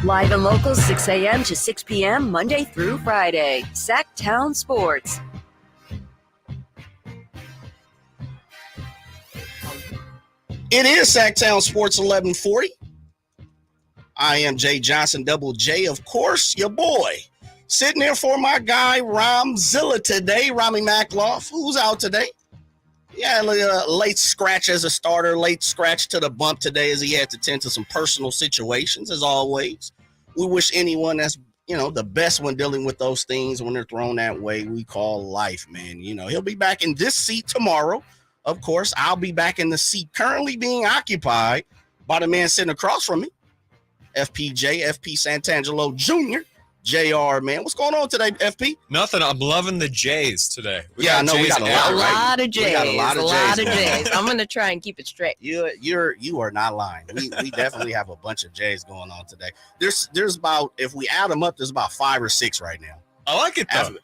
Live and local, 6 a.m. to 6 p.m. Monday through Friday. Sactown Sports. It is Sactown Sports 1140. I am Jay Johnson, Double J, of course, your boy. Sitting here for my guy, Romzilla today, Rami Makloff, who's out today. Yeah, late scratch as a starter, late scratch to the bump today as he had to tend to some personal situations, as always. We wish anyone that's, the best when dealing with those things when they're thrown that way, we call life, man. He'll be back in this seat tomorrow. Of course, I'll be back in the seat currently being occupied by the man sitting across from me, FPJ, FP Santangelo Jr., JR, man. What's going on today, FP? Nothing. I'm loving the J's today. I know we got a lot of J's. We got a lot of J's. I'm going to try and keep it straight. You are not lying. We definitely have a bunch of J's going on today. There's about, if we add them up, there's about 5 or 6 right now. I like it, though.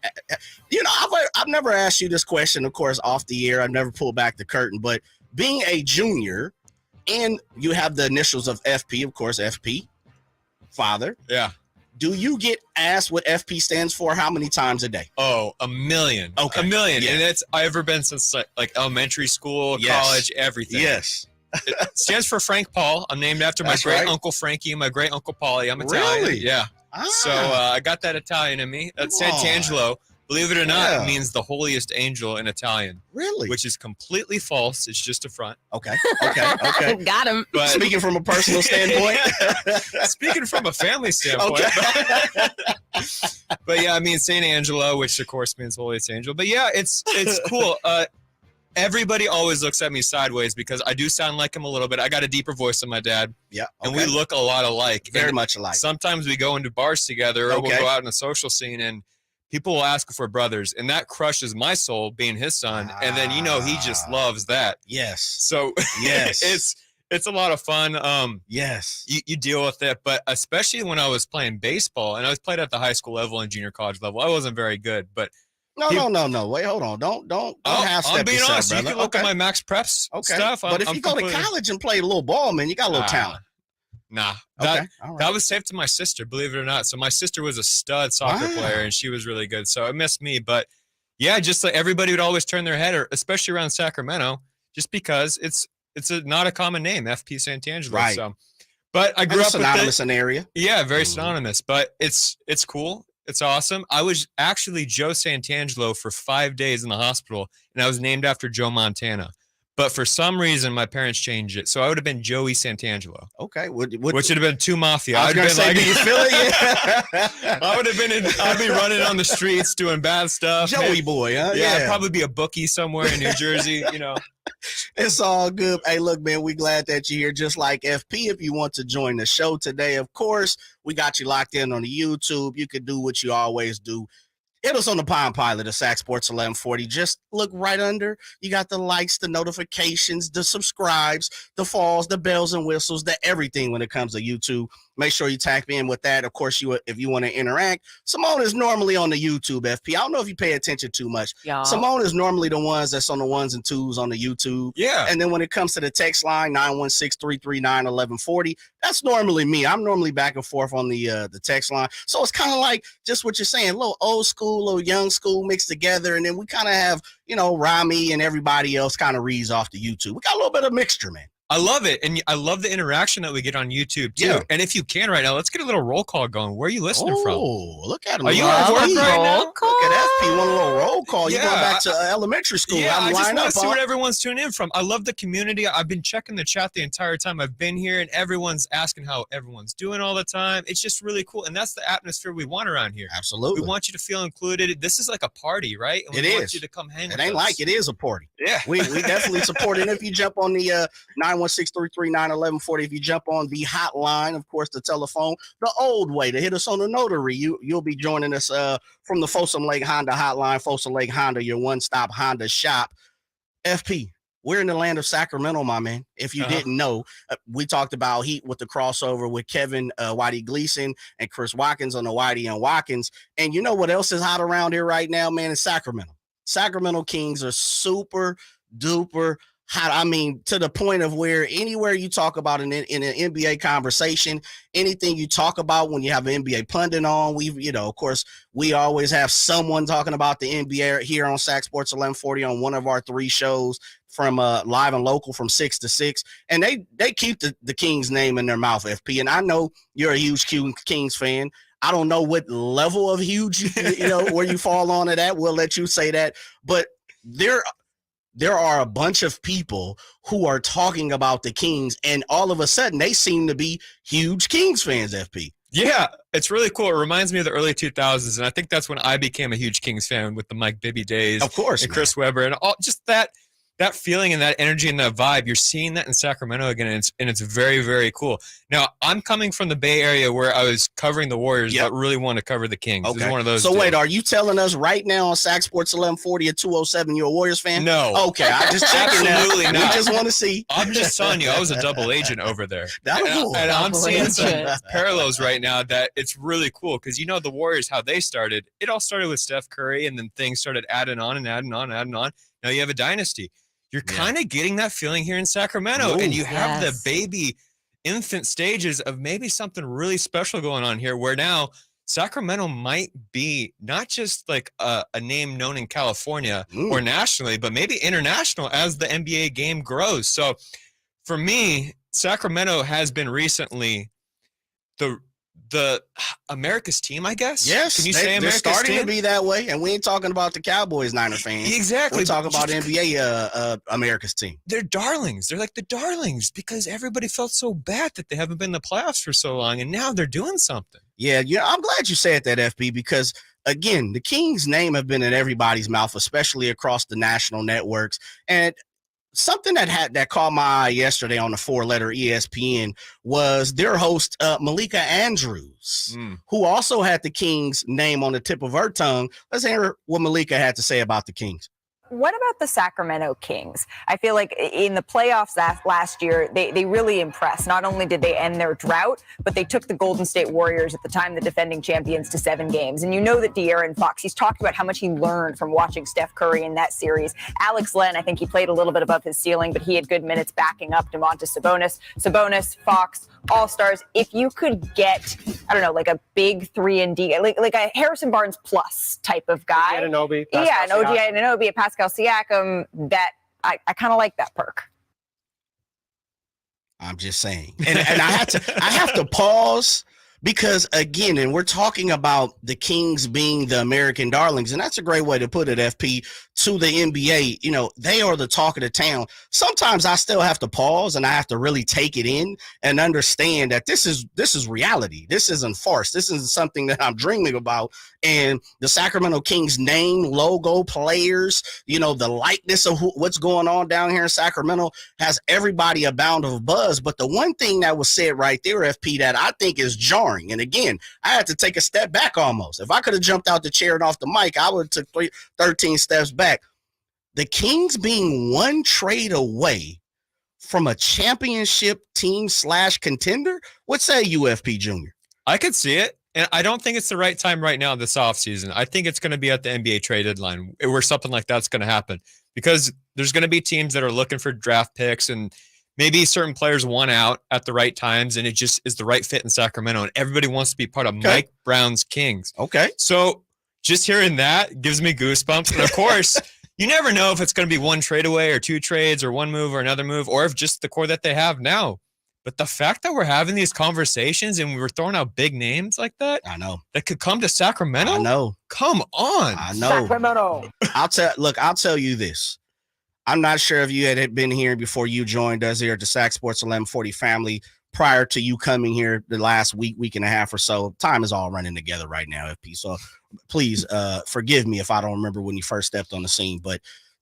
I've never asked you this question, of course, off the air. I've never pulled back the curtain, but being a junior and you have the initials of FP, of course, FP, father. Yeah. Do you get asked what FP stands for how many times a day? Oh, a million. Okay. A million. Yeah. And I've ever been since like elementary school, college, everything. Yes. It stands for Frank Paul. I'm named after my great uncle Frankie and my great uncle Paulie. I'm Italian. Really? Yeah. So I got that Italian in me. That's Santangelo. Believe it or not, it means the holiest angel in Italian. Really? Which is completely false. It's just a front. Okay. Got him. But speaking from a personal standpoint. Speaking from a family standpoint. Okay. But yeah, I mean Saint Angelo, which of course means holiest angel. But yeah, it's cool. Everybody always looks at me sideways because I do sound like him a little bit. I got a deeper voice than my dad. Yeah. Okay. And we look a lot alike. Very much alike. Sometimes we go into bars together or we'll go out in the social scene and people will ask if we're brothers, and that crushes my soul being his son. And then, he just loves that. Yes. So yes, it's a lot of fun. Yes. You deal with it, but especially when I was playing baseball, and I was played at the high school level and junior college level. I wasn't very good, but no. Wait, hold on. Don't half-step I'm being yourself, honest. brother. You can look at my Max Preps stuff. But if you go to college and play a little ball, man, you got a little talent. Nah. That was safe to my sister, believe it or not. So my sister was a stud soccer player, and she was really good. So it missed me. But, yeah, just like everybody would always turn their head, especially around Sacramento, just because it's not a common name, FP Santangelo. Right. So, but I grew up synonymous in the area. Yeah, very synonymous. But it's cool. It's awesome. I was actually Joe Santangelo for 5 days in the hospital, and I was named after Joe Montana. But for some reason, my parents changed it. So I would have been Joey Santangelo. Okay. Which would have been too mafia. I was going to say, do you feel it? Yeah. I would have been I'd be running on the streets doing bad stuff. Joey boy, huh? Yeah, I'd probably be a bookie somewhere in New Jersey, It's all good. Hey, look, man, we glad that you're here just like FP. If you want to join the show today, of course, we got you locked in on the YouTube. You can do what you always do. Hit us on the Palm Pilot of Sac Sports 1140. Just look right under. You got the likes, the notifications, the subscribes, the falls, the bells and whistles, the everything when it comes to YouTube. Make sure you tap in with that. Of course, if you want to interact, Simone is normally on the YouTube, FP. I don't know if you pay attention too much. Y'all. Simone is normally the ones that's on the 1s and 2s on the YouTube. Yeah. And then when it comes to the text line, 916-339-1140, that's normally me. I'm normally back and forth on the text line. So it's kind of like just what you're saying, a little old school, a little young school mixed together. And then we kind of have, Rami and everybody else kind of reads off the YouTube. We got a little bit of mixture, man. I love it. And I love the interaction that we get on YouTube, too. Yeah. And if you can right now, let's get a little roll call going. Where are you listening from? Oh, look at him. Are you at work right now? Look at FP, one little roll call. You're going back to elementary school. Yeah, I just want to see what what everyone's tuning in from. I love the community. I've been checking the chat the entire time I've been here, and everyone's asking how everyone's doing all the time. It's just really cool. And that's the atmosphere we want around here. Absolutely. We want you to feel included. This is like a party, right? And we want you to come hang with us. It ain't like it is a party. Yeah. We definitely support it. And if you jump on the 916-339-1140, if you jump on the hotline, of course, the telephone, the old way to hit us on the notary, you'll be joining us from the Folsom Lake Honda hotline. Folsom Lake Honda, your one-stop Honda shop. FP, we're in the land of Sacramento, my man. If you didn't know, we talked about Heat with the crossover with Kevin Whitey Gleason and Chris Watkins on the Whitey and Watkins. And you know what else is hot around here right now, man? It's Sacramento. Sacramento Kings are super duper to the point of where anywhere you talk about in an NBA conversation, anything you talk about when you have an NBA pundit on, of course, we always have someone talking about the NBA here on Sac Sports 1140 on one of our 3 shows from live and local from 6 to 6. And they keep the Kings name in their mouth, FP. And I know you're a huge Kings fan. I don't know what level of huge, where you fall on it at. We'll let you say that. But there are a bunch of people who are talking about the Kings, and all of a sudden they seem to be huge Kings fans, FP. Yeah, it's really cool. It reminds me of the early 2000s, and I think that's when I became a huge Kings fan with the Mike Bibby days. Of course. And Chris Webber, and all just that feeling and that energy and that vibe. You're seeing that in Sacramento again, and it's very, very cool. Now, I'm coming from the Bay Area where I was covering the Warriors, but really want to cover the Kings. Okay. It's one of those. So wait, are you telling us right now on Sac Sports 1140 at 207 you're a Warriors fan? No. Okay, I just checking Absolutely now. not. We just want to see. I'm just telling you, I was a double agent over there. And I'm seeing some agent. parallels right now that it's really cool because the Warriors, how they started, it all started with Steph Curry, and then things started adding on. Now you have a dynasty. You're kind of getting that feeling here in Sacramento, and you have the baby infant stages of maybe something really special going on here where now Sacramento might be not just like a name known in California or nationally, but maybe international as the NBA game grows. So for me, Sacramento has been recently the America's team, I guess. Yes, can you say America's they're starting team? to be that way, and we ain't talking about the Cowboys Niner fans. Exactly. We're talking about NBA America's team. They're darlings. They're like the darlings because everybody felt so bad that they haven't been in the playoffs for so long, and now they're doing something. Yeah, I'm glad you said that, FB, because again, the Kings' name have been in everybody's mouth, especially across the national networks. And something that caught my eye yesterday on the 4-letter ESPN was their host, Malika Andrews, who also had the Kings name on the tip of her tongue. Let's hear what Malika had to say about the Kings. What about the Sacramento Kings? I feel like in the playoffs last year, they really impressed. Not only did they end their drought, but they took the Golden State Warriors, at the time the defending champions, to 7 games. And you know that De'Aaron Fox, he's talked about how much he learned from watching Steph Curry in that series. Alex Len, I think he played a little bit above his ceiling, but he had good minutes backing up Domantas Sabonis, Fox, All-Stars. If you could get, I don't know, like a big 3-and-D, like a Harrison Barnes plus type of guy. Anunoby, an OG Anunoby, a Pascal Siakam, that I kind of like that perk. I'm just saying. And I have to pause because, again, and we're talking about the Kings being the American darlings, and that's a great way to put it, FP, to the NBA. They are the talk of the town. Sometimes I still have to pause and I have to really take it in and understand that this is reality. This isn't farce. This isn't something that I'm dreaming about. And the Sacramento Kings name, logo, players, the likeness of what's going on down here in Sacramento has everybody a bound of buzz. But the one thing that was said right there, FP, that I think is jarring, and again, I had to take a step back almost. If I could have jumped out the chair and off the mic, I would have took 13 steps back. The Kings being one trade away from a championship team / contender? What say you, FP Jr.? I could see it. And I don't think it's the right time right now this offseason. I think it's going to be at the NBA trade deadline where something like that's going to happen because there's going to be teams that are looking for draft picks and maybe certain players want out at the right times and it just is the right fit in Sacramento and everybody wants to be part of Mike Brown's Kings. Okay. So just hearing that gives me goosebumps. And of course, you never know if it's going to be one trade away or 2 trades or one move or another move or if just the core that they have now. But the fact that we're having these conversations and we're throwing out big names like that, I know, that could come to Sacramento. I know. Come on. I know. Sacramento. I'll tell you this. I'm not sure if you had been here before you joined us here at the Sac Sports 1140 family prior to you coming here the last week and a half or so. Time is all running together right now, FP. So please forgive me if I don't remember when you first stepped on the scene. But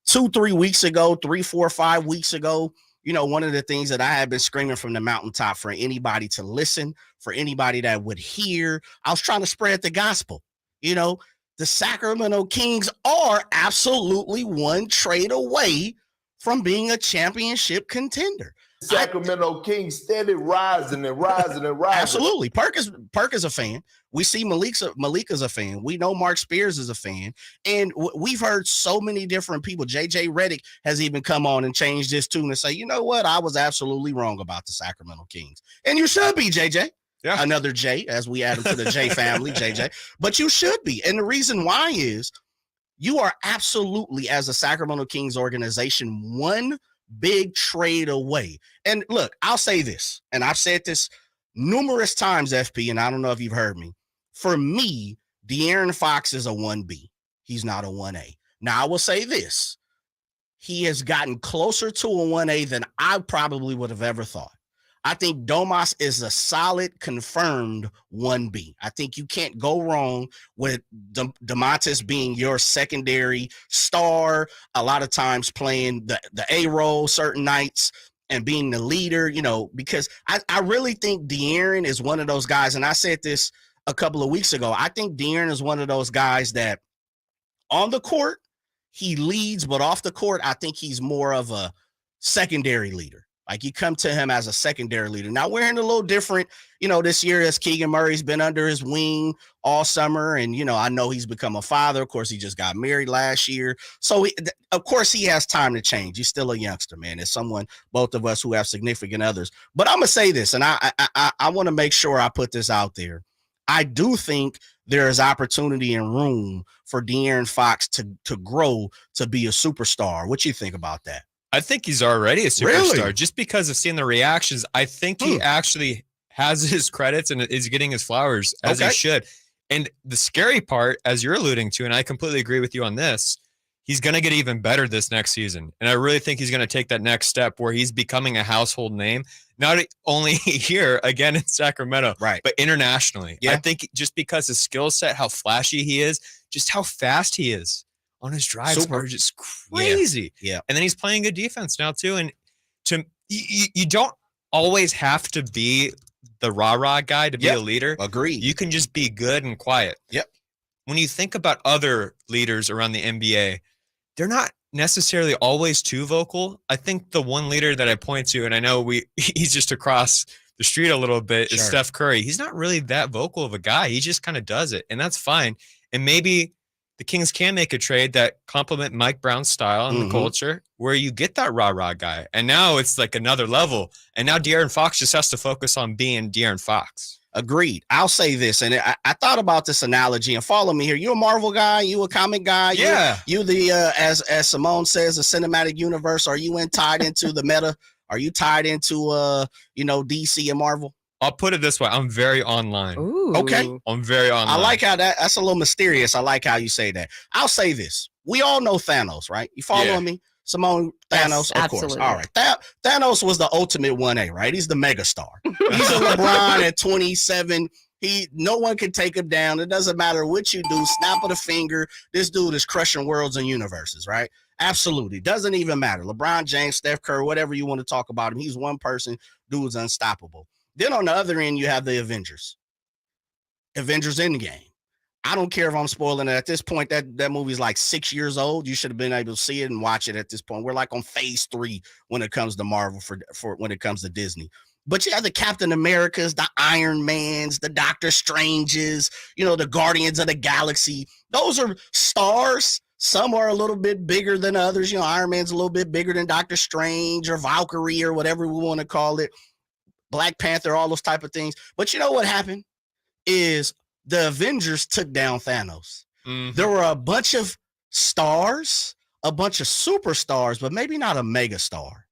2-3 weeks ago, 3, 4, 5 weeks ago, one of the things that I had been screaming from the mountaintop for anybody to listen, for anybody that would hear, I was trying to spread the gospel. The Sacramento Kings are absolutely one trade away from being a championship contender. Sacramento Kings steady rising and rising and rising. Absolutely. Perk is a fan. We see Malika's a fan. We know Mark Spears is a fan. And we've heard so many different people. JJ Redick has even come on and changed his tune and say, you know what? I was absolutely wrong about the Sacramento Kings. And you should be, JJ. Yeah. Another J, as we add him to the J family, JJ. But you should be. And the reason why is you are absolutely, as a Sacramento Kings organization, one big trade away. And look, I'll say this, and I've said this numerous times, FP, and I don't know if you've heard me. For me, De'Aaron Fox is a 1B. He's not a 1A. Now, I will say this. He has gotten closer to a 1A than I probably would have ever thought. I think Domas is a solid, confirmed 1B. I think you can't go wrong with Domantas being your secondary star, a lot of times playing the A role certain nights and being the leader, because I really think De'Aaron is one of those guys, and I said this a couple of weeks ago. I think De'Aaron is one of those guys that on the court, he leads, but off the court, I think he's more of a secondary leader. Like you come to him as a secondary leader. Now we're in a little different, this year as Keegan Murray's been under his wing all summer. And, I know he's become a father. Of course, he just got married last year. So, of course, he has time to change. He's still a youngster, man. It's someone, both of us who have significant others. But I'm going to say this, and I want to make sure I put this out there. I do think there is opportunity and room for De'Aaron Fox to grow to be a superstar. What you think about that? I think he's already a superstar. Really? Just because of seeing the reactions. I think he actually has his credits and is getting his flowers as he should. And the scary part, as you're alluding to, and I completely agree with you on this, he's going to get even better this next season. And I really think he's going to take that next step where he's becoming a household name, not only here, again, in Sacramento, right, but internationally. Yeah. I think just because his skill set, how flashy he is, just how fast he is on his drives are just crazy. Yeah. And then he's playing good defense now too. And you don't always have to be the rah-rah guy to be a leader. Agreed. You can just be good and quiet. Yep. When you think about other leaders around the NBA, they're not necessarily always too vocal. I think the one leader that I point to, and I know he's just across the street a little bit, is Steph Curry. He's not really that vocal of a guy. He just kind of does it, and that's fine. And maybe the Kings can make a trade that complement Mike Brown's style and the culture where you get that rah-rah guy. And now it's like another level. And now De'Aaron Fox just has to focus on being De'Aaron Fox. Agreed. I'll say this, and I thought about this analogy, and follow me here. You a Marvel guy? You a comic guy? Yeah. You the, as Simone says, the cinematic universe. Are you tied into the meta? Are you tied into, DC and Marvel? I'll put it this way. I'm very online. Ooh. Okay. I'm very online. I like how that's a little mysterious. I like how you say that. I'll say this. We all know Thanos, right? You following me? Simone, Thanos, yes, of course. All right. Thanos was the ultimate 1A, right? He's the megastar. He's a LeBron at 27. No one can take him down. It doesn't matter what you do. Snap of the finger. This dude is crushing worlds and universes, right? Absolutely. Doesn't even matter. LeBron James, Steph Curry, whatever you want to talk about him. He's one person. Dude's unstoppable. Then on the other end, you have the Avengers. Avengers Endgame. I don't care if I'm spoiling it. At this point, that movie's like 6 years old. You should have been able to see it and watch it at this point. We're like on phase 3 when it comes to Marvel for when it comes to Disney. But you have the Captain Americas, the Iron Mans, the Doctor Stranges, the Guardians of the Galaxy. Those are stars. Some are a little bit bigger than others. Iron Man's a little bit bigger than Doctor Strange or Valkyrie or whatever we want to call it. Black Panther, all those type of things. But you know what happened is the Avengers took down Thanos. There were a bunch of stars, a bunch of superstars, but maybe not a megastar.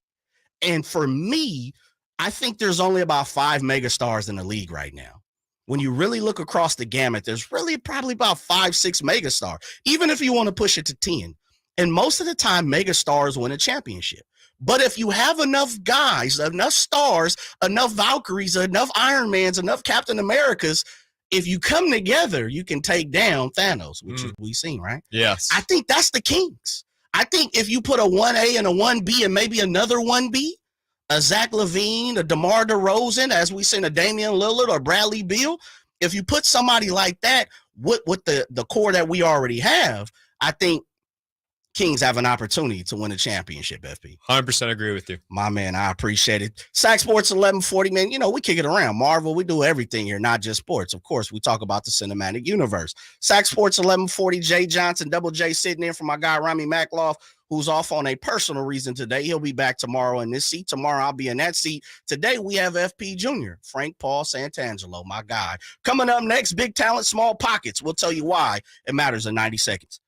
And for me, I think there's only about 5 megastars in the league right now. When you really look across the gamut, there's really probably about 5, 6 megastars, even if you want to push it to 10. And most of the time, megastars win a championship. But if you have enough guys, enough stars, enough Valkyries, enough Iron Mans, enough Captain Americas, if you come together, you can take down Thanos, which we've seen, right? Yes. I think that's the Kings. I think if you put a 1A and a 1B and maybe another 1B, a Zach LaVine, a DeMar DeRozan, as we seen a Damian Lillard or Bradley Beal, if you put somebody like that with the core that we already have, I think Kings have an opportunity to win a championship, FP. 100% agree with you. My man, I appreciate it. Sac Sports 1140, man. You know, we kick it around. Marvel, we do everything here, not just sports. Of course, we talk about the cinematic universe. Sac Sports 1140, Jay Johnson, Double J sitting in for my guy, Rami Makloff, who's off on a personal reason today. He'll be back tomorrow in this seat. Tomorrow, I'll be in that seat. Today, we have FP Jr., Frank Paul Santangelo, my guy. Coming up next, big talent, small pockets. We'll tell you why it matters in 90 seconds.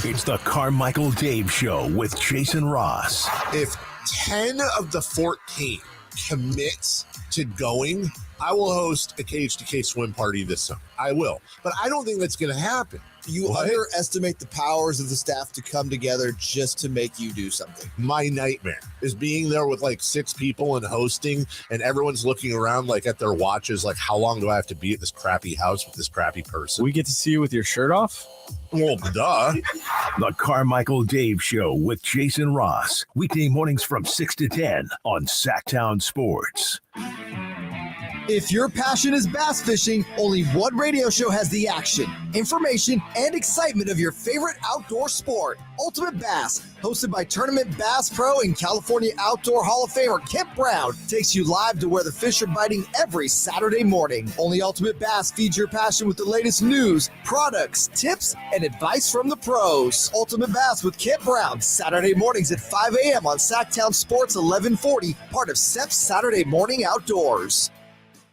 It's the Carmichael Dave Show with Jason Ross. If 10 of the 14 commits to going, I will host a cage-to-cage swim party this summer. I will. But I don't think that's going to happen. You underestimate the powers of the staff to come together just to make you do something. My nightmare is being there with like 6 people and hosting, and everyone's looking around like at their watches, like, how long do I have to be at this crappy house with this crappy person? We get to see you with your shirt off? Well, duh. The Carmichael Dave Show with Jason Ross. Weekday mornings from 6 to 10 on Sactown Sports. If your passion is bass fishing, only one radio show has the action, information, and excitement of your favorite outdoor sport. Ultimate Bass, hosted by Tournament Bass Pro and California Outdoor Hall of Famer Kent Brown, takes you live to where the fish are biting every Saturday morning. Only Ultimate Bass feeds your passion with the latest news, products, tips, and advice from the pros. Ultimate Bass with Kent Brown, Saturday mornings at 5 a.m. on Sactown Sports 1140, part of SEP's Saturday Morning Outdoors.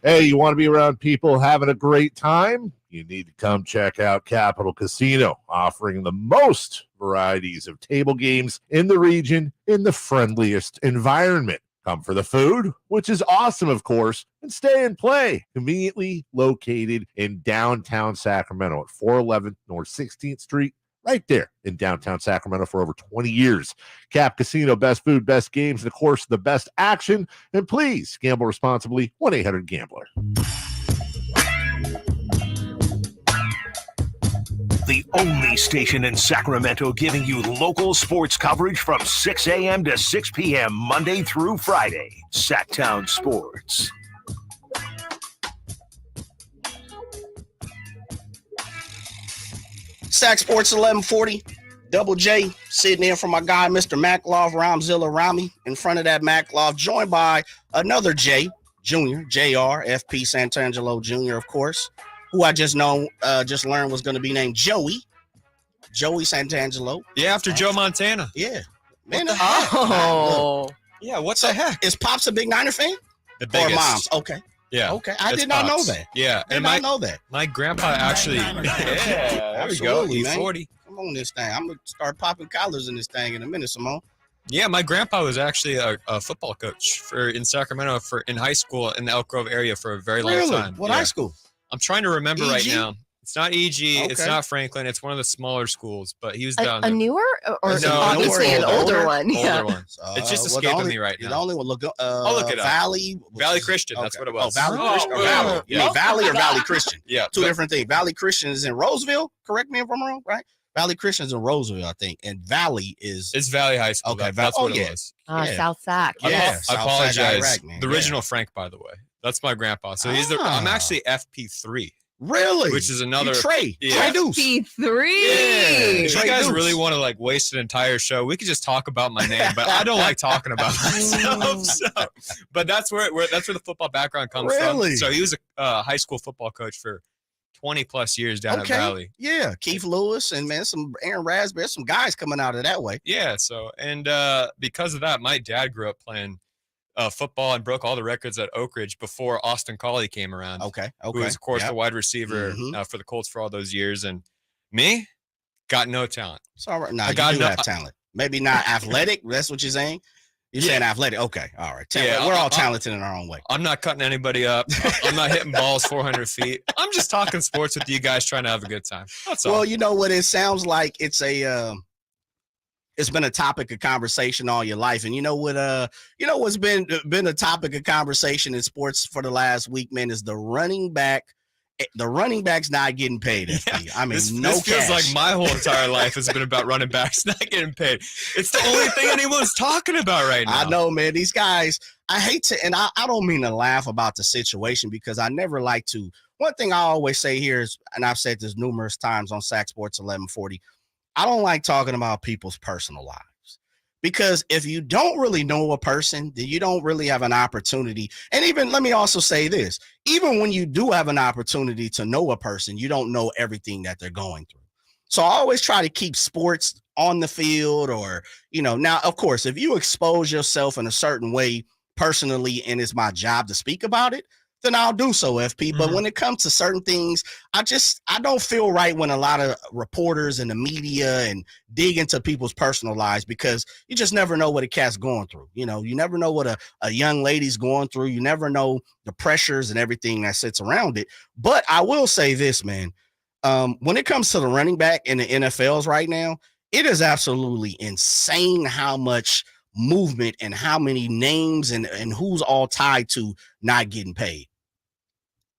Hey, you want to be around people having a great time? You need to come check out Capital Casino, offering the most varieties of table games in the region in the friendliest environment. Come for the food, which is awesome, of course, and stay and play. Conveniently located in downtown Sacramento at 411 North 16th Street. Right there in downtown Sacramento for over 20 years. Cap Casino, best food, best games, and of course, the best action. And please gamble responsibly. 1-800-GAMBLER. The only station in Sacramento giving you local sports coverage from 6 a.m. to 6 p.m. Monday through Friday. Sactown Sports. Sac Sports 1140, Double J sitting in for my guy, Mr. Makloff, Ramzilla Rami. In front of that Makloff, joined by another J, Jr., JR, FP Santangelo Jr., of course, who I just learned was going to be named Joey Santangelo. Yeah, after Joe Montana. Yeah. Man, Yeah, what the heck? Is Pops a big Niner fan? The biggest. Or Moms? Okay. Yeah. Okay. I it's did not know Pops. that. Yeah. I did not know that. My grandpa actually. Yeah, there we go. Absolutely, man. E40. Come on, this thing. I'm going to start popping collars in this thing in a minute, Simone. Yeah, my grandpa was actually a football coach in Sacramento in high school in the Elk Grove area for a very long time. What high school? I'm trying to remember EG? right now. It's not EG. Okay. It's not Franklin. It's one of the smaller schools, but he was down A there. newer or No, obviously an older one? Older Yeah. one. It's just escaping me right now. The only one, I'll look it up. Valley Christian. That's what it was. Oh, Valley Oh, Christian. Or yeah. Valley. You mean Valley or Valley Christian? Yeah. Two different things. Valley Christian is in Roseville. Correct me if I'm wrong, right? Valley Christian's in Roseville, I think. And Valley is... It's Valley High School. Okay, That's what yeah. it was. Yeah. South Sac. Yeah. I apologize. Iraq, man. The original Frank, by the way. That's my grandpa. So he's I'm actually FP3. Really? Which is another Trey. Yeah. Trey Deuce. P3. If you Trey guys Deuce. really want to waste an entire show, we could just talk about my name, but I don't like talking about myself. But that's where the football background comes Really? from. So he was a high school football coach for 20 plus years down at Valley. Yeah. Keith Lewis and some Aaron Raspberry, some guys coming out of that way. Yeah. So because of that, my dad grew up playing football and broke all the records at Oak Ridge before Austin Collie came around. Okay. Who was, of course, the wide receiver for the Colts for all those years. And me, got no talent. It's all right. Now, I you got do no- have talent. Maybe not athletic. That's what you're saying? You're saying athletic. Okay. All right. Yeah, We're all talented in our own way. I'm not cutting anybody up. I'm not hitting balls 400 feet. I'm just talking sports with you guys trying to have a good time. That's all. Well, you know what? It sounds like it's been a topic of conversation all your life. And you know what's been a topic of conversation in sports for the last week, man, is the running back. The running back's not getting paid. FP. I mean, this cash. feels like my whole entire life has been about running backs not getting paid. It's the only thing anyone's talking about right now. I know, man. These guys, I hate to, and I don't mean to laugh about the situation because I never like to. One thing I always say here is, and I've said this numerous times on Sac Sports 1140, I don't like talking about people's personal lives. Because if you don't really know a person, then you don't really have an opportunity. And even, let me also say this, even when you do have an opportunity to know a person, you don't know everything that they're going through. So I always try to keep sports on the field or, now, of course, if you expose yourself in a certain way personally, and it's my job to speak about it, then I'll do so, FP. But when it comes to certain things, I don't feel right when a lot of reporters and the media and dig into people's personal lives, because you just never know what a cat's going through. You never know what a young lady's going through. You never know the pressures and everything that sits around it. But I will say this, man, when it comes to the running back in the NFLs right now, it is absolutely insane how much movement and how many names and who's all tied to not getting paid.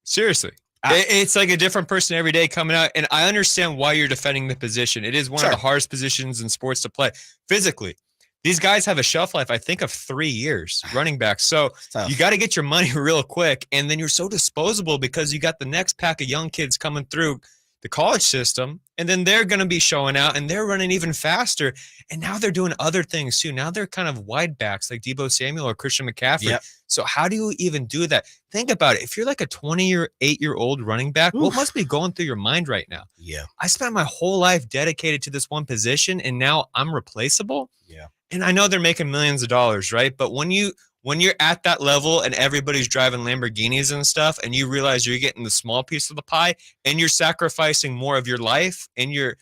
Seriously. It's like a different person every day coming out. And I understand why you're defending the position. It is one of the hardest positions in sports to play physically. These guys have a shelf life, I think, of 3 years, running back. So you got to get your money real quick. And then you're so disposable because you got the next pack of young kids coming through the college system, and then they're going to be showing out and they're running even faster. And now they're doing other things too. Now they're kind of wide backs like Deebo Samuel or Christian McCaffrey. Yep. So how do you even do that? Think about it. If you're like a 28-year-old running back, what must be going through your mind right now? Yeah. I spent my whole life dedicated to this one position and now I'm replaceable. Yeah. And I know they're making millions of dollars, right? But when you're at that level and everybody's driving Lamborghinis and stuff, and you realize you're getting the small piece of the pie and you're sacrificing more of your life and your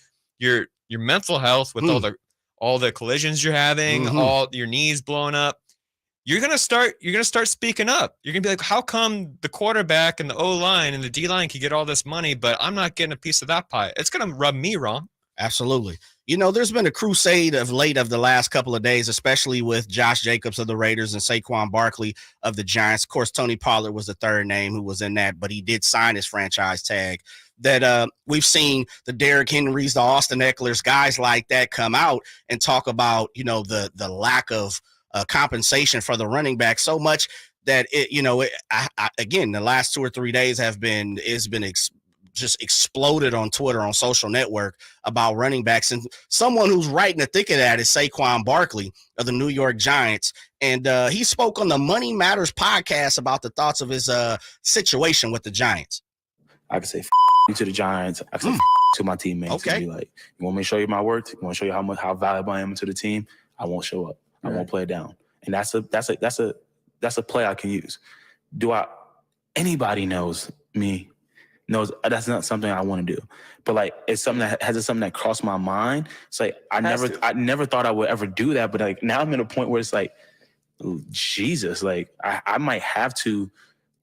mental health with all the collisions you're having, all your knees blowing up, you're going to start speaking up. You're going to be like, how come the quarterback and the O-line and the D-line can get all this money, but I'm not getting a piece of that pie? It's going to rub me wrong. Absolutely. There's been a crusade of the last couple of days, especially with Josh Jacobs of the Raiders and Saquon Barkley of the Giants. Of course, Tony Pollard was the third name who was in that, but he did sign his franchise tag. That we've seen the Derek Henrys, the Austin Ecklers, guys like that come out and talk about, the lack of compensation for the running back so much that again, the last 2 or 3 days just exploded on Twitter, on social network, about running backs. And someone who's right in the thick of that is Saquon Barkley of the New York Giants. And he spoke on the Money Matters podcast about the thoughts of his situation with the Giants. I can say you to the Giants. I can say to my teammates. Okay. Be like, you want me to show you my worth? You want to show you how valuable I am to the team? I won't show up. I won't play it down. And that's a play I can use. Anybody knows me, knows that's not something I want to do, but like it's something that crossed my mind. It's like I never thought I would ever do that, but like now I'm at a point where it's like, oh, Jesus, like I might have to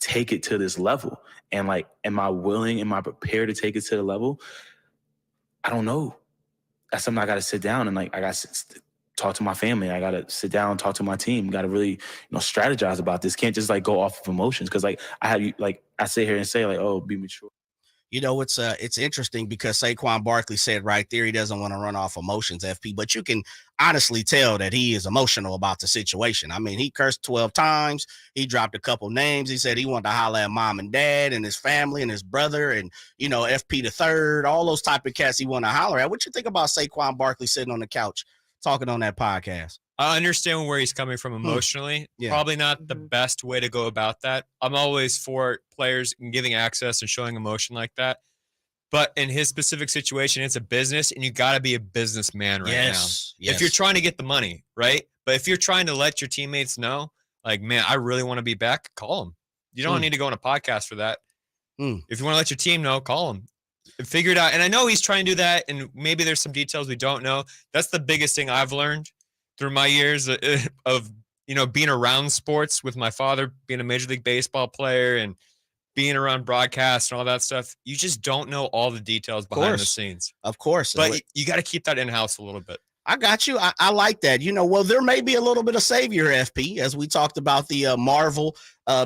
take it to this level. And like, am I willing? Am I prepared to take it to the level? I don't know. That's something I got to sit down and like I got to talk to my family. I got to sit down, talk to my team. Got to really strategize about this. Can't just like go off of emotions, because like I sit here and say like, oh, be mature. It's interesting because Saquon Barkley said right there he doesn't want to run off emotions, FP, but you can honestly tell that he is emotional about the situation. I mean, he cursed 12 times. He dropped a couple names. He said he wanted to holler at mom and dad and his family and his brother and, FP the third, all those type of cats he want to holler at. What you think about Saquon Barkley sitting on the couch talking on that podcast? I understand where he's coming from emotionally. Probably not the best way to go about that. I'm always for players giving access and showing emotion like that. But in his specific situation, it's a business, and you got to be a businessman right now. Yes. If you're trying to get the money, right? But if you're trying to let your teammates know, like, man, I really want to be back, call them. You don't need to go on a podcast for that. If you want to let your team know, call them. Figure it out. And I know he's trying to do that, and maybe there's some details we don't know. That's the biggest thing I've learned through my years of being around sports, with my father being a Major League Baseball player and being around broadcast and all that stuff. You just don't know all the details behind the scenes. Of course. But you got to keep that in-house a little bit. I got you. I like that. Well, there may be a little bit of savior, FP, as we talked about the Marvel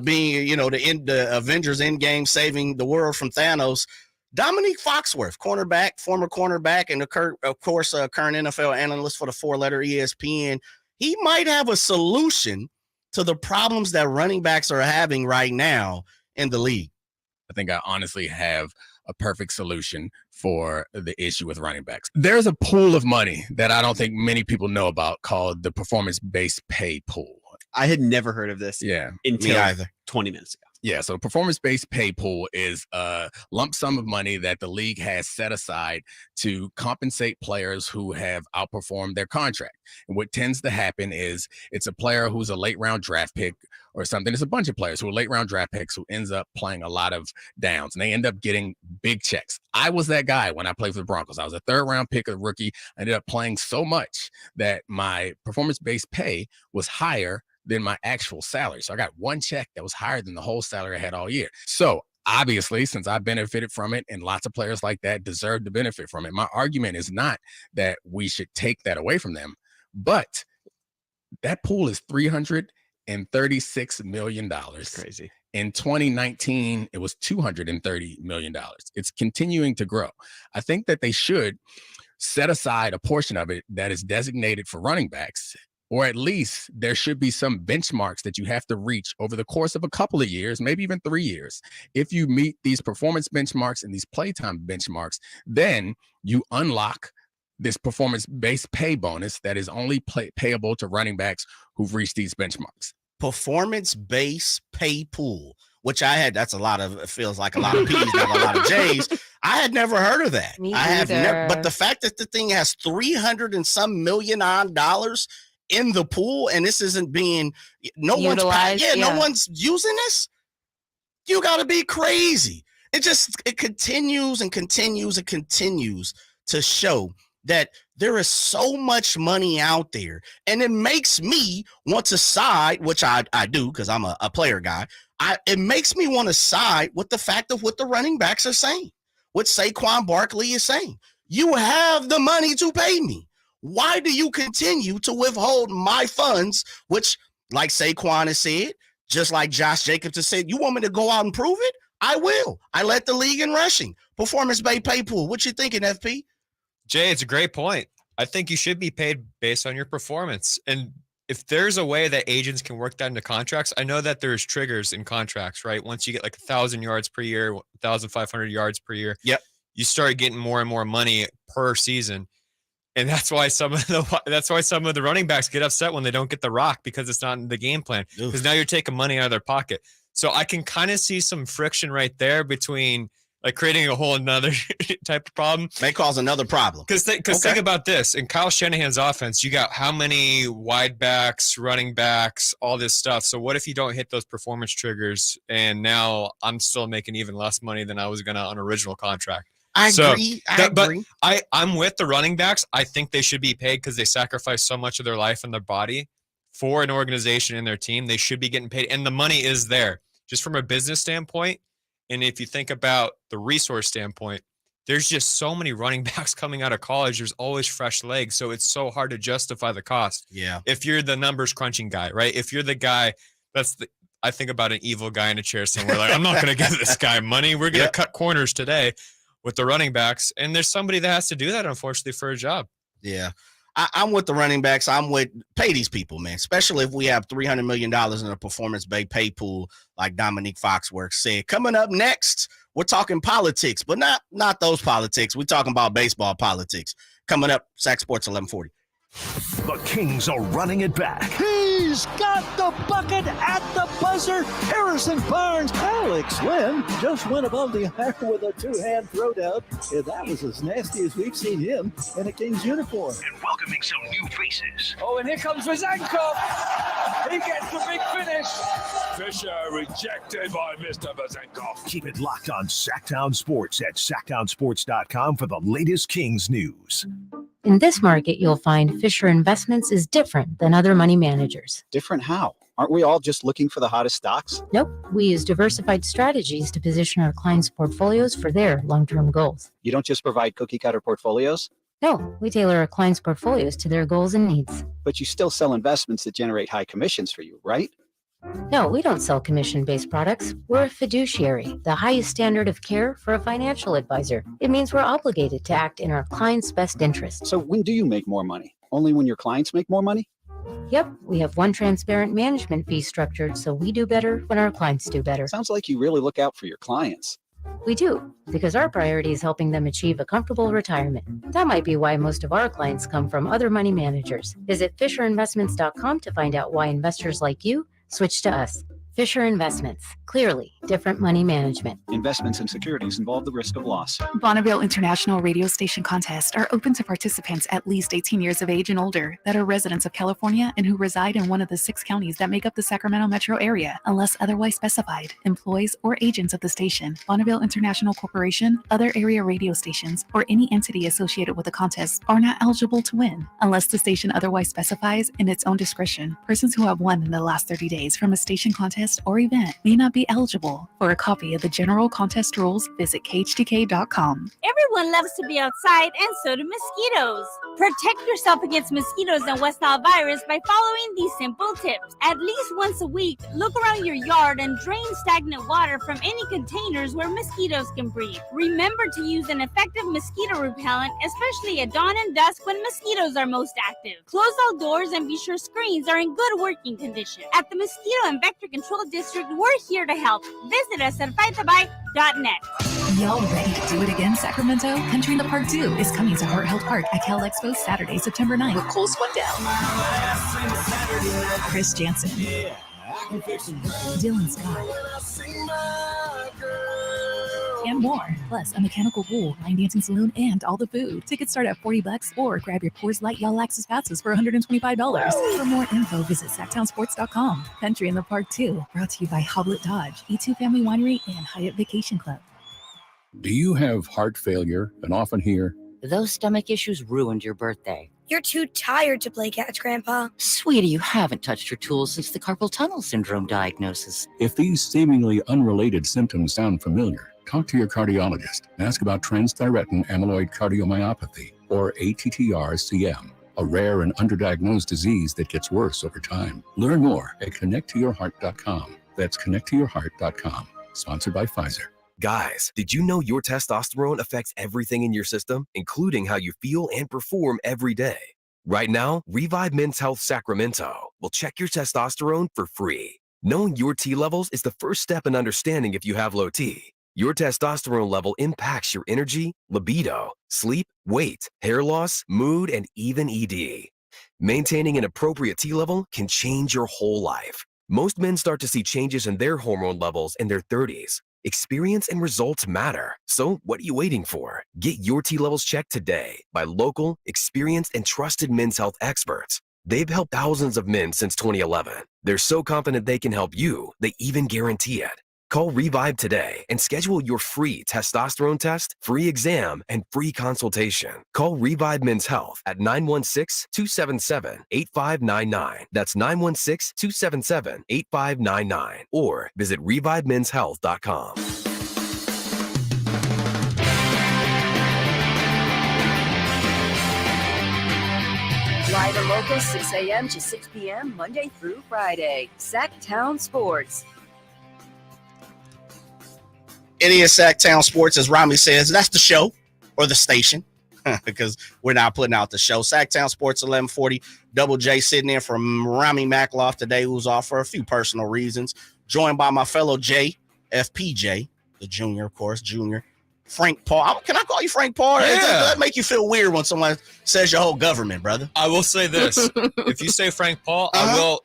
being, the Avengers Endgame saving the world from Thanos. Dominique Foxworth, former cornerback, and current NFL analyst for the 4-letter ESPN. He might have a solution to the problems that running backs are having right now in the league. I think I honestly have a perfect solution for the issue with running backs. There's a pool of money that I don't think many people know about called the performance-based pay pool. I had never heard of this until 20 minutes ago. Yeah, so performance-based pay pool is a lump sum of money that the league has set aside to compensate players who have outperformed their contract. And what tends to happen is it's a player who's a late round draft pick or something. It's a bunch of players who are late round draft picks who ends up playing a lot of downs, and they end up getting big checks. I was that guy when I played for the Broncos. I was a third round pick, a rookie. I ended up playing so much that my performance-based pay was higher than my actual salary. So I got one check that was higher than the whole salary I had all year. So obviously, since I benefited from it and lots of players like that deserve to benefit from it, my argument is not that we should take that away from them, but that pool is $336 million. Crazy. In 2019, it was $230 million. It's continuing to grow. I think that they should set aside a portion of it that is designated for running backs, or at least there should be some benchmarks that you have to reach over the course of a couple of years, maybe even 3 years. If you meet these performance benchmarks and these playtime benchmarks, then you unlock this performance-based pay bonus that is only payable to running backs who've reached these benchmarks. Performance-based pay pool, which I had, that's a lot of, it feels like a lot of P's, not a lot of J's. I had never heard of that. Me I have either. never, but the fact that the thing has $300 and some million dollars in the pool, and this isn't being no one's using this. You got to be crazy. It continues and continues and continues to show that there is so much money out there, and it makes me want to side, which I do because I'm a player guy. It makes me want to side with the fact of what the running backs are saying, what Saquon Barkley is saying. You have the money to pay me. Why do you continue to withhold my funds, which, like Saquon has said, just like Josh Jacobs has said, you want me to go out and prove it? I will. I led the league in rushing. Performance-based pay pool. What you thinking, FP? Jay, it's a great point. I think you should be paid based on your performance. And if there's a way that agents can work that into contracts, I know that there's triggers in contracts, right? Once you get like 1,000 yards per year, 1,500 yards per year, you start getting more and more money per season. And that's why some of the running backs get upset when they don't get the rock, because it's not in the game plan. Because now you're taking money out of their pocket. So I can kind of see some friction right there between like creating a whole another type of problem. May cause another problem. Because think about this. In Kyle Shanahan's offense, you got how many wide backs, running backs, all this stuff. So what if you don't hit those performance triggers, and now I'm still making even less money than I was going to on original contract? I agree. But I'm with the running backs. I think they should be paid because they sacrifice so much of their life and their body for an organization and their team. They should be getting paid, and the money is there. Just from a business standpoint, and if you think about the resource standpoint, there's just so many running backs coming out of college. There's always fresh legs, so it's so hard to justify the cost. Yeah. If you're the numbers crunching guy, right? If you're the guy I think about an evil guy in a chair somewhere like, I'm not going to give this guy money. We're going to cut corners today with the running backs. And there's somebody that has to do that, unfortunately, for a job. Yeah. I'm with the running backs. Pay these people, man, especially if we have $300 million in a performance-based pay pool, like Dominique Foxworth said. Coming up next, we're talking politics, but not those politics. We're talking about baseball politics. Coming up, Sac Sports 1140. The Kings are running it back. He's got the bucket at the buzzer. Harrison Barnes. Alex Lynn just went above the iron with a two-hand throwdown. And that was as nasty as we've seen him in a Kings uniform. And welcoming some new faces. Oh, and here comes Vazenkov. He gets the big finish. Fisher rejected by Mr. Vazenkov. Keep it locked on Sactown Sports at SactownSports.com for the latest Kings news. In this market, you'll find Fisher Investments is different than other money managers. Different how? Aren't we all just looking for the hottest stocks? Nope. We use diversified strategies to position our clients' portfolios for their long-term goals. You don't just provide cookie-cutter portfolios? No, we tailor our clients' portfolios to their goals and needs. But you still sell investments that generate high commissions for you, right? No, we don't sell commission-based products. We're a fiduciary, the highest standard of care for a financial advisor. It means we're obligated to act in our clients' best interest. So when do you make more money? Only when your clients make more money? Yep, we have one transparent management fee structured, so we do better when our clients do better. Sounds like you really look out for your clients. We do, because our priority is helping them achieve a comfortable retirement. That might be why most of our clients come from other money managers. Visit FisherInvestments.com to find out why investors like you switch to us. Fisher Investments. Clearly, different money management. Investments in securities involve the risk of loss. Bonneville International Radio Station contests are open to participants at least 18 years of age and older that are residents of California and who reside in one of the 6 counties that make up the Sacramento metro area, unless otherwise specified. Employees or agents of the station, Bonneville International Corporation, other area radio stations, or any entity associated with the contest are not eligible to win, unless the station otherwise specifies in its own discretion. Persons who have won in the last 30 days from a station contest or event may not be eligible. For a copy of the general contest rules, visit khdk.com. Everyone loves to be outside, and so do mosquitoes. Protect yourself against mosquitoes and West Nile virus by following these simple tips. At least once a week, look around your yard and drain stagnant water from any containers where mosquitoes can breed. Remember to use an effective mosquito repellent, especially at dawn and dusk when mosquitoes are most active. Close all doors and be sure screens are in good working condition. At the Mosquito and Vector Control District, we're here to help. Visit us at fightthebite.net. Y'all ready to do it again, Sacramento? Country in the Park 2 is coming to Heart Health Park at Cal Expo Saturday, September 9th with Cole Swindell, Chris Jansen, Dylan Scott, and more. Plus, a mechanical pool, line dancing saloon, and all the food. Tickets start at $40 or grab your Coors Light Y'all Access passes for $125. For more info, visit SactownSports.com. Country in the Park 2, brought to you by Hoblet Dodge, E2 Family Winery, and Hyatt Vacation Club. Do you have heart failure and often hear, "Those stomach issues ruined your birthday"? "You're too tired to play catch, Grandpa." Sweetie, you haven't touched your tools since the carpal tunnel syndrome diagnosis. if these seemingly unrelated symptoms sound familiar, talk to your cardiologist and ask about transthyretin amyloid cardiomyopathy, or ATTR-CM, a rare and underdiagnosed disease that gets worse over time. Learn more at connecttoyourheart.com. That's connecttoyourheart.com. Sponsored by Pfizer. Guys, did you know your testosterone affects everything in your system, including how you feel and perform every day? Right now, Revive Men's Health Sacramento will check your testosterone for free. Knowing your T levels is the first step in understanding if you have low T. Your testosterone level impacts your energy, libido, sleep, weight, hair loss, mood, and even ED. Maintaining an appropriate T level can change your whole life. Most men start to see changes in their hormone levels in their 30s. Experience and results matter. So what are you waiting for? Get your T levels checked today by local, experienced, and trusted men's health experts. They've helped thousands of men since 2011. They're so confident they can help you, they even guarantee it. Call Revive today and schedule your free testosterone test, free exam, and free consultation. Call Revive Men's Health at 916-277-8599. That's 916-277-8599. Or visit revivemenshealth.com. Live and local, 6 a.m. to 6 p.m., Monday through Friday. Sactown Sports. It is Sactown Sports, as Rami says. That's the show or the station because we're not putting out the show. Sactown Sports 1140. Double J sitting in for Rami Makloff today, who's off for a few personal reasons. Joined by my fellow J, FPJ, the junior, of course, junior. Frank Paul. Can I call you Frank Paul? Yeah. Does that make you feel weird when someone says your whole government, brother? I will say this. If you say Frank Paul, I will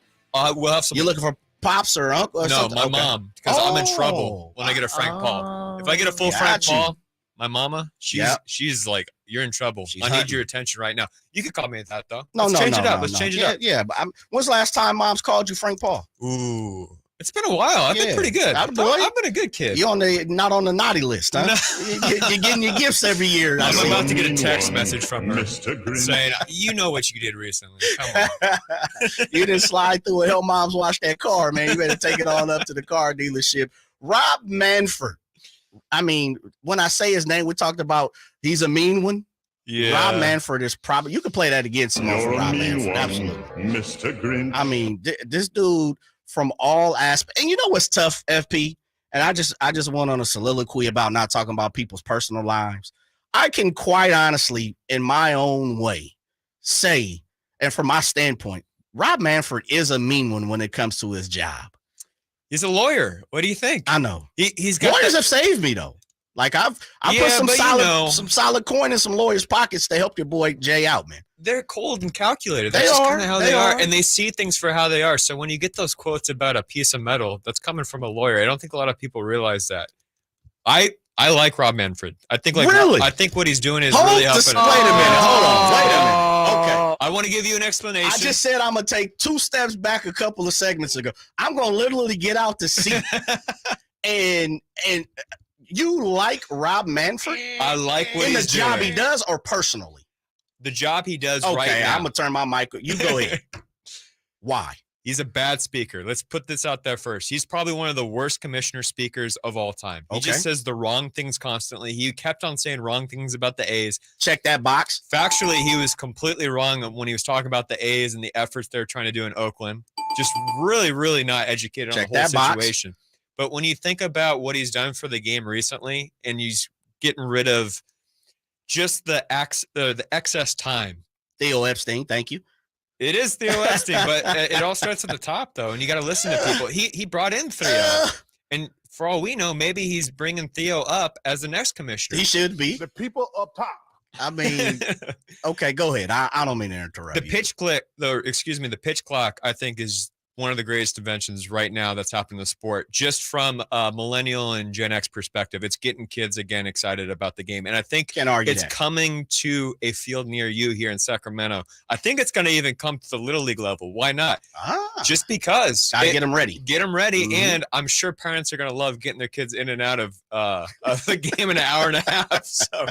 have some. You're looking for pops or uncle or no, something? my mom, because I'm in trouble when I get a Frank Paul. If I get a full Frank Paul, my mama, she's like, you're in trouble. I need your attention right now. You can call me that though. Let's change it up. Let's change it up. Yeah, but when's the last time mom's called you Frank Paul? Ooh, it's been a while. I've been pretty good. I've been a good kid. You not on the naughty list, huh? You're getting your gifts every year. I'm about to get a text message from her saying, "You know what you did recently. Come on." You didn't slide through and help moms wash that car, man. You better take it on up to the car dealership. Rob Manfred. I mean, when I say his name, we talked about he's a mean one. Yeah. Rob Manfred is probably, you could play that again some more for Rob Manfred. Absolutely. Mr. Green. I mean, this dude from all aspects. And you know what's tough, FP? And I just went on a soliloquy about not talking about people's personal lives. I can quite honestly, in my own way, say, and from my standpoint, Rob Manfred is a mean one when it comes to his job. He's a lawyer. What do you think? I know. He's got lawyers have saved me though. Like I Yeah, put but some solid coin in some lawyers' pockets to help your boy Jay out, man. They're cold and calculated. They That's just are. kind of how they are. And they see things for how they are. So when you get those quotes about a piece of metal, that's coming from a lawyer. I don't think a lot of people realize that. I like Rob Manfred. I think Really? I think what he's doing is really helping. Wait a minute. Hold on. Wait a minute. Okay. I want to give you an explanation. I just said I'm gonna take 2 steps back a couple of segments ago. I'm gonna literally get out the seat and you like Rob Manfred? I like what in he's the job doing. he does, or personally? The job he does Okay, right now. I'm gonna turn my mic. You go ahead. Why? He's a bad speaker. Let's put this out there first. He's probably one of the worst commissioner speakers of all time. He just says the wrong things constantly. He kept on saying wrong things about the A's. Check that box. Factually, he was completely wrong when he was talking about the A's and the efforts they're trying to do in Oakland. Just really, really not educated on the whole situation. But when you think about what he's done for the game recently, and he's getting rid of just the excess time. Theo Epstein, thank you. It is Theo Epstein, but it all starts at the top, though, and you got to listen to people. He brought in Theo, and for all we know, maybe he's bringing Theo up as the next commissioner. He should be. The people up top. I mean, okay, go ahead. I don't mean to interrupt The pitch clock, I think, is one of the greatest inventions right now that's happening in the sport. Just from a millennial and Gen X perspective, it's getting kids again excited about the game. And I think it's coming to a field near you here in Sacramento. I think it's going to even come to the Little League level. Why not? Just because. Gotta get them ready. Get them ready. Mhm. And I'm sure parents are going to love getting their kids in and out of the game in an hour and a half. So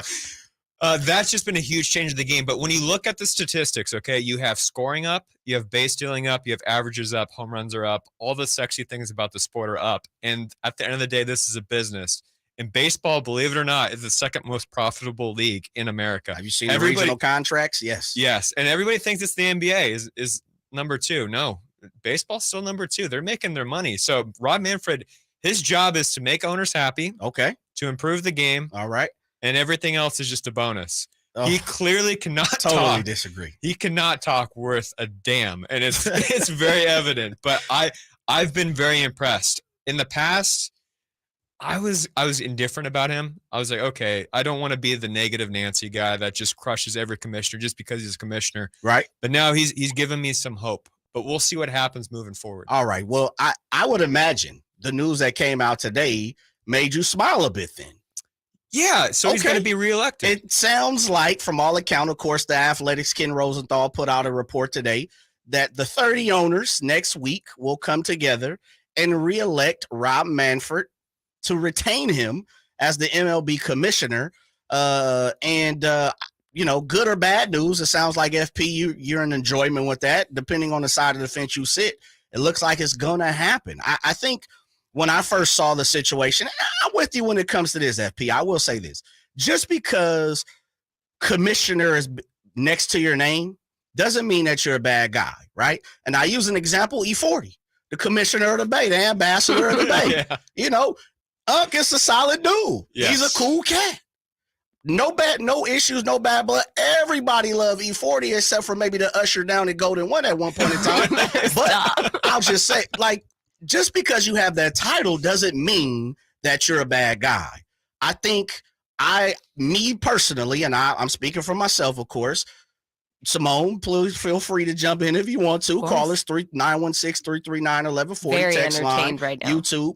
that's just been a huge change of the game. But when you look at the statistics, okay, you have scoring up, you have base stealing up, you have averages up, home runs are up, all the sexy things about the sport are up. And at the end of the day, this is a business. And baseball, believe it or not, is the second most profitable league in America. Have you seen the regional contracts? Yes. Yes. And everybody thinks it's the NBA is number 2. No, baseball's still number 2. They're making their money. So Rob Manfred, his job is to make owners happy. Okay. To improve the game. All right. And everything else is just a bonus. Oh, he clearly cannot totally disagree. He cannot talk worth a damn, and it's very evident. But I've been very impressed. In the past, I was indifferent about him. I was like, okay, I don't want to be the negative Nancy guy that just crushes every commissioner just because he's a commissioner. Right. But now he's given me some hope. But we'll see what happens moving forward. All right. Well, I would imagine the news that came out today made you smile a bit then. Yeah, so he's going to be reelected. It sounds like, from all accounts, of course, the Athletics' Ken Rosenthal put out a report today that the 30 owners next week will come together and reelect Rob Manfred to retain him as the MLB commissioner. You know, good or bad news, it sounds like FP, you're in enjoyment with that. Depending on the side of the fence you sit, it looks like it's going to happen. I think when I first saw the situation, I'm with you when it comes to this, FP. I will say this. Just because commissioner is next to your name doesn't mean that you're a bad guy, right? And I use an example, E40, the commissioner of the Bay, the ambassador of the Bay. Yeah. You know, Unc is a solid dude. Yes. He's a cool cat. No issues, no bad blood. Everybody love E40 except for maybe the usher down at Golden One at one point in time. But I'll just say, like, just because you have that title doesn't mean that you're a bad guy. I think me personally, and I'm speaking for myself, of course. Simone, please feel free to jump in if you want to. Call us 916-339-1140. Very text entertained line, right now. YouTube.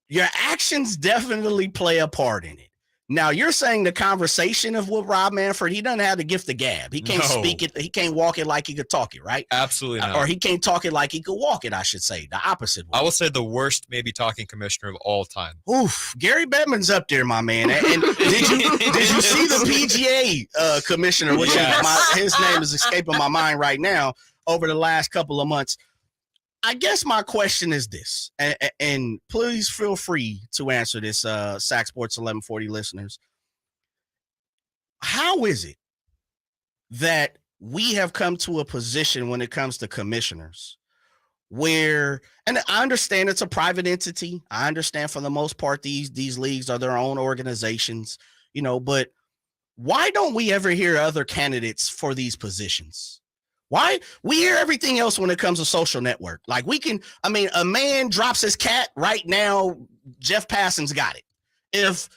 Your actions definitely play a part in it. Now, you're saying the conversation of with Rob Manfred, he doesn't have the gift of gab. He can't speak it. He can't walk it like he could talk it, right? Absolutely not. Or he can't talk it like he could walk it, I should say. The opposite way. I will say the worst maybe talking commissioner of all time. Oof, Gary Bettman's up there, my man. And did you see the PGA commissioner, which his name is escaping my mind right now, over the last couple of months? I guess my question is this, and please feel free to answer this, Sac Sports 1140 listeners. How is it that we have come to a position when it comes to commissioners where, and I understand it's a private entity. I understand for the most part these leagues are their own organizations, you know, but why don't we ever hear other candidates for these positions? Why? We hear everything else when it comes to social network. Like a man drops his cat right now, Jeff Passan's got it. If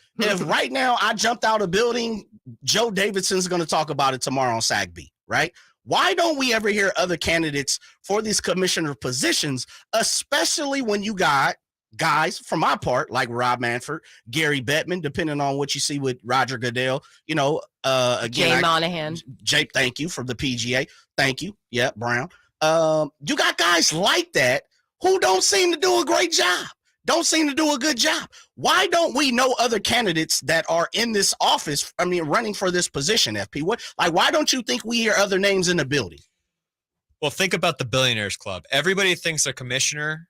right now I jumped out a building, Joe Davidson's going to talk about it tomorrow on SACB, right? Why don't we ever hear other candidates for these commissioner positions, especially when you got guys, from my part, like Rob Manfred, Gary Bettman, depending on what you see with Roger Goodell, again, Jay Monahan. Jay, thank you, from the PGA. Thank you. Yeah, Brown. You got guys like that who don't seem to do a great job, don't seem to do a good job. Why don't we know other candidates that are in this office, running for this position, FP? Why don't you think we hear other names in the building? Well, think about the Billionaires Club. Everybody thinks a commissioner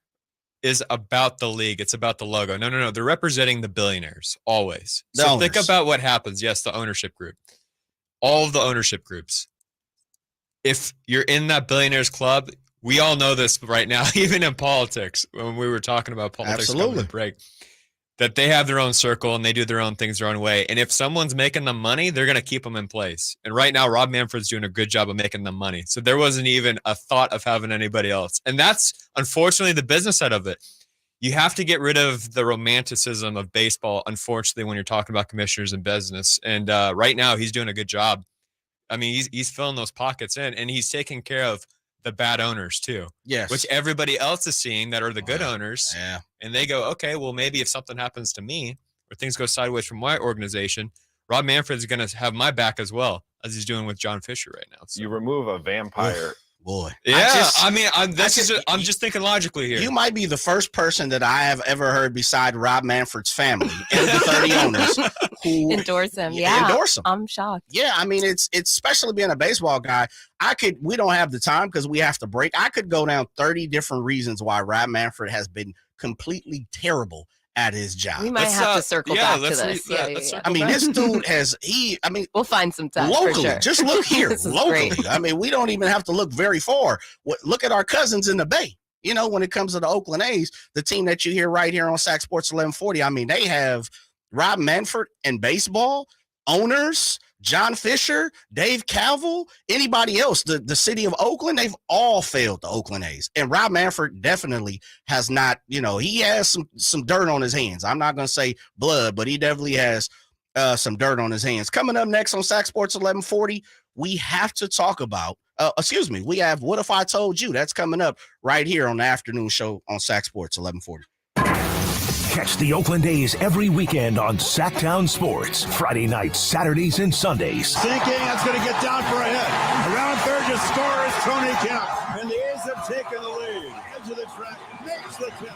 is about the league. It's about the logo. No. They're representing the billionaires always. So think about what happens. Yes, the ownership group. All of the ownership groups. If you're in that Billionaires Club, we all know this right now, even in politics, when we were talking about politics on the break, that they have their own circle and they do their own things their own way. And if someone's making them money, they're going to keep them in place. And right now, Rob Manfred's doing a good job of making them money. So there wasn't even a thought of having anybody else. And that's unfortunately the business side of it. You have to get rid of the romanticism of baseball, unfortunately, when you're talking about commissioners and business. And right now, he's doing a good job. I mean, he's filling those pockets in, and he's taking care of the bad owners too. Yes. Which everybody else is seeing that are the good owners. Yeah. And they go, okay, well, maybe if something happens to me or things go sideways from my organization, Rob Manfred's going to have my back as well, as he's doing with John Fisher right now. So. You remove a vampire. Boy. Yeah. I'm just thinking logically here. You might be the first person that I have ever heard beside Rob Manfred's family and the 30 owners who endorse him. Yeah. Endorse him. I'm shocked. Yeah. I mean, it's especially being a baseball guy. We don't have the time because we have to break. I could go down 30 different reasons why Rob Manfred has been completely terrible at his job. We might have to circle back to this. This dude we'll find some time. Locally, for sure. just look here. Locally. Great. I mean, we don't even have to look very far. Look at our cousins in the Bay. When it comes to the Oakland A's, the team that you hear right here on Sac Sports 1140, I mean, they have Rob Manfred in baseball, owners, John Fisher, Dave Calville, anybody else, the city of Oakland, they've all failed the Oakland A's. And Rob Manfred definitely has not, he has some dirt on his hands. I'm not going to say blood, but he definitely has some dirt on his hands. Coming up next on Sac Sports 1140, we have to talk about, we have What If I Told You? That's coming up right here on the afternoon show on Sac Sports 1140. Catch the Oakland A's every weekend on Sactown Sports. Friday nights, Saturdays, and Sundays. Sinking, that's going to get down for a hit. Around third to score is Tony Kemp. And the A's have taken the lead. Edge of the track makes the catch.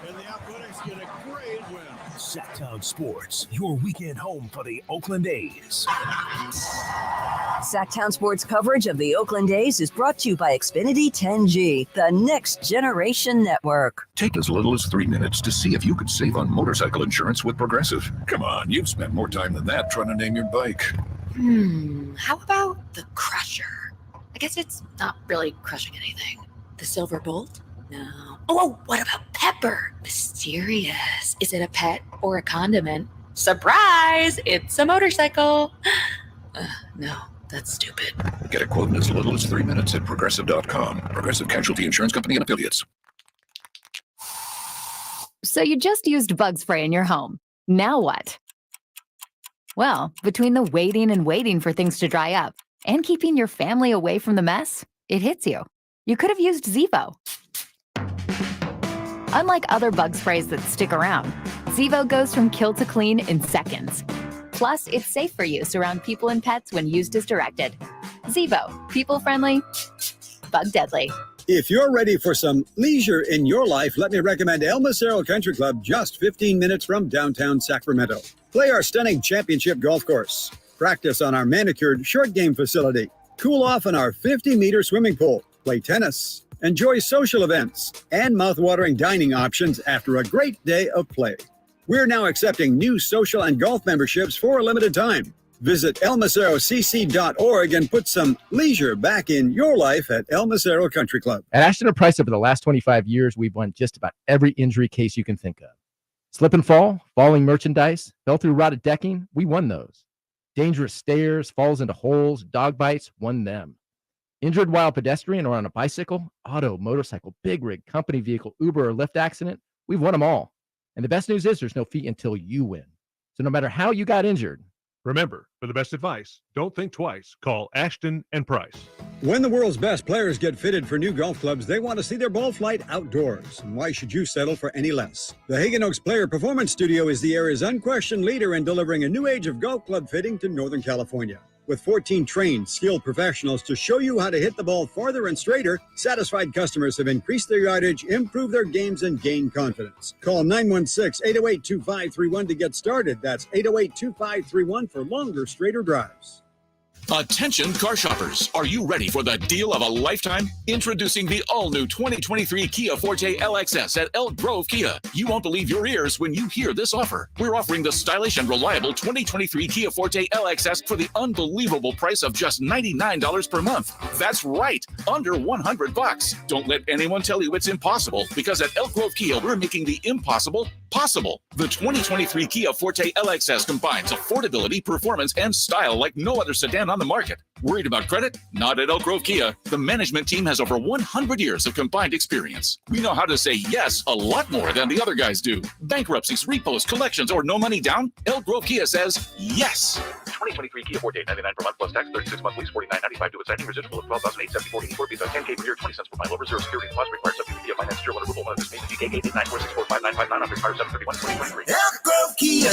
And the Athletics get a great win. Sactown Sports, your weekend home for the Oakland A's. Sactown Sports coverage of the Oakland A's is brought to you by Xfinity 10G, the next generation network. Take as little as 3 minutes to see if you could save on motorcycle insurance with Progressive. Come on, you've spent more time than that trying to name your bike. How about the Crusher? I guess it's not really crushing anything. The Silver Bolt? No. Oh, what about Pepper? Mysterious. Is it a pet or a condiment? Surprise! It's a motorcycle. No, that's stupid. Get a quote in as little as 3 minutes at Progressive.com. Progressive Casualty Insurance Company and Affiliates. So you just used bug spray in your home. Now what? Well, between the waiting for things to dry up and keeping your family away from the mess, it hits you. You could have used Zevo. Unlike other bug sprays that stick around, Zevo goes from kill to clean in seconds. Plus, it's safe for use around people and pets when used as directed. Zevo, people-friendly, bug-deadly. If you're ready for some leisure in your life, let me recommend El Macero Country Club, just 15 minutes from downtown Sacramento. Play our stunning championship golf course. Practice on our manicured short game facility. Cool off in our 50-meter swimming pool. Play tennis. Enjoy social events and mouth-watering dining options after a great day of play. We're now accepting new social and golf memberships for a limited time. Visit elmacerocc.org and put some leisure back in your life at El Macero Country Club. At Ashton & Price, over the last 25 years, we've won just about every injury case you can think of. Slip and fall, falling merchandise, fell through rotted decking, we won those. Dangerous stairs, falls into holes, dog bites, won them. Injured while pedestrian or on a bicycle, auto, motorcycle, big rig, company vehicle, Uber or Lyft accident, we've won them all. And the best news is there's no fee until you win. So no matter how you got injured, remember, for the best advice, don't think twice. Call Ashton and Price. When the world's best players get fitted for new golf clubs, they want to see their ball flight outdoors. And why should you settle for any less? The Hagan Oaks Player Performance Studio is the area's unquestioned leader in delivering a new age of golf club fitting to Northern California. With 14 trained, skilled professionals to show you how to hit the ball farther and straighter, satisfied customers have increased their yardage, improved their games, and gained confidence. Call 916-808-2531 to get started. That's 808-2531 for longer, straighter drives. Attention car shoppers, are you ready for the deal of a lifetime? Introducing the all-new 2023 Kia Forte LXS at Elk Grove Kia. You won't believe your ears when you hear this offer. We're offering the stylish and reliable 2023 Kia Forte LXS for the unbelievable price of just $99 per month. That's right, under $100. Don't let anyone tell you it's impossible, because at Elk Grove Kia, we're making the impossible possible. The 2023 Kia Forte LXS combines affordability, performance, and style like no other sedan on the market. Worried about credit? Not at Elk Grove Kia. The management team has over 100 years of combined experience. We know how to say yes a lot more than the other guys do. Bankruptcies, repos, collections, or no money down? Elk Grove Kia says yes. 2023 Kia Forte, $99 per month plus tax, 36 month lease, $49.95 due at signing, residual of $12,874 84 visa, 10K per year, 20 cents per mile over, 0 security deposit required, subject to Kia finance, tier 1 approval, one of this payment, GK 894645959 Elk Grove Kia.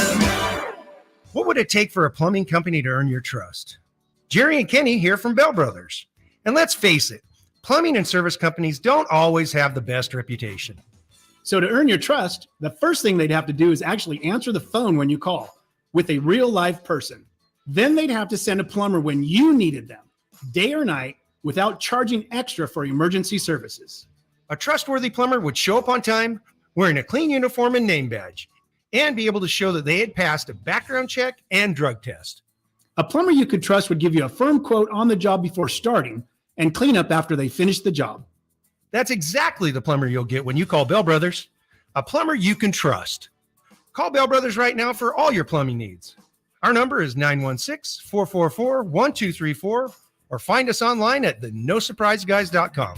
What would it take for a plumbing company to earn your trust? Jerry and Kenny here from Bell Brothers. And let's face it, plumbing and service companies don't always have the best reputation. So to earn your trust, the first thing they'd have to do is actually answer the phone when you call with a real live person. Then they'd have to send a plumber when you needed them, day or night, without charging extra for emergency services. A trustworthy plumber would show up on time, wearing a clean uniform and name badge, and be able to show that they had passed a background check and drug test. A plumber you could trust would give you a firm quote on the job before starting and clean up after they finish the job. That's exactly the plumber you'll get when you call Bell Brothers. A plumber you can trust. Call Bell Brothers right now for all your plumbing needs. Our number is 916-444-1234, or find us online at theNoSurpriseGuys.com.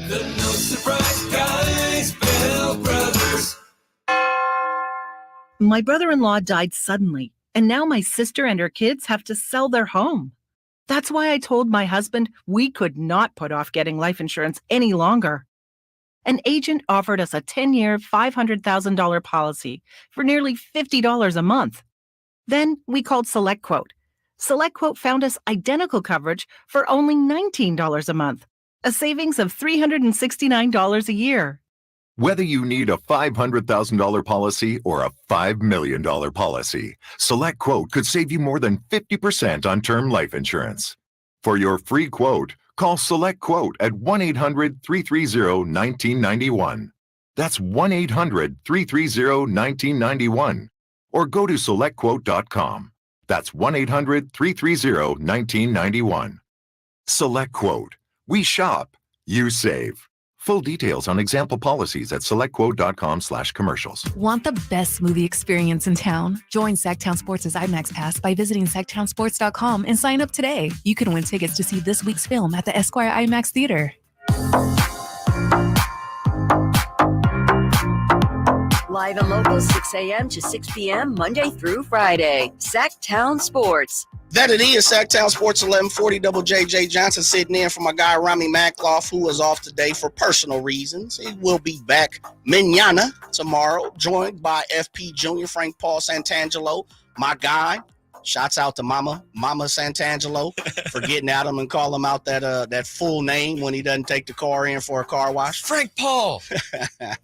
The No Surprise Guys, Bell Brothers. My brother-in-law died suddenly, and now my sister and her kids have to sell their home. That's why I told my husband we could not put off getting life insurance any longer. An agent offered us a 10-year, $500,000 policy for nearly $50 a month. Then we called SelectQuote. SelectQuote found us identical coverage for only $19 a month, a savings of $369 a year. Whether you need a $500,000 policy or a $5 million policy, SelectQuote could save you more than 50% on term life insurance. For your free quote, call SelectQuote at 1-800-330-1991. That's 1-800-330-1991. Or go to SelectQuote.com. That's 1-800-330-1991. SelectQuote. We shop. You save. Full details on example policies at selectquote.com/commercials. Want the best movie experience in town? Join Sactown Sports' IMAX Pass by visiting SactownSports.com and sign up today. You can win tickets to see this week's film at the Esquire IMAX Theater. Live and local, 6 a.m. to 6 p.m., Monday through Friday. Sactown Sports. That it is. Sactown Sports 1140. Double J Johnson sitting in for my guy Rami Makloff, who is off today for personal reasons. He will be back mañana tomorrow, joined by FP Jr. Frank Paul Santangelo, my guy. Shouts out to Mama Santangelo for getting at him and calling him out that full name when he doesn't take the car in for a car wash. Frank Paul. And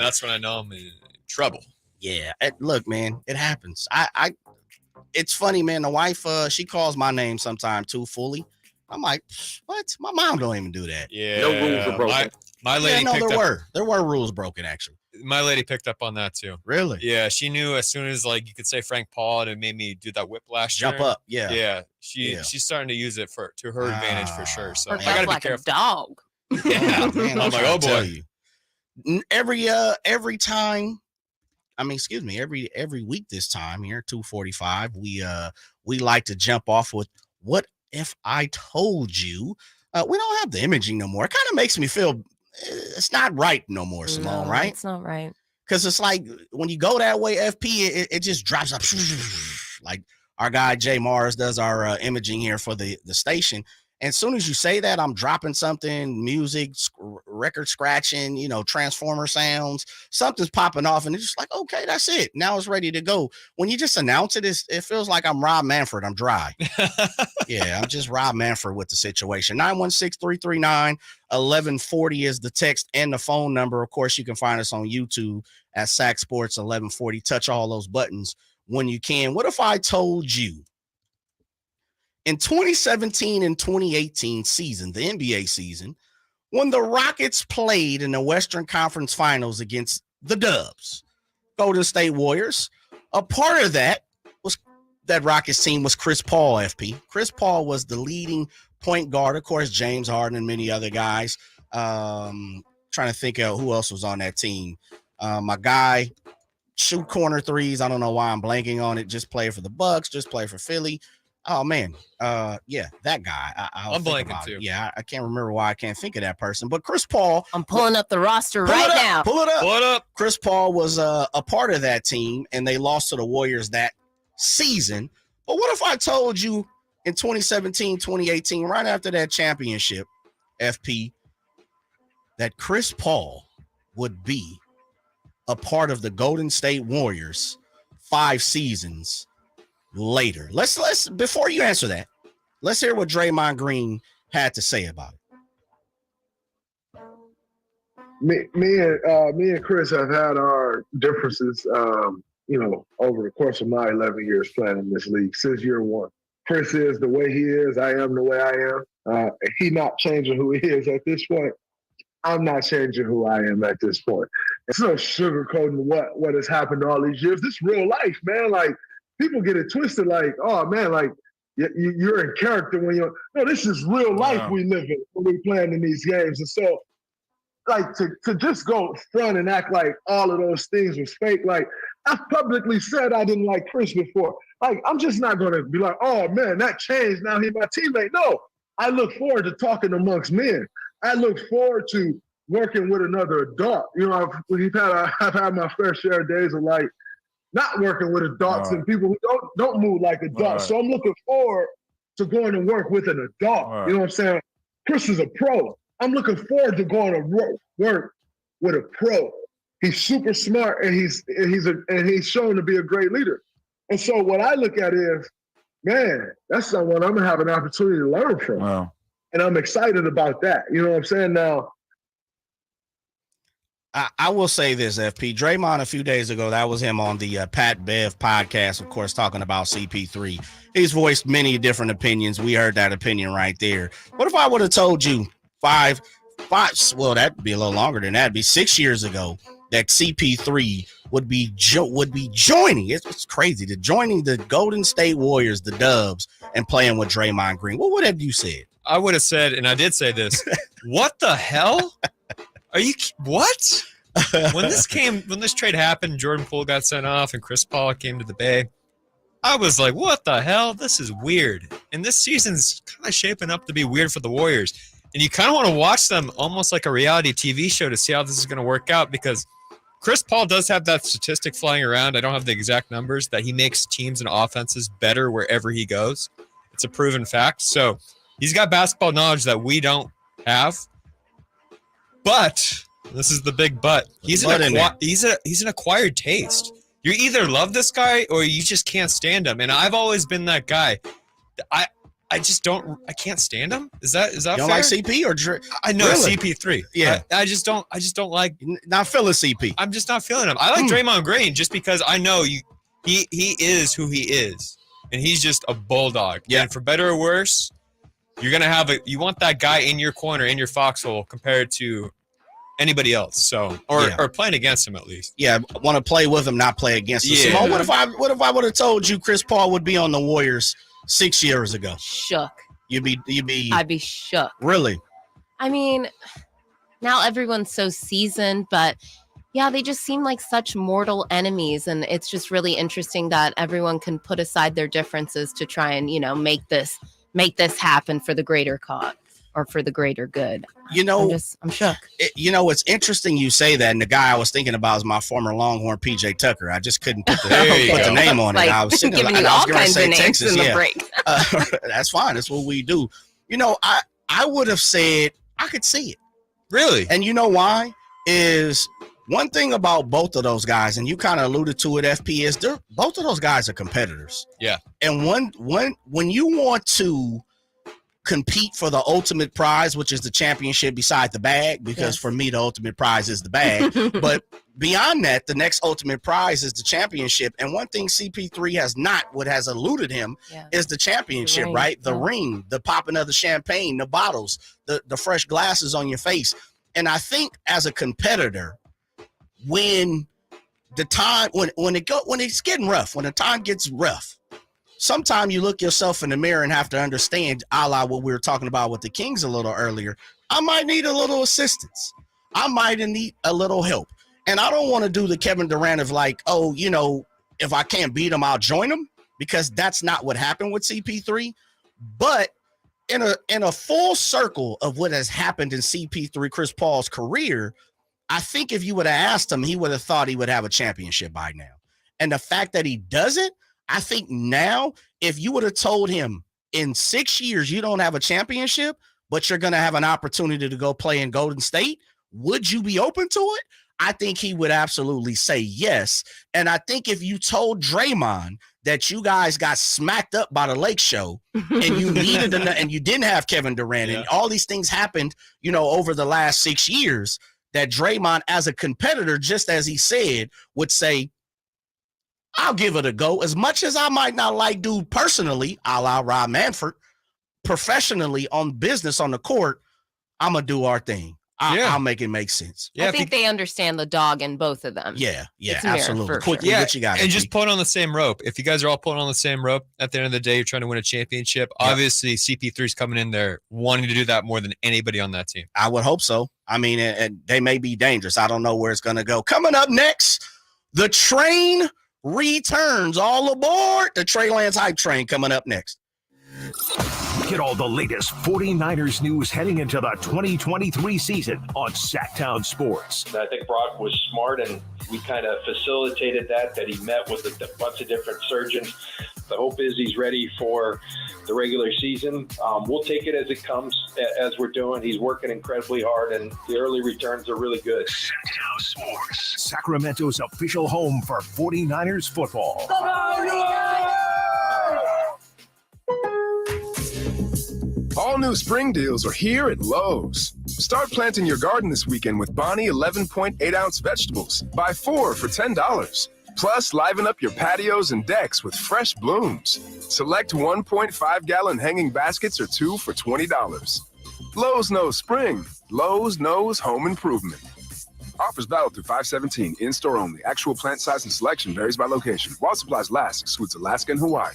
that's when I know I'm in trouble. Yeah. Look, man, it happens. It's funny, man. The wife, she calls my name sometime too fully. I'm like, what? My mom don't even do that. Yeah. No rules are broken. My lady there were rules broken, actually. My lady picked up on that too. Really? Yeah. She knew as soon as like you could say Frank Paul, and it made me do that whiplash. Jump turn. up. Yeah. Yeah. She's starting to use it to her advantage for sure. So I Or gotta like be careful. a dog. Yeah, man. I'm like, oh boy. Every time. I mean, excuse me, every week this time here, 2:45, we like to jump off with what if I told you. We don't have the imaging no more. It kind of makes me feel it's not right no more, Simone, right? It's not right. Because it's like when you go that way, FP, it just drops up. Like our guy Jay Mars does our imaging here for the station. And as soon as you say that, I'm dropping something, music, record scratching, transformer sounds, something's popping off. And it's just like, okay, that's it. Now it's ready to go. When you just announce it, it feels like I'm Rob Manfred. I'm dry. Yeah, I'm just Rob Manfred with the situation. 916-339-1140 is the text and the phone number. Of course, you can find us on YouTube at Sac Sports 1140. Touch all those buttons when you can. What if I told you in 2017 and 2018 season, the NBA season, when the Rockets played in the Western Conference Finals against the Dubs, Golden State Warriors, a part of that Rockets team was Chris Paul, FP. Chris Paul was the leading point guard. Of course, James Harden and many other guys. Trying to think of who else was on that team. My guy, shoot corner threes. I don't know why I'm blanking on it. Just play for the Bucks. Just play for Philly. Oh, man. Yeah, that guy. I'm blanking too. Yeah, I can't remember why I can't think of that person. But Chris Paul. I'm pulling up the roster right now. Pull it up. Chris Paul was a part of that team, and they lost to the Warriors that season. But what if I told you in 2017, 2018, right after that championship, FP, that Chris Paul would be a part of the Golden State Warriors 5 seasons later? Let's before you answer that, let's hear what Draymond Green had to say about it. Me and Chris have had our differences, over the course of my 11 years playing in this league since year one. Chris is the way he is. I am the way I am. He not changing who he is at this point. I'm not changing who I am at this point. It's no sugarcoating what has happened all these years. This is real life, man. Like, people get it twisted like, oh, man, like, you're in character when you're – no, this is real life we live in when we're playing in these games. And so, like, to just go front and act like all of those things was fake, like, I've publicly said I didn't like Chris before. Like, I'm just not going to be like, oh, man, that changed. Now he's my teammate. No, I look forward to talking amongst men. I look forward to working with another adult. I've had my fair share of days of, like, not working with adults and people who don't move like adults. So I'm looking forward to going to work with an adult. You know what I'm saying? Chris is a pro. I'm looking forward to going to work with a pro. He's super smart and he's shown to be a great leader. And so what I look at is, man, that's someone I'm gonna have an opportunity to learn from. Wow. And I'm excited about that. You know what I'm saying? Now, I will say this, FP. Draymond a few days ago, that was him on the Pat Bev podcast, of course, talking about CP3. He's voiced many different opinions. We heard that opinion right there. What if I would have told you five, well, that'd be a little longer than that. It'd be 6 years ago that CP3 would be joining. It's crazy. Joining the Golden State Warriors, the Dubs, and playing with Draymond Green. What would have you said? I would have said, and I did say this, what the hell? What? When this trade happened, Jordan Poole got sent off and Chris Paul came to the Bay, I was like, what the hell? This is weird. And this season's kind of shaping up to be weird for the Warriors. And you kind of want to watch them almost like a reality TV show to see how this is going to work out, because Chris Paul does have that statistic flying around. I don't have the exact numbers, that he makes teams and offenses better wherever he goes. It's a proven fact. So he's got basketball knowledge that we don't have. But this is the big but. He's an acquired taste. You either love this guy or you just can't stand him. And I've always been that guy. I can't stand him. Is that you fair? Don't like CP or I know really? CP3. Yeah. I just don't like. Not feeling CP. I'm just not feeling him. I like Draymond Green just because I know he is who he is, and he's just a bulldog. Yeah. And for better or worse, you're gonna you want that guy in your corner, in your foxhole, compared to anybody else. So or playing against him at least. Yeah, want to play with him, not play against him. Yeah. Simone, what if I would have told you Chris Paul would be on the Warriors 6 years ago? Shook. I'd be shook. Really? I mean, now everyone's so seasoned, but yeah, they just seem like such mortal enemies. And it's just really interesting that everyone can put aside their differences to try and, make this happen for the greater cause. are for the greater good. You know, I'm shook. It's interesting you say that. And the guy I was thinking about is my former Longhorn, PJ Tucker. I just couldn't put the name on it. Like, I was sitting giving there, you I was all going to kinds say of names Texas. in the Yeah. break. That's fine. That's what we do. I would have said I could see it. Really? And you know why? Is one thing about both of those guys, and you kind of alluded to it, FP, is both of those guys are competitors. Yeah. And when you want to compete for the ultimate prize, which is the championship beside the bag, because for me, the ultimate prize is the bag. But beyond that, the next ultimate prize is the championship. And one thing CP3 has not, what has eluded him, is the championship, right? The ring, the popping of the champagne, the bottles, the fresh glasses on your face. And I think as a competitor, when it's getting rough, when the time gets rough, sometimes you look yourself in the mirror and have to understand, a la what we were talking about with the Kings a little earlier, I might need a little assistance. I might need a little help. And I don't want to do the Kevin Durant of like, oh, if I can't beat him, I'll join him, because that's not what happened with CP3. But in a full circle of what has happened in CP3, Chris Paul's career, I think if you would have asked him, he would have thought he would have a championship by now. And the fact that he doesn't, I think now, if you would have told him in 6 years you don't have a championship, but you're going to have an opportunity to go play in Golden State, would you be open to it? I think he would absolutely say yes. And I think if you told Draymond that you guys got smacked up by the Lake Show and you needed and you didn't have Kevin Durant and all these things happened, over the last 6 years, that Draymond as a competitor, just as he said, would say, I'll give it a go. As much as I might not like dude personally, a la Rob Manfred, professionally on business on the court, I'm going to do our thing. I'll make it make sense. I think they understand the dog in both of them. Yeah, It's a mirror, absolutely. for Quickly, sure. what you got? And just pulling on the same rope. If you guys are all pulling on the same rope, at the end of the day, you're trying to win a championship. Obviously, CP3's coming in there wanting to do that more than anybody on that team. I would hope so. I mean, and they may be dangerous. I don't know where it's going to go. Coming up next, the train returns. All aboard the Trey Lance hype train coming up next. Get all the latest 49ers news heading into the 2023 season on Sactown Sports. I think Brock was smart, and we kind of facilitated that he met with a bunch of different surgeons. The hope is he's ready for the regular season. We'll take it as it comes, as we're doing. He's working incredibly hard, and the early returns are really good. Sactown Sports, Sacramento's official home for 49ers football. All new spring deals are here at Lowe's. Start planting your garden this weekend with Bonnie 11.8-ounce vegetables. Buy 4 for $10. Plus, liven up your patios and decks with fresh blooms. Select 1.5-gallon hanging baskets or 2 for $20. Lowe's knows spring. Lowe's knows home improvement. Offers valid through 5/17. In-store only. Actual plant size and selection varies by location. While supplies last, excludes Alaska and Hawaii.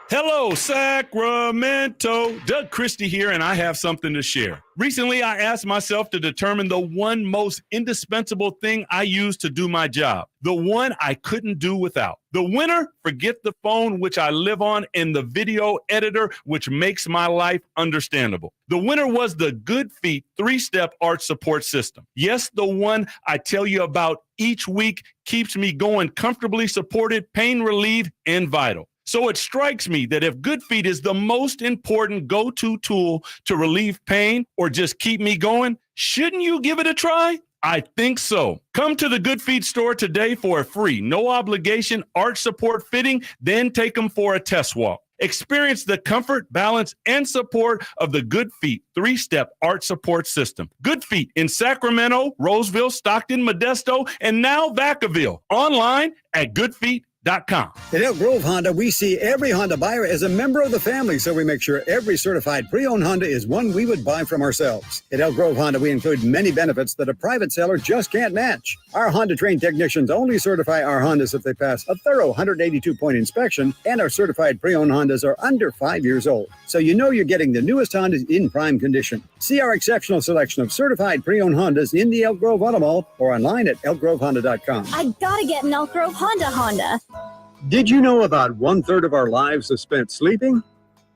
Hello, Sacramento. Doug Christie here, and I have something to share. Recently, I asked myself to determine the one most indispensable thing I use to do my job, the one I couldn't do without. The winner, forget the phone, which I live on, and the video editor, which makes my life understandable. The winner was the Good Feet 3-step arch support system. Yes, the one I tell you about each week keeps me going comfortably supported, pain relieved, and vital. So it strikes me that if Good Feet is the most important go-to tool to relieve pain or just keep me going, shouldn't you give it a try? I think so. Come to the Good Feet store today for a free, no obligation arch support fitting, then take them for a test walk. Experience the comfort, balance, and support of the Good Feet 3-step arch support system. Good Feet in Sacramento, Roseville, Stockton, Modesto, and now Vacaville. Online at goodfeet.com. At Elk Grove Honda, we see every Honda buyer as a member of the family, so we make sure every certified pre-owned Honda is one we would buy from ourselves. At Elk Grove Honda, we include many benefits that a private seller just can't match. Our Honda-trained technicians only certify our Hondas if they pass a thorough 182-point inspection, and our certified pre-owned Hondas are under 5 years old. So you know you're getting the newest Hondas in prime condition. See our exceptional selection of certified pre-owned Hondas in the Elk Grove Auto Mall or online at elkgrovehonda.com. I gotta get an Elk Grove Honda. Did you know about 1/3 of our lives are spent sleeping?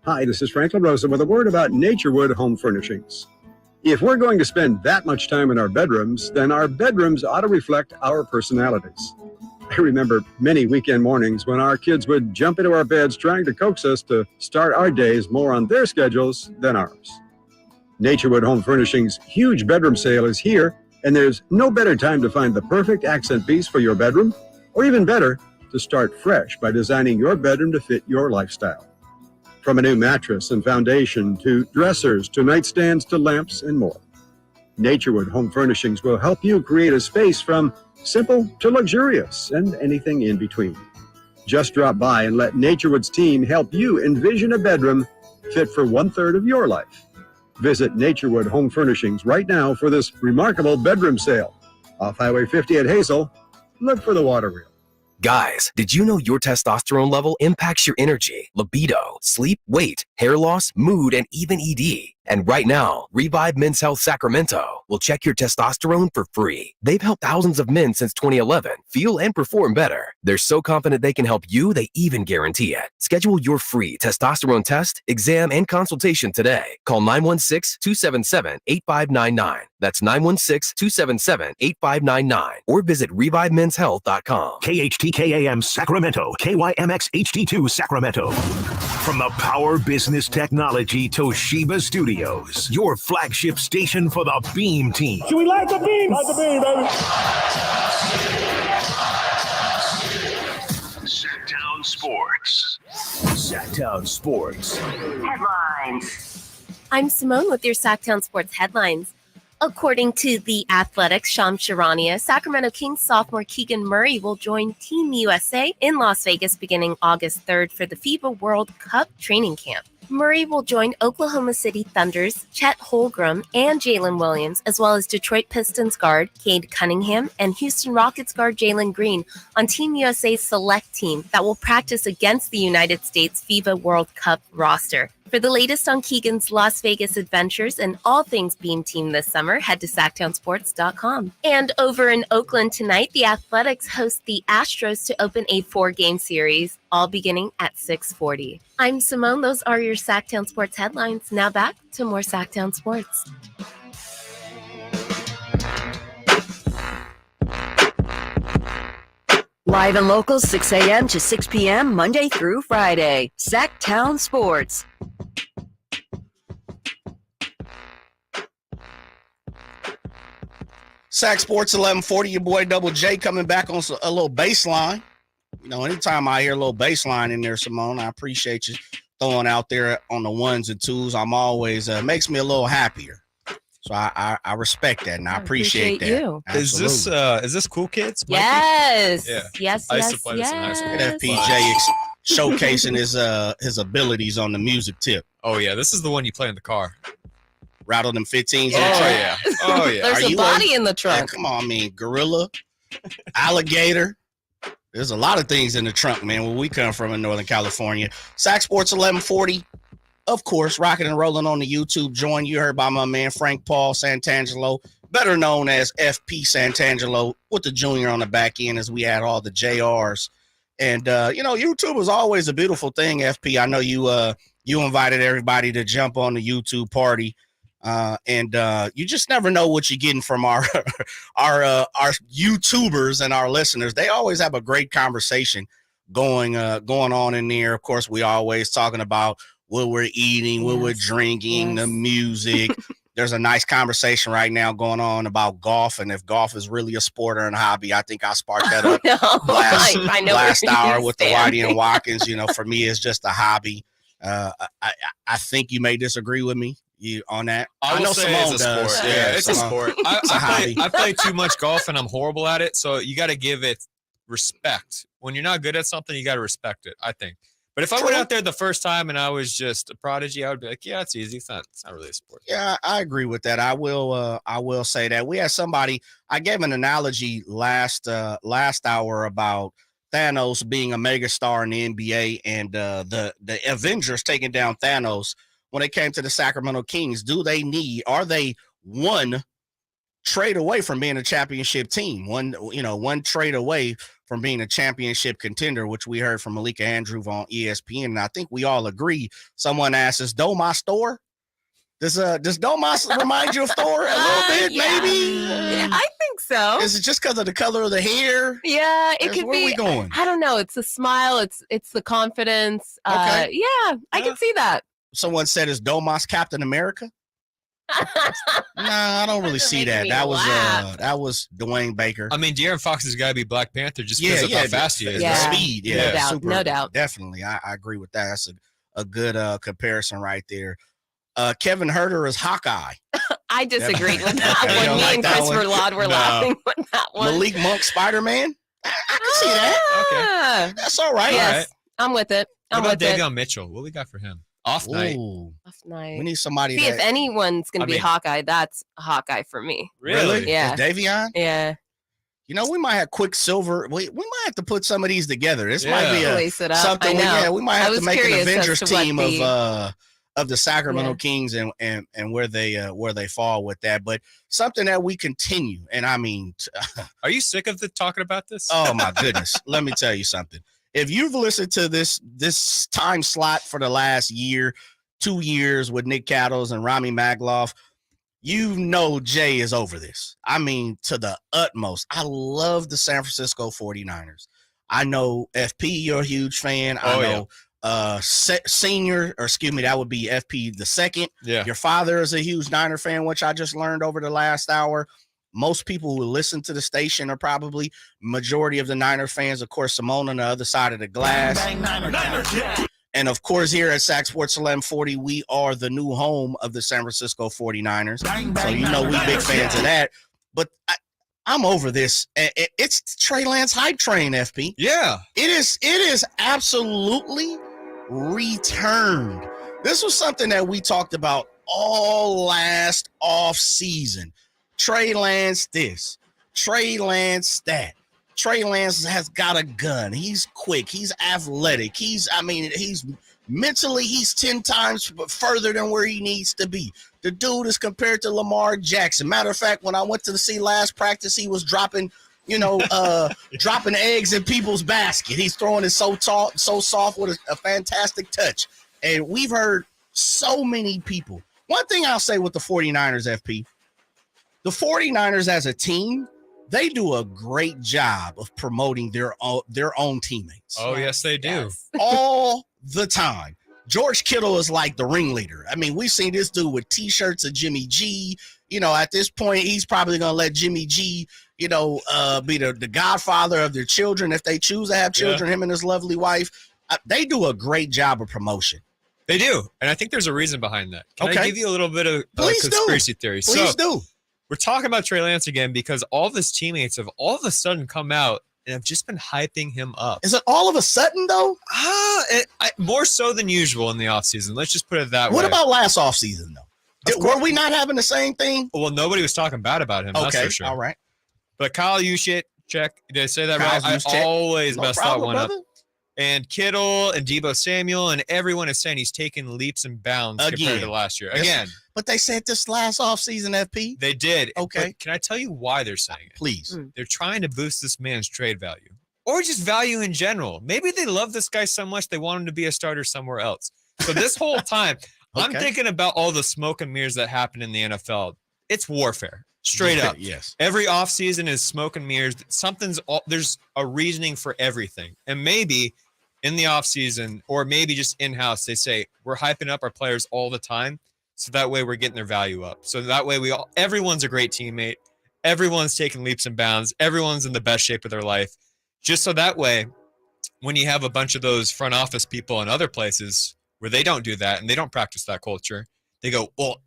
Hi, this is Frank LaRosa with a word about Naturewood Home Furnishings. If we're going to spend that much time in our bedrooms, then our bedrooms ought to reflect our personalities. I remember many weekend mornings when our kids would jump into our beds trying to coax us to start our days more on their schedules than ours. Naturewood Home Furnishings' huge bedroom sale is here, and there's no better time to find the perfect accent piece for your bedroom, or even better, to start fresh by designing your bedroom to fit your lifestyle. From a new mattress and foundation to dressers to nightstands to lamps and more. Naturewood Home Furnishings will help you create a space from simple to luxurious and anything in between. Just drop by and let Naturewood's team help you envision a bedroom fit for 1/3 of your life. Visit Naturewood Home Furnishings right now for this remarkable bedroom sale. Off Highway 50 at Hazel, look for the water wheel. Guys, did you know your testosterone level impacts your energy, libido, sleep, weight, hair loss, mood, and even ED? And right now, Revive Men's Health Sacramento will check your testosterone for free. They've helped thousands of men since 2011 feel and perform better. They're so confident they can help you, they even guarantee it. Schedule your free testosterone test, exam, and consultation today. Call 916-277-8599. That's 916-277-8599. Or visit ReviveMen'sHealth.com. KHTKAM Sacramento, KYMX HD2 Sacramento. From the Power Business Technology Toshiba Studios, your flagship station for the Beam Team. Should we light the beam? Light the beam, baby. Sactown Sports. Sactown Sports. Headlines. I'm Simone with your Sactown Sports headlines. According to The Athletics' Shams Charania, Sacramento Kings sophomore Keegan Murray will join Team USA in Las Vegas beginning August 3rd for the FIBA World Cup training camp. Murray will join Oklahoma City Thunder's Chet Holmgren and Jalen Williams, as well as Detroit Pistons guard Cade Cunningham and Houston Rockets guard Jalen Green on Team USA's select team that will practice against the United States FIBA World Cup roster. For the latest on Keegan's Las Vegas adventures and all things Beam Team this summer, head to SactownSports.com. And over in Oakland tonight, the Athletics host the Astros to open a 4-game series, all beginning at 6:40. I'm Simone. Those are your Sactown Sports headlines. Now back to more Sactown Sports. Live and local, 6 a.m. to 6 p.m., Monday through Friday. Sactown Sports. Sac Sports 1140, your boy Double J coming back on a little baseline. You know, anytime I hear a little baseline in there, Simone, I appreciate you throwing out there on the ones and twos. I'm always, makes me a little happier. So I respect that and I appreciate that. You. Is this Cool Kids? Mikey? Yes. Yeah. Yes. I used to play this in high school. FPJ showcasing his abilities on the music tip. Oh yeah, this is the one you play in the car. Rattle them 15s in the Oh trunk. yeah. Oh yeah. There's a body in the Yeah, trunk. come on, I mean, gorilla, alligator. There's a lot of things in the trunk, man, where we come from in Northern California. Sac Sports 1140, of course, rocking and rolling on the YouTube joint. You heard by my man Frank Paul Santangelo, better known as FP Santangelo, with the junior on the back end as we had all the JRs. And, YouTube is always a beautiful thing, FP. I know you invited everybody to jump on the YouTube party. And you just never know what you're getting from our YouTubers and our listeners. They always have a great conversation going on in there. Of course, we always talking about what we're eating, what we're drinking, the music. There's a nice conversation right now going on about golf, and if golf is really a sport or a hobby. I think I sparked that up last hour with the Whitey and Watkins. You know, for me, it's just a hobby. I think you may disagree with me. On that, I know Simone it's a sport. Yeah, it's a sport. I play too much golf and I'm horrible at it. So you got to give it respect. When you're not good at something, you got to respect it, I think. But if I went out there the first time and I was just a prodigy, I would be like, yeah, it's easy. It's not really a sport. Yeah, I agree with that. I will say that we had somebody. I gave an analogy last hour about Thanos being a megastar in the NBA and the Avengers taking down Thanos. When it came to the Sacramento Kings, are they one trade away from being a championship team. One trade away from being a championship contender, which we heard from Malika Andrew on ESPN. And I think we all agree. Someone asked, is Domas Thor? Does Domas remind you of Thor a little bit, maybe? Yeah, I think so. Is it just because of the color of the hair? Yeah, it could Where be. we going? I don't know. It's the smile. It's the confidence. Okay. Yeah, I can see that. Someone said, is Domas Captain America? Nah, I don't really see that. That was Dwayne Baker. I mean, De'Aaron Fox has got to be Black Panther just because of how fast he is. The speed, no doubt. Definitely, I agree with that. That's a good comparison right there. Kevin Herter is Hawkeye. I disagreed with that one. Me and Christopher Laud were laughing with that one. Malik Monk, Spider-Man. I can see that. Okay, that's all right. Yes, all right. I'm with it. What about Davion Mitchell? What we got for him? Off night. Off night. We need somebody. See, if anyone's going to be Hawkeye, that's Hawkeye for me. Really? Yeah. Davion? Yeah. We might have Quicksilver. We might have to put some of these together. This might be something. We might have to make an Avengers team of the Sacramento Kings and where they fall with that. But something that we continue. And I mean, are you sick of talking about this? Oh my goodness! Let me tell you something. If you've listened to this time slot for the last year, 2 years with Nick Cattles and Rami Magloff, you know Jay is over this. I mean, to the utmost. I love the San Francisco 49ers. I know FP, you're a huge fan. I know senior, or excuse me, that would be FP the second. Yeah. Your father is a huge Niner fan, which I just learned over the last hour. Most people who listen to the station are probably majority of the Niner fans. Of course, Simone on the other side of the glass. And of course, here at Sac Sports 1140, we are the new home of the San Francisco 49ers. So we big fans of that. But I'm over this. It's Trey Lance hype train, FP. Yeah. It is absolutely returned. This was something that we talked about all last off season. Trey Lance this, Trey Lance that. Trey Lance has got a gun. He's quick. He's athletic. He's mentally, he's 10 times further than where he needs to be. The dude is compared to Lamar Jackson. Matter of fact, when I went to see last practice, he was dropping eggs in people's basket. He's throwing it so soft with a fantastic touch. And we've heard so many people. One thing I'll say with the 49ers, FP, the 49ers as a team, they do a great job of promoting their own teammates. Oh, yes, they do. Yes. All the time. George Kittle is like the ringleader. I mean, we've seen this dude with T-shirts of Jimmy G. At this point, he's probably going to let Jimmy G, be the godfather of their children if they choose to have children, him and his lovely wife. They do a great job of promotion. They do. And I think there's a reason behind that. Can I give you a little bit of conspiracy theory? Please do. We're talking about Trey Lance again because all of his teammates have all of a sudden come out and have just been hyping him up. Is it all of a sudden, though? More so than usual in the offseason. Let's just put it that way. What about last offseason, though? Were we not having the same thing? Well, nobody was talking bad about him. That's for sure. All right. But Kyle Juszczyk, did I say that right? I always mess that one up. And Kittle and Deebo Samuel and everyone is saying he's taken leaps and bounds compared to last year. Again. But they said this last offseason, FP. They did. Okay. But can I tell you why they're saying it? Please. They're trying to boost this man's trade value or just value in general. Maybe they love this guy so much they want him to be a starter somewhere else. So this whole time, I'm thinking about all the smoke and mirrors that happen in the NFL. It's warfare. Straight up. Yes. Every offseason is smoke and mirrors. There's a reasoning for everything. And maybe in the offseason or maybe just in-house, they say, we're hyping up our players all the time. So that way we're getting their value up. So that way everyone's a great teammate. Everyone's taking leaps and bounds. Everyone's in the best shape of their life. Just so that way, when you have a bunch of those front office people in other places where they don't do that and they don't practice that culture, they go, well,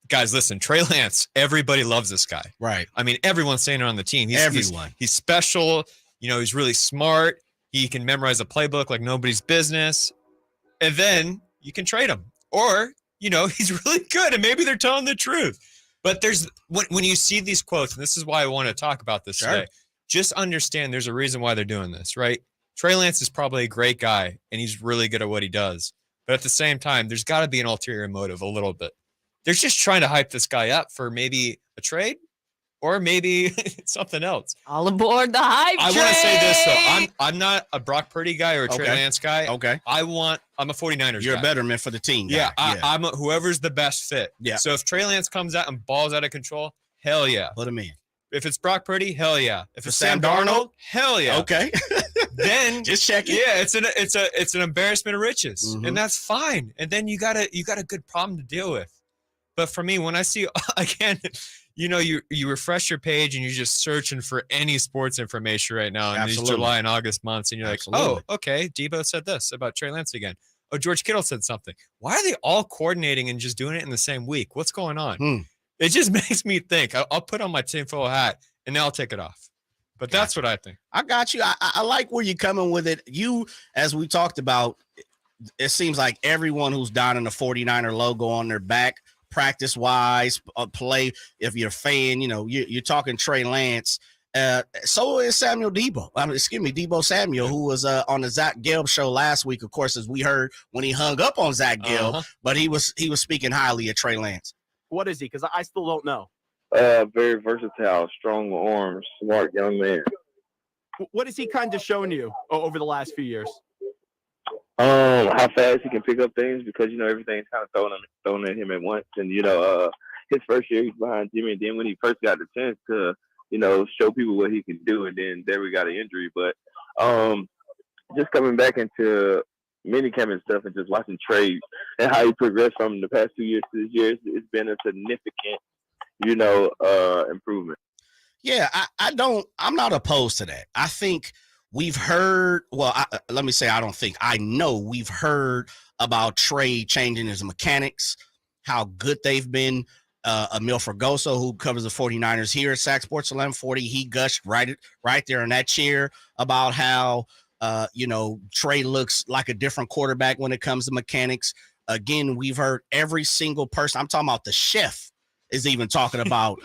guys, listen, Trey Lance, everybody loves this guy. Right. I mean, everyone's saying it on the team. He's special. He's really smart. He can memorize a playbook like nobody's business. And then you can trade him. Or, he's really good and maybe they're telling the truth. But when you see these quotes, and this is why I want to talk about this today, just understand there's a reason why they're doing this, right? Trey Lance is probably a great guy and he's really good at what he does. But at the same time, there's got to be an ulterior motive a little bit. They're just trying to hype this guy up for maybe a trade, or maybe something else. All aboard the hype I want to say this though. I'm not a Brock Purdy guy or a Trey Lance guy. Okay. I'm a 49ers You're guy. a betterment for the team guy. Yeah, I'm whoever's the best fit. Yeah. So if Trey Lance comes out and balls out of control, hell yeah. Put him in. If it's Brock Purdy, hell yeah. If it's Sam Sam Darnold, hell yeah. Okay. Then just check it. Yeah, it's an embarrassment of riches, Mhm. and that's fine. And then you got a good problem to deal with. But for me, when I see again, you refresh your page and you're just searching for any sports information right now in these Absolutely. July and August months, and you're Absolutely. like, oh, okay, Debo said this about Trey Lance again. Oh, George Kittle said something. Why are they all coordinating and just doing it in the same week? What's going on? It just makes me think. I'll put on my tinfoil hat and then I'll take it off. But that's what I think. I got you. I like where you're coming with it. You, as we talked about, it seems like everyone who's donning the 49er logo on their back, practice-wise, play, if you're a fan, you're talking Trey Lance. So is Samuel Debo. Debo Samuel, who was on the Zach Gelb show last week, of course, as we heard when he hung up on Zach Gelb, but he was speaking highly of Trey Lance. What is he? Because I still don't know. Very versatile, strong arms, smart young man. What has he kind of shown you over the last few years? How fast he can pick up things, because everything's kind of thrown at him at once. And his first year he's behind Jimmy, and then when he first got the chance to show people what he can do, and then there we got an injury. But just coming back into minicamp and stuff, and just watching Trey and how he progressed from the past 2 years to this year, it's been a significant improvement. Yeah, I'm not opposed to that. I think we've heard, I know we've heard about Trey changing his mechanics, how good they've been. Emil Fergoso, who covers the 49ers here at Sac Sports 1140, he gushed right there in that chair about how, Trey looks like a different quarterback when it comes to mechanics. Again, we've heard every single person. I'm talking about the chef is even talking about,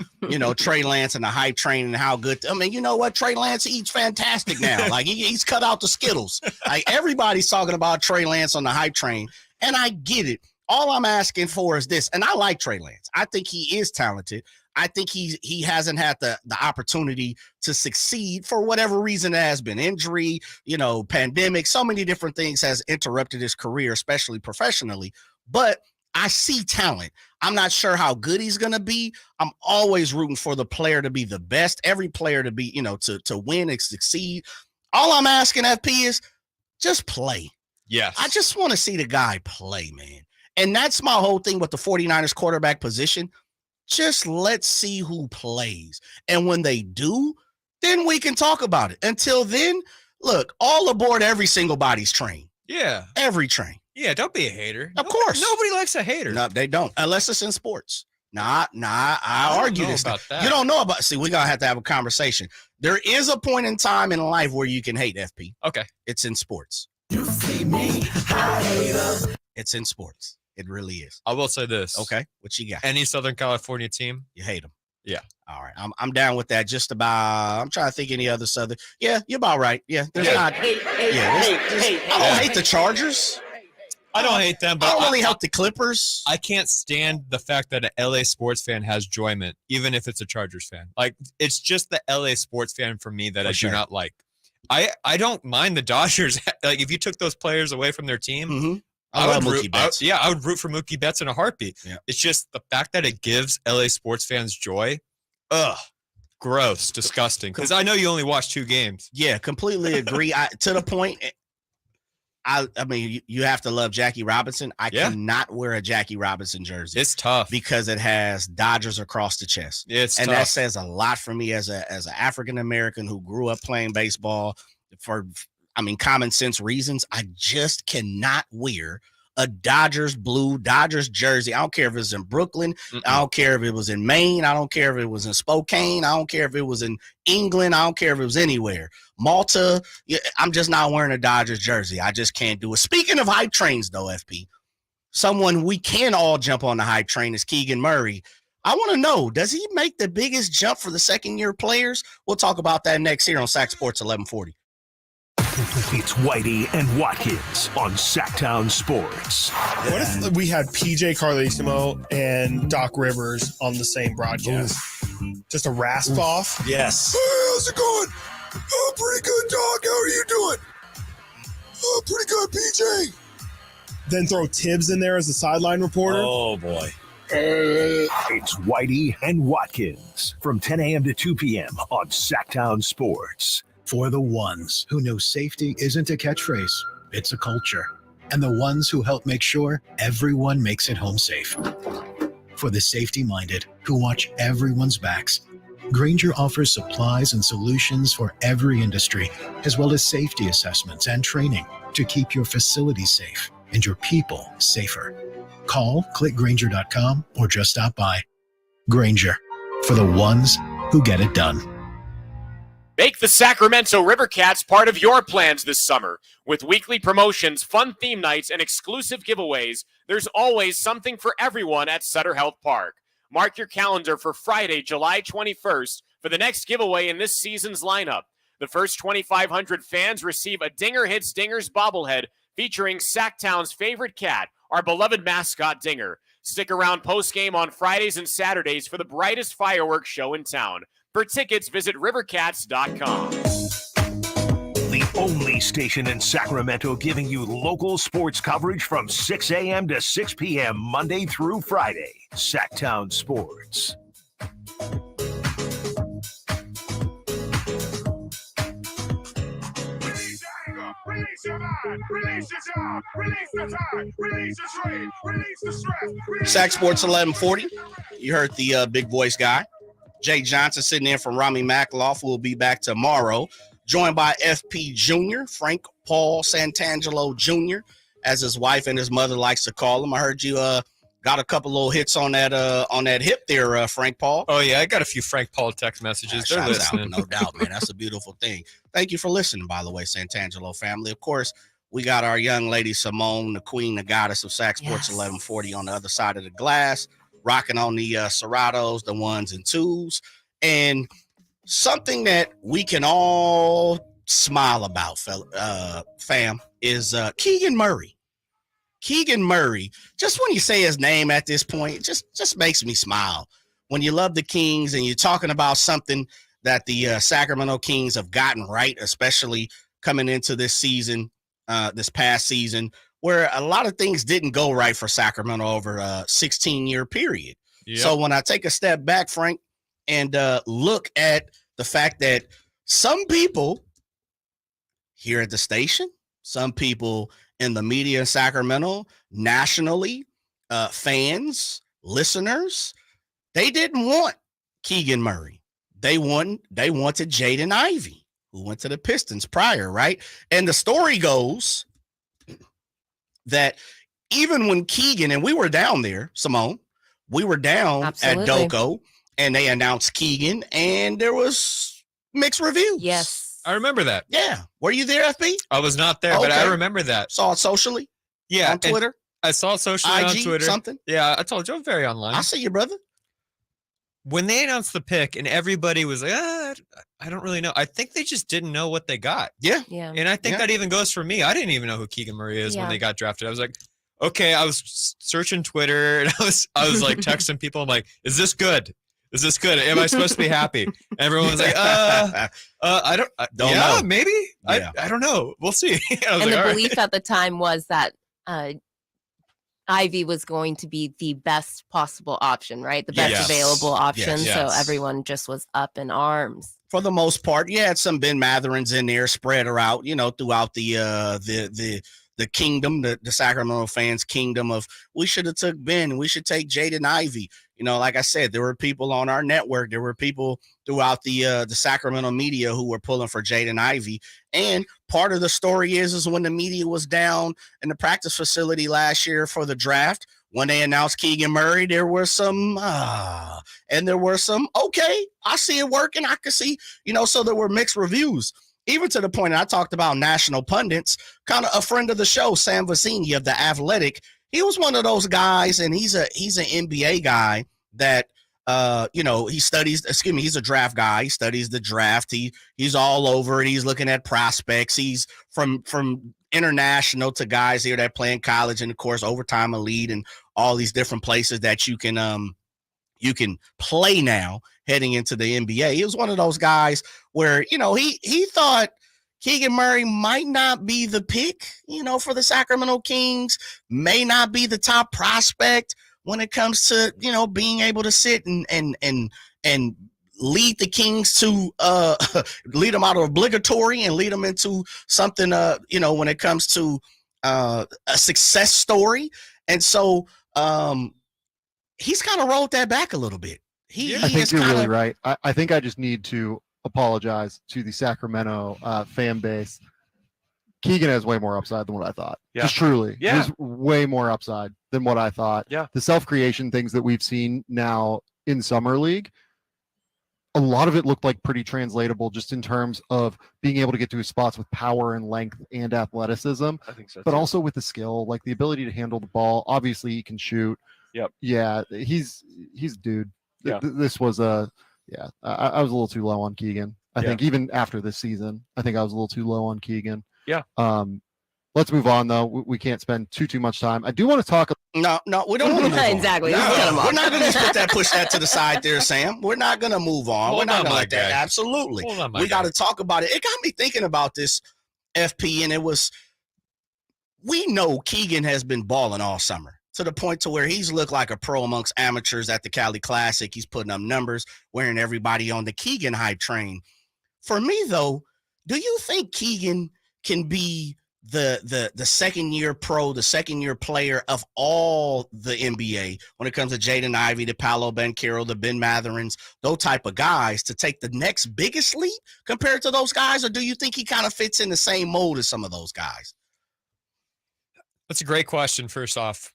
Trey Lance and the hype train and how good. I mean, you know what? Trey Lance eats fantastic now. Like he's cut out the Skittles. Like everybody's talking about Trey Lance on the hype train, and I get it. All I'm asking for is this, and I like Trey Lance. I think he is talented. I think he hasn't had the opportunity to succeed for whatever reason it has been. Injury, pandemic, so many different things has interrupted his career, especially professionally. But I see talent. I'm not sure how good he's going to be. I'm always rooting for the player to be the best, every player to be, to win and succeed. All I'm asking, FP, is just play. Yes. I just want to see the guy play, man. And that's my whole thing with the 49ers quarterback position. Just let's see who plays. And when they do, then we can talk about it. Until then, look, all aboard every single body's train. Yeah. Every train. Yeah, don't be a hater. Of course. Nobody likes a hater. No, they don't. Unless it's in sports. I argue this about that. You don't know about. See, we're going to have a conversation. There is a point in time in life where you can hate, FP. Okay. It's in sports. You see me, I hate 'em. It's in sports. It really is. I will say this. Okay. What you got? Any Southern California team, you hate them. Yeah. All right. I'm down with that. Just about. I'm trying to think any other Southern. Yeah, you're about right. Yeah. There's not. I don't hate the Chargers. I don't hate them, but I don't really hate the Clippers. I can't stand the fact that an LA sports fan has enjoyment, even if it's a Chargers fan. Like, it's just the LA sports fan for me that I do not like. I don't mind the Dodgers. Like, if you took those players away from their team, I would root for Mookie Betts in a heartbeat. Yeah. It's just the fact that it gives LA sports fans joy. Ugh. Gross. Disgusting. Because I know you only watch 2 games. Yeah, completely agree. To the point, I mean, you have to love Jackie Robinson. I cannot wear a Jackie Robinson jersey. It's tough because it has Dodgers across the chest. It's and tough. That says a lot for me as an African American who grew up playing baseball for, common sense reasons. I just cannot wear a Dodgers jersey. I don't care if it's in Brooklyn. I don't care if it was in Maine. I don't care if it was in Spokane. I don't care if it was in England. I don't care if it was anywhere. Malta. I'm just not wearing a Dodgers jersey. I just can't do it. Speaking of hype trains, though, FP, someone we can all jump on the hype train is Keegan Murray. I want to know, does he make the biggest jump for the second-year players? We'll talk about that next here on Sac Sports 1140. It's Whitey and Watkins on Sactown Sports. What if we had PJ Carlesimo and Doc Rivers on the same broadcast? Just a rasp off? Yes. Hey, how's it going? Oh, pretty good, dog. How are you doing? Oh, pretty good, PJ. Then throw Tibbs in there as the sideline reporter? Oh, boy. It's Whitey and Watkins from 10 a.m. to 2 p.m. on Sactown Sports. For the ones who know safety isn't a catchphrase, it's a culture. And the ones who help make sure everyone makes it home safe. For the safety-minded who watch everyone's backs, Grainger offers supplies and solutions for every industry, as well as safety assessments and training to keep your facilities safe and your people safer. Call, click Grainger.com, or just stop by. Grainger, for the ones who get it done. Make the Sacramento Rivercats part of your plans this summer. With weekly promotions, fun theme nights, and exclusive giveaways, there's always something for everyone at Sutter Health Park. Mark your calendar for Friday, July 21st for the next giveaway in this season's lineup. The first 2,500 fans receive a Dinger Hits Dingers bobblehead featuring Sacktown's favorite cat, our beloved mascot Dinger. Stick around postgame on Fridays and Saturdays for the brightest fireworks show in town. For tickets, visit rivercats.com. The only station in Sacramento giving you local sports coverage from 6 a.m. to 6 p.m. Monday through Friday. Sactown Sports. Release your mind, release your job, release the time, release your trade, release the stress. Sac Sports 1140. You heard the big voice guy. Jay Johnson sitting in from Rami Makloff. Will be back tomorrow, joined by FP Jr., Frank Paul Santangelo Jr., as his wife and his mother likes to call him. I heard you got a couple little hits on that hip there, Frank Paul. Oh, yeah, I got a few Frank Paul text messages. They're listening. Out, no doubt, man. That's a beautiful thing. Thank you for listening, by the way, Santangelo family. Of course, we got our young lady, Simone, the queen, the goddess of Sac Sports 1140 on the other side of the glass, rocking on the Seratos, the ones and twos. And something that we can all smile about, fam, is Keegan Murray. Keegan Murray, just when you say his name at this point, just makes me smile. When you love the Kings and you're talking about something that the Sacramento Kings have gotten right, especially coming into this season, this past season, where a lot of things didn't go right for Sacramento over a 16-year period. Yep. So when I take a step back, Frank, and look at the fact that some people here at the station, some people in the media in Sacramento, nationally, fans, listeners, they didn't want Keegan Murray. They wanted Jaden Ivey, who went to the Pistons prior, right? And the story goes that even when Keegan, and we were down there, Simone, we were down at Doco, and they announced Keegan, and there was mixed reviews. Yes. I remember that. Yeah. Were you there, FB? I was not there, but I remember that. Saw it socially? Yeah. On Twitter? I saw it socially IG, on Twitter. Something? Yeah, I told you I'm very online. I see you, brother. When they announced the pick and everybody was like, I don't really know. I think they just didn't know what they got. Yeah. Yeah. And I think that even goes for me. I didn't even know who Keegan Murray is when they got drafted. I was like, okay, I was searching Twitter and I was like texting people. I'm like, is this good? Is this good? Am I supposed to be happy? And everyone was like, I don't know. Maybe. Yeah. I don't know. We'll see. And the belief at the time was that Ivy was going to be the best possible option, right? The best available option. Yes. So everyone just was up in arms. For the most part, you had some Ben Matherins in there spread out, throughout the kingdom, the Sacramento fans' kingdom of we should have took Ben, we should take Jaden Ivey. Like I said, there were people on our network, there were people throughout the Sacramento media who were pulling for Jaden Ivey. And part of the story is when the media was down in the practice facility last year for the draft, when they announced Keegan Murray, there were some, and there were some, okay, I see it working. I can see, so there were mixed reviews. Even to the point that I talked about national pundits, kind of a friend of the show, Sam Vecini of The Athletic. He was one of those guys, and he's an NBA guy that, he studies, he's a draft guy. He studies the draft. He's all over it. He's looking at prospects. He's from international to guys here that play in college and, of course, overtime elite and all these different places that you can you can play now heading into the NBA. He was one of those guys where, he thought Keegan Murray might not be the pick, for the Sacramento Kings, may not be the top prospect when it comes to, being able to sit and lead the Kings to lead them out of obligatory and lead them into something, when it comes to a success story. And so he's kind of rolled that back a little bit. I think you're really right. I think I just need to apologize to the Sacramento fan base. Keegan has way more upside than what I thought. Yeah. Just truly. Yeah. There's way more upside than what I thought. Yeah. The self-creation things that we've seen now in Summer League, a lot of it looked like pretty translatable just in terms of being able to get to his spots with power and length and athleticism. I think so. But too. also with the skill, like the ability to handle the ball. Obviously, he can shoot. Yep. Yeah, he's dude. Yeah. This was I was a little too low on Keegan. I think even after this season, I think I was a little too low on Keegan. Yeah. Let's move on though. We can't spend too much time. I do want to talk. No, we don't want to move on. Exactly. No, we're not going to push that to the side there, Sam. We're not going to move on. We're not going to let that. Absolutely. We got to talk about it. It got me thinking about this, FP, and we know Keegan has been balling all summer to the point to where he's looked like a pro amongst amateurs at the Cali Classic. He's putting up numbers, wearing everybody on the Keegan hype train. For me, though, do you think Keegan can be the second year pro, the second year player of all the NBA when it comes to Jaden Ivey, the Paolo Banchero, the Ben Matherins, those type of guys to take the next biggest leap compared to those guys? Or do you think he kind of fits in the same mold as some of those guys? That's a great question, first off.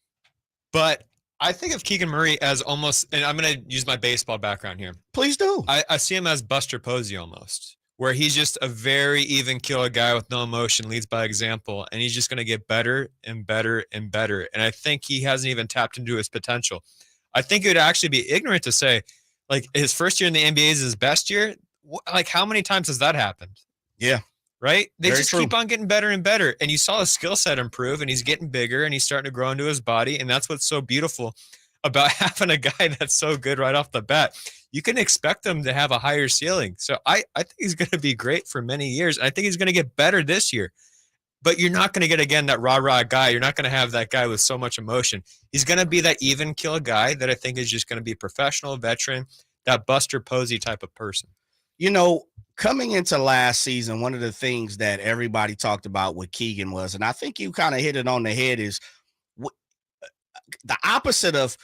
But I think of Keegan Murray as almost, and I'm going to use my baseball background here. Please do. I see him as Buster Posey almost, where he's just a very even killer guy with no emotion, leads by example, and he's just going to get better and better and better. And I think he hasn't even tapped into his potential. I think it would actually be ignorant to say, like, his first year in the NBA is his best year. Like, how many times has that happened? Yeah. Right? They Very just true. keep on getting better and better. And you saw his skill set improve, and he's getting bigger, and he's starting to grow into his body. And that's what's so beautiful about having a guy that's so good right off the bat. You can expect him to have a higher ceiling. So I think he's going to be great for many years. I think he's going to get better this year. But you're not going to get, again, that rah-rah guy. You're not going to have that guy with so much emotion. He's going to be that even kill guy that I think is just going to be a professional veteran, that Buster Posey type of person. Coming into last season, one of the things that everybody talked about with Keegan was, and I think you kind of hit it on the head, is the opposite of,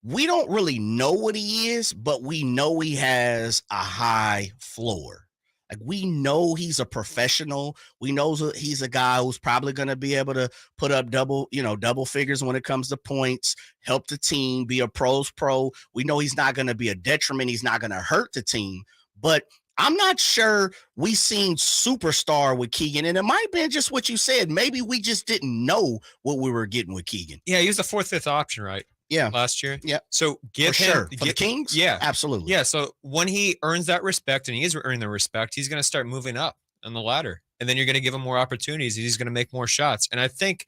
we don't really know what he is, but we know he has a high floor. Like, we know he's a professional. We know he's a guy who's probably going to be able to put up double figures when it comes to points, help the team, be a pro's pro. We know he's not going to be a detriment. He's not going to hurt the team. But I'm not sure we seen superstar with Keegan, and it might have been just what you said. Maybe we just didn't know what we were getting with Keegan. Yeah, he was the 4th, 5th option, right? Yeah. Last year. Yeah. So give For him sure. For the Kings? Yeah. Absolutely. Yeah. So when he earns that respect, and he is earning the respect, he's going to start moving up on the ladder. And then you're going to give him more opportunities. He's going to make more shots. And I think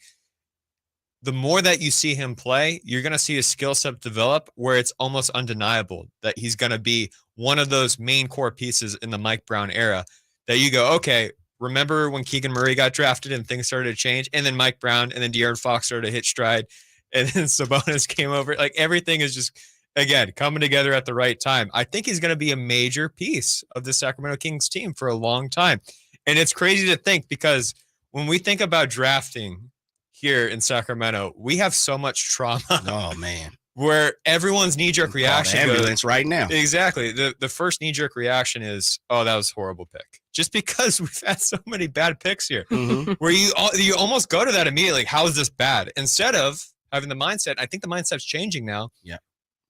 the more that you see him play, you're going to see his skill set develop where it's almost undeniable that he's going to be one of those main core pieces in the Mike Brown era that you go, okay, remember when Keegan Murray got drafted and things started to change, and then Mike Brown and then De'Aaron Fox started to hit stride, and then Sabonis came over. Like, everything is just, again, coming together at the right time. I think he's going to be a major piece of the Sacramento Kings team for a long time. And it's crazy to think, because when we think about drafting here in Sacramento, we have so much trauma. Oh, man. Where everyone's knee-jerk reaction ambulance right now. Exactly. The first knee-jerk reaction is, oh, that was a horrible pick. Just because we've had so many bad picks here, where you almost go to that immediately. Like, how is this bad? Instead of having the mindset, I think the mindset's changing now. Yeah.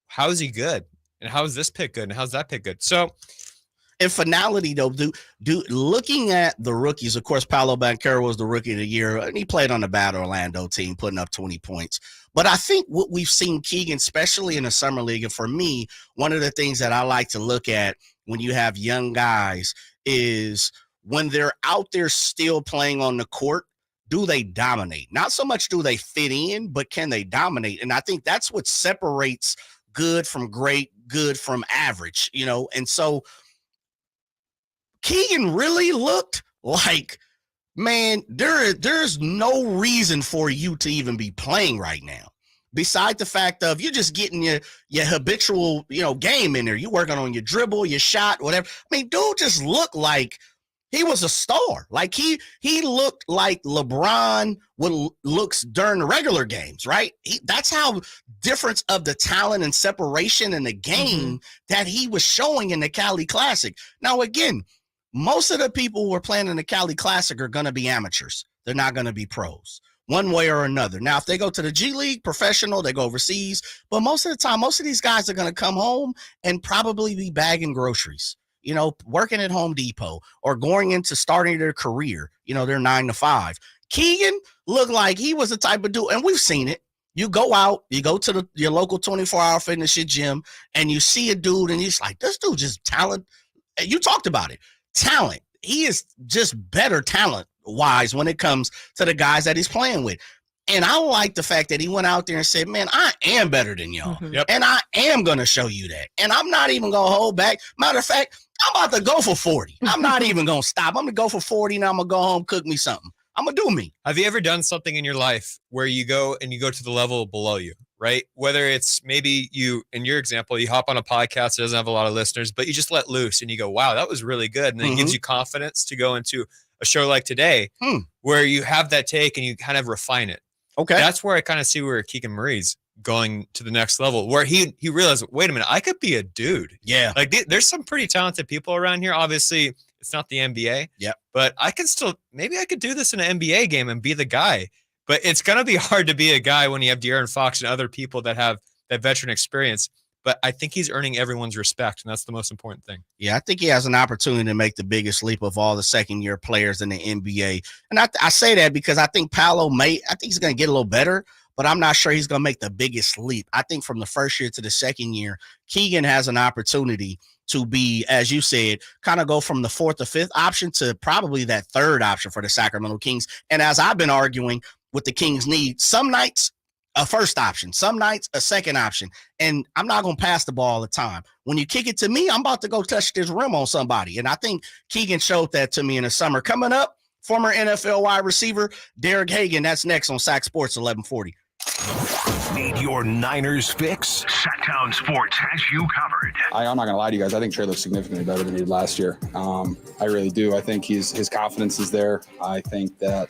How is he good? And how is this pick good? And how's that pick good? So, in finality, though, looking at the rookies, of course, Paolo Banchero was the rookie of the year, and he played on the bad Orlando team, putting up 20 points. But I think what we've seen Keegan, especially in the summer league, and for me, one of the things that I like to look at when you have young guys is when they're out there still playing on the court, do they dominate? Not so much do they fit in, but can they dominate? And I think that's what separates good from great, good from average, and so Keegan really looked like, man, there's no reason for you to even be playing right now. Beside the fact of you just getting your habitual, game in there. You working on your dribble, your shot, whatever. I mean, dude just looked like he was a star. Like he looked like LeBron looks during the regular games, right? That's how difference of the talent and separation in the game that he was showing in the Cali Classic. Now, again, most of the people who are playing in the Cali Classic are going to be amateurs. They're not going to be pros one way or another. Now, if they go to the G League, professional, they go overseas. But most of the time, most of these guys are going to come home and probably be bagging groceries, working at Home Depot or going into starting their career, their 9 to 5. Keegan looked like he was the type of dude, and we've seen it. You go out, you go to your local 24-hour fitness gym, and you see a dude, and he's like, this dude just talent. You talked about it. Talent. He is just better talent-wise when it comes to the guys that he's playing with. And I like the fact that he went out there and said, man, I am better than y'all. And I am going to show you that. And I'm not even going to hold back. Matter of fact, I'm about to go for 40. I'm not even going to stop. I'm going to go for 40, and I'm going to go home, cook me something. I'm going to do me. Have you ever done something in your life where you go to the level below you, right? Whether it's maybe you, in your example, you hop on a podcast that doesn't have a lot of listeners, but you just let loose and you go, wow, that was really good. And then it gives you confidence to go into a show like today where you have that take and you kind of refine it. Okay. That's where I kind of see where Keegan Murray's going to the next level, where he realized, wait a minute, I could be a dude. Yeah. Like there's some pretty talented people around here. Obviously, it's not the NBA. Yeah. But I can still, maybe I could do this in an NBA game and be the guy. But it's going to be hard to be a guy when you have De'Aaron Fox and other people that have that veteran experience. But I think he's earning everyone's respect, and that's the most important thing. Yeah, I think he has an opportunity to make the biggest leap of all the second-year players in the NBA. And I say that because I think Paolo I think he's going to get a little better, but I'm not sure he's going to make the biggest leap. I think from the first year to the second year, Keegan has an opportunity to be, as you said, kind of go from the 4th or 5th option to probably that 3rd option for the Sacramento Kings. And as I've been arguing, what the Kings need, some nights a first option, some nights a second option, and I'm not going to pass the ball all the time. When you kick it to me, I'm about to go touch this rim on somebody, and I think Keegan showed that to me in the summer. Coming up, former NFL wide receiver Derek Hagan. That's next on Sac Sports 1140. Need your Niners fix? Sactown Sports has you covered. I'm not going to lie to you guys. I think Trey looks significantly better than he did last year. I really do. I think his confidence is there. I think that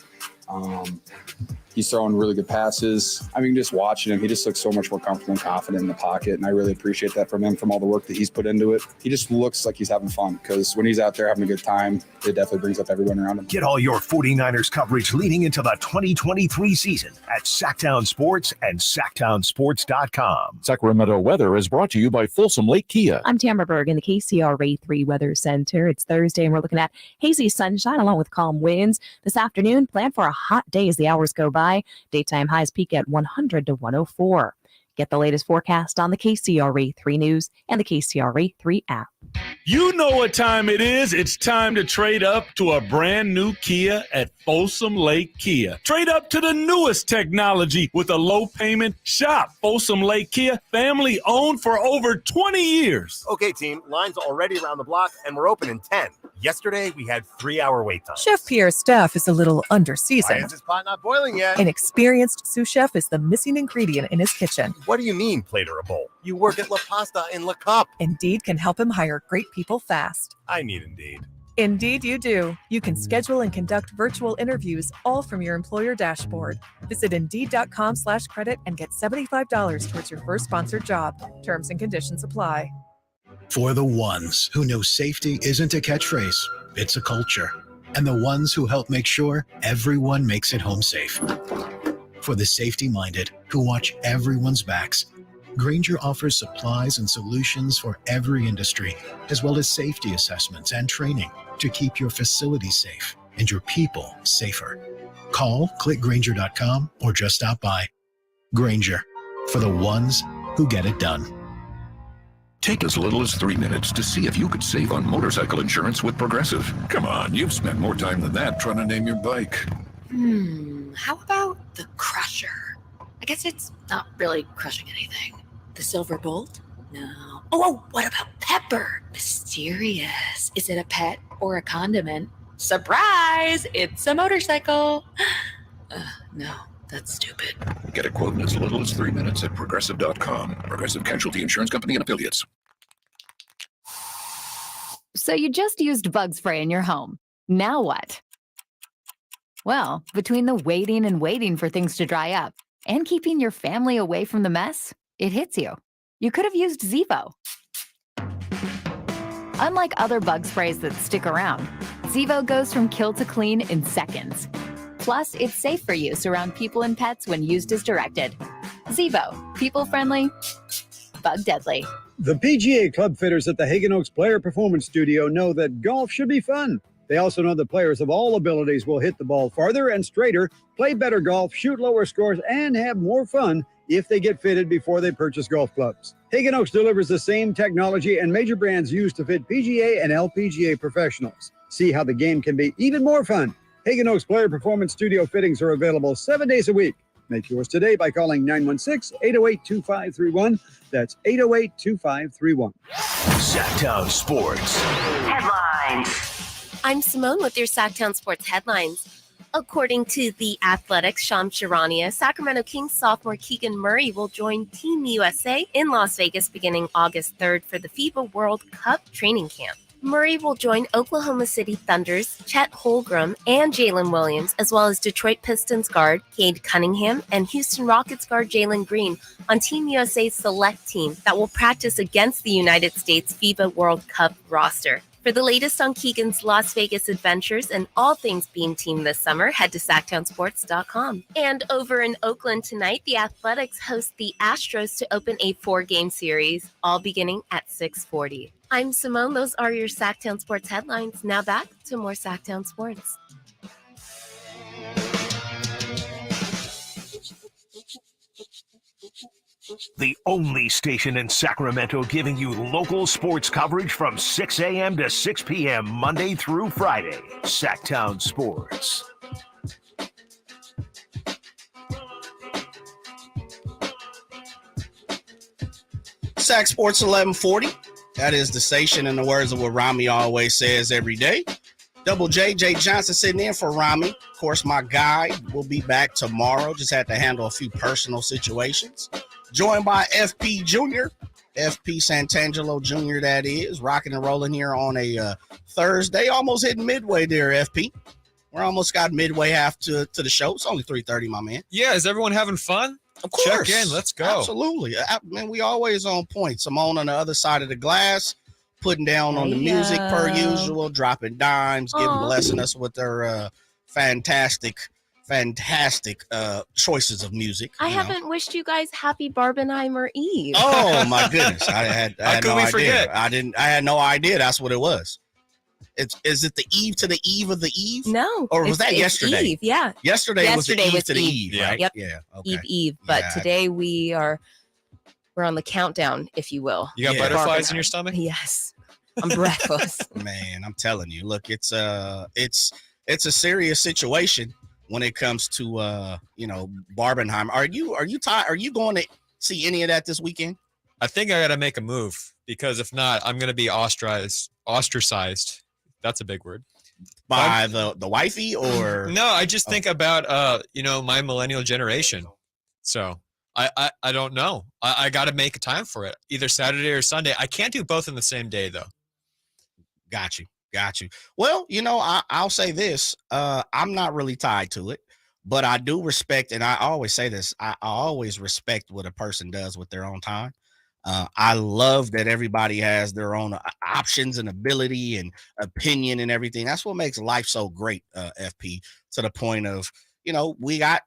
he's throwing really good passes. I mean, just watching him, he just looks so much more comfortable and confident in the pocket, and I really appreciate that from him, from all the work that he's put into it. He just looks like he's having fun, because when he's out there having a good time, it definitely brings up everyone around him. Get all your 49ers coverage leading into the 2023 season at Sactown Sports and SactownSports.com. Sacramento weather is brought to you by Folsom Lake Kia. I'm Tamara Berg in the KCRA 3 Weather Center. It's Thursday, and we're looking at hazy sunshine along with calm winds. This afternoon, plan for a hot day as the hours go by. Daytime highs peak at 100 to 104. Get the latest forecast on the KCRA 3 News and the KCRA 3 app. You know what time it is. It's time to trade up to a brand new Kia at Folsom Lake Kia. Trade up to the newest technology with a low payment. Shop Folsom Lake Kia, family owned for over 20 years. Okay, team, line's already around the block, and we're open in 10. Yesterday, we had 3-hour wait time. Chef Pierre's staff is a little Why under-seasoned. is this pot not boiling yet? An experienced sous chef is the missing ingredient in his kitchen. What do you mean, plate or a bowl? You work at La Pasta in La Cup. Indeed can help him hire great people fast. I need Indeed. Indeed you do. You can schedule and conduct virtual interviews all from your employer dashboard. Visit Indeed.com/credit and get $75 towards your first sponsored job. Terms and conditions apply. For the ones who know safety isn't a catchphrase, it's a culture. And the ones who help make sure everyone makes it home safe. For the safety-minded who watch everyone's backs, Grainger offers supplies and solutions for every industry, as well as safety assessments and training to keep your facilities safe and your people safer. Call, click Grainger.com, or just stop by. Grainger, for the ones who get it done. Take as little as 3 minutes to see if you could save on motorcycle insurance with Progressive. Come on, you've spent more time than that trying to name your bike. How about the Crusher? I guess it's not really crushing anything. The silver bolt? No. Oh, what about pepper? Mysterious. Is it a pet or a condiment? Surprise! It's a motorcycle. No, that's stupid. Get a quote in as little as 3 minutes at Progressive.com. Progressive Casualty Insurance Company and Affiliates. So you just used bug spray in your home. Now what? Well, between the waiting and waiting for things to dry up and keeping your family away from the mess, it hits you. You could have used Zevo. Unlike other bug sprays that stick around, Zevo goes from kill to clean in seconds. Plus, it's safe for use around people and pets when used as directed. Zevo, people-friendly, bug-deadly. The PGA club fitters at the Hagan Oaks Player Performance Studio know that golf should be fun. They also know that players of all abilities will hit the ball farther and straighter, play better golf, shoot lower scores, and have more fun if they get fitted before they purchase golf clubs. Hagan Oaks delivers the same technology and major brands used to fit PGA and LPGA professionals. See how the game can be even more fun. Hagan Oaks Player Performance Studio fittings are available 7 days a week. Make yours today by calling 916-808-2531. That's 808-2531. Sactown Sports. Headlines. I'm Simone with your Sactown Sports headlines. According to The Athletic's Shams Charania, Sacramento Kings sophomore Keegan Murray will join Team USA in Las Vegas beginning August 3rd for the FIBA World Cup training camp. Murray will join Oklahoma City Thunder's Chet Holmgren and Jalen Williams, as well as Detroit Pistons guard Cade Cunningham and Houston Rockets guard Jalen Green on Team USA's select team that will practice against the United States FIBA World Cup roster. For the latest on Keegan's Las Vegas adventures and all things Beam Team this summer, head to SactownSports.com. And over in Oakland tonight, the Athletics host the Astros to open a 4-game series, all beginning at 6:40. I'm Simone. Those are your Sactown Sports headlines. Now back to more Sactown Sports. The only station in Sacramento giving you local sports coverage from 6 a.m. to 6 p.m. Monday through Friday. Sactown Sports. Sac Sports 1140. That is the station, in the words of what Rami always says every day. Double J Johnson sitting in for Rami. Of course, my guy will be back tomorrow. Just had to handle a few personal situations. Joined by FP Jr., FP Santangelo Jr., that is, rocking and rolling here on a Thursday. Almost hitting midway there, FP. We're almost got midway half to the show. It's only 3:30, my man. Yeah, is everyone having fun? Of course. Check in. Let's go. Absolutely. Man, we always on point. Simone on the other side of the glass, putting down on the music per usual, dropping dimes, blessing us with their fantastic choices of music. I haven't wished you guys happy Barbenheimer Eve. Oh my goodness. I had no idea. Forget? I had no idea that's what it was. Is it the eve to the eve of the eve? No. Or was that yesterday? Eve, yeah. Yesterday was the eve to the eve, right? Yep. Yeah. Okay. Eve. But today we're on the countdown, if you will. You got butterflies in your stomach? Yes. I'm breathless. Man, I'm telling you. Look, it's a serious situation when it comes to Barbenheimer. Are you tired? Are you going to see any of that this weekend? I think I got to make a move, because if not, I'm going to be ostracized. That's a big word. By the wifey, or no? I just think about my millennial generation. So I don't know. I got to make a time for it, either Saturday or Sunday. I can't do both in the same day though. Got you. Well, I'll say this. I'm not really tied to it, but I do respect, and I always say this, I always respect what a person does with their own time. I love that everybody has their own options and ability and opinion and everything. That's what makes life so great, FP, to the point of, we got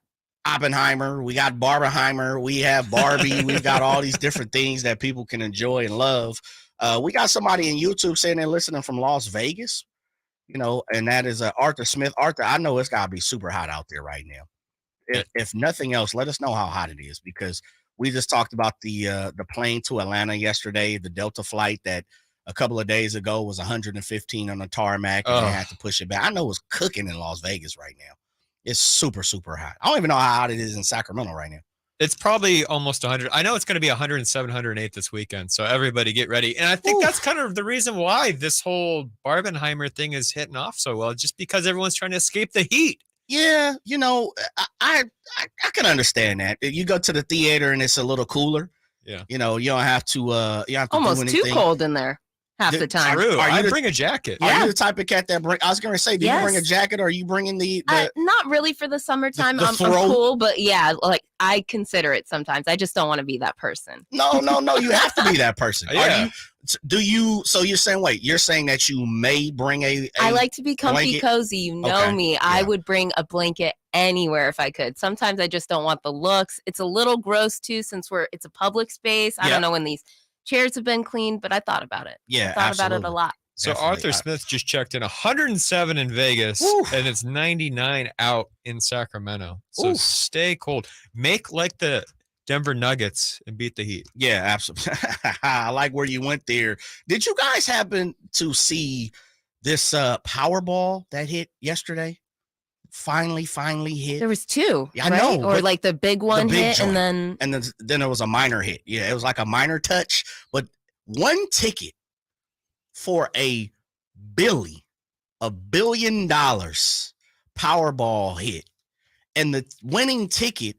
Oppenheimer, we got Barbenheimer, we have Barbie, we've got all these different things that people can enjoy and love. We got somebody in YouTube saying they're listening from Las Vegas, and that is Arthur Smith. Arthur, I know it's got to be super hot out there right now. If nothing else, let us know how hot it is, because we just talked about the plane to Atlanta yesterday, the Delta flight that a couple of days ago was 115 on the tarmac, and they had to push it back. I know it's cooking in Las Vegas right now. It's super, super hot. I don't even know how hot it is in Sacramento right now. It's probably almost 100. I know it's going to be 107, 108 this weekend. So everybody get ready. And I think that's kind of the reason why this whole Barbenheimer thing is hitting off so well, just because everyone's trying to escape the heat. Yeah, I can understand that. You go to the theater and it's a little cooler. Yeah. You don't have to Almost do too anything. cold in there half the time. True. I bring a jacket. Are you the type of cat that I was going to say, do you bring a jacket or are you bringing the not really for the summertime. the I'm cool, but yeah, like I consider it sometimes. I just don't want to be that person. No, you have to be that person. Yeah. So you're saying that you may bring I like to be comfy, blanket? cozy. You know Okay, me. I would bring a blanket anywhere if I could. Sometimes I just don't want the looks. It's a little gross too, since it's a public space. I don't know when these chairs have been cleaned, but I thought about it. Yeah, I thought about it a lot. So Definitely. Arthur Smith just checked in 107 in Vegas, and it's 99 out in Sacramento. So stay cold. Make like the Denver Nuggets and beat the Heat. Yeah, absolutely. I like where you went there. Did you guys happen to see this Powerball that hit yesterday? Finally hit. There was two. Yeah, I right? know. Or like the big one hit, joint. and then there was a minor hit. Yeah, it was like a minor touch, but one ticket for $1 billion Powerball hit, and the winning ticket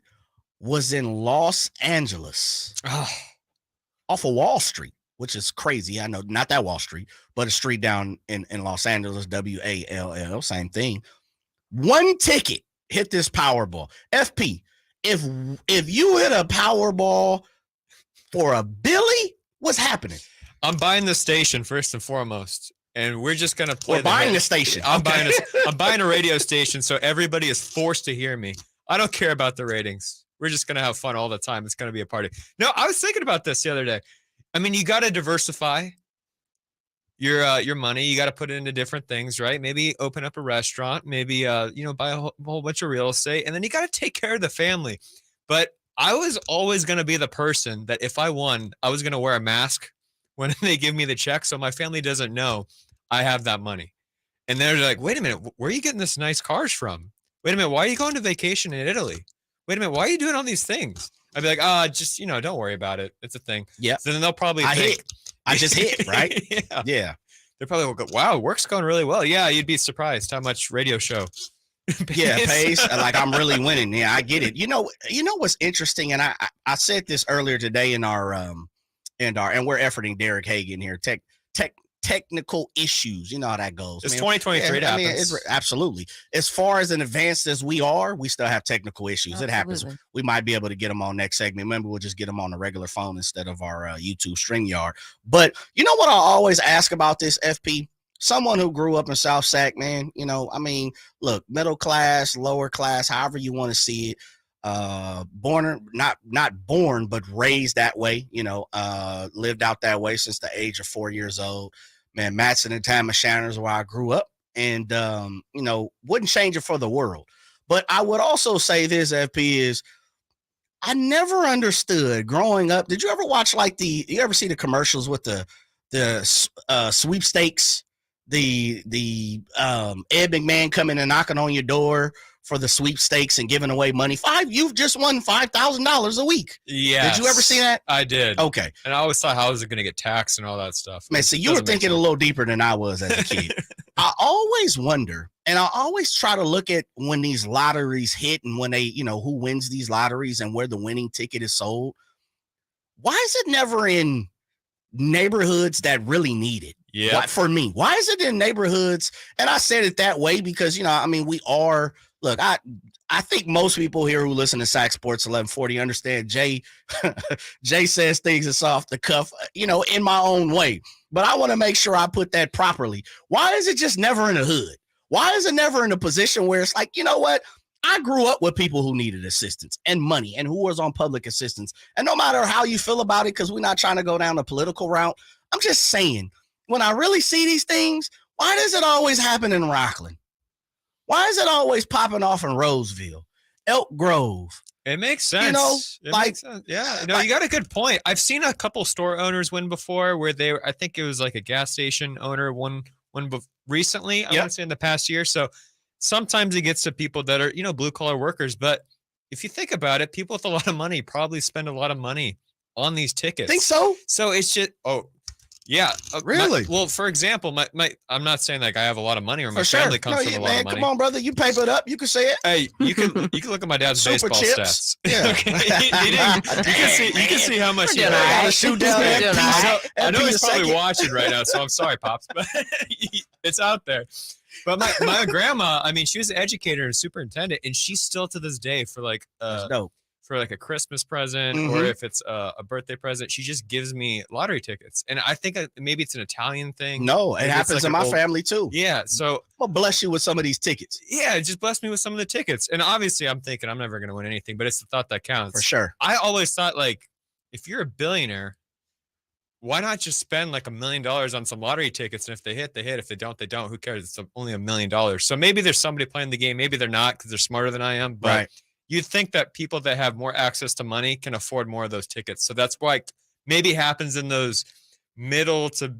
was in Los Angeles, off of Wall Street, which is crazy. I know, not that Wall Street, but a street down in Los Angeles, WALL, same thing. One ticket hit this Powerball. FP, if you hit a Powerball for $1 billion, what's happening? I'm buying the station first and foremost, and we're just gonna play. We're buying the station. I'm buying a radio station, so everybody is forced to hear me. I don't care about the ratings. We're just gonna have fun all the time. It's gonna be a party. No, I was thinking about this the other day. I mean, you got to diversify your money. You got to put it into different things, right? Maybe open up a restaurant. Maybe buy a whole bunch of real estate, and then you got to take care of the family. But I was always gonna be the person that if I won, I was gonna wear a mask when they give me the check, so my family doesn't know I have that money. And they're like, wait a minute, where are you getting this nice cars from? Wait a minute, why are you going to vacation in Italy? Wait a minute, why are you doing all these things? I'd be like, just, don't worry about it. It's a thing. Yeah. So then they'll probably I just hit, right? Yeah. They're probably will go, wow, work's going really well. Yeah, you'd be surprised how much radio show pays. Like I'm really winning. Yeah, I get it. You know what's interesting, and I said this earlier today in our and we're efforting Derek Hagan here. Technical issues. You know how that goes. It's 2023. Yeah, it's absolutely. As far as advanced as we are, we still have technical issues. Absolutely. It happens. We might be able to get them on next segment. Remember, we'll just get them on the regular phone instead of our YouTube StreamYard. But you know what I always ask about this, FP? Someone who grew up in South Sac, man, look, middle class, lower class, however you want to see it. Not born, but raised that way, lived out that way since the age of 4 years old. Man, Matson and Tam-o-Shanter is where I grew up, and wouldn't change it for the world. But I would also say this, FP, is I never understood growing up. Did you ever watch you ever see the commercials with the sweepstakes? The Ed McMahon coming and knocking on your door for the sweepstakes and giving away money. You've just won $5,000 a week. Yeah. Did you ever see that? I did. Okay. And I always thought, how is it going to get taxed and all that stuff? Man, so you were thinking a little deeper than I was as a kid. I always wonder, and I always try to look at when these lotteries hit and when they, who wins these lotteries and where the winning ticket is sold. Why is it never in neighborhoods that really need it? Yeah. For me, why is it in neighborhoods? And I said it that way because, we are. Look, I think most people here who listen to Sac Sports 1140 understand Jay says things that's off the cuff, in my own way. But I want to make sure I put that properly. Why is it just never in the hood? Why is it never in a position where it's like, you know what? I grew up with people who needed assistance and money and who was on public assistance. And no matter how you feel about it, because we're not trying to go down a political route, I'm just saying, when I really see these things, why does it always happen in Rockland? Why is it always popping off in Roseville, Elk Grove? It makes sense. Makes sense. Yeah. You got a good point. I've seen a couple store owners win before where I think it was like a gas station owner won recently. I want to say in the past year. So sometimes it gets to people that are, blue collar workers, but if you think about it, people with a lot of money probably spend a lot of money on these tickets. Think so? So it's just, yeah. Really? Well, for example, I'm not saying like I have a lot of money or my For sure. family comes from a lot of money. Come on, brother. You papered up. You can say it. Hey, you can look at my dad's Super baseball chips. stats. Yeah. Okay. You can see how much he Gotta shoot down that I know piece he's a probably second. watching right now, so I'm sorry, Pops, but it's out there. But my grandma, I mean, she was an educator and superintendent, and she's still to this day for like for like a Christmas present or if it's a birthday present, she just gives me lottery tickets. And I think maybe it's an Italian thing. No, it Maybe it's happens like in my an family too. Yeah, so I'll bless you with some of these tickets. yeah, just bless me with some of the tickets. And obviously, I'm thinking I'm never going to win anything, but it's the thought that counts. For sure. I always thought, like, if you're a billionaire, why not just spend like $1 million on some lottery tickets? And if they hit, they hit. If they don't, they don't. Who cares? It's only $1 million. So maybe there's somebody playing the game. Maybe they're not because they're smarter than I am. But Right. you'd think that people that have more access to money can afford more of those tickets. So that's why maybe happens in those middle to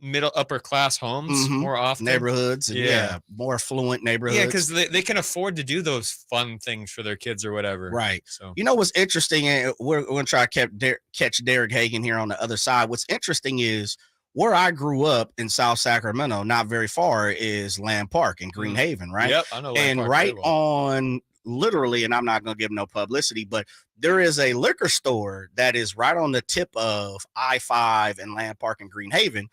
middle upper class homes more often. Neighborhoods. And more affluent neighborhoods. Yeah, because they can afford to do those fun things for their kids or whatever. Right. So You know what's interesting, and we're going to try to catch Derek Hagan here on the other side. What's interesting is where I grew up in South Sacramento, not very far, is Land Park in Green Haven, right? Yep, I know Land And Park right very well. on, literally, and I'm not going to give no publicity, but there is a liquor store that is right on the tip of I-5 and Land Park in Green Haven,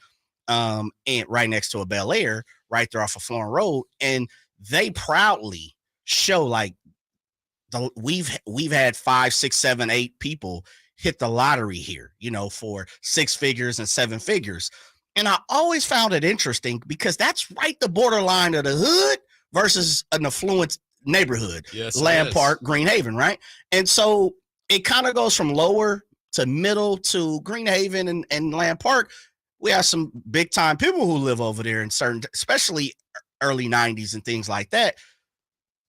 and right next to a Bel Air, right there off of Florence Road, and they proudly show like we've had 5, 6, 7, 8 people hit the lottery here, you know, for 6 figures and 7 figures. And I always found it interesting because that's right the borderline of the hood versus an affluent neighborhood. Yes, it Land is. Park, Green Haven, right? And so it kind of goes from lower to middle to Green Haven and Land Park. We have some big time people who live over there in certain, especially early 90s and things like that.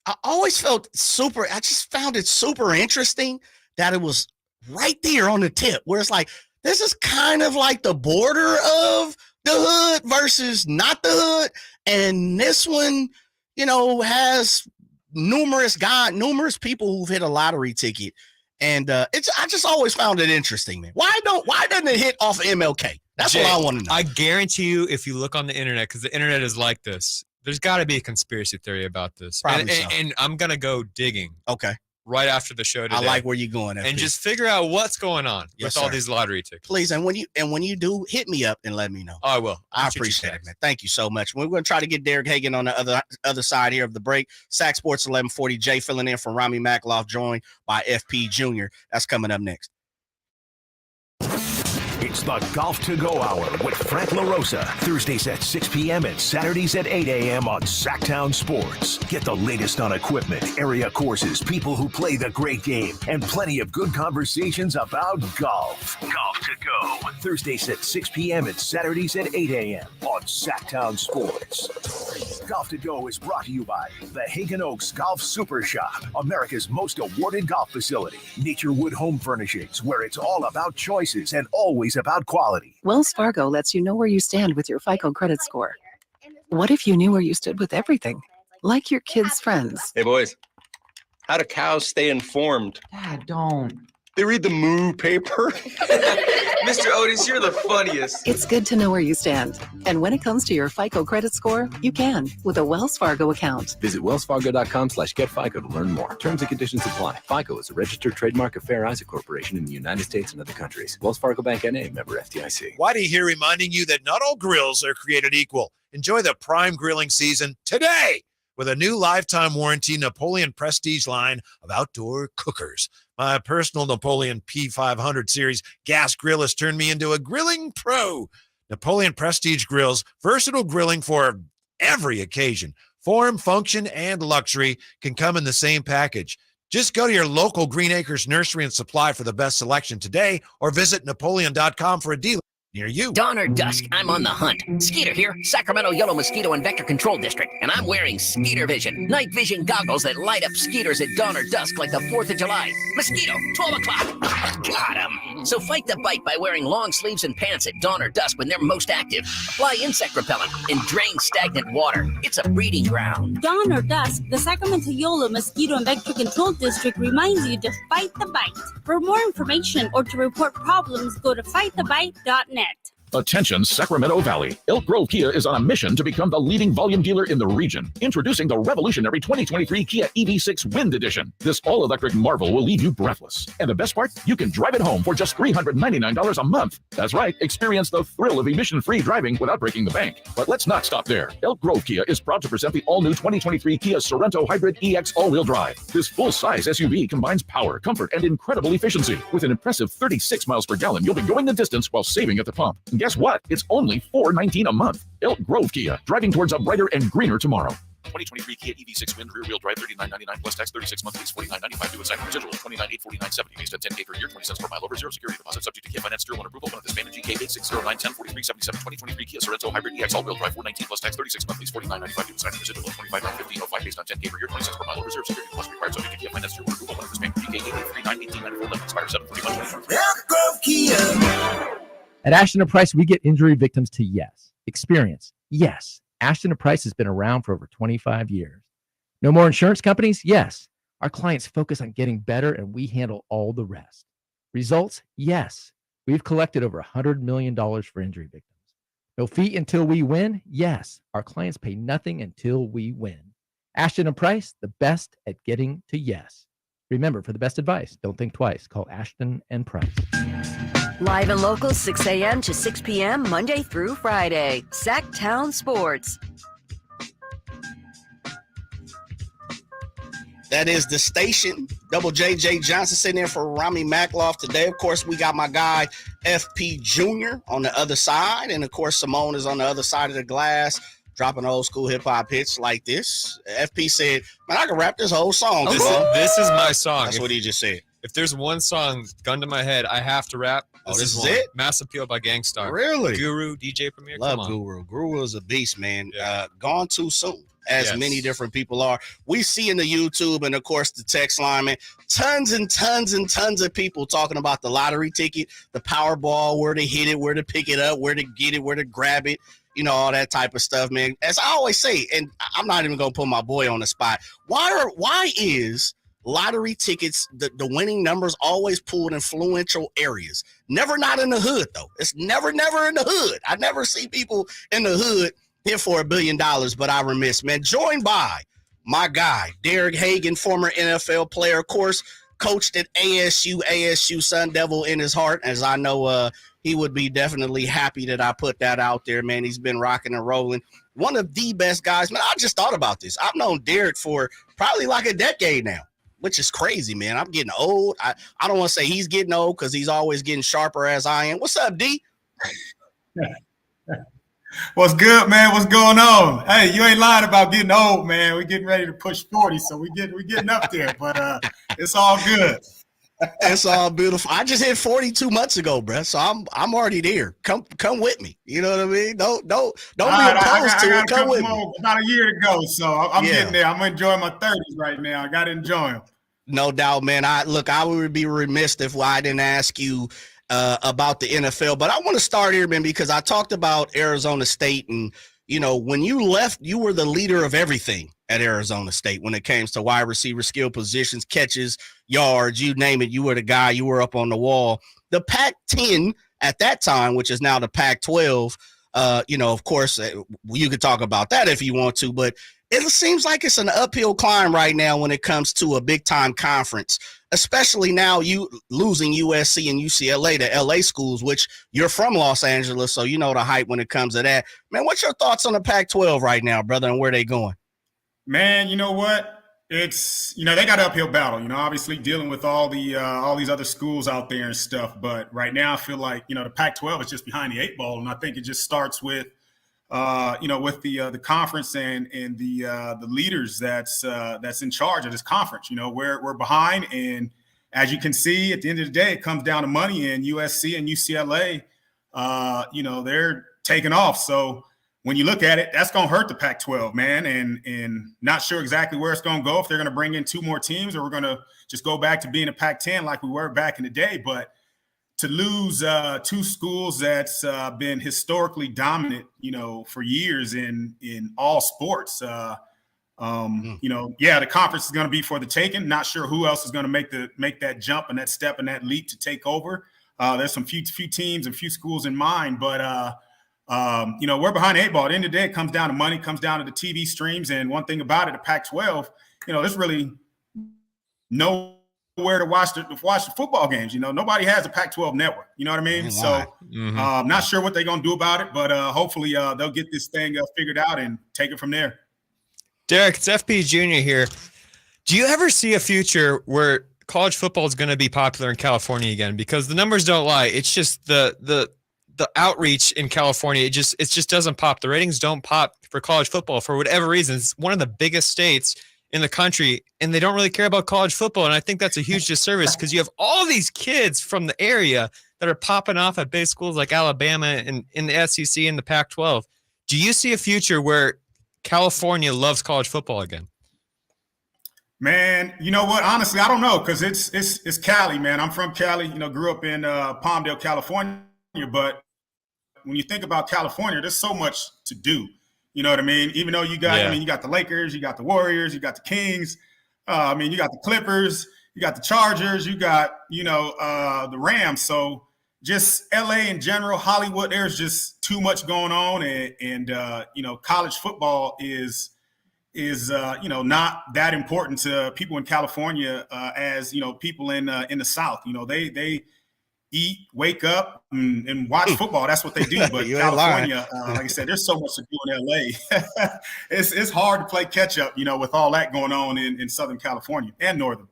I just found it super interesting that it was right there on the tip where it's like, this is kind of like the border of the hood versus not the hood. And this one, you know, has numerous people who've hit a lottery ticket. And I just always found it interesting, man. Why doesn't it hit off of MLK? That's Jay, what I want to know. I guarantee you, if you look on the internet, because the internet is like this, there's got to be a conspiracy theory about this. Probably so. And I'm going to go digging. Okay. Right after the show today. I like where you're going. FP. And just figure out what's going on Yes, with all sir. these lottery tickets. Please, and when you do, hit me up and let me know. Oh, I will. I appreciate it, man. Thank you so much. We're going to try to get Derek Hagan on the other side here of the break. Sac Sports 1140. Jay filling in for Rami Makloff, joined by FP Jr. That's coming up next. It's the Golf to Go Hour with Frank LaRosa. Thursdays at 6 p.m. and Saturdays at 8 a.m. on Sactown Sports. Get the latest on equipment, area courses, people who play the great game, and plenty of good conversations about golf. Golf to Go. Thursdays at 6 p.m. and Saturdays at 8 a.m. on Sactown Sports. Golf to Go is brought to you by the Hagen Oaks Golf Super Shop, America's most awarded golf facility. Nature Wood Home Furnishings, where it's all about choices and always about quality. Wells Fargo lets you know where you stand with your FICO credit score. What if you knew where you stood with everything? Like your kids' friends. Hey, boys. How do cows stay informed? Dad, don't. They read the Moo paper. Mr. Otis, you're the funniest. It's good to know where you stand. And when it comes to your FICO credit score, you can with a Wells Fargo account. Visit wellsfargo.com/getfico to learn more. Terms and conditions apply. FICO is a registered trademark of Fair Isaac Corporation in the United States and other countries. Wells Fargo Bank N.A. member FDIC. Whitey here reminding you that not all grills are created equal. Enjoy the prime grilling season today with a new lifetime warranty Napoleon Prestige line of outdoor cookers. My personal Napoleon P500 series gas grill has turned me into a grilling pro. Napoleon Prestige grills, versatile grilling for every occasion. Form, function, and luxury can come in the same package. Just go to your local Green Acres Nursery and Supply for the best selection today, or visit Napoleon.com for a dealer near you. Dawn or dusk, I'm on the hunt. Skeeter here, Sacramento Yellow Mosquito and Vector Control District, and I'm wearing Skeeter Vision, night vision goggles that light up skeeters at dawn or dusk like the 4th of July. Mosquito, 12 o'clock. Got him. So fight the bite by wearing long sleeves and pants at dawn or dusk when they're most active. Apply insect repellent and drain stagnant water. It's a breeding ground. Dawn or dusk, the Sacramento Yolo Mosquito and Vector Control District reminds you to fight the bite. For more information or to report problems, go to fightthebite.net. Attention, Sacramento Valley. Elk Grove Kia is on a mission to become the leading volume dealer in the region. Introducing the revolutionary 2023 Kia EV6 Wind Edition. This all-electric marvel will leave you breathless. And the best part? You can drive it home for just $399 a month. That's right, experience the thrill of emission-free driving without breaking the bank. But let's not stop there. Elk Grove Kia is proud to present the all-new 2023 Kia Sorento Hybrid EX all-wheel drive. This full-size SUV combines power, comfort, and incredible efficiency. With an impressive 36 miles per gallon, you'll be going the distance while saving at the pump. And guess what? It's only $419 a month. Elk Grove Kia, driving towards a brighter and greener tomorrow. 2023 Kia EV6 Wind rear-wheel drive, $39.99 plus tax, 36 month lease, $49.95 due at sign. Residual $29,849.70 based on 10K per year, 20 cents per mile over, zero security deposit, subject to Kia finance, tier 1 approval. One of this payment GK 860910377 2023 Kia Sorento Hybrid EX all-wheel drive, $419 plus tax, 36 month lease, $49.95 due at sign. Residual $25,915.05 based on 10K per year, 20 cents per mile over, zero security deposit required, subject to Kia finance, tier 1 approval. One of this payment GK 8391894 expires 7/31/2023. Elk Grove Kia. At Ashton & Price, we get injury victims to yes. Experience, yes. Ashton & Price has been around for over 25 years. No more insurance companies? Yes. Our clients focus on getting better, and we handle all the rest. Results? Yes. We've collected over $100 million for injury victims. No fee until we win? Yes. Our clients pay nothing until we win. Ashton & Price, the best at getting to yes. Remember, for the best advice, don't think twice. Call Ashton & Price. Live and local, 6 a.m. to 6 p.m., Monday through Friday. Sactown Sports. That is the station. Double J Johnson sitting there for Rami Makloff today. Of course, we got my guy FP Jr. on the other side. And, of course, Simone is on the other side of the glass, dropping old school hip-hop hits like this. FP said, man, I can rap this whole song. This is my song. That's what he just said. If there's one song, gun to my head, I have to rap. This is it? Mass Appeal by Gangstar. Really? Guru, DJ Premier. Love Guru. Guru is a beast, man. Gone too soon, as many different people are. We see in the YouTube and, of course, the text line, man, tons and tons and tons of people talking about the lottery ticket, the Powerball, where to hit it, where to pick it up, where to get it, where to grab it. You know, all that type of stuff, man. As I always say, and I'm not even going to put my boy on the spot, why is lottery tickets, the winning numbers always pulled in influential areas? Never not in the hood, though. It's never in the hood. I never see people in the hood hit for $1 billion, but I remiss, man. Joined by my guy, Derek Hagan, former NFL player, of course, coached at ASU Sun Devil in his heart, as I know he would be definitely happy that I put that out there, man. He's been rocking and rolling. One of the best guys, man. I just thought about this. I've known Derek for probably like a decade now, which is crazy, man. I'm getting old. I don't want to say he's getting old because he's always getting sharper as I am. What's up, D? What's good, man? What's going on? Hey, you ain't lying about getting old, man. We're getting ready to push 40, so we're getting up there, but it's all good. It's all beautiful. I just hit 40 2 months ago, bro. So I'm already there. Come with me. You know what I mean? Don't be opposed to it. Come with me. About a year to go, so I'm getting there. I'm enjoying my 30s right now. I gotta enjoy them. No doubt, man. I would be remiss if I didn't ask you about the NFL, but I want to start here, man, because I talked about Arizona State, and you know, when you left, you were the leader of everything at Arizona State when it came to wide receiver skill positions, catches, yards, you name it. You were the guy. You were up on the wall. The Pac-10 at that time, which is now the Pac-12, you know, of course, you could talk about that if you want to, but it seems like it's an uphill climb right now when it comes to a big-time conference, especially now you losing USC and UCLA to LA schools, which you're from Los Angeles, so you know the hype when it comes to that. Man, what's your thoughts on the Pac-12 right now, brother, and where they going? Man, you know what? It's, you know, they got an uphill battle, you know, obviously dealing with all these other schools out there and stuff. But right now I feel like, you know, the Pac-12 is just behind the 8 ball. And I think it just starts with, you know, with the conference and the leaders that's in charge of this conference. You know, we're behind. And as you can see, at the end of the day, it comes down to money, and USC and UCLA, you know, they're taking off. So when you look at it, that's going to hurt the Pac-12, man, and not sure exactly where it's going to go, if they're going to bring in 2 more teams or we're going to just go back to being a Pac-10 like we were back in the day. But to lose two schools that's been historically dominant, for years in all sports. The conference is going to be for the taking. Not sure who else is going to make that jump and that step and that leap to take over. There's some few teams and few schools in mind, but we're behind the 8 ball. At the end of the day, it comes down to money, comes down to the TV streams. And one thing about it, the Pac-12, there's really nowhere to watch the football games. Nobody has a Pac-12 network. You know what I mean? So not sure what they're going to do about it, but hopefully they'll get this thing figured out and take it from there. Derek, it's FP Jr. here. Do you ever see a future where college football is going to be popular in California again? Because the numbers don't lie. It's just the outreach in California. It just doesn't pop. The ratings don't pop for college football for whatever reason. It's one of the biggest states in the country, and they don't really care about college football. And I think that's a huge disservice because you have all these kids from the area that are popping off at big schools like Alabama and in the SEC and the Pac-12. Do you see a future where California loves college football again? Man, you know what? Honestly, I don't know, because it's Cali, man. I'm from Cali, grew up in Palmdale, California. But when you think about California, there's so much to do. You know what I mean? Even though you got, you got the Lakers, you got the Warriors, you got the Kings. You got the Clippers, you got the Chargers, you got, the Rams. So just LA in general, Hollywood, there's just too much going on. And college football is not that important to people in California as, people in the South. They eat, wake up, and watch football. That's what they do. But California, like I said, there's so much to do in LA. It's hard to play catch up, with all that going on in Southern California and Northern.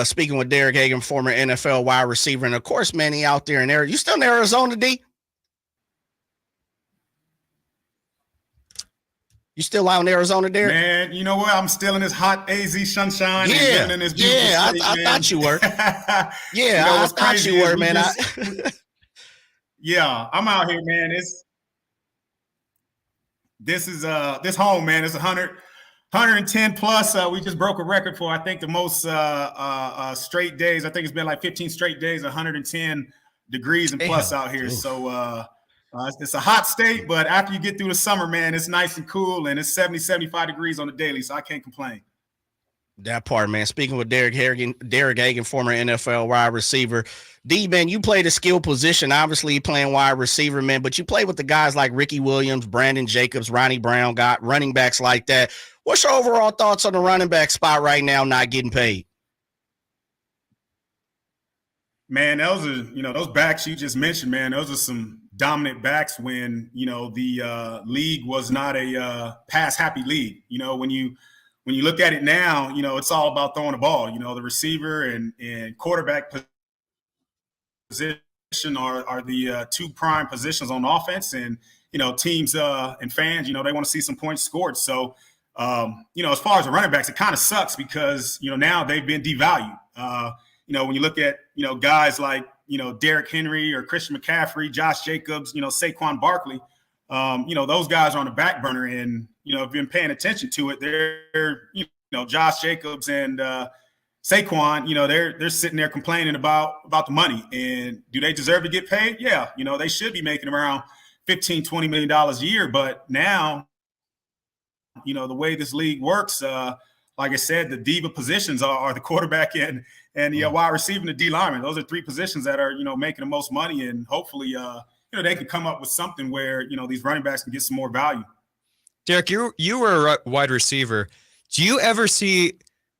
Speaking with Derek Hagan, former NFL wide receiver, and of course, man, he out there in Arizona. You still in Arizona, D? You still out in Arizona, Derek? Man, you know what? I'm still in this hot AZ sunshine. Yeah, in this I thought you were. I thought you were, man. I'm out here, man. This home, man. It's 110 plus. We just broke a record for, I think, the most straight days. I think it's been like 15 straight days, 110 degrees and plus out here. Oof. So it's a hot state, but after you get through the summer, man, it's nice and cool, and it's 70, 75 degrees on the daily, so I can't complain. That part, man. Speaking with Derek Hagan, former NFL wide receiver. D, man, you played a skill position. Obviously, you playing wide receiver, man, but you play with the guys like Ricky Williams, Brandon Jacobs, Ronnie Brown, got running backs like that. What's your overall thoughts on the running back spot right now not getting paid? Man, those backs you just mentioned, man, those are some dominant backs when, the league was not a pass-happy league. When you look at it now, it's all about throwing the ball. The receiver and quarterback position are the two prime positions on offense. And, teams and fans, they want to see some points scored. So, as far as the running backs, it kind of sucks because, now they've been devalued. When you look at, guys like, Derrick Henry or Christian McCaffrey, Josh Jacobs, Saquon Barkley, those guys are on the back burner. And, if you've been paying attention to it, they're, Josh Jacobs and Saquon, they're sitting there complaining about the money. And do they deserve to get paid? Yeah. They should be making around $15, $20 million a year. But now, the way this league works, like I said, the diva positions are the quarterback and the wide receiver and the D lineman. Those are three positions that are, making the most money. And hopefully, they can come up with something where, these running backs can get some more value. Derek, you were a wide receiver. Do you ever see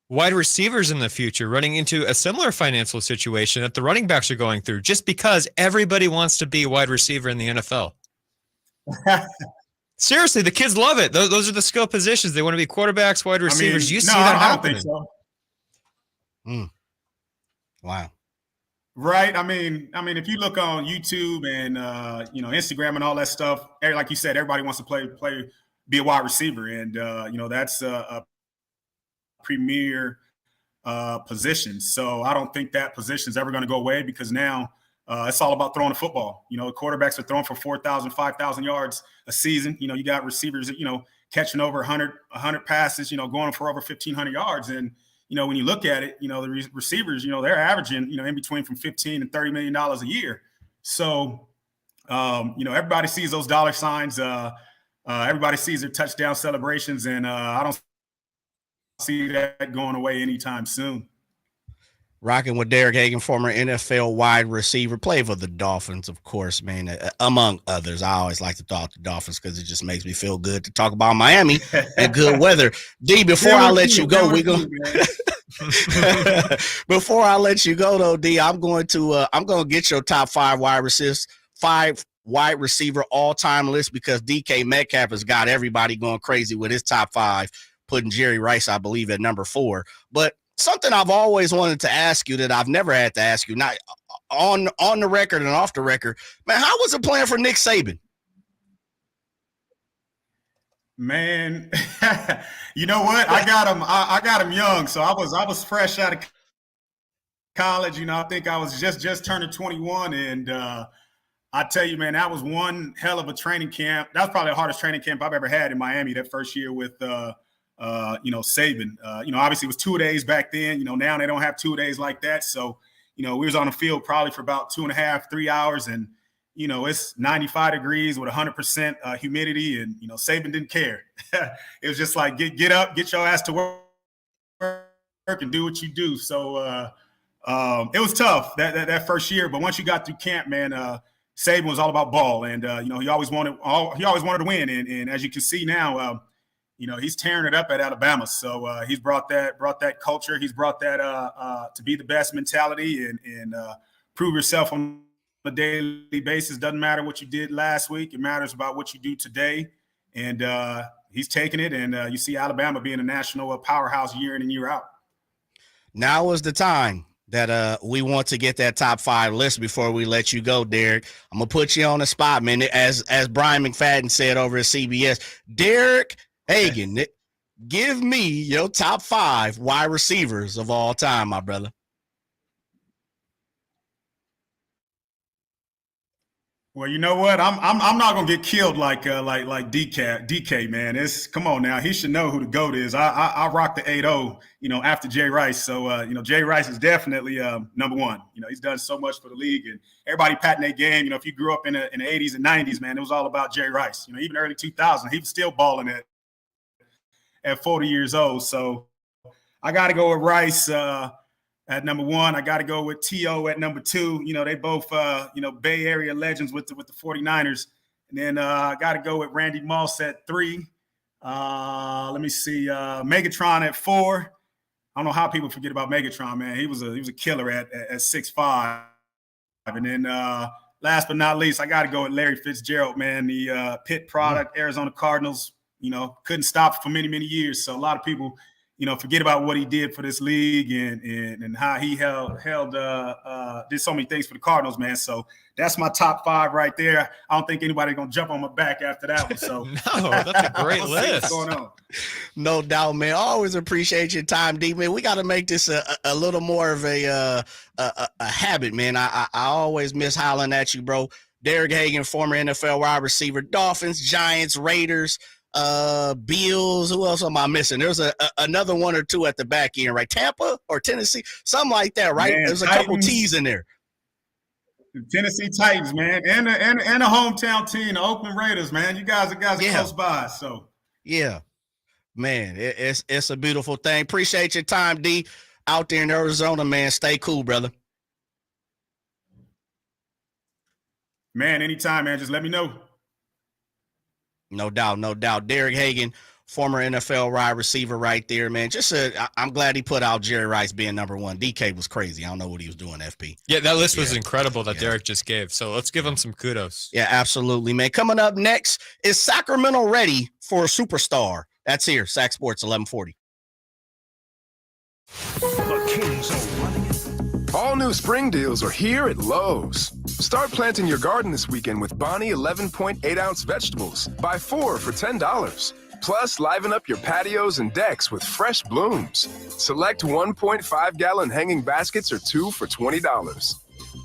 wide receivers in the future running into a similar financial situation that the running backs are going through just because everybody wants to be a wide receiver in the NFL? Seriously, the kids love it. Those are the skill positions. They want to be quarterbacks, wide receivers. You see that happening. I don't think so. Wow. Right. I mean, if you look on YouTube and Instagram and all that stuff, like you said, everybody wants to be a wide receiver, and that's a premier position. So I don't think that position is ever going to go away because now it's all about throwing the football. Quarterbacks are throwing for 4,000, 5,000 yards a season. You got receivers that, catching over 100 passes, going for over 1,500 yards. And, when you look at it, the receivers, they're averaging, in between from $15 and $30 million a year. So, everybody sees those dollar signs. Everybody sees their touchdown celebrations, and I don't see that going away anytime soon. Rocking with Derek Hagan, former NFL wide receiver, played for the Dolphins, of course, man, among others. I always like to talk to Dolphins because it just makes me feel good to talk about Miami and good weather. D, before I let you go, before I let you go, though, D, I'm going to get your top five wide receiver all-time list, because DK Metcalf has got everybody going crazy with his top five, putting Jerry Rice, I believe, at number 4. But something I've always wanted to ask you that I've never had to ask you, not on the record and off the record, man, how was it playing for Nick Saban? Man, you know what? I got him young, so I was fresh out of college. I think I was just turning 21, and I tell you, man, that was one hell of a training camp. That was probably the hardest training camp I've ever had in Miami that first year with Saban. Obviously it was 2 days back then. Now they don't have 2 days like that. So, we was on the field probably for about 2.5, 3 hours, and it's 95 degrees with 100% humidity, and Saban didn't care. It was just like get up, get your ass to work, and do what you do. So it was tough that first year, but once you got through camp, man, Saban was all about ball, and he always wanted to win, and as you can see now, he's tearing it up at Alabama. So he's brought that culture. He's brought that to be the best mentality and prove yourself on a daily basis. Doesn't matter what you did last week. It matters about what you do today. And he's taking it. And you see Alabama being a national powerhouse year in and year out. Now is the time that we want to get that top 5 list before we let you go, Derek. I'm going to put you on the spot, man. As Brian McFadden said over at CBS, Derek Hagan, give me your top 5 wide receivers of all time, my brother. Well, you know what? I'm not gonna get killed like DK, man. Come on now. He should know who the GOAT is. I rock the 8-0, after Jay Rice. So Jay Rice is definitely number 1. He's done so much for the league, and everybody patting their game. If you grew up in the 80s and 90s, man, it was all about Jay Rice. Even early 2000s, he was still balling at 40 years old. So I got to go with Rice at number 1. I got to go with T.O. at number 2. They both, Bay Area legends with the 49ers. And then I got to go with Randy Moss at 3. Let me see. Megatron at 4. I don't know how people forget about Megatron, man. He was a killer at 6'5". And then last but not least, I got to go with Larry Fitzgerald, man. The Pitt product, Arizona Cardinals, couldn't stop for many, many years. So a lot of people, forget about what he did for this league and how he did so many things for the Cardinals, man. So that's my top 5 right there. I don't think anybody's going to jump on my back after that one. So no, that's a great list. What's going on. No doubt, man. Always appreciate your time, D, man. We got to make this a little more of a habit, man. I always miss hollering at you, bro. Derek Hagan, former NFL wide receiver, Dolphins, Giants, Raiders, Bills. Who else am I missing? There's another 1 or 2 at the back end, right? Tampa or Tennessee, something like that, right? Man, There's a Titans, couple T's in there. Tennessee Titans, man, and a hometown team, the Oakland Raiders, man. You guys are close by, so yeah, man, it's a beautiful thing. Appreciate your time, D, out there in Arizona, man. Stay cool, brother. Man, anytime, man. Just let me know. No doubt, no doubt. Derek Hagan, former NFL wide receiver right there, man. I'm glad he put out Jerry Rice being number 1. DK was crazy. I don't know what he was doing, FP. Yeah, that list was incredible that Derek just gave. So let's give him some kudos. Yeah, absolutely, man. Coming up next, is Sacramento ready for a superstar? That's here, Sac Sports 1140. The Kings are running it. All new spring deals are here at Lowe's. Start planting your garden this weekend with Bonnie 11.8-ounce vegetables. Buy 4 for $10. Plus, liven up your patios and decks with fresh blooms. Select 1.5-gallon hanging baskets or 2 for $20.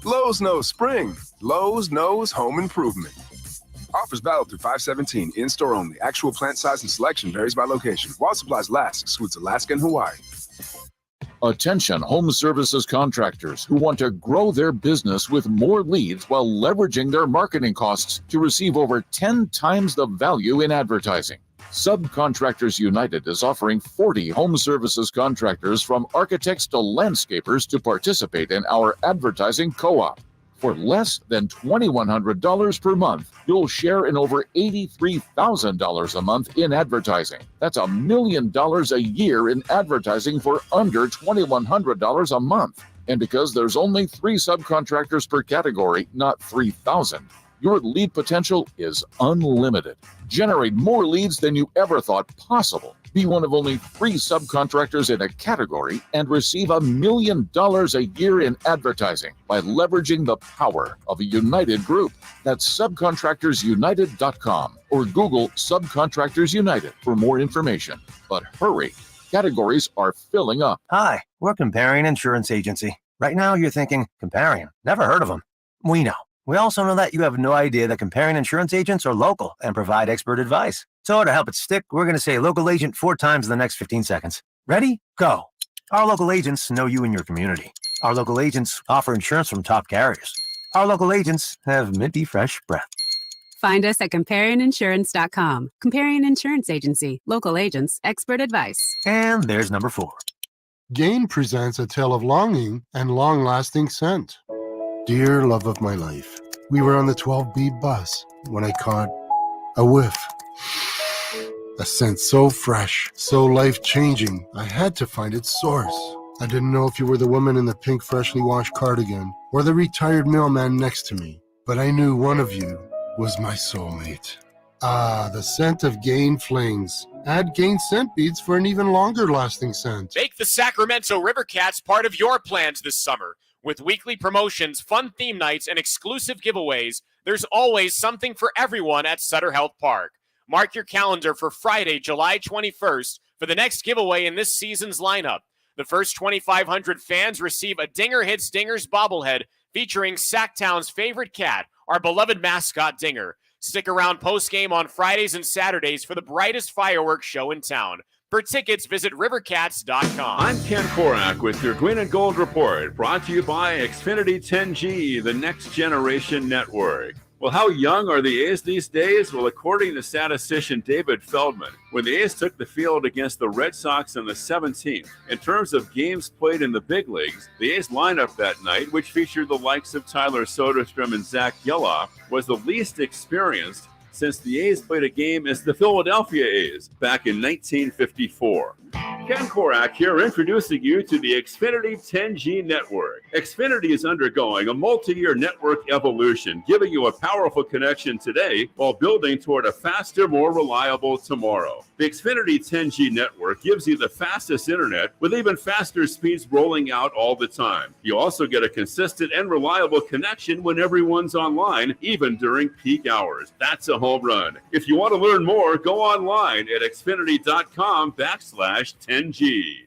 Lowe's knows spring. Lowe's knows home improvement. Offers valid through 5/17. In-store only. Actual plant size and selection varies by location. While supplies last, excludes Alaska and Hawaii. Attention home services contractors who want to grow their business with more leads while leveraging their marketing costs to receive over 10 times the value in advertising. Subcontractors United is offering 40 home services contractors from architects to landscapers to participate in our advertising co-op. For less than $2,100 per month, you'll share in over $83,000 a month in advertising. That's $1 million a year in advertising for under $2,100 a month. And because there's only 3 subcontractors per category, not 3,000, your lead potential is unlimited. Generate more leads than you ever thought possible. Be one of only 3 subcontractors in a category and receive $1 million a year in advertising by leveraging the power of a united group. That's subcontractorsunited.com or Google Subcontractors United for more information. But hurry, categories are filling up. Hi, we're Comparion Insurance Agency. Right now you're thinking, Comparion, never heard of them. We know. We also know that you have no idea that Comparion Insurance agents are local and provide expert advice. So to help it stick, we're going to say local agent 4 times in the next 15 seconds. Ready? Go. Our local agents know you and your community. Our local agents offer insurance from top carriers. Our local agents have minty fresh breath. Find us at ComparionInsurance.com. Comparion Insurance Agency. Local agents. Expert advice. And there's number 4. Gain presents a tale of longing and long-lasting scent. Dear love of my life, we were on the 12B bus when I caught a whiff. A scent so fresh, so life-changing, I had to find its source. I didn't know if you were the woman in the pink freshly washed cardigan or the retired mailman next to me, but I knew one of you was my soulmate. Ah, the scent of Gain Flings. Add Gain scent beads for an even longer-lasting scent. Make the Sacramento River Cats part of your plans this summer. With weekly promotions, fun theme nights, and exclusive giveaways, there's always something for everyone at Sutter Health Park. Mark your calendar for Friday, July 21st for the next giveaway in this season's lineup. The first 2,500 fans receive a Dinger Hits Dingers bobblehead featuring Sactown's favorite cat, our beloved mascot Dinger. Stick around post-game on Fridays and Saturdays for the brightest fireworks show in town. For tickets, visit rivercats.com. I'm Ken Korak with your Green and Gold Report, brought to you by Xfinity 10G, the next generation network. Well, how young are the A's these days? Well, according to statistician David Feldman, when the A's took the field against the Red Sox on the 17th, in terms of games played in the big leagues, the A's lineup that night, which featured the likes of Tyler Soderstrom and Zach Geloff, was the least experienced since the A's played a game as the Philadelphia A's back in 1954. Ken Korak here, introducing you to the Xfinity 10G network. Xfinity is undergoing a multi-year network evolution, giving you a powerful connection today while building toward a faster, more reliable tomorrow. The Xfinity 10G network gives you the fastest internet with even faster speeds rolling out all the time. You also get a consistent and reliable connection when everyone's online, even during peak hours. That's a home run. If you want to learn more, go online at xfinity.com/10G.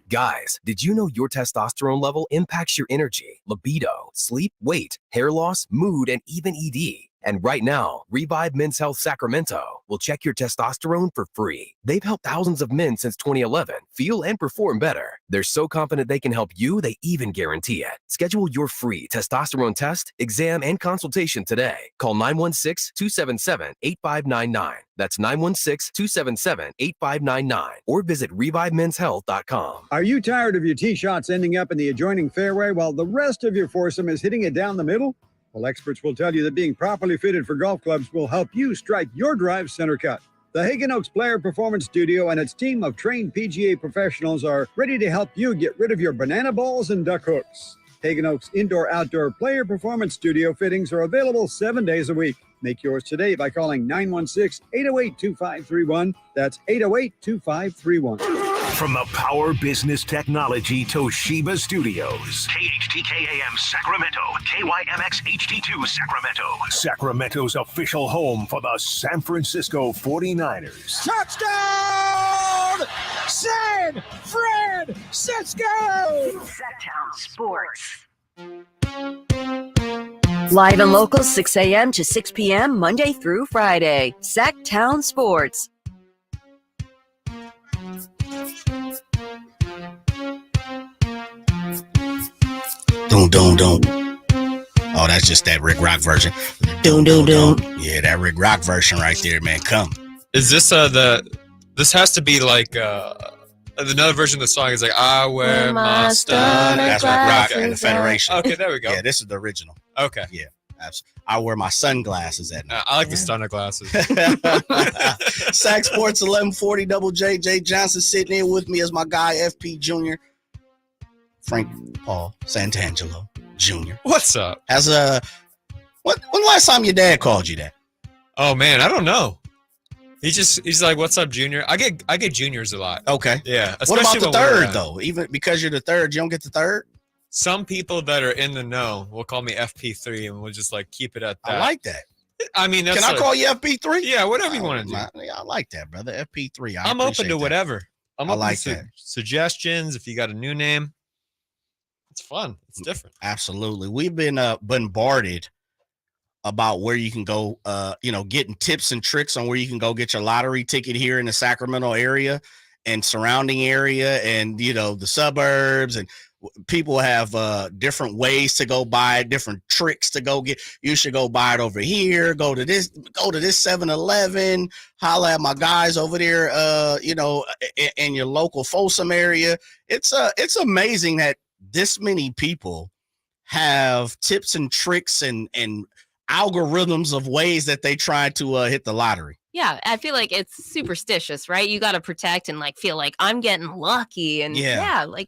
Guys, did you know your testosterone level impacts your energy, libido, sleep, weight, hair loss, mood, and even ED? And right now, Revive Men's Health Sacramento will check your testosterone for free. They've helped thousands of men since 2011 feel and perform better. They're so confident they can help you, they even guarantee it. Schedule your free testosterone test, exam, and consultation today. Call 916-277-8599. That's 916-277-8599. Or visit ReviveMen'sHealth.com. Are you tired of your tee shots ending up in the adjoining fairway while the rest of your foursome is hitting it down the middle? Well, experts will tell you that being properly fitted for golf clubs will help you strike your drive center cut. The Hagan Oaks Player Performance Studio and its team of trained PGA professionals are ready to help you get rid of your banana balls and duck hooks. Hagan Oaks Indoor-Outdoor Player Performance Studio fittings are available 7 days a week. Make yours today by calling 916-808-2531. That's 808-2531. From the Power Business Technology Toshiba Studios. KHTK-AM Sacramento. KYMX HD2 Sacramento. Sacramento's official home for the San Francisco 49ers. Touchdown! San Francisco! Sactown Sports. Live and local, 6 a.m. to 6 p.m., Monday through Friday. Sactown Sports. Doom, doom, doom. Oh, that's just that Rick Rock version. Doom, doom, doom. Yeah, that Rick Rock version right there, man. Come. Is this this has to be like another version of the song is like I wear my stunner That's Rick Rock and the Federation. Okay, there we go. Yeah, this is the original. Okay. Yeah, absolutely. I wear my sunglasses at night. I like the stunner glasses. Sac Sports 1140 Double J. Jay Johnson sitting here with me as my guy FP Jr. Frank Paul Santangelo Jr. What's up? When the last time your dad called you that? Oh man, I don't know. He's like, "What's up, Junior?" I get juniors a lot. Okay. Yeah. What about the when we're third around. though? Even because you're the third, you don't get the third? Some people that are in the know will call me FP3, and we'll just like keep it at that. I like that. I mean, that's can I call you FP3? Yeah, whatever you want to do. I like that, brother. FP3. I'm open to whatever. I'm open like to that. suggestions. If you got a new name, it's fun. It's different. Absolutely. We've been bombarded about where you can go, getting tips and tricks on where you can go get your lottery ticket here in the Sacramento area and surrounding area and, the suburbs, and people have different ways to go buy it, different tricks to go get. You should go buy it over here. Go to this 7-Eleven, holla at my guys over there, in your local Folsom area. It's amazing that this many people have tips and tricks and algorithms of ways that they try to hit the lottery. Yeah, I feel like it's superstitious, right? You got to protect and feel like I'm getting lucky, and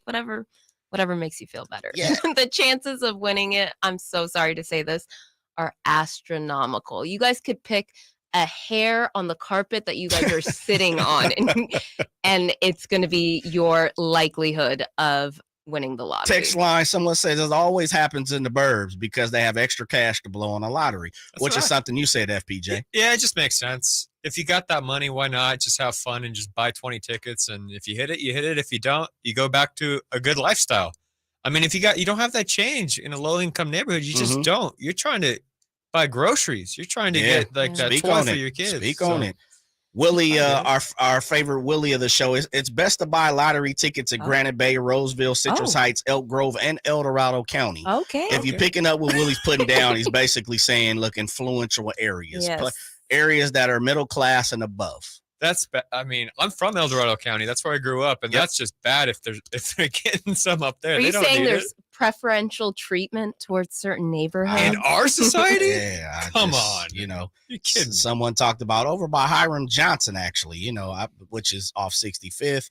whatever makes you feel better. Yeah. The chances of winning it, I'm so sorry to say this, are astronomical. You guys could pick a hair on the carpet that you guys are sitting on, and it's going to be your likelihood of winning the lottery. Text line, someone says it always happens in the burbs because they have extra cash to blow on a lottery, which is something you said, FPJ. Yeah, it just makes sense. If you got that money, why not just have fun and just buy 20 tickets? And if you hit it, you hit it. If you don't, you go back to a good lifestyle. I mean, if you don't have that change in a low income neighborhood, you just don't. You're trying to buy groceries. You're trying to get that toy for your kids. Speak on it. Willie, our favorite Willie of the show, it's best to buy lottery tickets at Granite Bay, Roseville, Citrus Heights, Elk Grove, and El Dorado County. Okay. If you're picking up what Willie's putting down, he's basically saying, look, influential areas, areas that are middle class and above. I'm from El Dorado County. That's where I grew up, and that's just bad if they're getting some up there. Are you saying there's preferential treatment towards certain neighborhoods in our society? Come on, you're kidding. Someone talked about over by Hiram Johnson, actually, which is off 65th.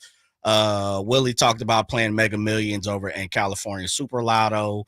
Willie talked about playing Mega Millions over in California Super Lotto.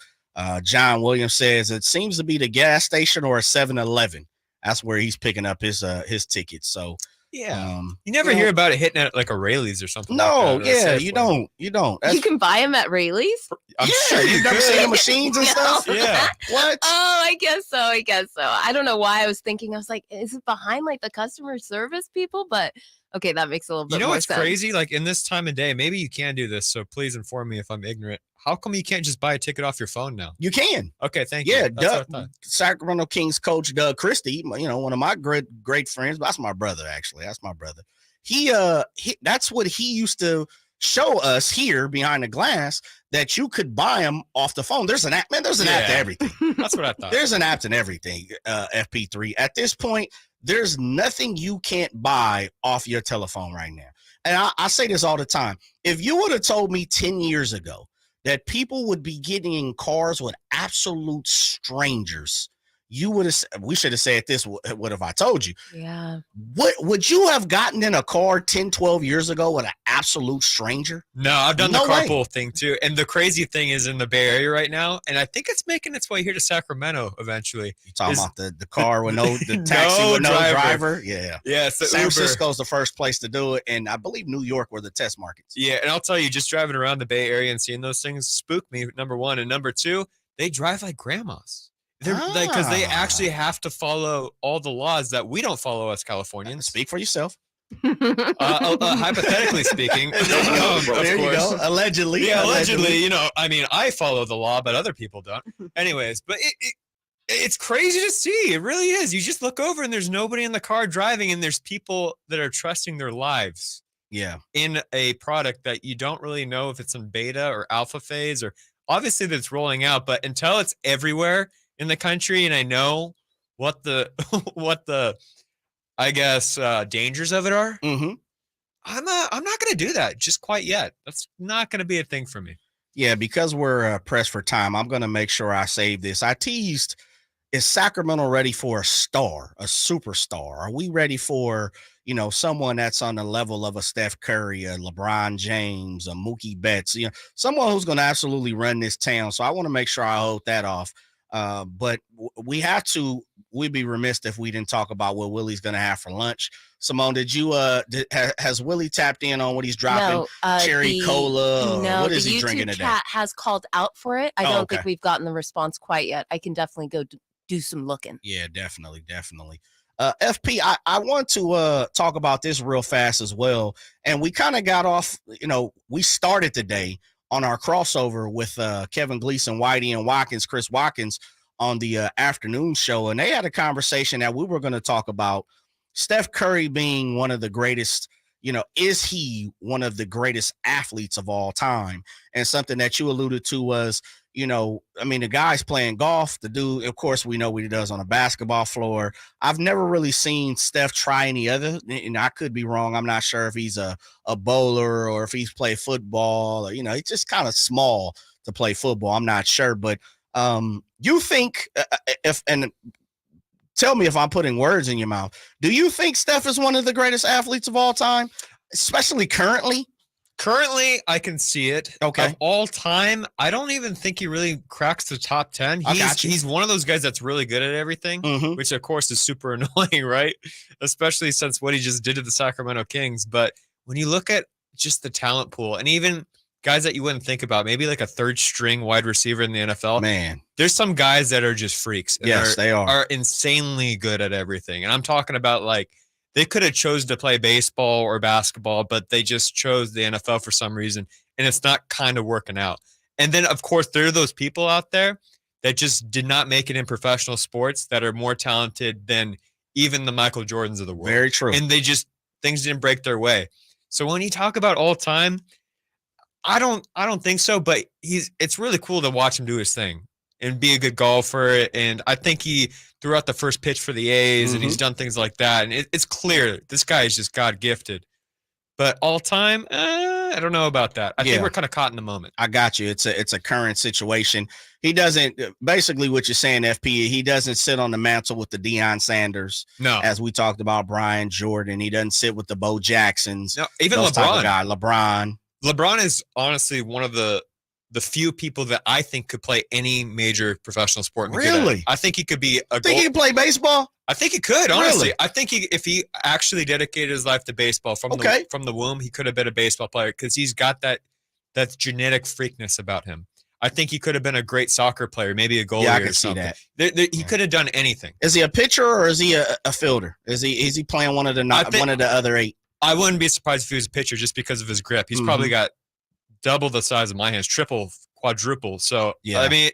John Williams says it seems to be the gas station or a 7-Eleven. That's where he's picking up his tickets. So. Yeah, you never hear about it hitting at like a Rayleigh's or something. No, like that, you don't. You can buy them at Rayleigh's. I'm sure you've never seen the machines and stuff. Yeah. What? Oh, I guess so. I don't know why I was thinking. I was like, is it behind the customer service people? But okay, that makes a little bit more sense. You know what's crazy? Like in this time of day, maybe you can do this. So please inform me if I'm ignorant. How come you can't just buy a ticket off your phone now? You can. Okay, thank you. Yeah, Sacramento Kings coach Doug Christie, one of my great friends. That's my brother, actually. That's my brother. He that's what he used to show us here behind the glass, that you could buy them off the phone. There's an app, man. There's an app to everything. That's what I thought. There's an app to everything. FP3. At this point, there's nothing you can't buy off your telephone right now. And I say this all the time. If you would have told me 10 years ago that people would be getting in cars with absolute strangers, we should have said this. What have I told you? Yeah. What would you have gotten in a car 10, 12 years ago with an absolute stranger? No, I've done the carpool thing too. And the crazy thing is in the Bay Area right now, and I think it's making its way here to Sacramento eventually. You talking about the car with the taxi with no driver? Yeah. Yeah. San Francisco's the first place to do it. And I believe New York were the test markets. Yeah. And I'll tell you, just driving around the Bay Area and seeing those things spook me, number one. And number two, they drive like grandmas. They're because they actually have to follow all the laws that we don't follow as Californians. Speak for yourself. Hypothetically speaking, there you go. Allegedly. Yeah, allegedly. I follow the law, but other people don't. Anyways, but it's crazy to see. It really is. You just look over and there's nobody in the car driving, and there's people that are trusting their lives. Yeah. In a product that you don't really know if it's in beta or alpha phase or obviously that's rolling out, but until it's everywhere in the country, and I know what the I guess dangers of it are, I'm not going to do that just quite yet. That's not going to be a thing for me. Yeah, because we're pressed for time, I'm going to make sure I save this. I teased, is Sacramento ready for a star, a superstar? Are we ready for, someone that's on the level of a Steph Curry, a LeBron James, a Mookie Betts, someone who's going to absolutely run this town. So I want to make sure I hold that off. But we'd be remiss if we didn't talk about what Willie's going to have for lunch. Simone, has Willie tapped in on what he's dropping? No, Cherry cola? No, what is the he YouTube drinking today? chat has called out for it. I don't think okay. we've gotten the response quite yet. I can definitely go do some looking. Yeah, definitely. FP, I want to talk about this real fast as well. And we kind of got off, we started the day on our crossover with Kevin Gleason, Whitey, and Chris Watkins on the afternoon show. And they had a conversation that we were going to talk about Steph Curry being one of the greatest, is he one of the greatest athletes of all time? And something that you alluded to was, the guy's playing golf. The dude, of course, we know what he does on a basketball floor. I've never really seen Steph try any other, and I could be wrong. I'm not sure if he's a bowler or if he's played football. Or, he's just kind of small to play football. I'm not sure. But you think and tell me if I'm putting words in your mouth. Do you think Steph is one of the greatest athletes of all time, especially currently? Currently, I can see it. Okay. Of all time, I don't even think he really cracks the top 10. He's one of those guys that's really good at everything, which of course is super annoying, right? Especially since what he just did to the Sacramento Kings. But when you look at just the talent pool and even guys that you wouldn't think about, maybe like a third string wide receiver in the NFL, man, there's some guys that are just freaks. And yes, they are insanely good at everything. And I'm talking about like, they could have chose to play baseball or basketball, but they just chose the NFL for some reason, and it's not kind of working out. And then, of course, there are those people out there that just did not make it in professional sports that are more talented than even the Michael Jordans of the world. Very true. And things didn't break their way. So when you talk about all time, I don't think so, but it's really cool to watch him do his thing and be a good golfer. And I think he threw out the first pitch for the A's and he's done things like that. And it's clear this guy is just God gifted. But all time, I don't know about that. I think we're kind of caught in the moment. I got you. It's a current situation. He doesn't, basically what you're saying, FP, he doesn't sit on the mantle with the Deion Sanders. No. As we talked about Brian Jordan. He doesn't sit with the Bo Jacksons. No, even those type of LeBron. guy. LeBron is honestly one of the few people that I think could play any major professional sport. Really? I think he could be he can play baseball? I think he could, honestly. Really? I think if he actually dedicated his life to baseball from the womb, he could have been a baseball player because he's got that genetic freakness about him. I think he could have been a great soccer player, maybe a goalie I can or something. see that. He could have done anything. Is he a pitcher or is he a fielder? Is he playing one of the other 8? I wouldn't be surprised if he was a pitcher just because of his grip. He's probably got double the size of my hands, triple, quadruple. So, I mean,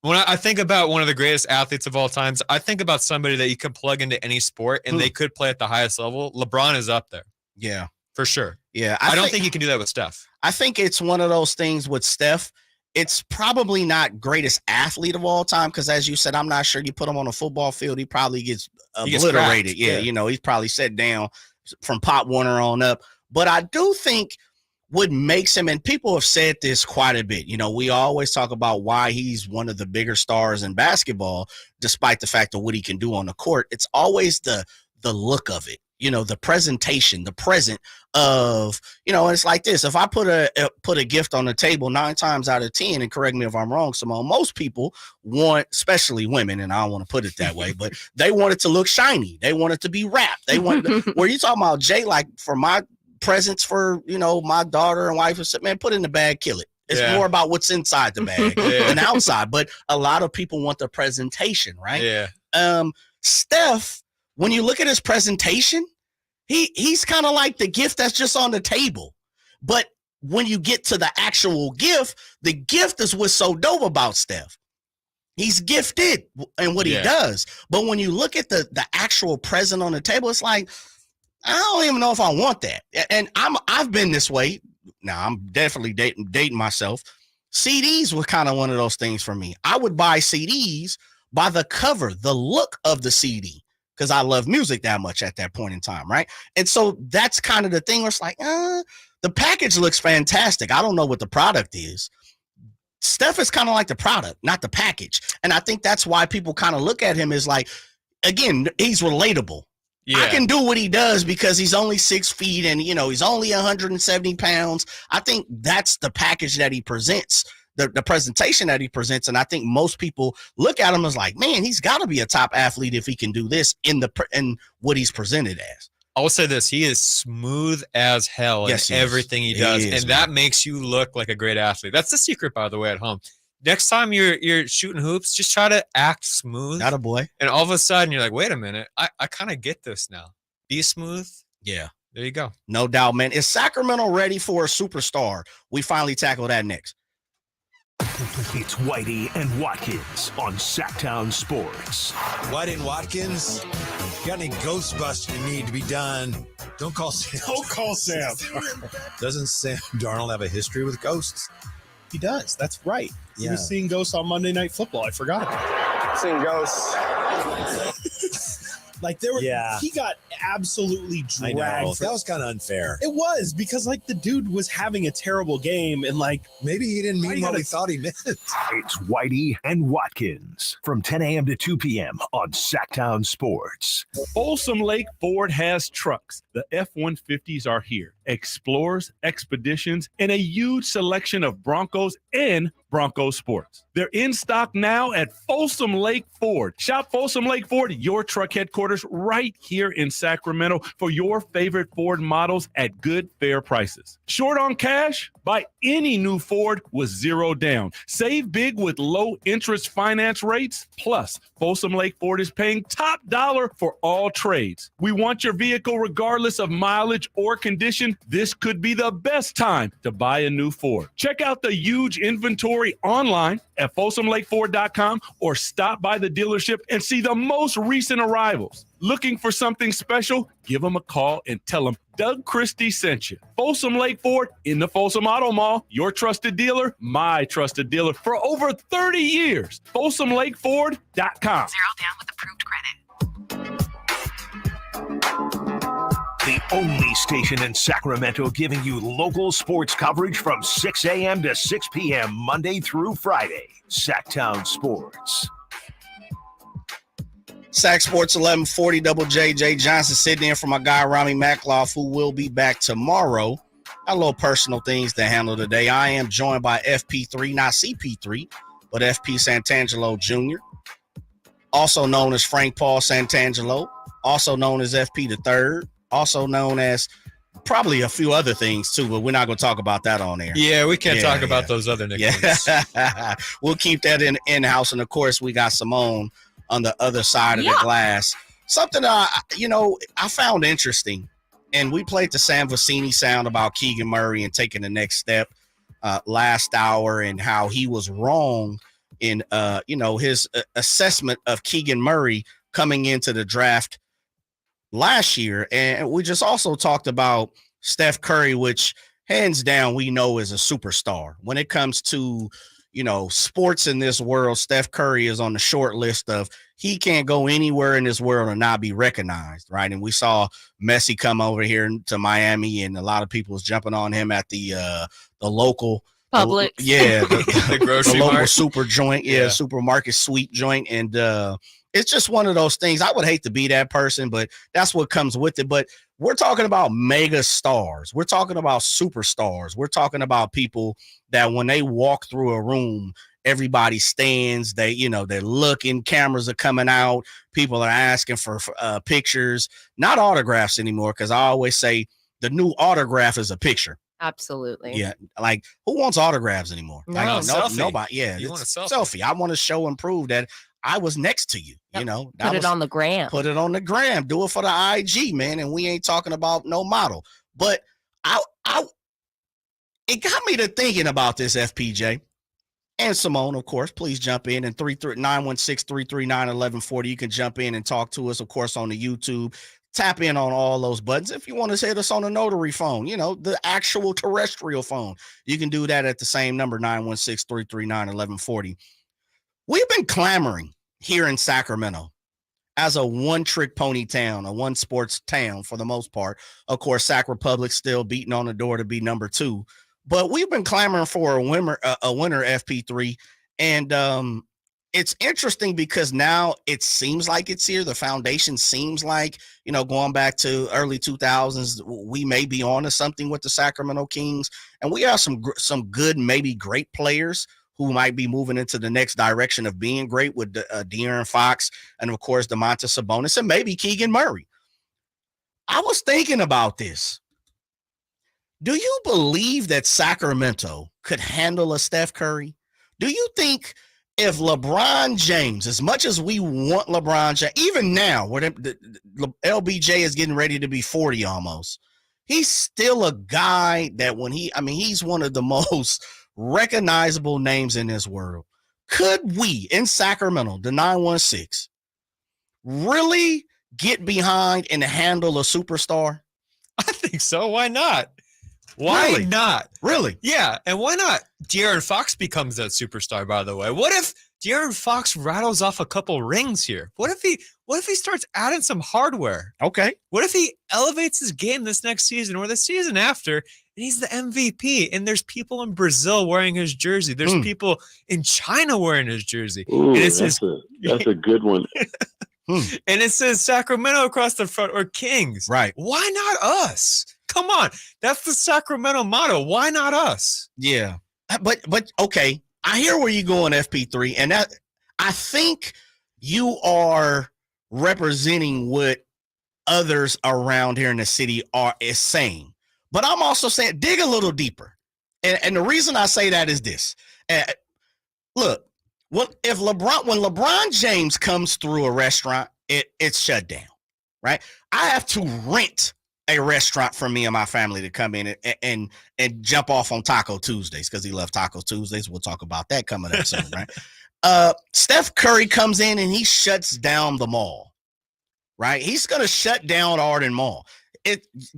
when I think about one of the greatest athletes of all times, I think about somebody that you can plug into any sport and they could play at the highest level. LeBron is up there. Yeah. For sure. Yeah. I don't think you can do that with Steph. I think it's one of those things with Steph. It's probably not greatest athlete of all time because, as you said, I'm not sure you put him on a football field, he probably gets obliterated. He's probably set down from Pop Warner on up. But I do think what makes him, and people have said this quite a bit, we always talk about why he's one of the bigger stars in basketball, despite the fact of what he can do on the court. It's always the look of it, the presentation, the present of, it's like this. If I put a gift on the table 9 times out of 10, and correct me if I'm wrong, Simone, most people want, especially women, and I don't want to put it that way, but they want it to look shiny. They want it to be wrapped. They want where you talking about, Jay, like for my presents for my daughter and wife, said, man, put it in the bag, kill it. It's more about what's inside the bag than outside. But a lot of people want the presentation, right? Yeah. Steph, when you look at his presentation, he's kind of like the gift that's just on the table. But when you get to the actual gift, the gift is what's so dope about Steph. He's gifted in what he does. But when you look at the actual present on the table, it's like, I don't even know if I want that. And I've been this way. Now I'm definitely dating myself. CDs were kind of one of those things for me. I would buy CDs by the cover, the look of the CD, because I love music that much at that point in time, right? And so that's kind of the thing where it's like, the package looks fantastic. I don't know what the product is. Steph is kind of like the product, not the package. And I think that's why people kind of look at him as like, again, he's relatable. Yeah. I can do what he does because he's only 6 feet and, he's only 170 pounds. I think that's the package that he presents, the presentation that he presents. And I think most people look at him as like, man, he's got to be a top athlete if he can do this in what he's presented as. I will say this. He is smooth as hell in everything he does. And that makes you look like a great athlete. That's the secret, by the way, at home. Next time you're shooting hoops, just try to act smooth. Not a boy. And all of a sudden you're like, wait a minute, I kind of get this now. Be smooth. Yeah. There you go. No doubt, man. Is Sacramento ready for a superstar? We finally tackle that next. It's Whitey and Watkins on Sactown Sports. Whitey and Watkins, got any Ghostbusters need to be done? Don't call Sam. Don't call Sam. Doesn't Sam Darnold have a history with ghosts? He does. That's right. Yeah. He was seeing ghosts on Monday Night Football. I forgot about it. Seeing ghosts. Like he got absolutely dragged. I know. That was kind of unfair. It was because the dude was having a terrible game and maybe he didn't mean what he thought he meant. It's Whitey and Watkins from 10 a.m. to 2 p.m. on Sactown Sports. Folsom Lake Ford has trucks. The F-150s are here. Explorers, Expeditions, and a huge selection of Broncos and Bronco Sports. They're in stock now at Folsom Lake Ford. Shop Folsom Lake Ford, your truck headquarters, right here in Sacramento for your favorite Ford models at good, fair prices. Short on cash? Buy any new Ford with 0 down. Save big with low interest finance rates. Plus, Folsom Lake Ford is paying top dollar for all trades. We want your vehicle regardless of mileage or condition. This could be the best time to buy a new Ford. Check out the huge inventory online at folsomlakeford.com or stop by the dealership and see the most recent arrivals. Looking for something special? Give them a call and tell them Doug Christie sent you. Folsom Lake Ford in the Folsom Auto Mall, your trusted dealer, my trusted dealer for over 30 years. FolsomLakeFord.com. 0 down with approved credit. The only station in Sacramento giving you local sports coverage from 6 a.m. to 6 p.m. Monday through Friday. Sactown Sports. Sac Sports 1140, Double J Johnson sitting in for my guy Rami Makloff, who will be back tomorrow. Got a little personal things to handle today. I am joined by FP3, not CP3, but FP Santangelo Jr., also known as Frank Paul Santangelo, also known as FP the Third, also known as probably a few other things too, but we're not going to talk about that on air. Yeah, we can't talk about those other nicknames. Yeah. We'll keep that in-house. And, of course, we got Simone on the other side of the glass. Something, I found interesting, and we played the Sam Vecini sound about Keegan Murray and taking the next step last hour and how he was wrong in, his assessment of Keegan Murray coming into the draft last year. And we just also talked about Steph Curry, which hands down we know is a superstar. When it comes to, sports in this world, Steph Curry is on the short list of he can't go anywhere in this world and not be recognized, right? And we saw Messi come over here to Miami, and a lot of people was jumping on him at the local Publix. The grocery local mart. super joint, supermarket sweep joint, and it's just one of those things. I would hate to be that person, but that's what comes with it. But we're talking about mega stars. We're talking about superstars. We're talking about people that when they walk through a room, everybody stands. They're looking, cameras are coming out. People are asking for pictures, not autographs anymore. Cause I always say the new autograph is a picture. Absolutely. Yeah. Like who wants autographs anymore? No. Nobody. Yeah. You want a selfie. I want to show and prove that I was next to you. Yep. Put it on the gram. Put it on the gram. Do it for the IG, man. And we ain't talking about no model. But it got me to thinking about this, FPJ. And Simone, of course, please jump in. And 916-339-1140. You can jump in and talk to us, of course, on the YouTube. tap in on all those buttons. If you want to hit us on a notary phone, the actual terrestrial phone, you can do that at the same number, 916-339-1140. We've been clamoring here in Sacramento as a one-trick pony town, a one-sports town for the most part. Of course, Sac Republic still beating on the door to be number 2. But we've been clamoring for a winner FP3. And it's interesting because now it seems like it's here. The foundation seems like, going back to early 2000s, we may be on to something with the Sacramento Kings. And we have some good, maybe great players who might be moving into the next direction of being great with De'Aaron Fox and, of course, Domantas Sabonis and maybe Keegan Murray. I was thinking about this. Do you believe that Sacramento could handle a Steph Curry? Do you think if LeBron James, as much as we want LeBron James, even now, where LBJ is getting ready to be 40 almost, he's still a guy that he's one of the most recognizable names in this world. Could we, in Sacramento, the 916, really get behind and handle a superstar? I think so. Why not? Why not? Really? Yeah, and why not? De'Aaron Fox becomes that superstar, by the way. What if De'Aaron Fox rattles off a couple rings here? What if he starts adding some hardware? Okay. What if he elevates his game this next season or the season after, and he's the MVP, and there's people in Brazil wearing his jersey. There's people in China wearing his jersey. Ooh, and that's a good one. And it says Sacramento across the front or Kings. Right. Why not us? Come on. That's the Sacramento motto. Why not us? Yeah. But okay. I hear where you're going, FP3. And that I think you are representing what others around here in the city is saying. But I'm also saying dig a little deeper. And the reason I say that is this. Look, when LeBron James comes through a restaurant, it's shut down, right? I have to rent a restaurant for me and my family to come in and jump off on Taco Tuesdays because he loves Taco Tuesdays. We'll talk about that coming up soon, right? Steph Curry comes in and he shuts down the mall, right? He's going to shut down Arden Mall.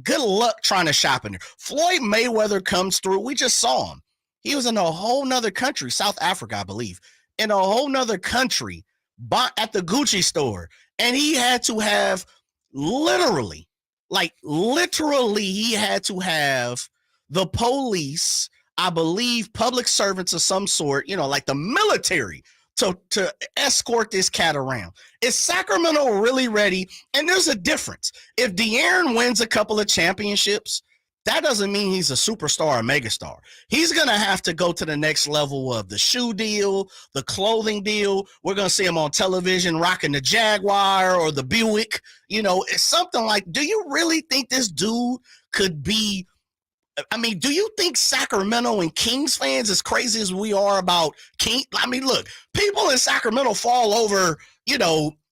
Good luck trying to shop in there. Floyd Mayweather comes through. We just saw him. He was in a whole nother country, South Africa, I believe, in a whole nother country at the Gucci store. And he had to have literally, he had to have the police, I believe, public servants of some sort, like the military, to escort this cat around. Is Sacramento really ready? And there's a difference. If De'Aaron wins a couple of championships, that doesn't mean he's a superstar or megastar. He's going to have to go to the next level of the shoe deal, the clothing deal. We're going to see him on television rocking the Jaguar or the Buick. It's something like, do you really think this dude could be – do you think Sacramento and Kings fans, as crazy as we are about King – look, people in Sacramento fall over,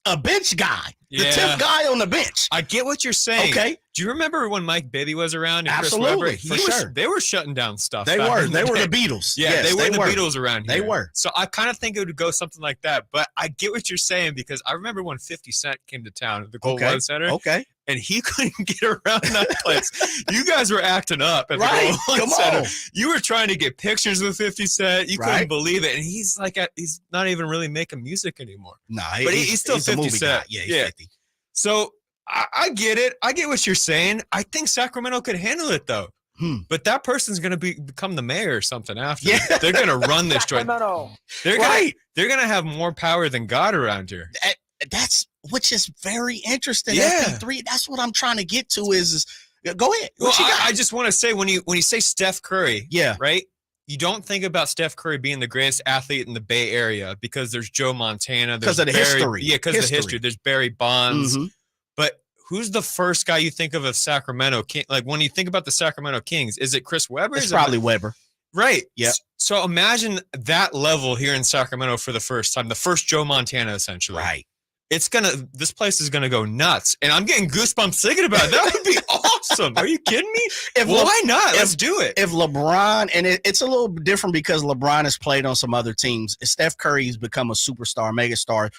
a bench guy, the 10th guy on the bench. I get what you're saying. Okay. Do you remember when Mike Bibby was around? And Absolutely, Chris Webber? sure. They were shutting down stuff. They were the Beatles. Yeah, yes, they were the Beatles around here. They were. So I kind of think it would go something like that. But I get what you're saying because I remember when 50 Cent came to town at the Gold One Center. Okay. And he couldn't get around that place. You guys were acting up at the Gold One Center. You were trying to get pictures with 50 Cent. You couldn't believe it. And he's he's not even really making music anymore. No, but he's still 50 Cent. Yeah, he's 50. So I get it. I get what you're saying. I think Sacramento could handle it, though. But that person's going to become the mayor or something after. Yeah. They're going to run this joint. They're going to have more power than God around here. Which is very interesting. Yeah. FP3, that's what I'm trying to get to is go ahead. Well, I just want to say when you say Steph Curry, right? You don't think about Steph Curry being the greatest athlete in the Bay Area because there's Joe Montana. Because of the history. Yeah, because of the history. There's Barry Bonds. Mm-hmm. But who's the first guy you think of Sacramento? Like when you think about the Sacramento Kings, is it Chris Webber? It's probably Webber. Right. Yeah. So imagine that level here in Sacramento for the first time, the first Joe Montana, essentially. Right. This place is gonna go nuts, and I'm getting goosebumps thinking about it. That would be awesome. Are you kidding me? Why not? Let's do it. If LeBron, and it's a little different because LeBron has played on some other teams. Steph Curry's become a superstar, megastar,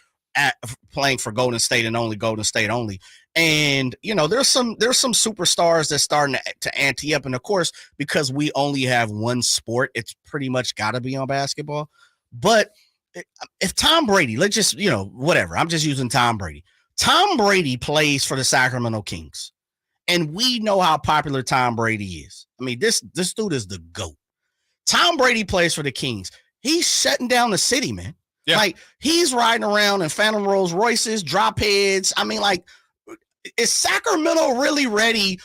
playing for Golden State and only Golden State only. And, there's some superstars that's starting to ante up. And of course, because we only have one sport, it's pretty much got to be on basketball. But if Tom Brady, let's just, whatever, I'm just using Tom Brady. Tom Brady plays for the Sacramento Kings. And we know how popular Tom Brady is. I mean, this dude is the GOAT. Tom Brady plays for the Kings. He's shutting down the city, man. Yeah. Like, he's riding around in Phantom Rolls Royces, drop heads. I mean, like, is Sacramento really ready?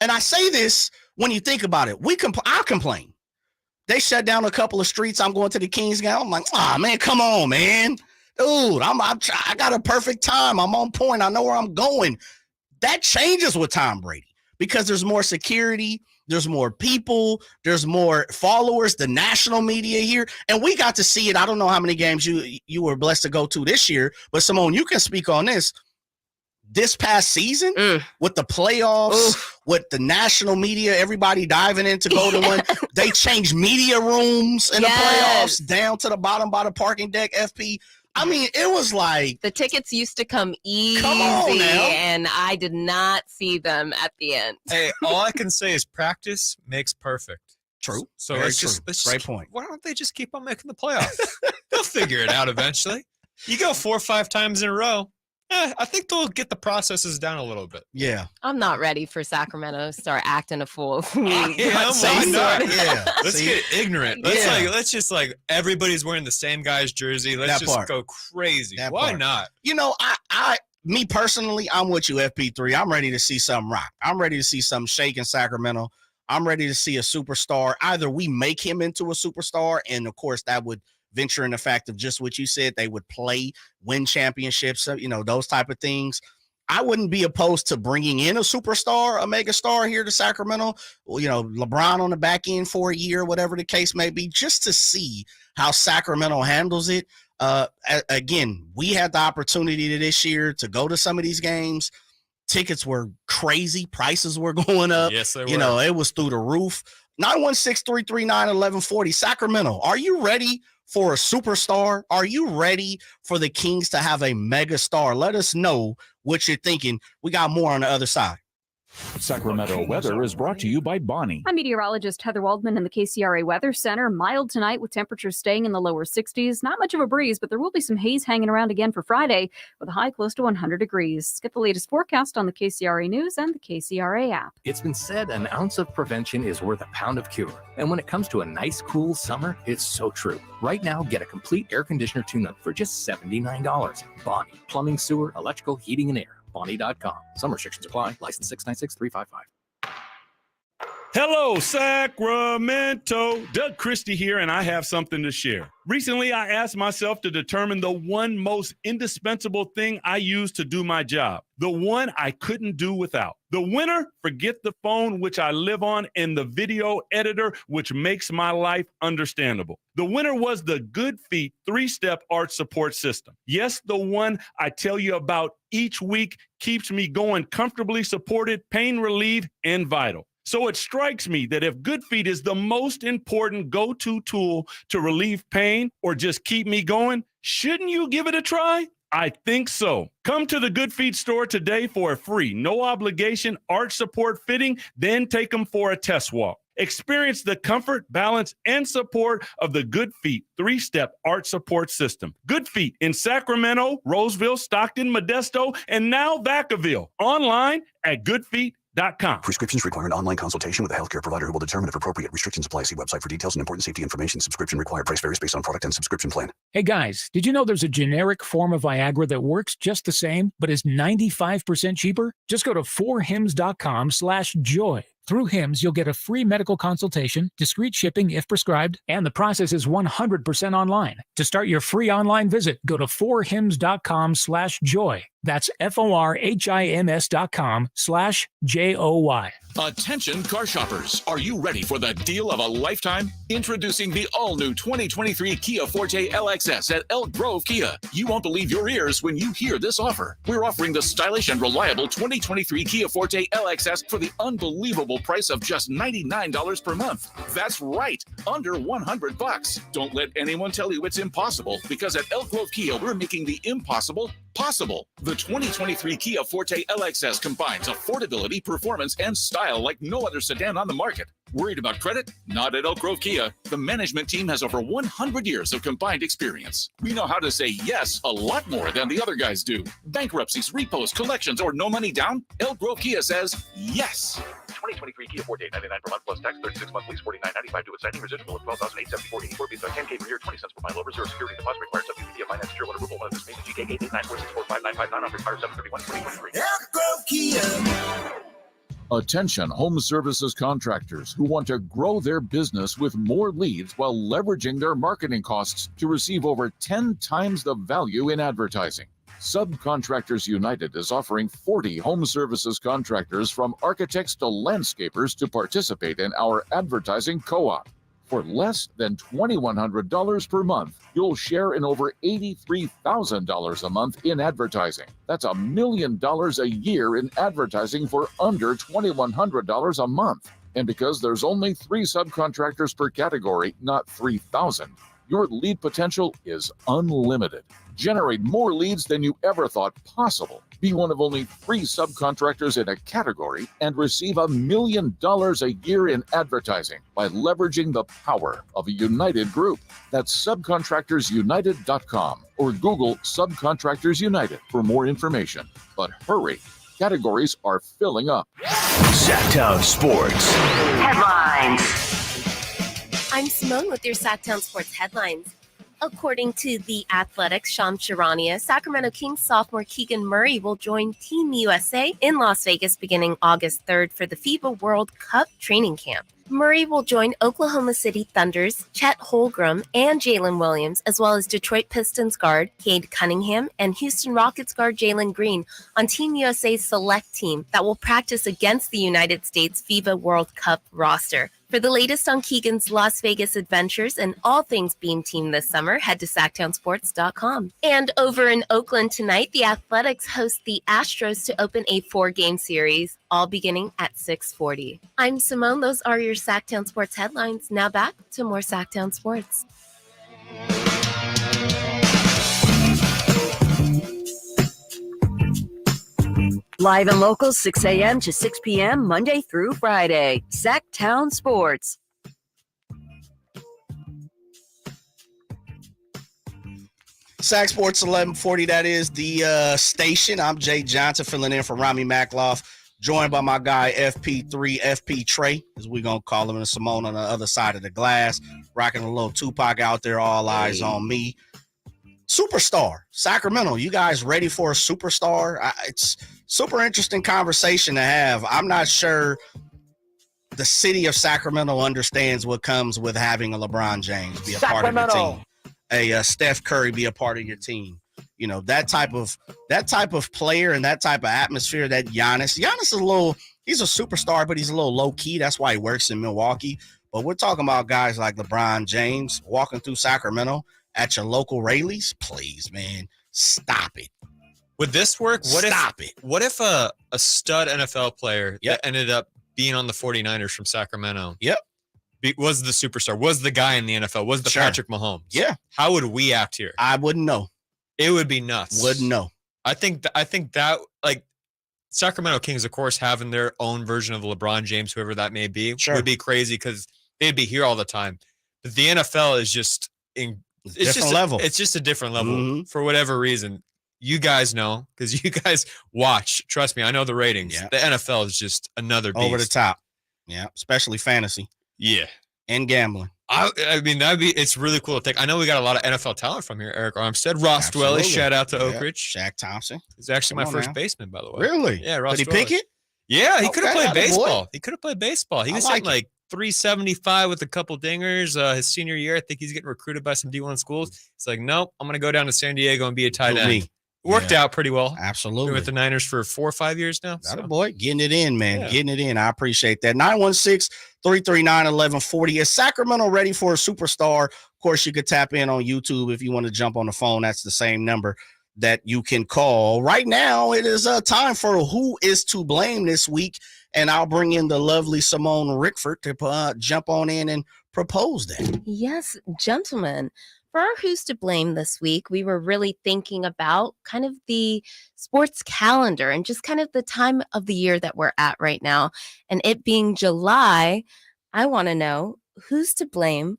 And I say this when you think about it. I complain. They shut down a couple of streets. I'm going to the Kings game. I'm like, man, come on, man. Dude, I got a perfect time. I'm on point. I know where I'm going. That changes with Tom Brady because there's more security. There's more people. There's more followers, the national media here. And we got to see it. I don't know how many games you were blessed to go to this year, but Simone, you can speak on this. This past season with the playoffs, with the national media, everybody diving in to go to one. They changed media rooms in the playoffs down to the bottom by the parking deck, FP. I mean, it was like the tickets used to come easy, and I did not see them at the end. Hey, all I can say is practice makes perfect. True. So let's just great point. Why don't they just keep on making the playoffs? They'll figure it out eventually. You go 4 or 5 times in a row. I think they'll get the processes down a little bit. Yeah. I'm not ready for Sacramento to start acting a fool. Yeah, let's get ignorant. Let's just everybody's wearing the same guy's jersey. Let's just go crazy. Why not? Me personally, I'm with you, FP3. I'm ready to see something rock. I'm ready to see something shake in Sacramento. I'm ready to see a superstar. Either we make him into a superstar, and of course that would venture in the fact of just what you said, they would win championships, those type of things. I wouldn't be opposed to bringing in a superstar, a mega star here to Sacramento, LeBron on the back end for a year, whatever the case may be, just to see how Sacramento handles it. Again, we had the opportunity this year to go to some of these games. Tickets were crazy. Prices were going up. Yes, they were. It was through the roof. 916-339-1140. Sacramento, are you ready for a superstar? Are you ready for the Kings to have a mega star? Let us know what you're thinking. We got more on the other side. Sacramento weather is brought to you by Bonnie. I'm meteorologist Heather Waldman in the KCRA Weather Center. Mild tonight with temperatures staying in the lower 60s. Not much of a breeze, but there will be some haze hanging around again for Friday with a high close to 100 degrees. Get the latest forecast on the KCRA News and the KCRA app. It's been said an ounce of prevention is worth a pound of cure. And when it comes to a nice, cool summer, it's so true. Right now, get a complete air conditioner tune-up for just $79. Bonnie. Plumbing, sewer, electrical, heating, and air. Bonnie.com. Some restrictions apply. License 696-355. Hello, Sacramento. Doug Christie here, and I have something to share. Recently, I asked myself to determine the one most indispensable thing I use to do my job, the one I couldn't do without. The winner, forget the phone, which I live on, and the video editor, which makes my life understandable. The winner was the Good Feet 3-step arch support system. Yes, the one I tell you about each week keeps me going comfortably supported, pain relieved, and vital. So it strikes me that if Good Feet is the most important go-to tool to relieve pain or just keep me going, shouldn't you give it a try? I think so. Come to the Good Feet store today for a free, no obligation arch support fitting, then take them for a test walk. Experience the comfort, balance, and support of the Good Feet 3-step arch support system. Good Feet in Sacramento, Roseville, Stockton, Modesto, and now Vacaville. Online at goodfeet.com. Prescriptions require an online consultation with a healthcare provider who will determine if appropriate restrictions apply. See website for details and important safety information. Subscription required. Price varies based on product and subscription plan. Hey guys, did you know there's a generic form of Viagra that works just the same, but is 95% cheaper? Just go to 4hims.com/joy. Through Hims, you'll get a free medical consultation, discreet shipping if prescribed, and the process is 100% online. To start your free online visit, go to 4hims.com/joy. That's FORHIMS.com/JOY. Attention car shoppers. Are you ready for the deal of a lifetime? Introducing the all-new 2023 Kia Forte LXS at Elk Grove Kia. You won't believe your ears when you hear this offer. We're offering the stylish and reliable 2023 Kia Forte LXS for the unbelievable price of just $99 per month. That's right, under $100. Don't let anyone tell you it's impossible, because at Elk Grove Kia, we're making the impossible possible. The 2023 Kia Forte LXS combines affordability, performance, and style like no other sedan on the market. Worried about credit? Not at Elk Grove Kia. The management team has over 100 years of combined experience. We know how to say yes a lot more than the other guys do. Bankruptcies, repos, collections, or no money down? Elk Grove Kia says yes. 2023 Kia Forte, $99 per month plus tax, 36 month lease, $49.95 due at signing, residual of $12,874.84, based on 10K per year, 20 cents per mile, over zero security deposit required, subject to Kia finance, tier 1 approval, one of this payment, GK 889464595, non expires 7/31/2023. Elk Grove Kia. Attention home services contractors who want to grow their business with more leads while leveraging their marketing costs to receive over 10 times the value in advertising. Subcontractors United is offering 40 home services contractors from architects to landscapers to participate in our advertising co-op. For less than $2,100 per month, you'll share in over $83,000 a month in advertising. That's $1 million a year in advertising for under $2,100 a month. And because there's only 3 subcontractors per category, not 3,000, your lead potential is unlimited. Generate more leads than you ever thought possible. Be one of only 3 subcontractors in a category and receive $1 million a year in advertising by leveraging the power of a united group. That's subcontractorsunited.com or Google Subcontractors United for more information. But hurry, categories are filling up. Sactown Sports. Headlines. I'm Simone with your Sactown Sports headlines. According to The Athletic's Shams Charania, Sacramento Kings sophomore Keegan Murray will join Team USA in Las Vegas beginning August 3rd for the FIBA World Cup training camp. Murray will join Oklahoma City Thunder's Chet Holmgren and Jalen Williams, as well as Detroit Pistons guard Cade Cunningham and Houston Rockets guard Jalen Green on Team USA's select team that will practice against the United States FIBA World Cup roster. For the latest on Keegan's Las Vegas adventures and all things Beam Team this summer, head to SactownSports.com. And over in Oakland tonight, the Athletics host the Astros to open a 4-game series, all beginning at 6:40. I'm Simone. Those are your Sactown Sports headlines. Now back to more Sactown Sports. Live and local, 6 a.m. to 6 p.m., Monday through Friday. Sactown Sports. Sac Sports 1140, that is the station. I'm Jay Johnson filling in for Rami Makloff, joined by my guy FP3, FP Trey, as we're going to call him, and Simone on the other side of the glass, rocking a little Tupac out there, all eyes on me. Superstar, Sacramento, you guys ready for a superstar? It's super interesting conversation to have. I'm not sure the city of Sacramento understands what comes with having a LeBron James be a part of your team, a Steph Curry be a part of your team. You know, that type of player and that type of atmosphere that Giannis is he's a superstar, but he's a little low key. That's why he works in Milwaukee. But we're talking about guys like LeBron James walking through Sacramento at your local Rayleigh's. Please, man, stop it. Would this work? What if a stud NFL player that ended up being on the 49ers from Sacramento was the superstar, was the guy in the NFL, was the Patrick Mahomes? Yeah. How would we act here? I wouldn't know. It would be nuts. Wouldn't know. I think that like Sacramento Kings, of course, having their own version of LeBron James, whoever that may be, would be crazy because they'd be here all the time. But the NFL is just it's just a different level for whatever reason. You guys know, because you guys watch. Trust me, I know the ratings. Yeah. The NFL is just another beast. Over the top. Yeah, especially fantasy. Yeah. And gambling. I mean, it's really cool to think. I know we got a lot of NFL talent from here. Eric Armstead, Ross Dwelly, shout out to Oak Ridge. Shaq Thompson. He's actually my first baseman, by the way. Really? Yeah, Ross Did he Dwelly. pick it? Yeah, he could have played baseball. He could have played baseball. He was hitting like 375 with a couple dingers his senior year. I think he's getting recruited by some D1 schools. It's like, nope, I'm going to go down to San Diego and be a tight end. Worked out pretty well. Absolutely. Been with the Niners for 4 or 5 years now. Boy, getting it in, man. Yeah. Getting it in. I appreciate that. 916-339-1140. Is Sacramento ready for a superstar? Of course, you could tap in on YouTube if you want to jump on the phone. That's the same number that you can call. Right now, it is time for Who is to Blame this week. And I'll bring in the lovely Simone Rickford to jump on in and propose that. Yes, gentlemen. For our Who's to Blame this week, we were really thinking about kind of the sports calendar and just kind of the time of the year that we're at right now. And it being July, I want to know who's to blame,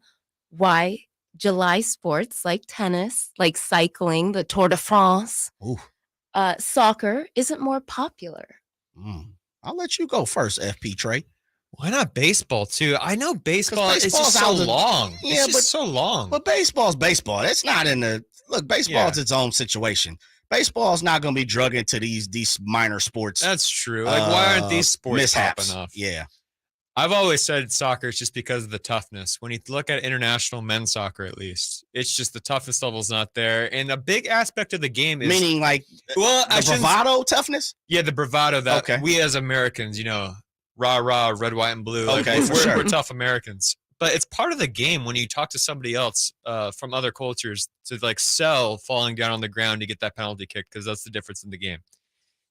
why July sports like tennis, like cycling, the Tour de France, soccer isn't more popular. I'll let you go first, FP Trey. Why not baseball too? I know baseball is just so long. Yeah, it's just so long. But baseball's baseball. It's not in the look. Baseball's its own situation. Baseball's not going to be drug into these minor sports. That's true. Like, why aren't these sports mishaps? popping off? Yeah. I've always said soccer is just because of the toughness. When you look at international men's soccer, at least, it's just the toughness level's not there. And a big aspect of the game is meaning like the bravado toughness. Yeah, the bravado that we as Americans, rah, red, white, and blue. Okay, we're tough Americans. But it's part of the game when you talk to somebody else from other cultures to like sell falling down on the ground to get that penalty kick, because that's the difference in the game.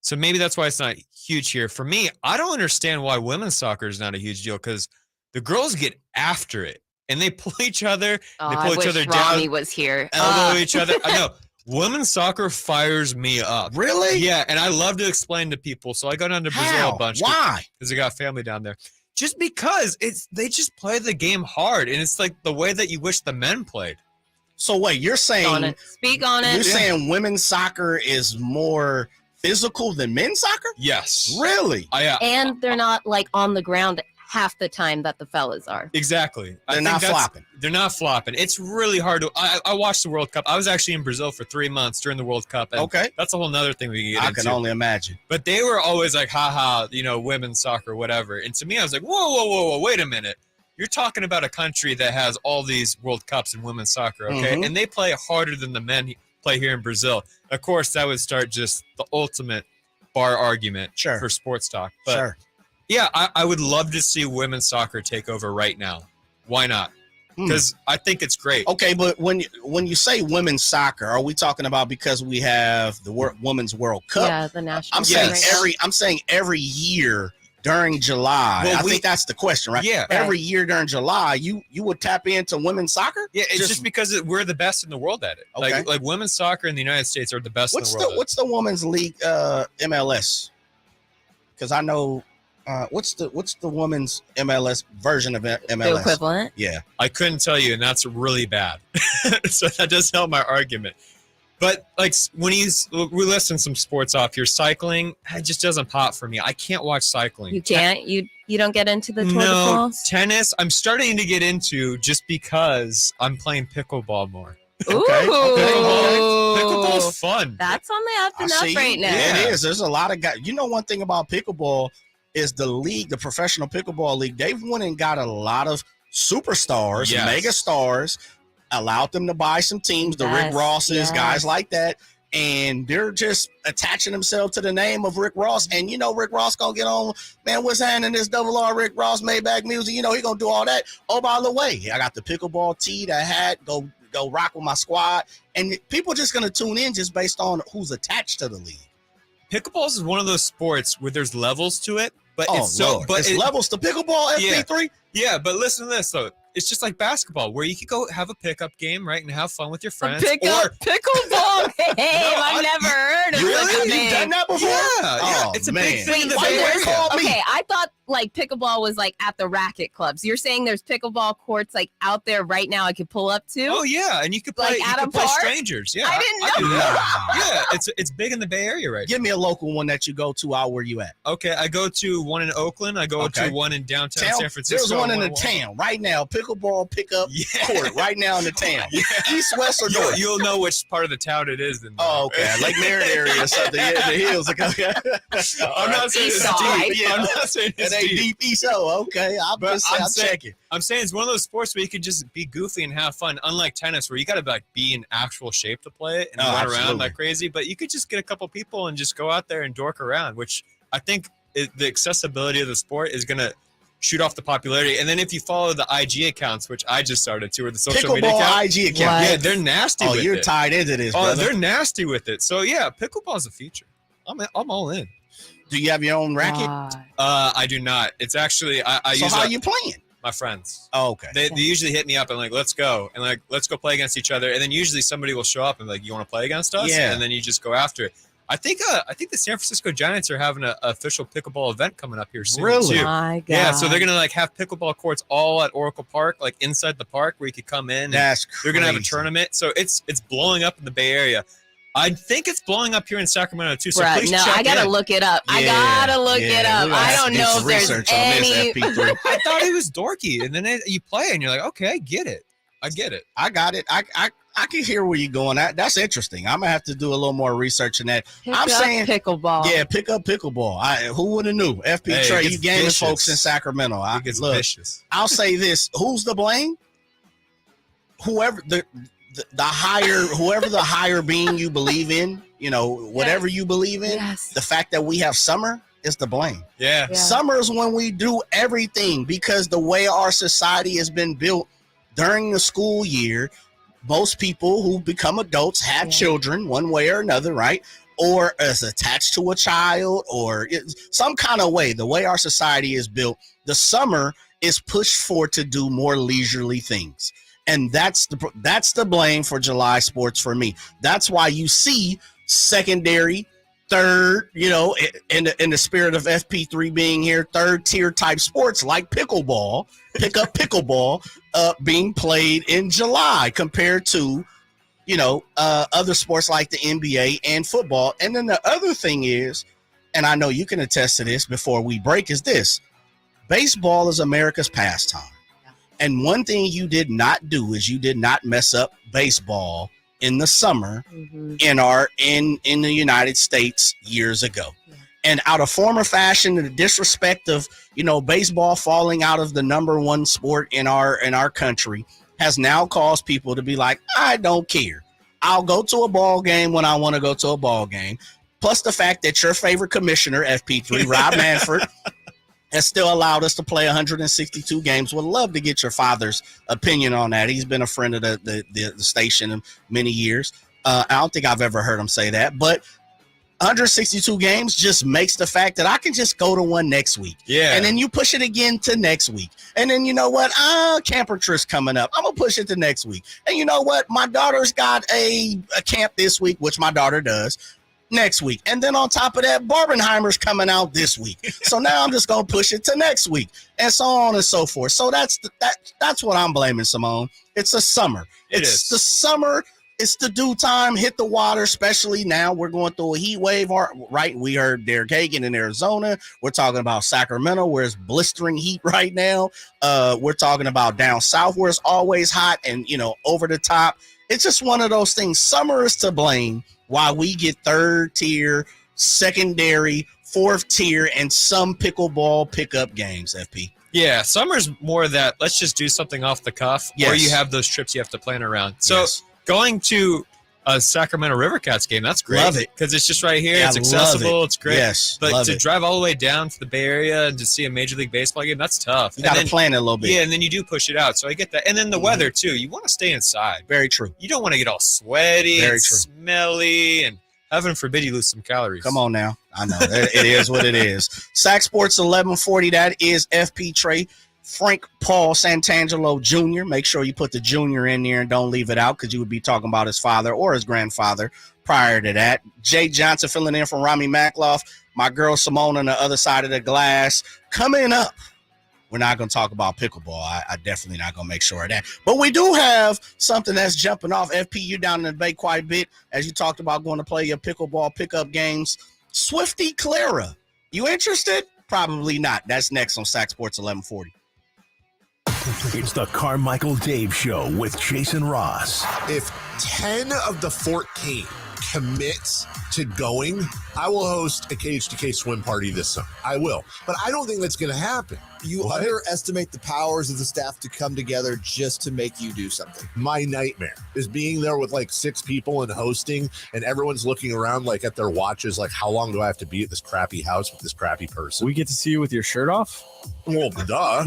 So maybe that's why it's not huge here. For me, I don't understand why women's soccer is not a huge deal, because the girls get after it and they pull each other. They pull each other down. Ronnie was here. Elbow each other. I know. Women's soccer fires me up. Really? Yeah, and I love to explain to people. So I go down to Brazil a bunch. Why? Because I got family down there. Just because they just play the game hard, and it's like the way that you wish the men played. So wait, you're saying speak on it. You're saying women's soccer is more physical than men's soccer? Yes. Really? And they're not like on the ground half the time that the fellas are. Exactly. They're not flopping. They're not flopping. It's really hard to. I watched the World Cup. I was actually in Brazil for 3 months during the World Cup. And that's a whole nother thing we can get into. I can only imagine. But they were always like, haha, women's soccer, whatever. And to me, I was like, whoa, wait a minute. You're talking about a country that has all these World Cups in women's soccer, okay? Mhm. And they play harder than the men play here in Brazil. Of course, that would start just the ultimate bar argument for sports talk. But yeah, I would love to see women's soccer take over right now. Why not? Because I think it's great. Okay, but when you say women's soccer, are we talking about because we have the Women's World Cup? Yeah, the national. I'm saying every year during July. Well, I think that's the question, right? Yeah. Every year during July, you would tap into women's soccer? Yeah, it's just because we're the best in the world at it. Okay. Like women's soccer in the United States are the best in the world. What's the women's league MLS? Because I know what's the women's MLS version of MLS? The equivalent? Yeah. I couldn't tell you, and that's really bad. So that does help my argument. But like when we listen some sports off here, cycling, it just doesn't pop for me. I can't watch cycling. You can't? You don't get into the Tour de No, France? tennis, I'm starting to get into just because I'm playing pickleball more. Ooh. Pickleball's fun. That's on the up and up right now. Yeah, it is. There's a lot of guys. You know, one thing about pickleball is the league, the professional pickleball league, they've went and got a lot of superstars, mega stars, allowed them to buy some teams, the Rick Rosses, guys like that. And they're just attaching themselves to the name of Rick Ross. And you know Rick Ross gonna get on, man, what's happening this double R Rick Ross Maybach music? You know, he gonna do all that. Oh, by the way, I got the pickleball tee, the hat, go rock with my squad. And people just gonna tune in just based on who's attached to the league. Pickleball is one of those sports where there's levels to it, but it's it's levels to pickleball, FP3? Yeah, but listen to this though. It's just like basketball, where you could go have a pickup game, right, and have fun with your friends. Pickleball? Hey, I've never heard of Really? such a You've thing. done that before? Yeah, it's a big thing in the Bay Area. Okay, I thought like pickleball was like at the racket clubs. You're saying there's pickleball courts like out there right now I could pull up to? Oh yeah, and you could play. Like you at could a play park? strangers. Yeah, I didn't know. Yeah, it's big in the Bay Area right now. Give me a local one that you go to out where you at. Okay, I go to one in Oakland. I go to one in downtown San Francisco. There's one in the town right now. Pickleball pickup court right now in the town. East, west, or north? You'll know which part of the town it is. Then. Oh, okay. Like Merritt area or something. Yeah, the hills. Okay. I'm not saying it's deep. I'm not saying it's it ain't deep east. Oh, okay. I'm checking. I'm saying it's one of those sports where you could just be goofy and have fun, unlike tennis, where you got to like be in actual shape to play it and run around like crazy. But you could just get a couple people and just go out there and dork around, which I think the accessibility of the sport is going to shoot off the popularity. And then if you follow the IG accounts, which I just started to, or the social media accounts, IG account. yeah, they're nasty with it. Oh, you're tied into this, Oh, brother. they're nasty with it. So yeah, pickleball is a feature. I'm all in. Do you have your own racket? I do not. It's actually I so use. how are you playing? My friends. Oh, okay. They usually hit me up and like, let's go. And like, let's go play against each other. And then usually somebody will show up and like, you want to play against us? Yeah. And then you just go after it. I think the San Francisco Giants are having an official pickleball event coming up here soon. Really? Too. My God. Yeah, so they're gonna like have pickleball courts all at Oracle Park, like inside the park where you could come in. That's They're gonna have a crazy. tournament. So it's blowing up in the Bay Area. I think it's blowing up here in Sacramento too. So Bruh, please no, check I gotta in. look it up. I Yeah, gotta look it yeah, up. we gotta I don't do know some if there's research on this, any. FP3. I thought he was dorky, and then you play and you're like, okay, I get it. I got it. I can hear where you're going. That's interesting. I'm gonna have to do a little more research in that. Pick I'm up saying pickleball. Yeah, pick up pickleball. Who would have knew? FP Hey, Trey, it you gets gaming vicious. folks in Sacramento. It gets vicious. I'll say this: who's to blame? Whoever the higher being you believe in, whatever you believe in. Yes. The fact that we have summer is to blame. Yeah. Summer is when we do everything, because the way our society has been built during the school year, most people who become adults have children one way or another, right? Or is attached to a child, or some kind of way. The way our society is built, the summer is pushed for to do more leisurely things. And that's the blame for July sports for me. That's why you see secondary, third, in the spirit of FP3 being here, third tier type sports like pickleball, pickleball being played in July compared to, other sports like the NBA and football. And then the other thing is, and I know you can attest to this before we break, is this: baseball is America's pastime. And one thing you did not do is you did not mess up baseball in the summer in the United States years ago. And out of former fashion, the disrespect of, baseball falling out of the number one sport in our country has now caused people to be like, I don't care. I'll go to a ball game when I want to go to a ball game. Plus the fact that your favorite commissioner, FP3, Rob Manfred, has still allowed us to play 162 games. Would love to get your father's opinion on that. He's been a friend of the station in many years. I don't think I've ever heard him say that, but 162 games just makes the fact that I can just go to one next week. Yeah. And then you push it again to next week. And then you know what? Camper trip's coming up. I'm going to push it to next week. And you know what? My daughter's got a camp this week, which my daughter does. Next week. And then on top of that, Barbenheimer's coming out this week. So now I'm just going to push it to next week, and so on and so forth. So that's what I'm blaming, Simone. It's a summer. It's the summer. It's the due time. Hit the water, especially now. We're going through a heat wave, right? We heard Derek Hagan in Arizona. We're talking about Sacramento, where it's blistering heat right now. We're talking about down south, where it's always hot and, over the top. It's just one of those things. Summer is to blame. Why we get third tier, secondary, fourth tier, and some pickleball pickup games, FP. Yeah, summer's more of that, let's just do something off the cuff, or you have those trips you have to plan around. So going to a Sacramento River Cats game, that's great. Love it. Because it's just right here. Yeah, it's accessible. it. It's great. Yes, but love to it. drive all the way down to the Bay Area and to see a Major League Baseball game, that's tough. You got to plan it a little bit. Yeah, and then you do push it out. So I get that. And then the weather, too. You want to stay inside. Very true. You don't want to get all sweaty Very and true. smelly, and heaven forbid you lose some calories. Come on now. I know. It is what it is. Sac Sports 1140, that is FP Trey. Frank Paul Santangelo Jr. Make sure you put the junior in there and don't leave it out, because you would be talking about his father or his grandfather prior to that. Jay Johnson filling in for Rami Makloff. My girl Simone on the other side of the glass. Coming up, we're not going to talk about pickleball. I definitely not going to make sure of that. But we do have something that's jumping off. FP, you down in the Bay quite a bit, as you talked about going to play your pickleball pickup games. Swifty Clara, you interested? Probably not. That's next on Sac Sports 1140. It's the Carmichael Dave Show with Jason Ross. If 10 of the 14 commits to going, I will host a cage-to-cage swim party this summer. I will. But I don't think that's going to happen. You underestimate the powers of the staff to come together just to make you do something. My nightmare is being there with like 6 people and hosting, and everyone's looking around like at their watches, like, how long do I have to be at this crappy house with this crappy person? We get to see you with your shirt off? Well, duh.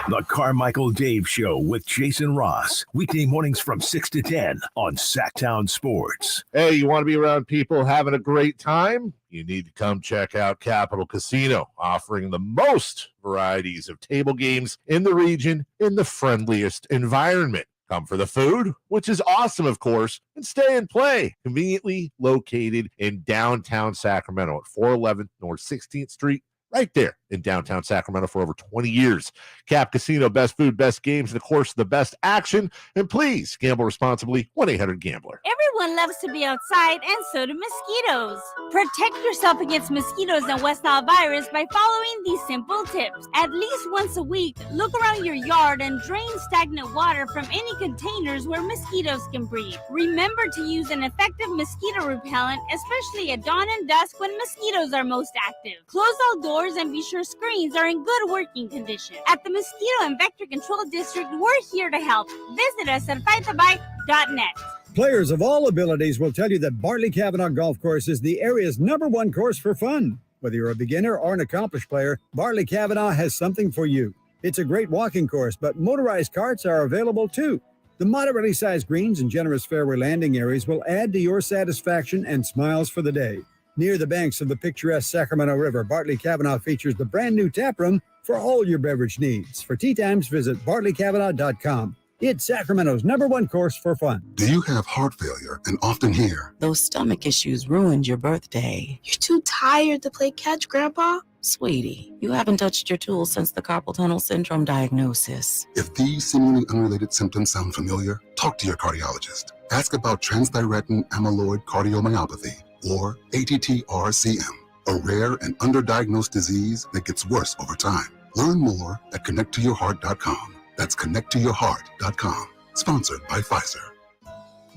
The Carmichael Dave Show with Jason Ross. Weekday mornings from 6 to 10 on Sactown Sports. Hey, you want to be around people having a great time? you need to come check out Capital Casino, offering the most varieties of table games in the region in the friendliest environment. Come for the food, which is awesome, of course, and stay and play. Conveniently located in downtown Sacramento at 411 North 16th Street, right there in downtown Sacramento for over 20 years. Cap Casino, best food, best games, and of course, the best action. And please gamble responsibly. 1-800-GAMBLER. Everyone loves to be outside, and so do mosquitoes. Protect yourself against mosquitoes and West Nile virus by following these simple tips. At least once a week, look around your yard and drain stagnant water from any containers where mosquitoes can breed. Remember to use an effective mosquito repellent, especially at dawn and dusk when mosquitoes are most active. Close all doors and be sure screens are in good working condition. At the Mosquito and Vector Control District, we're here to help. Visit us at fightthebite.net. Players of all abilities will tell you that Bartley Cavanaugh Golf Course is the area's #1 course for fun. Whether you're a beginner or an accomplished player, Bartley Cavanaugh has something for you. It's a great walking course, but motorized carts are available too. The moderately sized greens and generous fairway landing areas will add to your satisfaction and smiles for the day. Near the banks of the picturesque Sacramento River, Bartley Cavanaugh features the brand new tap room for all your beverage needs. For tee times, visit bartleycavanaugh.com. It's Sacramento's #1 course for fun. Do you have heart failure and often hear, "Those stomach issues ruined your birthday"? "You're too tired to play catch, Grandpa"? Sweetie, you haven't touched your tools since the carpal tunnel syndrome diagnosis. If these seemingly unrelated symptoms sound familiar, talk to your cardiologist. Ask about transthyretin amyloid cardiomyopathy, or ATTR-CM, a rare and underdiagnosed disease that gets worse over time. Learn more at connecttoyourheart.com. That's connecttoyourheart.com. Sponsored by Pfizer.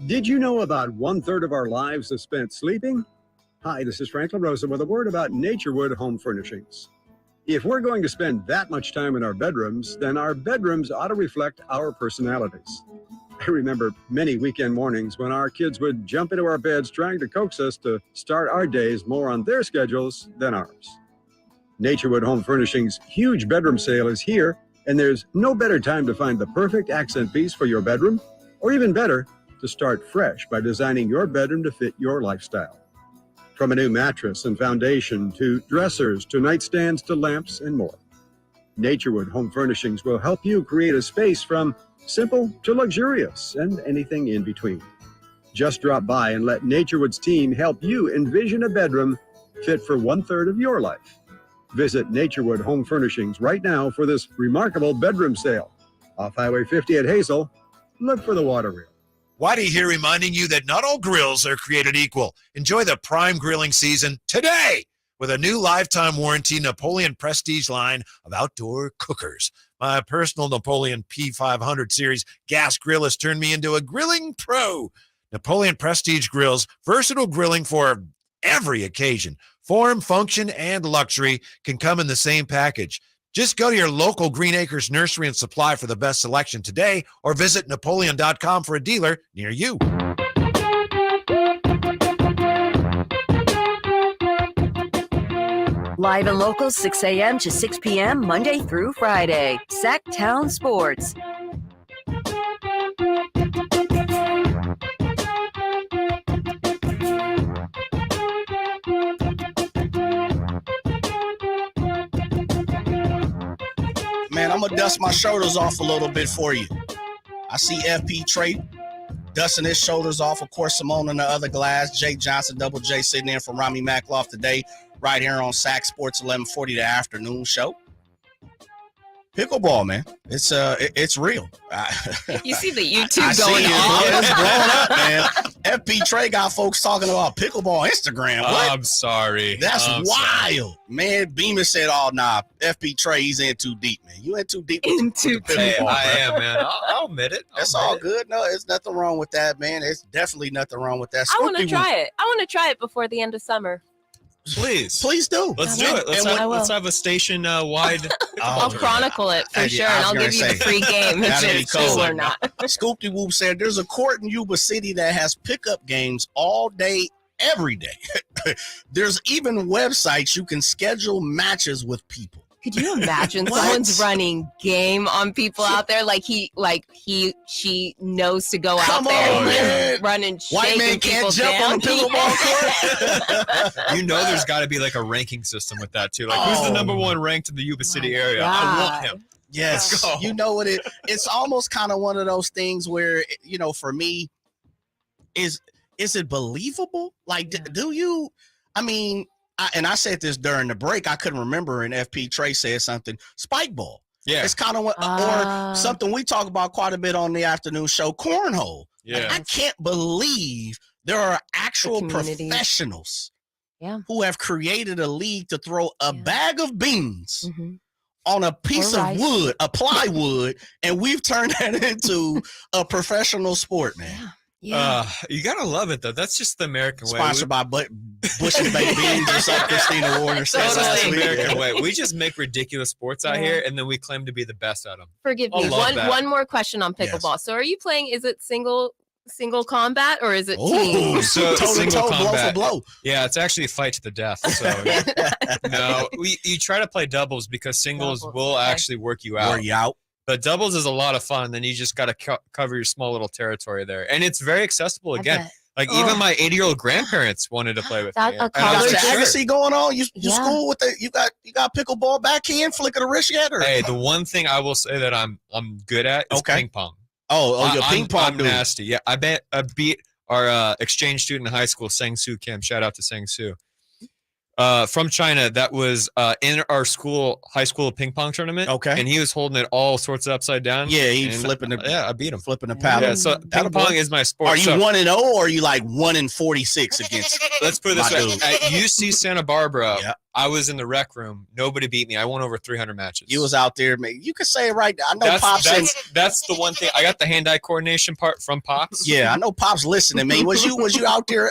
Did you know about 1/3 of our lives is spent sleeping? Hi, this is Frank LaRosa with a word about Naturewood Home Furnishings. If we're going to spend that much time in our bedrooms, then our bedrooms ought to reflect our personalities. I remember many weekend mornings when our kids would jump into our beds trying to coax us to start our days more on their schedules than ours. Naturewood Home Furnishings' huge bedroom sale is here, and there's no better time to find the perfect accent piece for your bedroom, or even better, to start fresh by designing your bedroom to fit your lifestyle. From a new mattress and foundation to dressers to nightstands to lamps and more, Naturewood Home Furnishings will help you create a space from simple to luxurious and anything in between. Just drop by and let Naturewood's team help you envision a bedroom fit for 1/3 of your life. Visit Naturewood Home Furnishings right now for this remarkable bedroom sale. Off Highway 50 at Hazel, look for the water reel. Whitey here reminding you that not all grills are created equal. Enjoy the prime grilling season today with a new lifetime warranty Napoleon Prestige line of outdoor cookers. My personal Napoleon P500 series gas grill has turned me into a grilling pro. Napoleon Prestige grills, versatile grilling for every occasion. Form, function, and luxury can come in the same package. Just go to your local Green Acres Nursery and Supply for the best selection today, or visit Napoleon.com for a dealer near you. Live and local, 6 a.m. to 6 p.m., Monday through Friday. Sactown Sports. Man, I'm going to dust my shoulders off a little bit for you. I see FP Trey dusting his shoulders off. Of course, Simone in the other glass. Jake Johnson, Double J, sitting in for Rami Makloff today, right here on Sac Sports 1140, the afternoon show. Pickleball, man. It's real. You see the YouTube going off. on. It's blown up, man. FP Trey got folks talking about pickleball Instagram. What? I'm sorry. That's wild. Man, Beamer said, "Oh, nah, FP Trey, he's in too deep, man. You in too deep with the pickleball." I am, man. I'll admit it. That's all good. No, there's nothing wrong with that, man. There's definitely nothing wrong with that. I want to try it. I want to try it before the end of summer. Please do. Let's do it. Let's have a station wide. I'll chronicle it for sure, and I'll give you the free game if it's cool or not. Scoopy Whoop said there's a court in Yuba City that has pickup games all day, every day. There's even websites you can schedule matches with people. Could you imagine someone's running game on people out there? She knows to go out there and run and shake White man people can't jump down. on a pickleball court. You know, there's got to be like a ranking system with that too. Like, who's the number one ranked in the Yuba City area? I want him. Yes, you know what it's almost kind of one of those things where, you know, for me, is it believable? Like, do you? I mean. I said this during the break. I couldn't remember, and FP Trey said something. Spike ball. Yeah. It's kind of what, or something we talk about quite a bit on the afternoon show, cornhole. Yeah. Like, I can't believe there are actual professionals who have created a league to throw a bag of beans on a piece of wood, a plywood, and we've turned that into a professional sport, man. Yeah. You gotta love it though. That's just the American way. Sponsored by Bush's Baked Beans or something. Christina Warner says that's the American way. We just make ridiculous sports out here, and then we claim to be the best at them. Forgive me. One more question on pickleball. Yes. So, are you playing? Is it single combat or is it team? So single combat. Blow for blow. Yeah, it's actually a fight to the death. So no, you try to play doubles because singles will actually work you out. Wear you out. But doubles is a lot of fun. Then you just got to cover your small little territory there. And it's very accessible again. Like even my 80-year-old grandparents wanted to play with me. A college legacy going on. You school with you got pickleball backhand, flick of the wrist yet? Or? Hey, the one thing I will say that I'm good at is ping pong. Oh, you're ping pong I'm dude. Nasty. Yeah, I beat our exchange student in high school, Sang Soo Kim. Shout out to Sang Soo. From China, that was in our high school ping pong tournament. Okay. And he was holding it all sorts of upside down. Yeah, he's flipping the. Yeah, I beat him. Flipping the paddle. Yeah, so ping pong is my sport. Are you 1-0 or are you like 1-46 against? Let's put it this way. At UC Santa Barbara, I was in the rec room. Nobody beat me. I won over 300 matches. You was out there, man. You could say it right now. I know Pops. That's the one thing. I got the hand-eye coordination part from Pops. Yeah, I know Pops listening, man. Was you out there?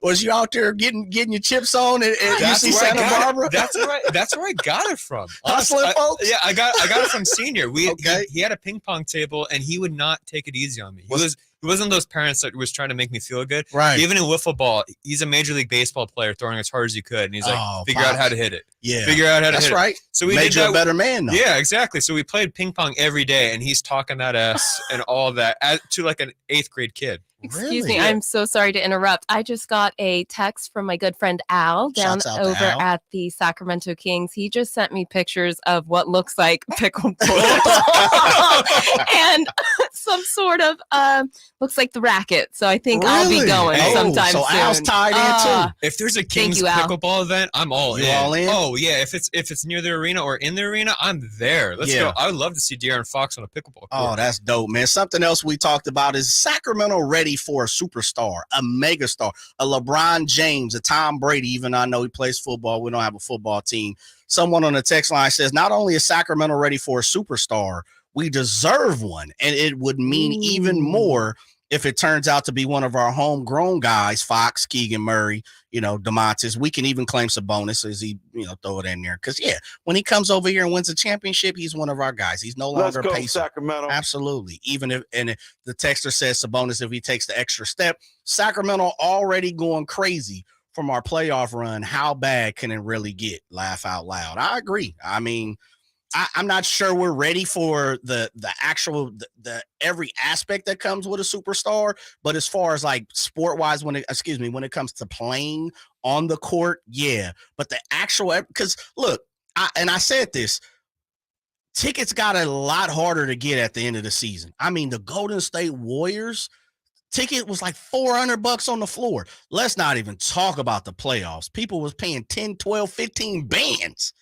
Was you out there getting your chips on at UC Santa Barbara? That's where I got it from. Hustling, folks. Yeah, I got it from Senior. He had a ping pong table, and he would not take it easy on me. He wasn't those parents that was trying to make me feel good. Right. Even in wiffle ball, he's a Major League Baseball player throwing as hard as he could, and he's like, figure out how to hit it. Yeah, figure out how to hit it. That's right. So we made you a better man, though. Yeah, exactly. So we played ping pong every day, and he's talking that ass and all that to like an 8th grade kid. Excuse me, I'm so sorry to interrupt. I just got a text from my good friend Al down over at the Sacramento Kings. He just sent me pictures of what looks like pickleball and some sort of looks like the racket. So I think I'll be going sometime soon. So Al's tied in too. If there's a Kings pickleball event, I'm all in. All in? Oh yeah, if it's near the arena or in the arena, I'm there. Let's go. I would love to see De'Aaron Fox on a pickleball court. Oh, that's dope, man. Something else we talked about is Sacramento ready for a superstar, a megastar, a LeBron James, a Tom Brady. Even though I know he plays football, we don't have a football team. Someone on the text line says, not only is Sacramento ready for a superstar, we deserve one. And it would mean even more if it turns out to be one of our homegrown guys, Fox, Keegan Murray, DeMontis. We can even claim some bonuses. He, throw it in there. Because, when he comes over here and wins a championship, he's one of our guys. He's no longer a pacer. Sacramento. Absolutely. Even if, and the texter says Sabonis if he takes the extra step. Sacramento already going crazy from our playoff run. How bad can it really get? Laugh out loud. I agree. I mean, I'm not sure we're ready for the actual the every aspect that comes with a superstar, but as far as like sport wise, when it comes to playing on the court, yeah. But the actual, because look, I said this, tickets got a lot harder to get at the end of the season. I mean, the Golden State Warriors ticket was like $400 on the floor. Let's not even talk about the playoffs. People was paying 10, 12, 15 bands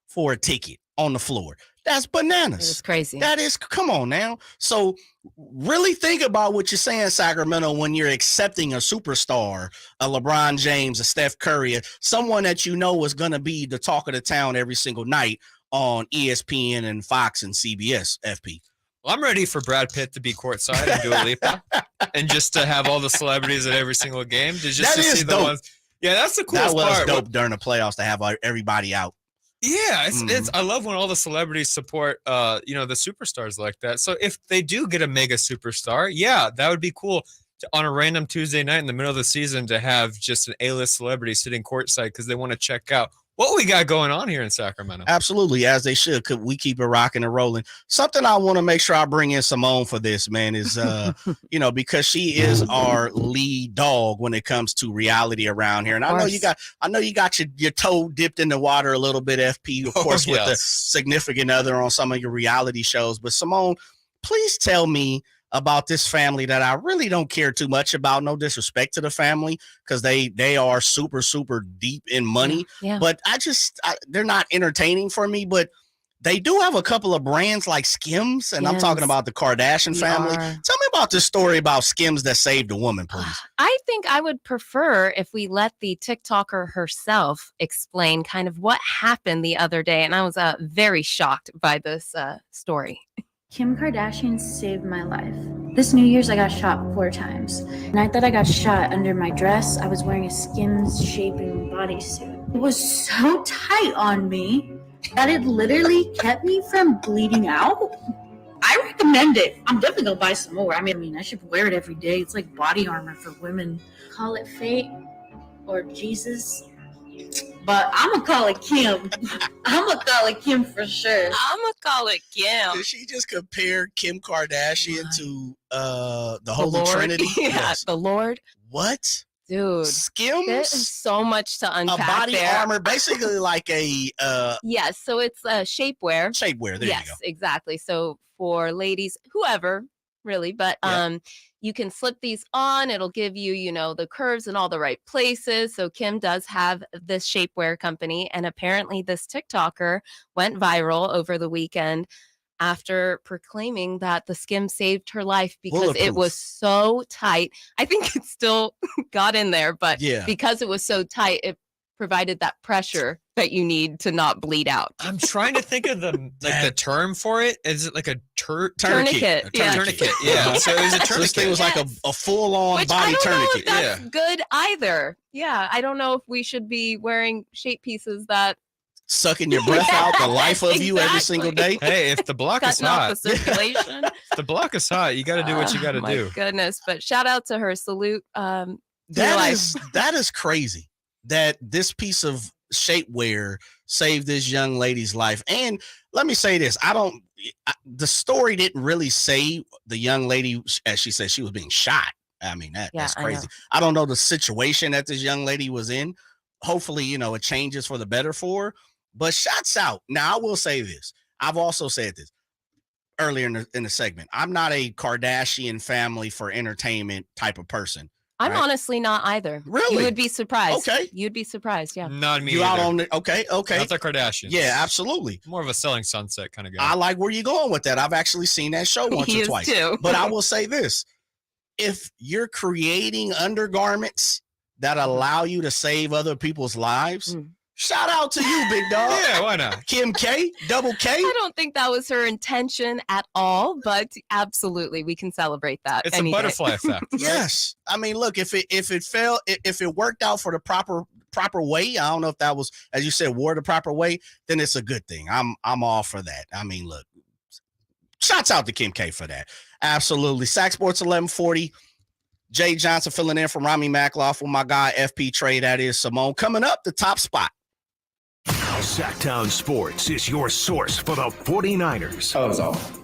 for a ticket on the floor. That's bananas. It's crazy. That is, come on now. So really think about what you're saying, Sacramento, when you're accepting a superstar, a LeBron James, a Steph Curry, someone that you know is going to be the talk of the town every single night on ESPN and Fox and CBS, FP. Well, I'm ready for Brad Pitt to be courtside and Dua Lipa, and just to have all the celebrities at every single game. To see the ones. Yeah, that's the coolest part. That was dope during the playoffs to have everybody out. Yeah, it's I love when all the celebrities support the superstars like that. So if they do get a mega superstar, that would be cool on a random Tuesday night in the middle of the season to have just an A-list celebrity sitting courtside because they want to check out what we got going on here in Sacramento. Absolutely, as they should. Could we keep it rocking and rolling? Something I want to make sure I bring in Simone for this, man, is because she is our lead dog when it comes to reality around here. And I know you got your toe dipped in the water a little bit, FP, of course, with the significant other on some of your reality shows. But Simone, please tell me about this family that I really don't care too much about. No disrespect to the family, because they are super, super deep in money. Yeah. But they're not entertaining for me. But they do have a couple of brands like Skims, and I'm talking about the Kardashian family. Tell me about this story about Skims that saved a woman, please. I think I would prefer if we let the TikToker herself explain kind of what happened the other day. And I was very shocked by this story. Kim Kardashian saved my life. This New Year's, I got shot 4 times. The night that I got shot, under my dress, I was wearing a Skims shaping bodysuit. It was so tight on me that it literally kept me from bleeding out. I recommend it. I'm definitely gonna buy some more. I mean, I should wear it every day. It's like body armor for women. Call it fate or Jesus. But I'm going to call it Kim. I'm going to call it Kim for sure. I'm going to call it Kim. Did she just compare Kim Kardashian to the Holy Trinity? Yeah, the Lord. What? Dude. Skims? There's so much to unpack a body there. armor, basically like a... yes, so it's shapewear. Shapewear, there you go. Yes, exactly. So for ladies, whoever, really, but you can slip these on. It'll give you, the curves in all the right places. So Kim does have this shapewear company. And apparently this TikToker went viral over the weekend after proclaiming that the Skim saved her life because it was so tight. I think it still got in there, but because it was so tight, it provided that pressure that you need to not bleed out. I'm trying to think of the term for it. Is it like a tourniquet? Tourniquet. Yeah. So it was a tourniquet. This thing was like a full-on body tourniquet. I don't know if that's good either. Yeah, I don't know if we should be wearing shape pieces that sucking your breath out, the life of you every single day. Hey, if the block is hot, the circulation. If the block is hot, you got to do what you got to do. My goodness, but shout out to her. Salute. That is crazy. That this piece of shapewear saved this young lady's life. And let me say this. The story didn't really say the young lady, as she said, she was being shot. I mean, that's crazy. I don't know the situation that this young lady was in. Hopefully, it changes for the better for her. But shots out. Now, I will say this. I've also said this earlier in the segment. I'm not a Kardashian family for entertainment type of person. I'm honestly not either. Really? You would be surprised. Okay. You'd be surprised, yeah. Not me You either. out on it? Okay. Not the Kardashians. Yeah, absolutely. More of a Selling Sunset kind of guy. I like where you're going with that. I've actually seen that show once or twice. Too. But I will say this. If you're creating undergarments that allow you to save other people's lives, shout out to you, big dog. Yeah, why not? Kim K, double K. I don't think that was her intention at all, but absolutely, we can celebrate that. It's a butterfly effect. Yes. I mean, look, if it worked out for the proper way, I don't know if that was, as you said, wore the proper way, then it's a good thing. I'm all for that. I mean, look, shouts out to Kim K for that. Absolutely. Sac Sports 1140. Jay Johnson filling in for Rami Mackloff with my guy FP Trey. That is Simone. Coming up, the top spot. Sactown Sports is your source for the 49ers. Oh, it was awful.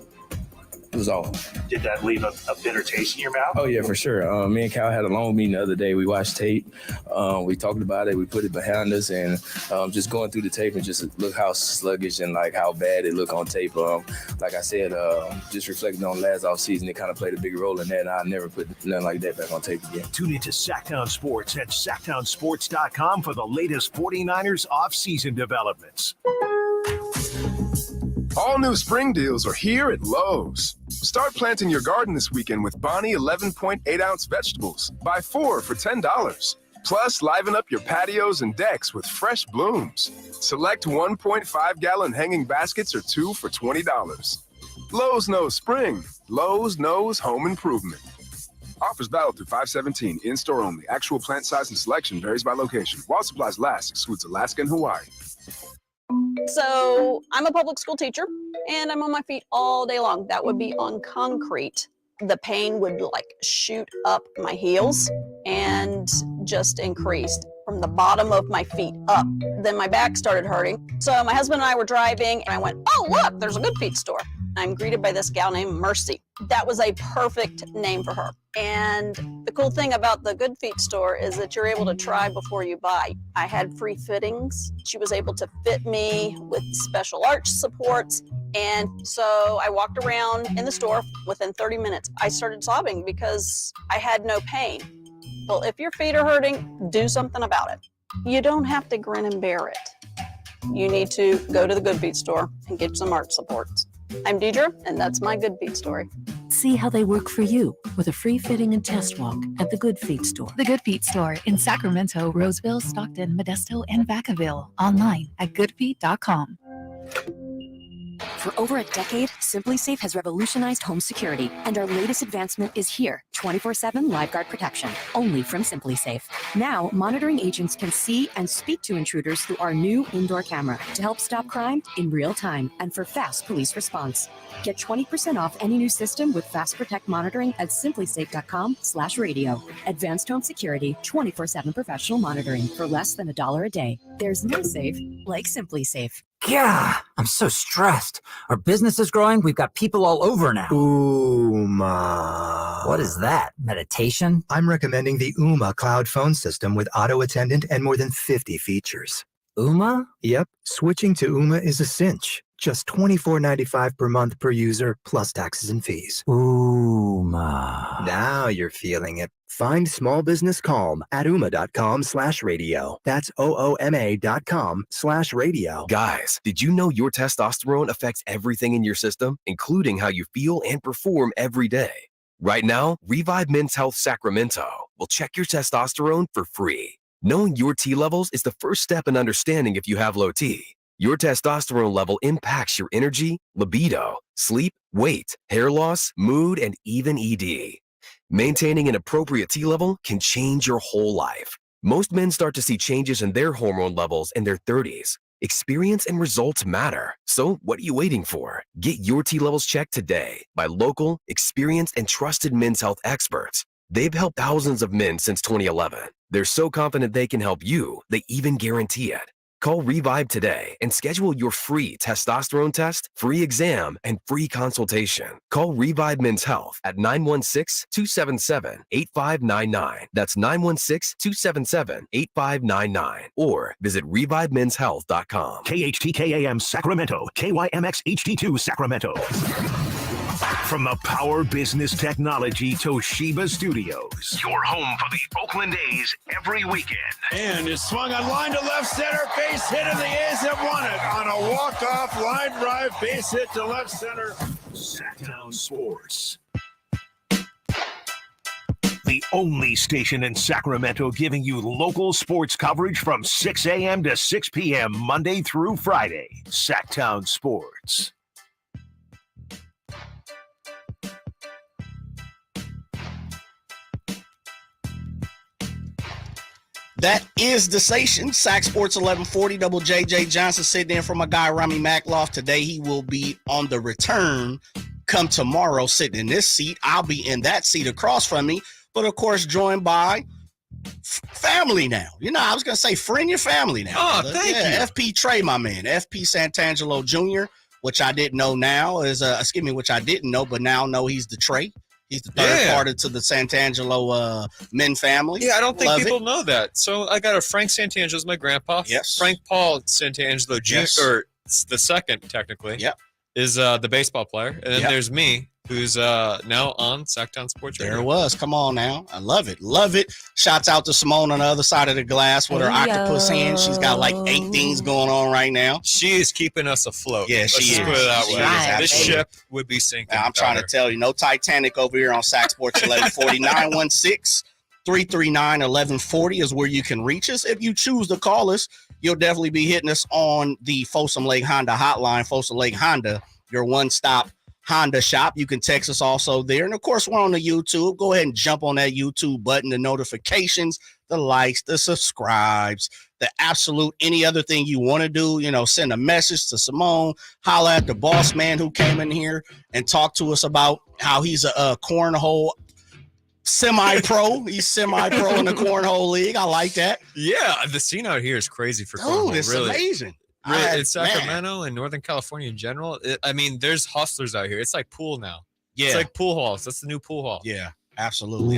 It was awful. Did that leave a bitter taste in your mouth? Oh, yeah, for sure. Me and Cal had a long meeting the other day. We watched tape. We talked about it. We put it behind us. And just going through the tape and just look how sluggish and like how bad it looked on tape. Like I said, just reflecting on last offseason, it kind of played a big role in that. And I'll never put nothing like that back on tape again. Tune into Sactown Sports at SactownSports.com for the latest 49ers offseason developments. All new spring deals are here at Lowe's. Start planting your garden this weekend with Bonnie 11.8-ounce vegetables. Buy 4 for $10. Plus, liven up your patios and decks with fresh blooms. Select 1.5-gallon hanging baskets or 2 for $20. Lowe's knows spring. Lowe's knows home improvement. Offers valid through 5/17. In-store only. Actual plant size and selection varies by location. While supplies last, excludes Alaska and Hawaii. So I'm a public school teacher and I'm on my feet all day long. That would be on concrete. The pain would like shoot up my heels and just increased. from the bottom of my feet up. Then my back started hurting. So my husband and I were driving, and I went, oh, look, there's a Good Feet store. I'm greeted by this gal named Mercy. That was a perfect name for her. And the cool thing about the Good Feet store is that you're able to try before you buy. I had free fittings. She was able to fit me with special arch supports. And so I walked around in the store. Within 30 minutes, I started sobbing because I had no pain. Well, if your feet are hurting, do something about it. You don't have to grin and bear it. You need to go to the Good Feet store and get some arch supports. I'm Deidre, and that's my Good Feet story. See how they work for you with a free fitting and test walk at the Good Feet store. The Good Feet store in Sacramento, Roseville, Stockton, Modesto, and Vacaville. Online at goodfeet.com. For over a decade, SimpliSafe has revolutionized home security, and our latest advancement is here, 24/7 LiveGuard protection, only from SimpliSafe. Now, monitoring agents can see and speak to intruders through our new indoor camera to help stop crime in real time and for fast police response. Get 20% off any new system with Fast Protect monitoring at simplisafe.com/radio. Advanced home security, 24/7 professional monitoring for less than $1 a day. There's no safe like SimpliSafe. Yeah, I'm so stressed. Our business is growing. We've got people all over now. Ooma. What is that? Meditation? I'm recommending the Ooma cloud phone system with auto attendant and more than 50 features. Ooma? Yep. Switching to Ooma is a cinch. Just $24.95 per month per user, plus taxes and fees. Ooma. Now you're feeling it. Find small business calm at ooma.com/radio. That's OOMA.com/radio. Guys, did you know your testosterone affects everything in your system, including how you feel and perform every day? Right now, Revive Men's Health Sacramento will check your testosterone for free. Knowing your T levels is the first step in understanding if you have low T. Your testosterone level impacts your energy, libido, sleep, weight, hair loss, mood, and even ED. Maintaining an appropriate T level can change your whole life. Most men start to see changes in their hormone levels in their 30s. Experience and results matter. So what are you waiting for? Get your T levels checked today by local, experienced, and trusted men's health experts. They've helped thousands of men since 2011. They're so confident they can help you, they even guarantee it. Call Revive today and schedule your free testosterone test, free exam, and free consultation. Call Revive Men's Health at 916-277-8599. That's 916-277-8599. Or visit revivemenshealth.com. KHTKAM Sacramento, KYMX HD2 Sacramento. From the Power Business Technology Toshiba Studios, your home for the Oakland A's every weekend. And it's swung on line to left center, base hit, and the A's have won it on a walk-off line drive, base hit to left center. Sactown Sports. The only station in Sacramento giving you local sports coverage from 6 a.m. to 6 p.m. Monday through Friday. Sactown Sports. That is the station, Sac Sports 1140, Double JJ Johnson sitting in for my guy, Rami Makloff. Today, he will be on the return come tomorrow, sitting in this seat. I'll be in that seat across from me, but of course, joined by family now. You know, I was going to say friend your family now. Oh, thank you. FP Trey, my man, FP Santangelo Jr., which I didn't know now is, which I didn't know, but now know he's the Trey. He's the third party to the Santangelo men family. Yeah, I don't think people know that. So I got a Frank Santangelo's my grandpa. Yes. Frank Paul Santangelo Jr., or the second technically. Yep. Is the baseball player. And then Yep. there's me, who's now on Sactown Sports Radio. There it was. Come on now. I love it. Love it. Shouts out to Simone on the other side of the glass with her octopus hand. She's got like 8 things going on right now. She is keeping us afloat. Yeah, she is. Let's put it that She way. is. This ship would be sinking. I'm trying to tell you, no Titanic over here on Sac Sports 1140. 916-339-1140 is where you can reach us. If you choose to call us, you'll definitely be hitting us on the Folsom Lake Honda hotline. Folsom Lake Honda, your one-stop Honda shop. You can text us also there. And of course, we're on the YouTube. Go ahead and jump on that YouTube button, the notifications, the likes, the subscribes, the absolute any other thing you want to do. You know, send a message to Simone, holla at the boss man who came in here and talked to us about how he's a cornhole semi-pro. He's semi-pro in the cornhole league. I like that. Yeah, the scene out here is crazy for Dude, cornhole. it's really. amazing. Really, in Sacramento and Northern California in general, there's hustlers out here. It's like pool now. Yeah. It's like pool halls. That's the new pool hall. Yeah, absolutely.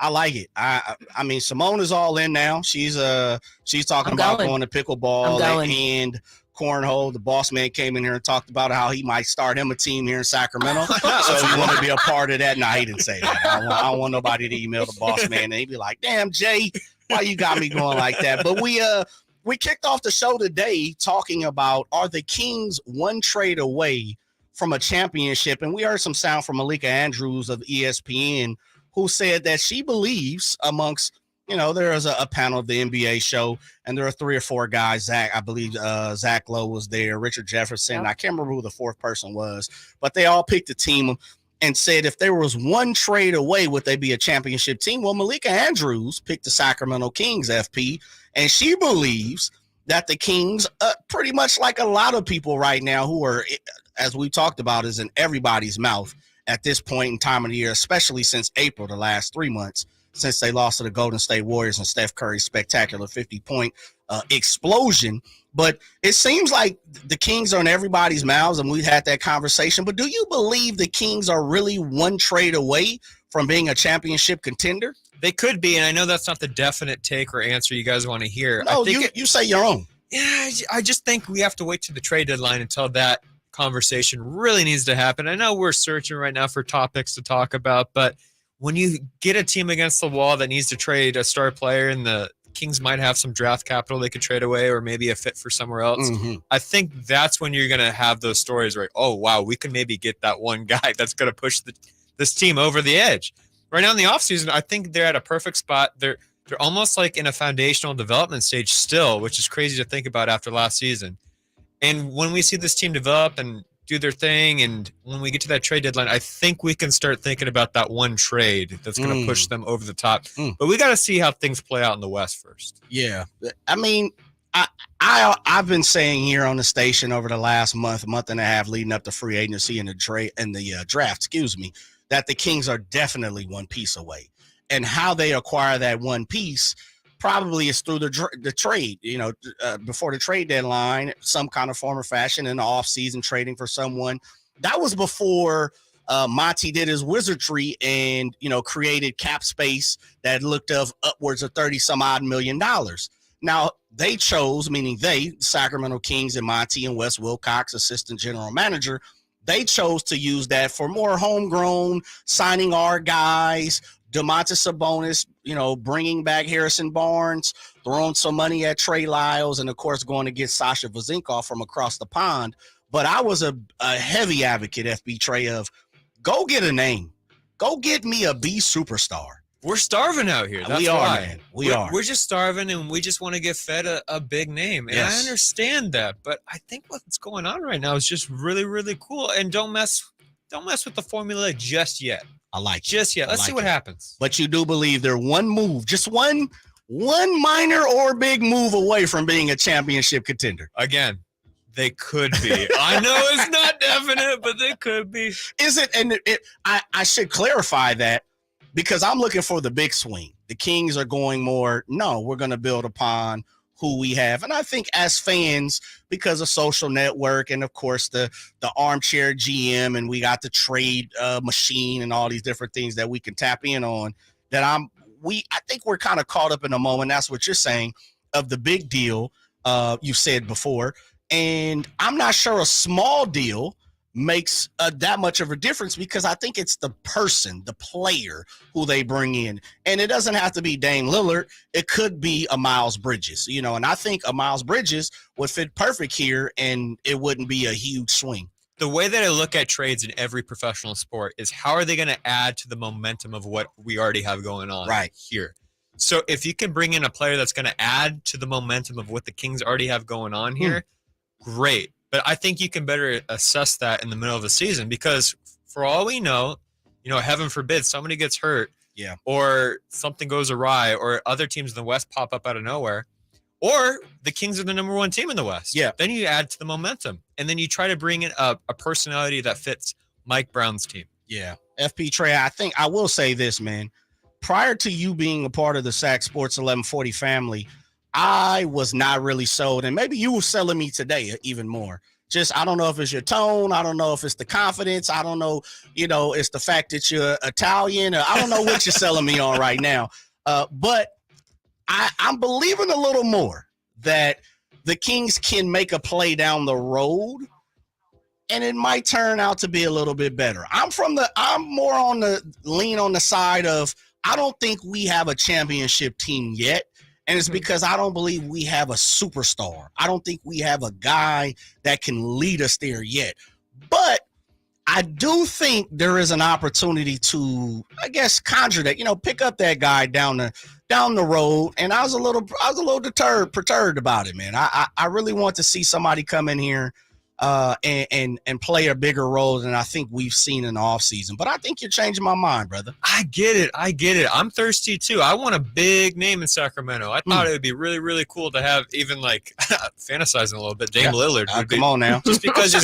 I like it. I mean, Simone is all in now. She's talking about going to pickleball and cornhole. The boss man came in here and talked about how he might start him a team here in Sacramento. So you want to be a part of that? No, he didn't say that. I don't want nobody to email the boss man and he'd be like, "Damn, Jay, why you got me going like that?" But we kicked off the show today talking about, are the Kings one trade away from a championship? And we heard some sound from Malika Andrews of ESPN, who said that she believes amongst, there is a panel of the NBA show, and there are 3 or 4 guys. I believe Zach Lowe was there, Richard Jefferson. Yep. I can't remember who the 4th person was, but they all picked a team and said if there was one trade away, would they be a championship team? Well, Malika Andrews picked the Sacramento Kings, FP, and she believes that the Kings, pretty much like a lot of people right now who are, as we talked about, is in everybody's mouth at this point in time of the year, especially since April, the last 3 months, since they lost to the Golden State Warriors and Steph Curry's spectacular 50-point explosion. But it seems like the Kings are in everybody's mouths, and we've had that conversation. But do you believe the Kings are really one trade away from being a championship contender? They could be, and I know that's not the definite take or answer you guys want to hear. No, you say your own. Yeah, I just think we have to wait to the trade deadline until that conversation really needs to happen. I know we're searching right now for topics to talk about, but when you get a team against the wall that needs to trade a star player and the Kings might have some draft capital they could trade away or maybe a fit for somewhere else, I think that's when you're going to have those stories where, oh, wow, we can maybe get that one guy that's going to push this team over the edge. Right now in the offseason, I think they're at a perfect spot. They're almost like in a foundational development stage still, which is crazy to think about after last season. And when we see this team develop and do their thing, and when we get to that trade deadline, I think we can start thinking about that one trade that's going to push them over the top. But we got to see how things play out in the West first. Yeah. I mean, I've been saying here on the station over the last month and a half leading up to free agency and the draft, that the Kings are definitely one piece away. And how they acquire that one piece probably is through the trade, before the trade deadline, some kind of form or fashion, in the offseason trading for someone. That was before Monty did his wizardry and, created cap space that looked of upwards of $30-some-odd million. Now, they chose, meaning the Sacramento Kings and Monty and Wes Wilcox, assistant general manager, they chose to use that for more homegrown, signing our guys, Domantas Sabonis, bringing back Harrison Barnes, throwing some money at Trey Lyles, and, of course, going to get Sasha Vezenkov from across the pond. But I was a heavy advocate, FB Trey, of go get a name. Go get me a B superstar. We're starving out here. That's we are, why. man. We are. We're just starving, and we just want to get fed a big name. And I understand that, but I think what's going on right now is just really, really cool. And don't mess with the formula just yet. I like just yet. Let's see what happens. But you do believe they're one move, just one minor or big move away from being a championship contender. Again, they could be. I know it's not definite, but they could be. Is it? And I should clarify that, because I'm looking for the big swing. The Kings are going more, no, we're going to build upon who we have. And I think as fans, because of social network and, of course, the armchair GM, and we got the trade machine and all these different things that we can tap in on, that I think we're kind of caught up in the moment. That's what you're saying, of the big deal you said before. And I'm not sure a small deal makes that much of a difference, because I think it's the person, the player who they bring in. And it doesn't have to be Dame Lillard. It could be a Miles Bridges, and I think a Miles Bridges would fit perfect here, and it wouldn't be a huge swing. The way that I look at trades in every professional sport is, how are they going to add to the momentum of what we already have going on here? So if you can bring in a player that's going to add to the momentum of what the Kings already have going on here, great. But I think you can better assess that in the middle of the season, because for all we know, heaven forbid somebody gets hurt, or something goes awry, or other teams in the West pop up out of nowhere, or the Kings are the number one team in the West. Yeah. Then you add to the momentum, and then you try to bring in a personality that fits Mike Brown's team. Yeah. FP Trey, I think I will say this, man. prior to you being a part of the Sac Sports 1140 family, I was not really sold. And maybe you were selling me today even more. Just, I don't know if it's your tone. I don't know if it's the confidence. I don't know, it's the fact that you're Italian. Or I don't know what you're selling me on right now. But I'm believing a little more that the Kings can make a play down the road, and it might turn out to be a little bit better. I'm more on the lean on the side of, I don't think we have a championship team yet. And it's because I don't believe we have a superstar. I don't think we have a guy that can lead us there yet. But I do think there is an opportunity to, I guess, conjure that, pick up that guy down the road. And I was a little perturbed about it, man. I really want to see somebody come in here and play a bigger role than I think we've seen in the offseason. But I think you're changing my mind, brother. I get it. I'm thirsty too. I want a big name in Sacramento. I thought it would be really, really cool to have, even like fantasizing a little bit, Dame Lillard. Come on now. Just because you're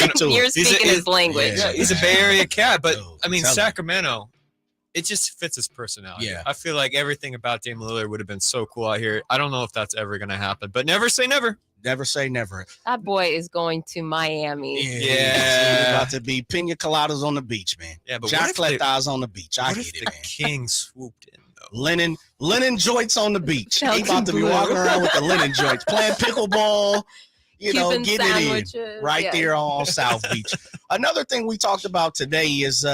speaking his language. Yeah, he's a Bay Area cat, but Sacramento, it just fits his personality. Yeah. I feel like everything about Dame Lillard would have been so cool out here. I don't know if that's ever going to happen, but never say never. Never say never. That boy is going to Miami. Yeah. It's about to be pina coladas on the beach, man. Yeah, but Chocolatas on the beach. I get it, man. King swooped in, though. Linen joints on the beach. He about to be walking around with the linen joints, playing pickleball, Cuban getting it in right there on South Beach. Another thing we talked about today is,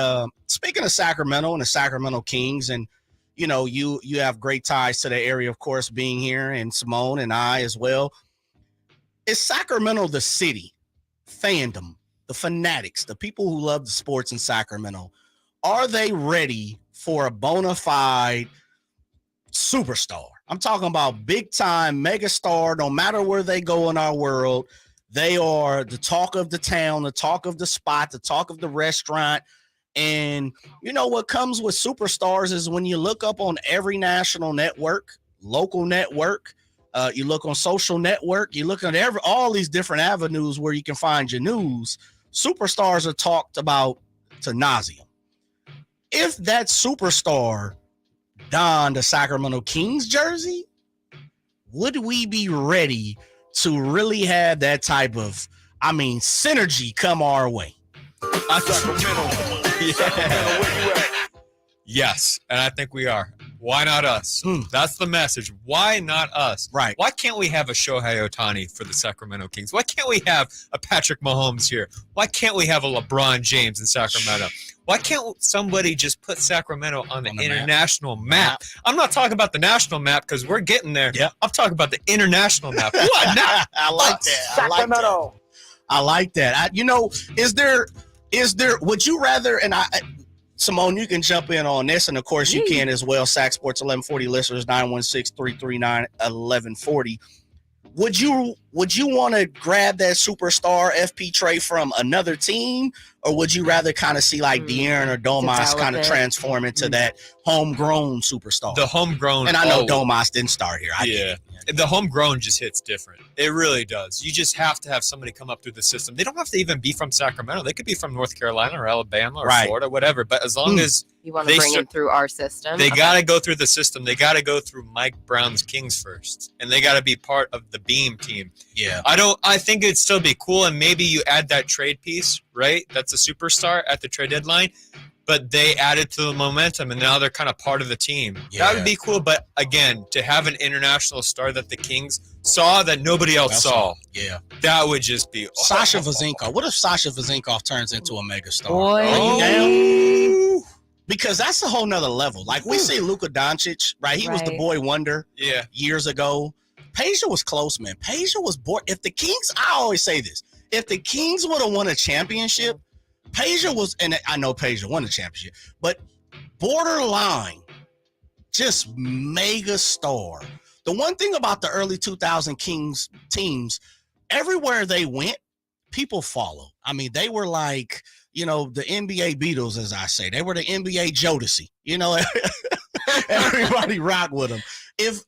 speaking of Sacramento and the Sacramento Kings, and you have great ties to the area, of course, being here, and Simone and I as well. Is Sacramento the city, fandom, the fanatics, the people who love the sports in Sacramento, are they ready for a bona fide superstar? I'm talking about big time megastar. No matter where they go in our world, they are the talk of the town, the talk of the spot, the talk of the restaurant. And what comes with superstars is when you look up on every national network, local network, you look on social network, you look at all these different avenues where you can find your news. Superstars are talked about to nauseam. If that superstar donned a Sacramento Kings jersey, would we be ready to really have that type of, synergy come our way? Yes, and I think we are. Why not us? That's the message. Why not us? Right. Why can't we have a Shohei Ohtani for the Sacramento Kings? Why can't we have a Patrick Mahomes here? Why can't we have a LeBron James in Sacramento? Why can't somebody just put Sacramento on the international map? I'm not talking about the national map because we're getting there. Yep. I'm talking about the international map. Why not? I like that. Sacramento. I like that. Would you rather, and Simone, you can jump in on this, and of course you can as well. Sac Sports 1140 listeners, 916-339-1140. Would you want to grab that superstar FP Trey from another team, or would you rather kind of see like De'Aaron or Domas kind of transform into that homegrown superstar? The homegrown, and I know Domas didn't start here. The homegrown just hits different. It really does. You just have to have somebody come up through the system. They don't have to even be from Sacramento. They could be from North Carolina or Alabama or Florida, whatever. But as long as you want to bring them through our system, they got to go through the system. They got to go through Mike Brown's Kings first, and they got to be part of the Beam team. Yeah, I think it'd still be cool, and maybe you add that trade piece, right? That's a superstar at the trade deadline. But they added to the momentum, and now they're kind of part of the team. Yeah. That would be cool. But again, to have an international star that the Kings saw that nobody else saw, that would just be Sasha Vezenkov. What if Sasha Vezenkov turns into a megastar? Because that's a whole nother level. Like we see Luka Doncic, right? He was the boy wonder years ago. Peja was close, man. Peja was bored. If the Kings, I always say this, if the Kings would have won a championship, Peja was, and I know Peja won the championship, but borderline, just mega star. The one thing about the early 2000 Kings teams, everywhere they went, people follow. They were like, the NBA Beatles, as I say. They were the NBA Jodeci. Everybody rocked with them. If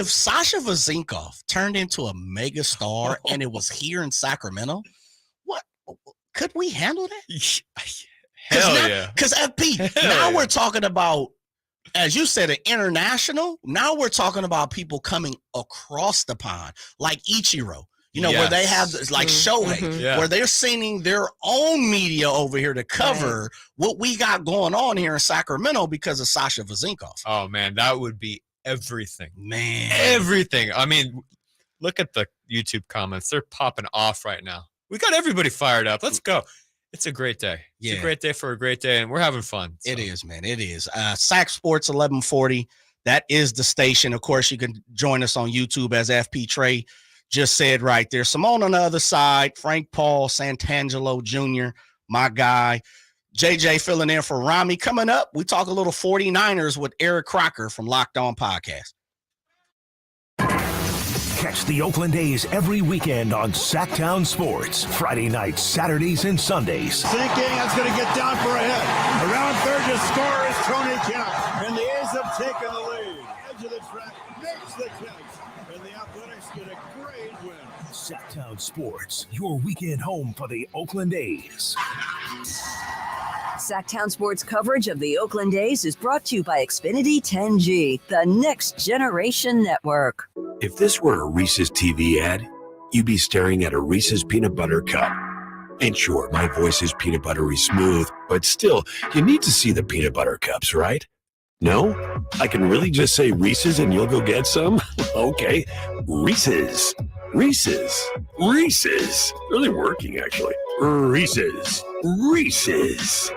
Sasha Vezenkov turned into a mega star and it was here in Sacramento, could we handle that? Hell yeah. Because FP, now we're talking about as you said, an international. Now we're talking about people coming across the pond, like Ichiro. Where they have like Shohei, where they're sending their own media over here to cover what we got going on here in Sacramento because of Sasha Vezenkov. Oh man, that would be everything. Man, everything. I mean, look at the YouTube comments; they're popping off right now. We got everybody fired up. Let's go. It's a great day. It's a great day for a great day, and we're having fun. So. It is, man. It is. Sac Sports 1140. That is the station. Of course, you can join us on YouTube as FP Trey just said right there. Simone on the other side, Frank Paul, Santangelo Jr., my guy. JJ filling in for Rami. Coming up, we talk a little 49ers with Eric Crocker from Locked On Podcast. Catch the Oakland A's every weekend on Sactown Sports. Friday nights, Saturdays, and Sundays. Sinking, that's going to get down for a hit. Around third to score is Tony Kemp. And the A's have taken the lead. Edge of the track makes the catch. And the Athletics get a great win. Sactown Sports, your weekend home for the Oakland A's. Sactown Sports coverage of the Oakland A's is brought to you by Xfinity 10G, the next generation network. If this were a Reese's TV ad, you'd be staring at a Reese's peanut butter cup. And sure, my voice is peanut buttery smooth, but still, you need to see the peanut butter cups, right? No? I can really just say Reese's and you'll go get some? Okay. Reese's. Reese's. Reese's. Really working, actually. Reese's. Reese's.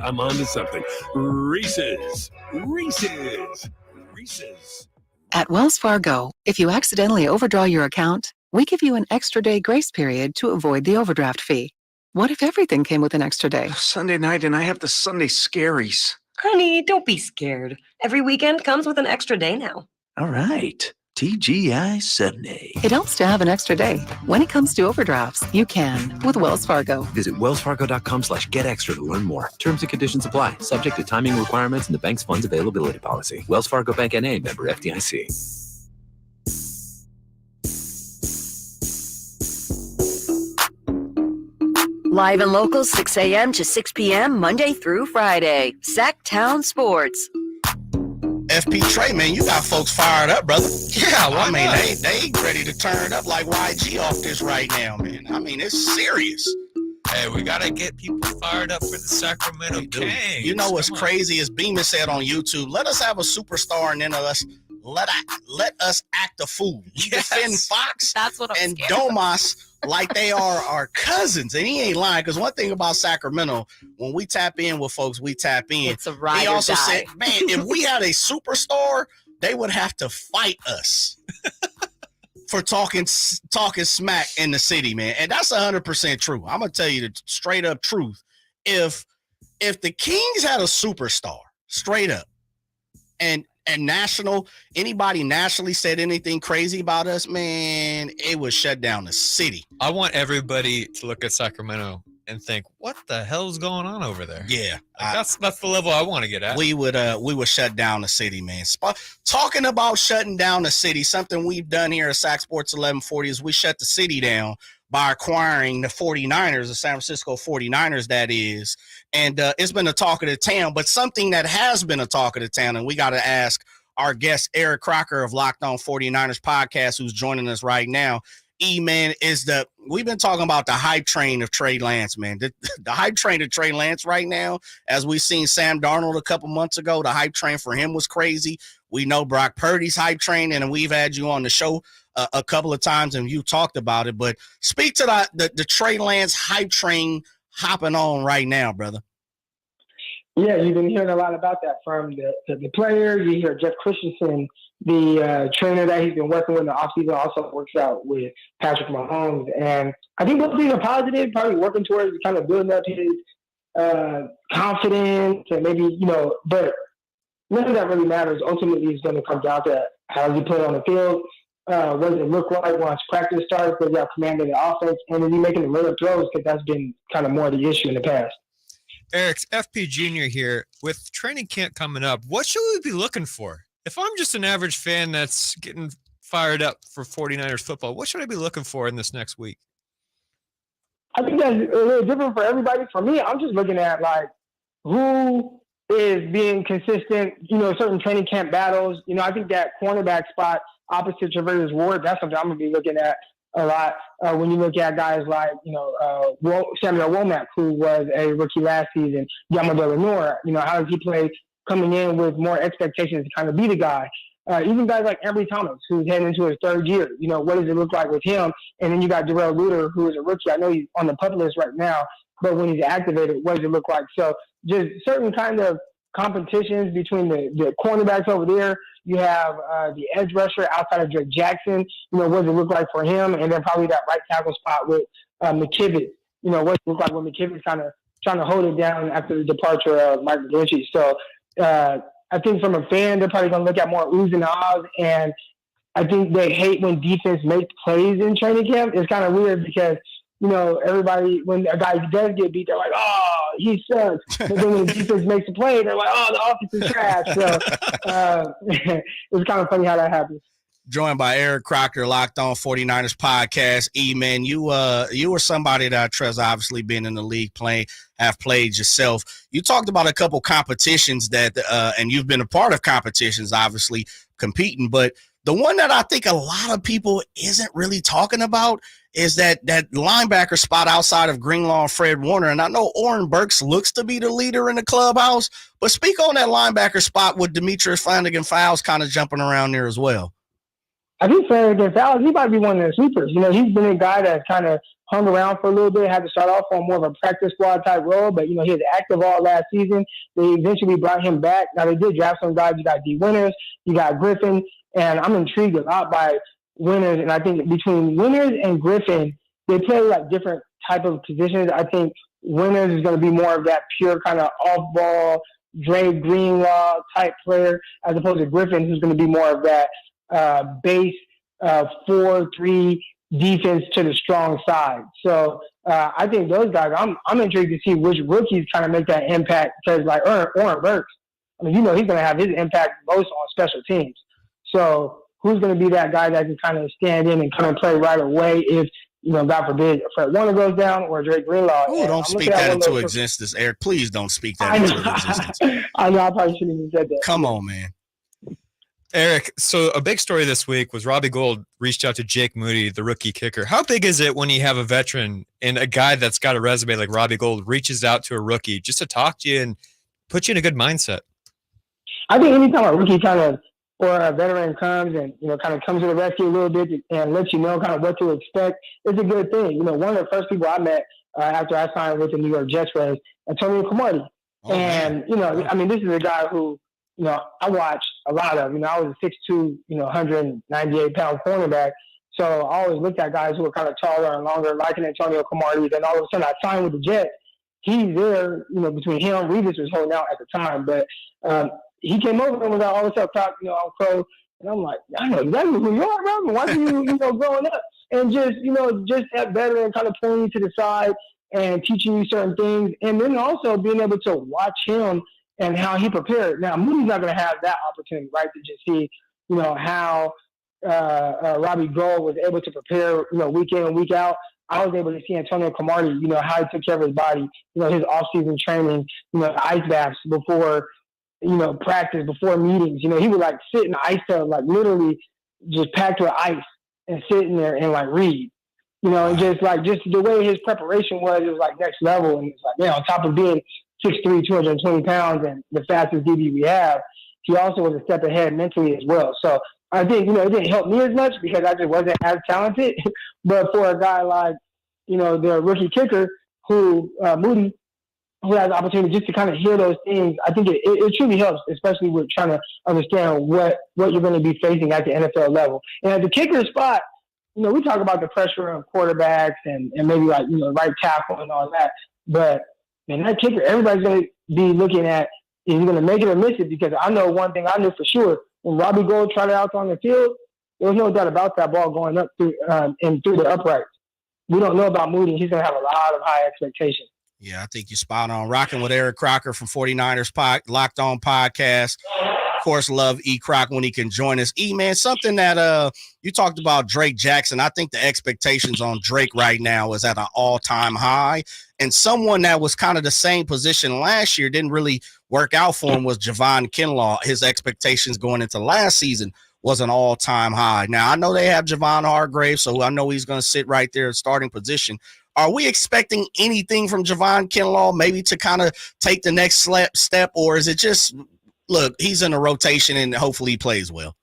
I'm on to something. Reese's. Reese's. Reese's. At Wells Fargo, if you accidentally overdraw your account, we give you an extra day grace period to avoid the overdraft fee. What if everything came with an extra day? Sunday night and I have the Sunday scaries. Honey, don't be scared. Every weekend comes with an extra day now. All right. TGI Sunday. It helps to have an extra day. When it comes to overdrafts, you can with Wells Fargo. Visit wellsfargo.com/getextra to learn more. Terms and conditions apply. Subject to timing requirements and the bank's funds availability policy. Wells Fargo Bank N.A. member FDIC. Live and local, 6 a.m. to 6 p.m., Monday through Friday. Sactown Sports. FP Trey, man, you got folks fired up, brother. Yeah, I mean, they ready to turn up like YG off this right now, man. I mean, it's serious. Hey, we got to get people fired up for the Sacramento Kings. You know what's crazy is Beeman said on YouTube, let us have a superstar and then let us act a fool. We defend Fox and Domas like they are our cousins. And he ain't lying, because one thing about Sacramento, when we tap in with folks, we tap in. It's a ride He or also die. said, man, if we had a superstar, they would have to fight us for talking smack in the city, man. And that's 100% true. I'm going to tell you the straight up truth. If the Kings had a superstar, straight up, and anybody nationally said anything crazy about us, man, it would shut down the city. I want everybody to look at Sacramento and think, what the hell's going on over there? Yeah. Like, that's the level I want to get at. We would shut down the city, man. Talking about shutting down the city, something we've done here at Sac Sports 1140 is we shut the city down by acquiring the 49ers, the San Francisco 49ers, that is. And it's been a talk of the town, but something that has been a talk of the town, and we got to ask our guest, Eric Crocker of Locked On 49ers podcast, who's joining us right now. Man, we've been talking about the hype train of Trey Lance, man. The hype train of Trey Lance right now, as we've seen Sam Darnold a couple months ago, the hype train for him was crazy. We know Brock Purdy's hype train, and we've had you on the show a couple of times, and you talked about it. But speak to the Trey Lance hype train hopping on right now, brother. Yeah, you've been hearing a lot about that from the players. You hear Jeff Christensen, the trainer that he's been working with in the offseason, also works out with Patrick Mahomes. And I think both things are positive, probably working towards kind of building up his confidence and maybe, but none of that really matters. Ultimately, it's going to come down to how does he play on the field, what does it look like once practice starts, does he have command of the offense, and is he making the little throws, because that's been kind of more the issue in the past. Eric's FP Jr. here. With training camp coming up, what should we be looking for? If I'm just an average fan that's getting fired up for 49ers football, what should I be looking for in this next week? I think that's a little different for everybody. For me, I'm just looking at, like, who is being consistent, certain training camp battles. I think that cornerback spot opposite Travis Ward, that's something I'm going to be looking at a lot. When you look at guys like, Samuel Womack, who was a rookie last season, Yamo Delanor, how does he play coming in with more expectations to kind of be the guy? Even guys like Ambry Thomas, who's heading into his third year, what does it look like with him? And then you got Darrell Luter, who is a rookie. I know he's on the pup list right now, but when he's activated, what does it look like? So just certain kind of competitions between the cornerbacks over there. You have the edge rusher outside of Drake Jackson. What does it look like for him? And then probably that right tackle spot with McKivitz. What does it look like when McKivitz kind of trying to hold it down after the departure of Mike McGlinchey. So I think from a fan, they're probably going to look at more oohs and ahs. And I think they hate when defense makes plays in training camp. It's kind of weird because, everybody, when a guy does get beat, they're like, oh, he sucks. But then when the defense makes a play, they're like, oh, the offense is trash. So it's kind of funny how that happens. Joined by Eric Crocker, Locked On 49ers podcast. E-Man, you were somebody that I trust, obviously being in the league, have played yourself. You talked about a couple competitions that, and you've been a part of competitions, obviously competing, but the one that I think a lot of people isn't really talking about is that linebacker spot outside of Greenlaw and Fred Warner. And I know Oren Burks looks to be the leader in the clubhouse, but speak on that linebacker spot with Demetrius Flanagan-Fowles kind of jumping around there as well. I think Flanagan-Fowles, he might be one of the sleepers. He's been a guy that's kind of hung around for a little bit, had to start off on more of a practice squad type role, but, he was active all last season. They eventually brought him back. Now, they did draft some guys. You got D. Winters, you got Griffin, and I'm intrigued a lot by Winters. And I think between Winters and Griffin, they play like different type of positions. I think Winters is going to be more of that pure kind of off-ball, Dre Greenlaw type player, as opposed to Griffin, who's going to be more of that base 4-3 defense to the strong side. So I think those guys, I'm intrigued to see which rookies kind of make that impact, because like Oren Burks, he's going to have his impact most on special teams. So who's going to be that guy that can kind of stand in and kind of play right away if, God forbid, Fred Warner goes down or Drake Greenlaw? Oh, don't speak that into existence, Eric. Please don't speak that into existence. I know, I probably shouldn't have said that. Come on, man. Eric, so a big story this week was Robbie Gould reached out to Jake Moody, the rookie kicker. How big is it when you have a veteran and a guy that's got a resume like Robbie Gould reaches out to a rookie just to talk to you and put you in a good mindset? I think anytime a rookie or a veteran comes and, kind of comes to the rescue a little bit and lets you know kind of what to expect, it's a good thing. One of the first people I met after I signed with the New York Jets was Antonio Cromartie. Oh, and, this is a guy who, I watched a lot of. I was a 6'2", 198-pound cornerback. So I always looked at guys who were kind of taller and longer, like an Antonio Cromartie. Then all of a sudden I signed with the Jets. He's there, between him, Revis was holding out at the time. But he came over and was like, what's up, Doc? I'm Crow. And I'm like, I know exactly who you are, bro. Why you, growing up? And just that veteran kind of pulling you to the side and teaching you certain things. And then also being able to watch him and how he prepared. Now, Moody's not going to have that opportunity, right, to just see, how Robbie Gould was able to prepare, week in and week out. I was able to see Antonio Cromartie, how he took care of his body, his off-season training, ice baths before, practice, before meetings. He would, sit in the ice tub, literally just packed with ice and sit in there and, read. And just the way his preparation was, it was, next level. And it's man, on top of being 6'3", 220 pounds and the fastest DB we have, he also was a step ahead mentally as well. So I think, it didn't help me as much because I just wasn't as talented. But for a guy like, the rookie kicker who, Moody, who has the opportunity just to kind of hear those things, I think it truly helps, especially with trying to understand what you're going to be facing at the NFL level. And at the kicker spot, we talk about the pressure on quarterbacks and maybe right tackle and all that. But man, that kicker, everybody's going to be looking at, is he going to make it or miss it? Because I know one thing I knew for sure. When Robbie Gould tried it out on the field, there was no doubt about that ball going up through the uprights. We don't know about Moody. He's going to have a lot of high expectations. Yeah, I think you're spot on. Rocking with Eric Crocker from 49ers Locked On Podcast. course, love E. Croc when he can join us. E, man, something that you talked about Drake Jackson. I think the expectations on Drake right now is at an all-time high. And someone that was kind of the same position last year didn't really work out for him was Javon Kinlaw. His expectations going into last season was an all-time high. Now, I know they have Javon Hargrave, so I know he's going to sit right there at starting position. Are we expecting anything from Javon Kinlaw maybe to kind of take the next step, or is it just, look, he's in a rotation and hopefully he plays well?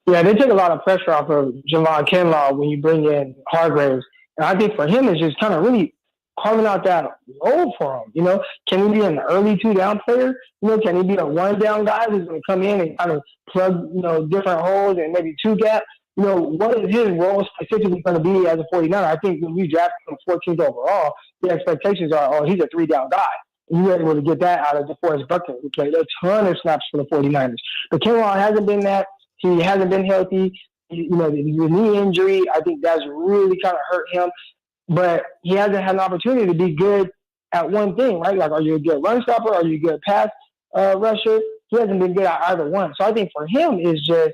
Yeah, they take a lot of pressure off of Javon Kinlaw when you bring in Hargraves. And I think for him, it's just kind of really carving out that role for him. You know, can he be an early two-down player? You know, can he be a one-down guy who's going to come in and kind of plug, you know, different holes and maybe two-gap? You know, what is his role specifically going to be as a 49er? I think when we draft him 14th overall, the expectations are, oh, he's a three-down guy. And you were able to get that out of DeForest Buckner, who played a ton of snaps for the 49ers. But Kinlaw hasn't been that. He hasn't been healthy. You know, the knee injury, I think that's really kind of hurt him. But he hasn't had an opportunity to be good at one thing, right? Like, are you a good run stopper? Are you a good pass rusher? He hasn't been good at either one. So I think for him is just,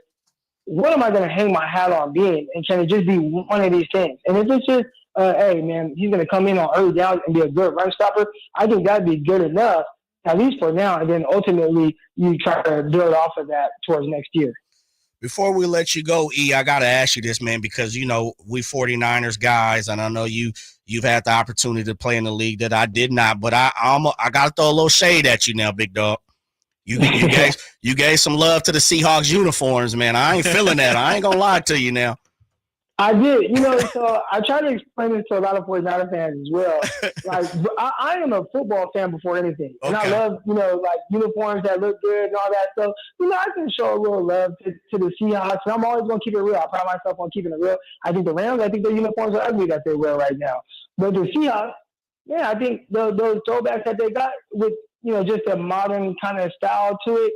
what am I going to hang my hat on being? And can it just be one of these things? And if it's just, hey, man, he's going to come in on early downs and be a good run stopper, I think that'd be good enough, at least for now. And then ultimately you try to build off of that towards next year. Before we let you go, E, I got to ask you this, man, because, you know, we 49ers guys, and I know you've had the opportunity to play in the league that I did not, but I got to throw a little shade at you now, big dog. You gave some love to the Seahawks uniforms, man. I ain't feeling that. I ain't going to lie to you now. I did. You know, so I try to explain this to a lot of 49er fans as well. Like, I am a football fan before anything. And I love, you know, like uniforms that look good and all that stuff. You know, I can show a little love to the Seahawks, and I'm always going to keep it real. I pride myself on keeping it real. I think the Rams, I think their uniforms are ugly that they wear right now. But the Seahawks, yeah, I think those throwbacks that they got with, you know, just a modern kind of style to it,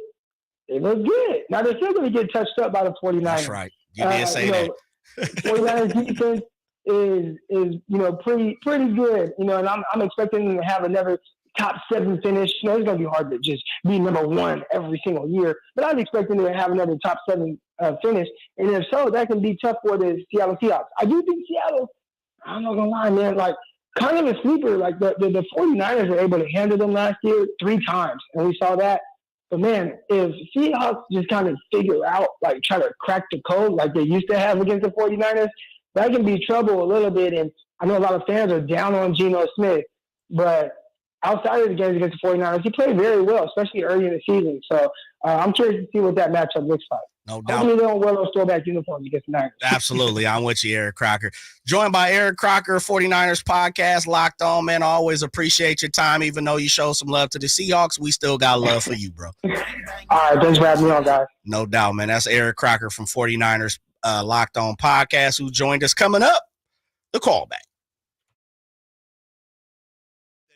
they look good. Now, they're still going to get touched up by the 49ers. That's right. You did say that. 49ers defense is you know, pretty good, you know, and I'm expecting them to have another top 7 finish. You know, it's going to be hard to just be number 1 every single year, but I'm expecting them to have another top 7 finish, and if so, that can be tough for the Seattle Seahawks. I do think Seattle, I'm not going to lie, man, like, kind of a sleeper. Like, the 49ers were able to handle them last year 3 times, and we saw that. But, man, if Seahawks just kind of figure out, like, try to crack the code like they used to have against the 49ers, that can be trouble a little bit. And I know a lot of fans are down on Geno Smith, but outside of the games against the 49ers, he played very well, especially early in the season. So I'm curious to see what that matchup looks like. No doubt. Hopefully they don't wear those throwback uniforms against the Niners. Absolutely. I'm with you, Eric Crocker. Joined by Eric Crocker, 49ers podcast, Locked On, man. I always appreciate your time. Even though you show some love to the Seahawks, we still got love for you, bro. All right. Thanks for having me on, guys. No doubt, man. That's Eric Crocker from 49ers Locked On podcast who joined us. Coming up, the callback.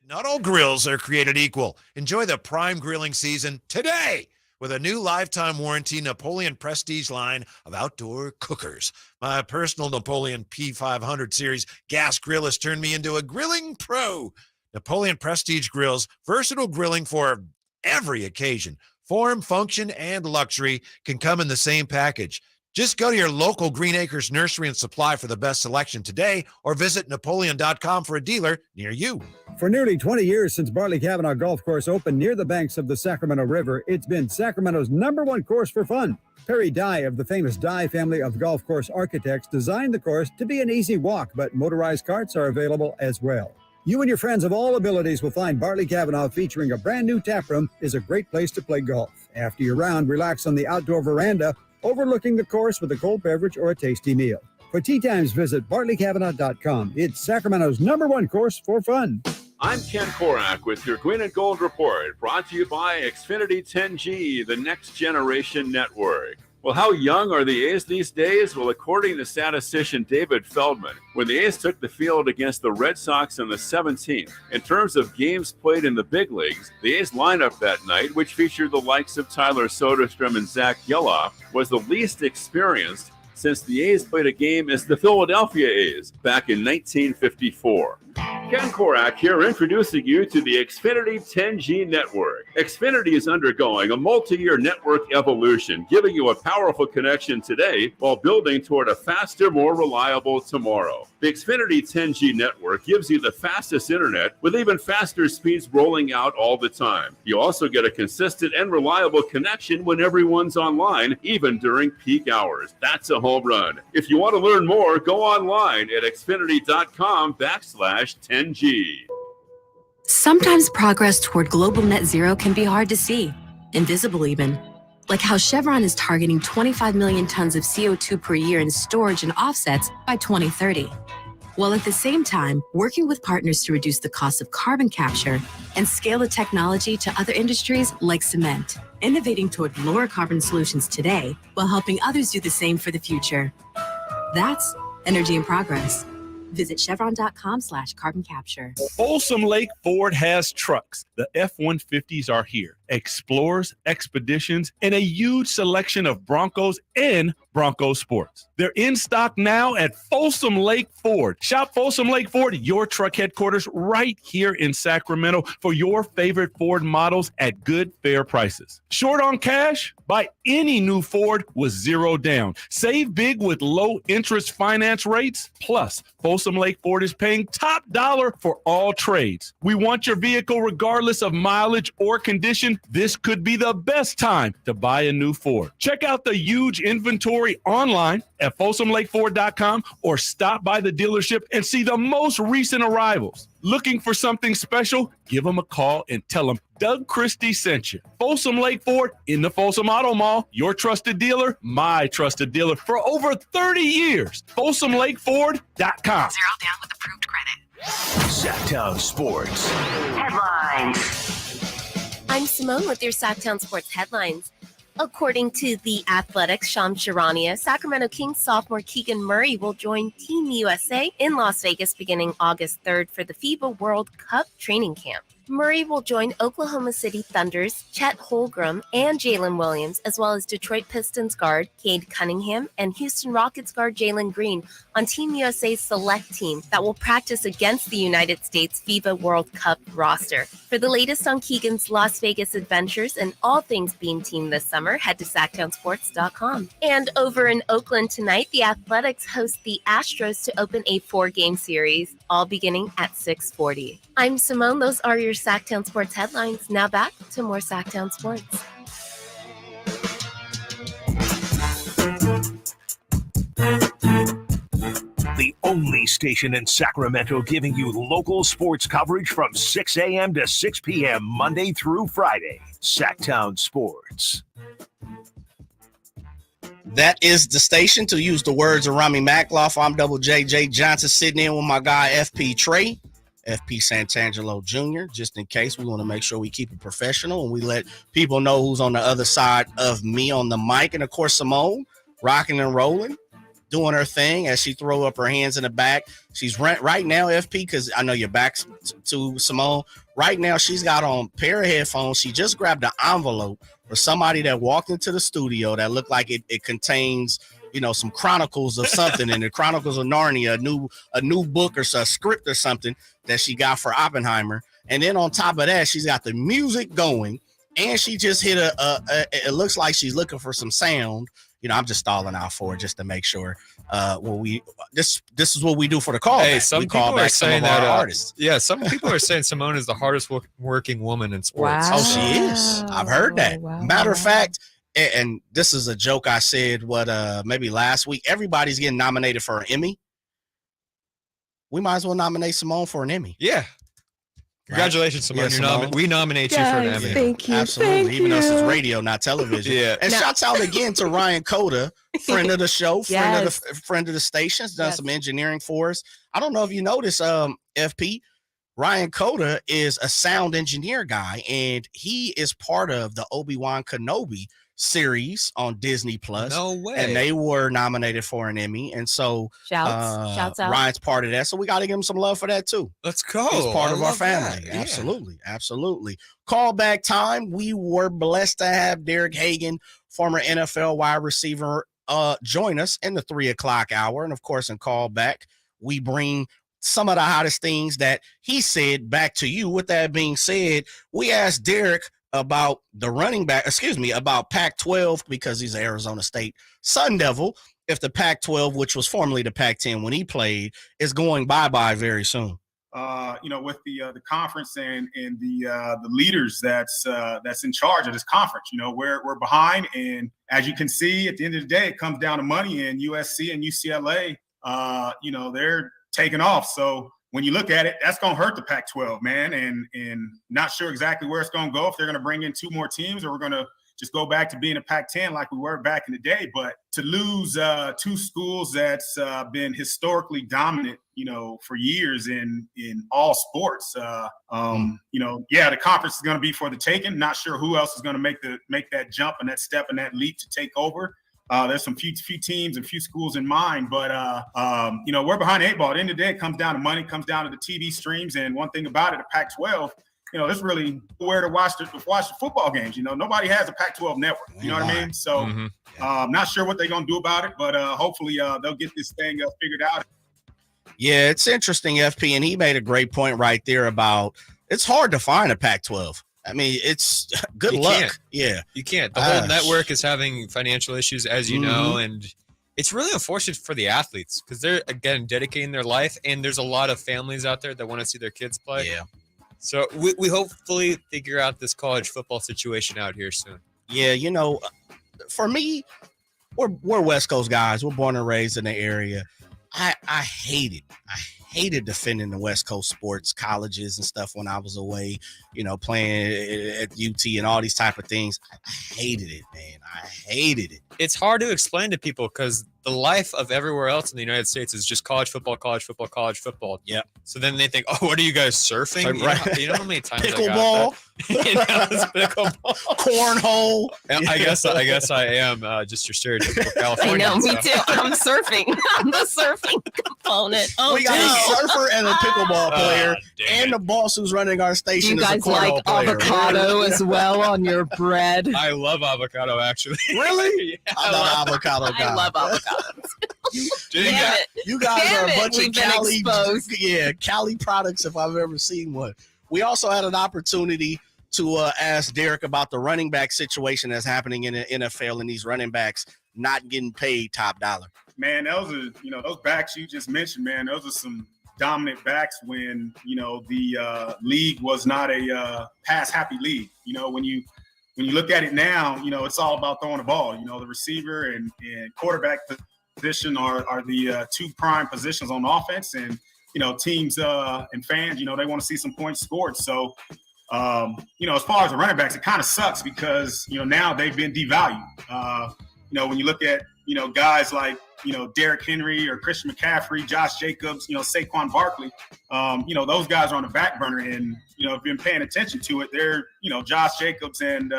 Not all grills are created equal. Enjoy the prime grilling season today with a new lifetime warranty Napoleon Prestige line of outdoor cookers. My personal Napoleon P500 series gas grill has turned me into a grilling pro. Napoleon Prestige grills, versatile grilling for every occasion. Form, function, and luxury can come in the same package. Just go to your local Green Acres Nursery and Supply for the best selection today, or visit Napoleon.com for a dealer near you. For nearly 20 years since Bartley Kavanaugh Golf Course opened near the banks of the Sacramento River, it's been Sacramento's #1 course for fun. Perry Dye of the famous Dye family of golf course architects designed the course to be an easy walk, but motorized carts are available as well. You and your friends of all abilities will find Bartley Kavanaugh featuring a brand new tap room is a great place to play golf. After your round, relax on the outdoor veranda overlooking the course with a cold beverage or a tasty meal. For tee times, visit bartleycavanaugh.com. It's Sacramento's #1 course for fun. I'm Ken Korak with your Green and Gold Report, brought to you by Xfinity 10G, the next generation network. Well, how young are the A's these days? Well, according to statistician David Feldman, when the A's took the field against the Red Sox on the 17th, in terms of games played in the big leagues, the A's lineup that night, which featured the likes of Tyler Soderstrom and Zach Geloff, was the least experienced since the A's played a game as the Philadelphia A's back in 1954. Ken Korak here, introducing you to the Xfinity 10G network. Xfinity is undergoing a multi-year network evolution, giving you a powerful connection today while building toward a faster, more reliable tomorrow. The Xfinity 10G network gives you the fastest internet with even faster speeds rolling out all the time. You also get a consistent and reliable connection when everyone's online, even during peak hours. That's a home run. If you want to learn more, go online at xfinity.com/10G. Sometimes progress toward global net zero can be hard to see, invisible even. Like how Chevron is targeting 25 million tons of CO2 per year in storage and offsets by 2030. While at the same time, working with partners to reduce the cost of carbon capture and scale the technology to other industries like cement, innovating toward lower carbon solutions today while helping others do the same for the future. That's energy in progress. Visit chevron.com/carbon capture. Folsom Lake Ford has trucks. The F-150s are here. Explorers, Expeditions, and a huge selection of Broncos and Bronco Sports. They're in stock now at Folsom Lake Ford. Shop Folsom Lake Ford, your truck headquarters, right here in Sacramento for your favorite Ford models at good, fair prices. Short on cash? Buy any new Ford with zero down. Save big with low interest finance rates. Plus, Folsom Lake Ford is paying top dollar for all trades. We want your vehicle regardless of mileage or condition. This could be the best time to buy a new Ford. Check out the huge inventory online at FolsomLakeFord.com or stop by the dealership and see the most recent arrivals. Looking for something special? Give them a call and tell them Doug Christie sent you. Folsom Lake Ford in the Folsom Auto Mall, your trusted dealer, my trusted dealer for over 30 years. FolsomLakeFord.com. Zero down with approved credit. Sactown Sports. Headlines. I'm Simone with your Sactown Sports headlines. According to The Athletics' Shams Charania, Sacramento Kings sophomore Keegan Murray will join Team USA in Las Vegas beginning August 3rd for the FIBA World Cup training camp. Murray will join Oklahoma City Thunder's Chet Holmgren and Jalen Williams, as well as Detroit Pistons guard Cade Cunningham and Houston Rockets guard Jalen Green on Team USA's select team that will practice against the United States FIBA World Cup roster. For the latest on Keegan's Las Vegas adventures and all things Beam Team this summer, head to SactownSports.com. And over in Oakland tonight, the Athletics host the Astros to open a 4-game series, all beginning at 6:40. I'm Simone. Those are your Sactown Sports headlines. Now back to more Sactown Sports. The only station in Sacramento giving you local sports coverage from 6 a.m. to 6 p.m. Monday through Friday. Sactown Sports. That is the station, to use the words of Rami Mackloff. I'm Double J Johnson, sitting in with my guy FP Trey, FP Santangelo Jr., just in case. We want to make sure we keep it professional and we let people know who's on the other side of me on the mic. And, of course, Simone, rocking and rolling, doing her thing as she throw up her hands in the back. She's right now, FP, because I know your back's to Simone. Right now, she's got on a pair of headphones. She just grabbed an envelope for somebody that walked into the studio that looked like it contains, you know, some chronicles of something in the Chronicles of Narnia, a new book or a script or something that she got for Oppenheimer. And then on top of that, she's got the music going, and she just hit it looks like she's looking for some sound. You know, I'm just stalling out for it just to make sure. This is what we do for the call. Hey, some people are saying that artists. Yeah, some people are saying Simone is the hardest working woman in sports. Wow. Oh, she is. I've heard that. Wow. Matter of fact, and this is a joke I said maybe last week. Everybody's getting nominated for an Emmy. We might as well nominate Simone for an Emmy. Yeah. Congratulations, Simone. Yeah, Simone. We nominate you for an Emmy. Thank you. Absolutely. Even though this is radio, not television. Yeah. And shouts out again to Ryan Coda, friend of the show, friend of the station. Has done some engineering for us. I don't know if you noticed, FP, Ryan Coda is a sound engineer guy, and he is part of the Obi-Wan Kenobi series on Disney Plus. No way. And they were nominated for an Emmy. And so shouts out. Ryan's part of that. So we got to give him some love for that too. Let's go. He's part of our love family. that. Yeah. Absolutely. Absolutely. Callback time. We were blessed to have Derek Hagan, former NFL wide receiver, join us in the 3 o'clock hour. And of course, in callback, we bring some of the hottest things that he said back to you. With that being said, we asked Derek about the running back, about Pac-12, because he's an Arizona State Sun Devil, if the Pac-12, which was formerly the Pac-10 when he played, is going bye-bye very soon. With the conference and the leaders that's in charge of this conference, we're behind, and as you can see, at the end of the day, it comes down to money. And USC and UCLA, they're taking off. So when you look at it, that's going to hurt the Pac-12, man. And not sure exactly where it's going to go, if they're going to bring in 2 more teams, or we're going to just go back to being a Pac-10 like we were back in the day. But to lose 2 schools that's been historically dominant, for years in all sports, the conference is going to be for the taking. Not sure who else is going to make that jump and that step and that leap to take over. There's some few teams and few schools in mind, but we're behind the 8 ball. At the end of the day, it comes down to money, comes down to the TV streams. And one thing about it, the Pac-12, it's really where to watch the football games. Nobody has a Pac-12 network. You know what I mean? So not sure what they're going to do about it, but hopefully they'll get this thing figured out. Yeah, it's interesting, FP, and he made a great point right there about it's hard to find a Pac-12. I mean, it's good luck. Can't. Yeah. You can't. The whole network is having financial issues, as you know, and it's really unfortunate for the athletes because they're, again, dedicating their life, and there's a lot of families out there that want to see their kids play. Yeah. So we hopefully figure out this college football situation out here soon. Yeah, for me, we're West Coast guys. We're born and raised in the area. I hated defending the West Coast sports colleges and stuff when I was away, playing at UT and all these type of things. I hated it, man. I hated it. It's hard to explain to people because the life of everywhere else in the United States is just college football, college football, college football. Yeah. So then they think, oh, what are you guys surfing? Right. You know how many times Pickleball. Pickleball. Cornhole. I guess I am just your stereotypical California. I know, me too. I'm surfing. I'm the surfing component. Oh, we got a surfer and a pickleball player, and the boss who's running our station. You guys is a cornhole like player. avocado as well on your bread? I love avocado, actually. Really? Yeah, I'm not an avocado guy. I love avocados. You guys are a bunch of Cali, exposed. Cali products if I've ever seen one. We also had an opportunity to ask Derek about the running back situation that's happening in the NFL and these running backs not getting paid top dollar. Man, those are, those backs you just mentioned, man, those are some dominant backs when, the league was not a pass-happy league. When you look at it now, it's all about throwing the ball. The receiver and quarterback position are the 2 prime positions on offense, and teams and fans, they want to see some points scored. So as far as the running backs, it kind of sucks because now they've been devalued. When you look at guys like Derek Henry or Christian McCaffrey, Josh Jacobs, Saquon Barkley, those guys are on the back burner, and if you've been paying attention to it, they're Josh Jacobs and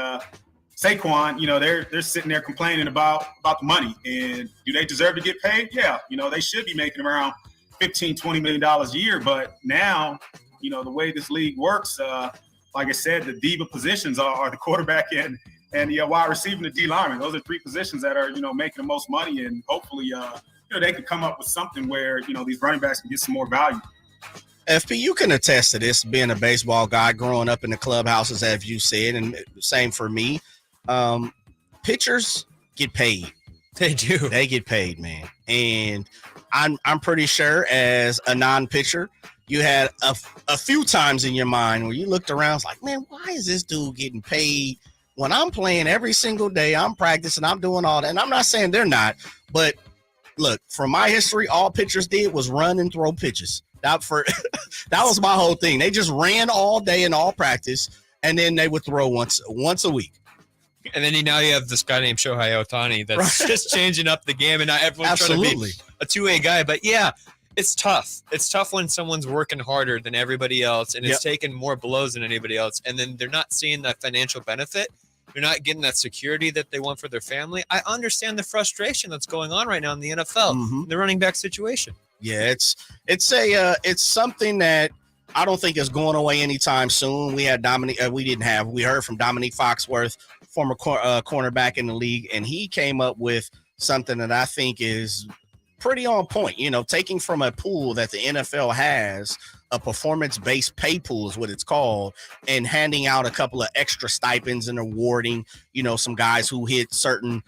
Saquon, they're sitting there complaining about the money. And do they deserve to get paid? Yeah, they should be making around $15-20 million a year. But now, the way this league works, like I said, the diva positions are the quarterback and the wide receiver and the D lineman. Those are 3 positions that are making the most money, and hopefully they can come up with something where these running backs can get some more value. FP, you can attest to this, being a baseball guy, growing up in the clubhouses, as you said, and same for me. Pitchers get paid. They do. They get paid, man. And I'm pretty sure as a non-pitcher, you had a few times in your mind where you looked around, it's like, man, why is this dude getting paid when I'm playing every single day? I'm practicing, I'm doing all that. And I'm not saying they're not, but look, from my history, all pitchers did was run and throw pitches. That was my whole thing. They just ran all day in all practice, and then they would throw once a week. And then now you have this guy named Shohei Ohtani that's just changing up the game, and not everyone's trying to be a 2-way guy. But yeah, it's tough. It's tough when someone's working harder than everybody else, and it's taking more blows than anybody else, and then they're not seeing that financial benefit. They're not getting that security that they want for their family. I understand the frustration that's going on right now in the NFL, the running back situation. Yeah, it's something that I don't think is going away anytime soon. We had we heard from Dominique Foxworth, former cornerback in the league, and he came up with something that I think is pretty on point. Taking from a pool that the NFL has, a performance-based pay pool is what it's called, and handing out a couple of extra stipends and awarding, some guys who hit certain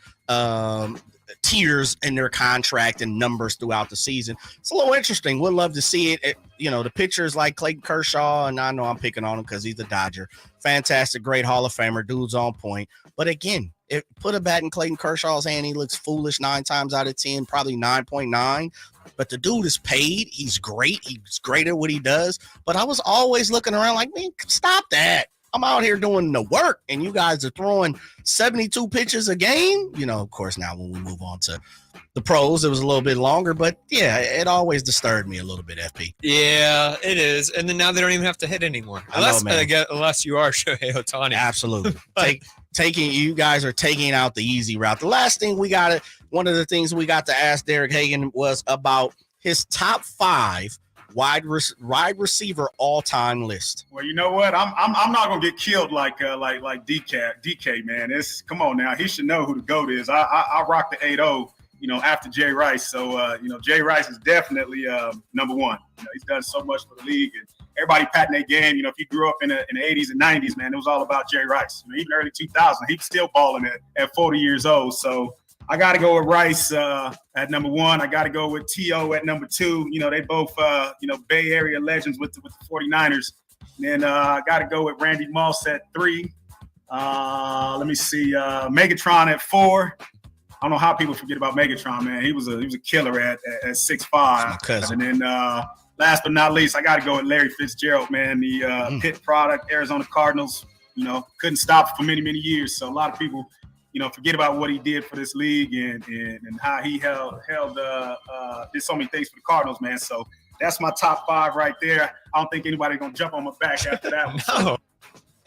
tiers in their contract and numbers throughout the season. It's a little interesting. Would love to see it. The pictures like Clayton Kershaw, and I know I'm picking on him because he's a Dodger. Fantastic, great Hall of Famer, dude's on point. But again, put a bat in Clayton Kershaw's hand, he looks foolish 9 times out of 10, probably 9.9. But the dude is paid. He's great. He's great at what he does. But I was always looking around like, man, stop that. I'm out here doing the work, and you guys are throwing 72 pitches a game. Of course, now when we move on to the pros, it was a little bit longer. But, yeah, it always disturbed me a little bit, FP. Yeah, it is. And then now they don't even have to hit anymore. Unless you are Shohei Ohtani. Absolutely. You guys are taking out the easy route. The last thing one of the things we got to ask Derek Hagan was about his top 5 wide receiver all-time list. Well, you know what? I'm not gonna get killed like DK, man. Come on now. He should know who the GOAT is. I rock the 8-0, after Jay Rice. So Jay Rice is definitely number one. He's done so much for the league, and everybody patting their game. If you grew up in the 80s and 90s, man, it was all about Jay Rice. Even early 2000, he was still balling at 40 years old. So I got to go with Rice at number 1. I got to go with T.O. at number 2. They both, Bay Area legends with the 49ers. And then I got to go with Randy Moss at 3. Let me see. Megatron at 4. I don't know how people forget about Megatron, man. He was a killer at 6'5". And then last but not least, I got to go with Larry Fitzgerald, man. The Pitt product, Arizona Cardinals. Couldn't stop for many, many years. So a lot of people – forget about what he did for this league and how he did so many things for the Cardinals, man. So that's my top 5 right there. I don't think anybody's going to jump on my back after that one. No.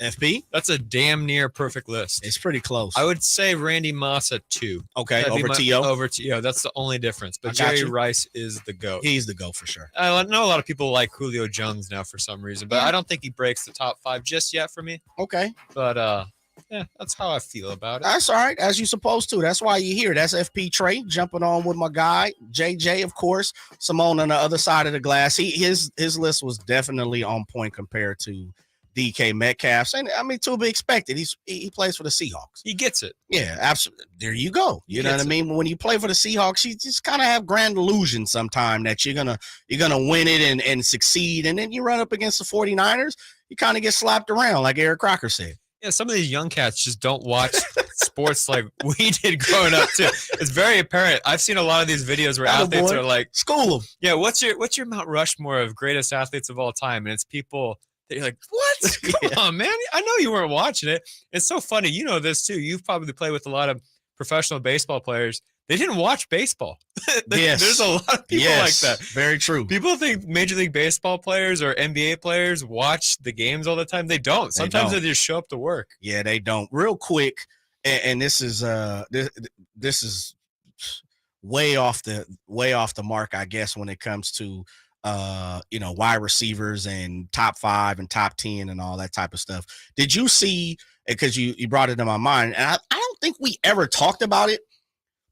FP? That's a damn near perfect list. It's pretty close. I would say Randy Moss at 2. Okay, over T.O.? Over T.O. That's the only difference. But Jerry Rice is the GOAT. He's the GOAT for sure. I know a lot of people like Julio Jones now for some reason, but I don't think he breaks the top 5 just yet for me. Okay. But, yeah, that's how I feel about it. That's all right, as you're supposed to. That's why you're here. That's FP Trey jumping on with my guy, JJ, of course. Simone on the other side of the glass. His list was definitely on point compared to DK Metcalf's. And, to be expected. He plays for the Seahawks. He gets it. Yeah, absolutely. There you go. You know what I mean? When you play for the Seahawks, you just kind of have grand illusion sometime that you're gonna win it and succeed. And then you run up against the 49ers, you kind of get slapped around, like Eric Crocker said. Yeah, some of these young cats just don't watch sports like we did growing up too. It's very apparent. I've seen a lot of these videos where athletes are like, "School them." Yeah, what's your Mount Rushmore of greatest athletes of all time? And it's people that you're like, what? Come on, man! I know you weren't watching it. It's so funny. You know this too. You've probably played with a lot of professional baseball players. They didn't watch baseball. Yes. There's a lot of people like that. Very true. People think Major League Baseball players or NBA players watch the games all the time. They don't. Sometimes they just show up to work. Yeah, they don't. Real quick, and this is way off the mark, I guess, when it comes to wide receivers and top 5 and top 10 and all that type of stuff. Did you see, because you brought it to my mind, and I don't think we ever talked about it.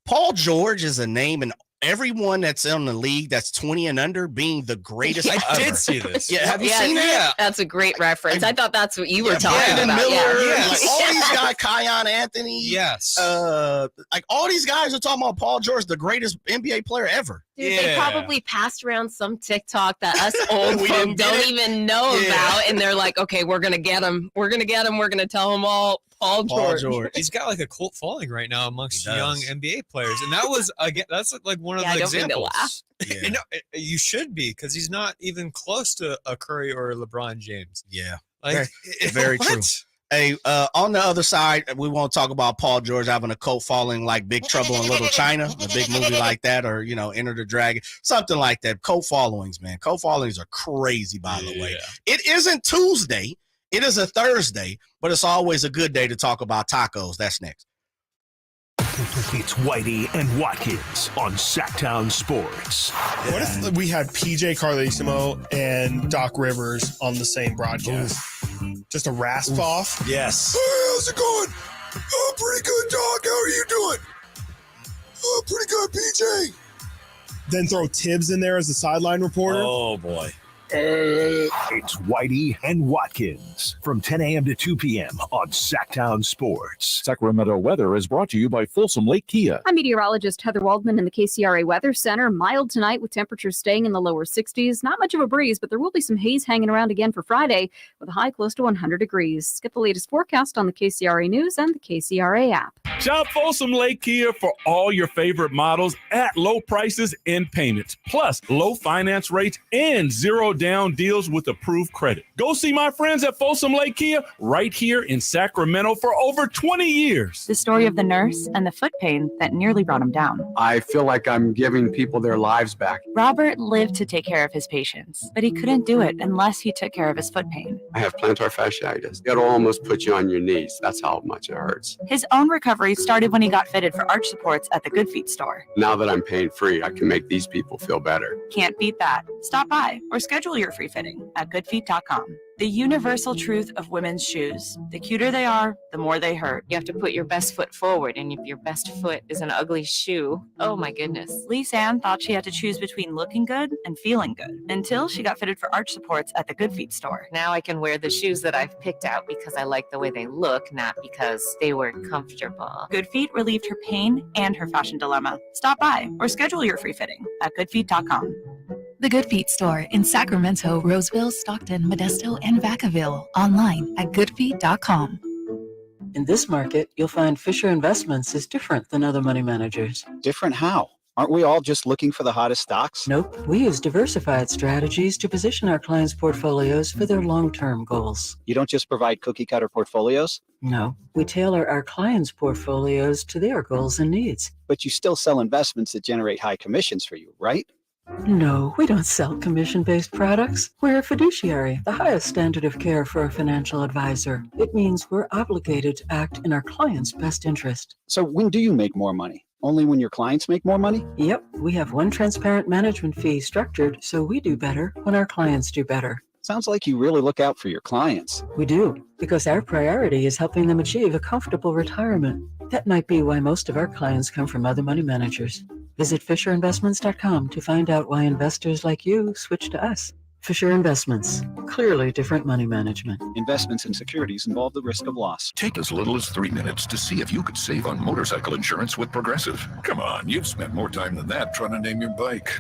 Paul George is a name, and everyone that's in the league that's 20 and under being the greatest I ever. did see this. Yeah, have you seen that? Yeah, that's a great reference. I thought that's what you were talking about. Miller, Yeah. like all these guys, Kion Anthony. Yes. Like all these guys are talking about Paul George, the greatest NBA player ever. Dude, they probably passed around some TikTok that us old folk don't even know about, and they're like, "Okay, we're gonna get him. We're gonna get him. We're gonna tell them all." Paul George. He's got like a cult following right now amongst young NBA players, and that's like one of the examples. Yeah. You should be, because he's not even close to a Curry or a LeBron James. Yeah, like very true. Hey, on the other side, we won't talk about Paul George having a cult following like Big Trouble in Little China, a big movie like that, or Enter the Dragon, something like that. Cult followings, man. Cult followings are crazy, by the way. It isn't Tuesday. It is a Thursday, but it's always a good day to talk about tacos. That's next. It's Whitey and Watkins on Sactown Sports. What if we had PJ Carlesimo and Doc Rivers on the same broadcast? Just a rasp off? Yes. Hey, how's it going? Oh, pretty good, Doc. How are you doing? Oh, pretty good, PJ. then throw Tibbs in there as a sideline reporter. Oh, boy. It's Whitey and Watkins from 10 a.m. to 2 p.m. on Sactown Sports. Sacramento weather is brought to you by Folsom Lake Kia. I'm meteorologist Heather Waldman in the KCRA Weather Center. Mild tonight with temperatures staying in the lower 60s. Not much of a breeze, but there will be some haze hanging around again for Friday with a high close to 100 degrees. Get the latest forecast on the KCRA News and the KCRA app. Shop Folsom Lake Kia for all your favorite models at low prices and payments, plus low finance rates and zero down deals with approved credit. Go see my friends at Folsom Lake Kia right here in Sacramento for over 20 years. The story of the nurse and the foot pain that nearly brought him down. I feel like I'm giving people their lives back. Robert lived to take care of his patients, but he couldn't do it unless he took care of his foot pain. I have plantar fasciitis. It'll almost put you on your knees. That's how much it hurts. His own recovery started when he got fitted for arch supports at the Good Feet store. Now that I'm pain free, I can make these people feel better. Can't beat that. Stop by or schedule your free fitting at goodfeet.com. The universal truth of women's shoes. The cuter they are, the more they hurt. You have to put your best foot forward, and if your best foot is an ugly shoe, oh my goodness. Lisa Ann thought she had to choose between looking good and feeling good until she got fitted for arch supports at the Good Feet store. Now I can wear the shoes that I've picked out because I like the way they look, not because they were comfortable. Good Feet relieved her pain and her fashion dilemma. Stop by or schedule your free fitting at goodfeet.com. The Good Feet store in Sacramento, Roseville, Stockton, Modesto, and Vacaville. Online at goodfeet.com. In this market, you'll find Fisher Investments is different than other money managers. Different how? Aren't we all just looking for the hottest stocks? Nope. We use diversified strategies to position our clients' portfolios for their long-term goals. You don't just provide cookie-cutter portfolios? No. We tailor our clients' portfolios to their goals and needs. But you still sell investments that generate high commissions for you, right? No, we don't sell commission-based products. We're a fiduciary, the highest standard of care for a financial advisor. It means we're obligated to act in our client's best interest. So when do you make more money? Only when your clients make more money? Yep, we have one transparent management fee structured so we do better when our clients do better. Sounds like you really look out for your clients. We do, because our priority is helping them achieve a comfortable retirement. That might be why most of our clients come from other money managers. Visit FisherInvestments.com to find out why investors like you switch to us. Fisher Investments, clearly different money management. Investments in securities involve the risk of loss. Take as little as 3 minutes to see if you could save on motorcycle insurance with Progressive. Come on, you've spent more time than that trying to name your bike.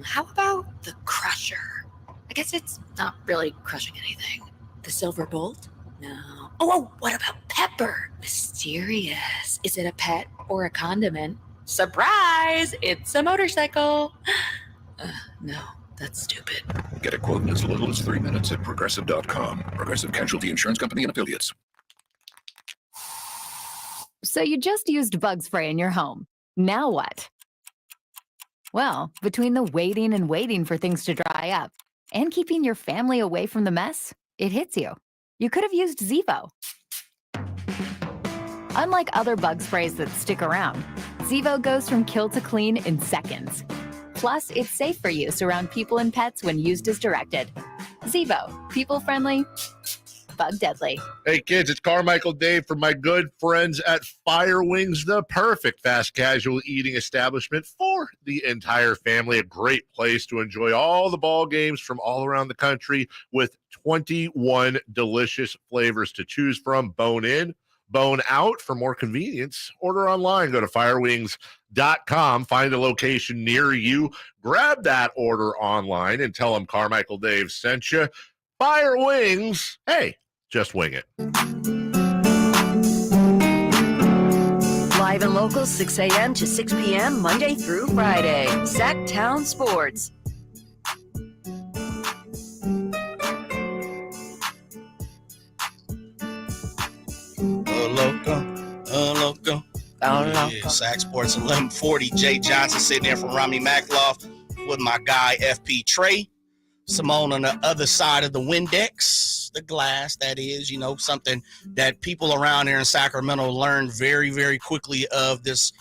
How about the Crusher? I guess it's not really crushing anything. The Silver Bolt? No. Oh, what about Pepper? Mysterious. Is it a pet or a condiment? Surprise! It's a motorcycle. No, that's stupid. Get a quote in as little as 3 minutes at Progressive.com. Progressive Casualty Insurance Company and Affiliates. So you just used bug spray in your home. Now what? Well, between the waiting and waiting for things to dry up and keeping your family away from the mess, it hits you. You could have used Zevo. Unlike other bug sprays that stick around, Zevo goes from kill to clean in seconds. Plus, it's safe for use around people and pets when used as directed. Zevo, people-friendly, bug-deadly. Hey kids, it's Carmichael Dave from my good friends at Fire Wings, the perfect fast casual eating establishment for the entire family. A great place to enjoy all the ball games from all around the country with 21 delicious flavors to choose from. Bone in, bone out. For more convenience, order online. Go to firewings.com, find a location near you, grab that order online, and tell them Carmichael Dave sent you. Fire Wings, hey, just wing it. Live and local, 6 a.m. to 6 p.m., Monday through Friday. Sactown Sports. Loco. Yeah, Sac Sports 1140. Jay Johnson sitting there from Rami Makloff with my guy FP Trey. Simone on the other side of the Windex, the glass, that is, you know, something that people around here in Sacramento learned very, very quickly of this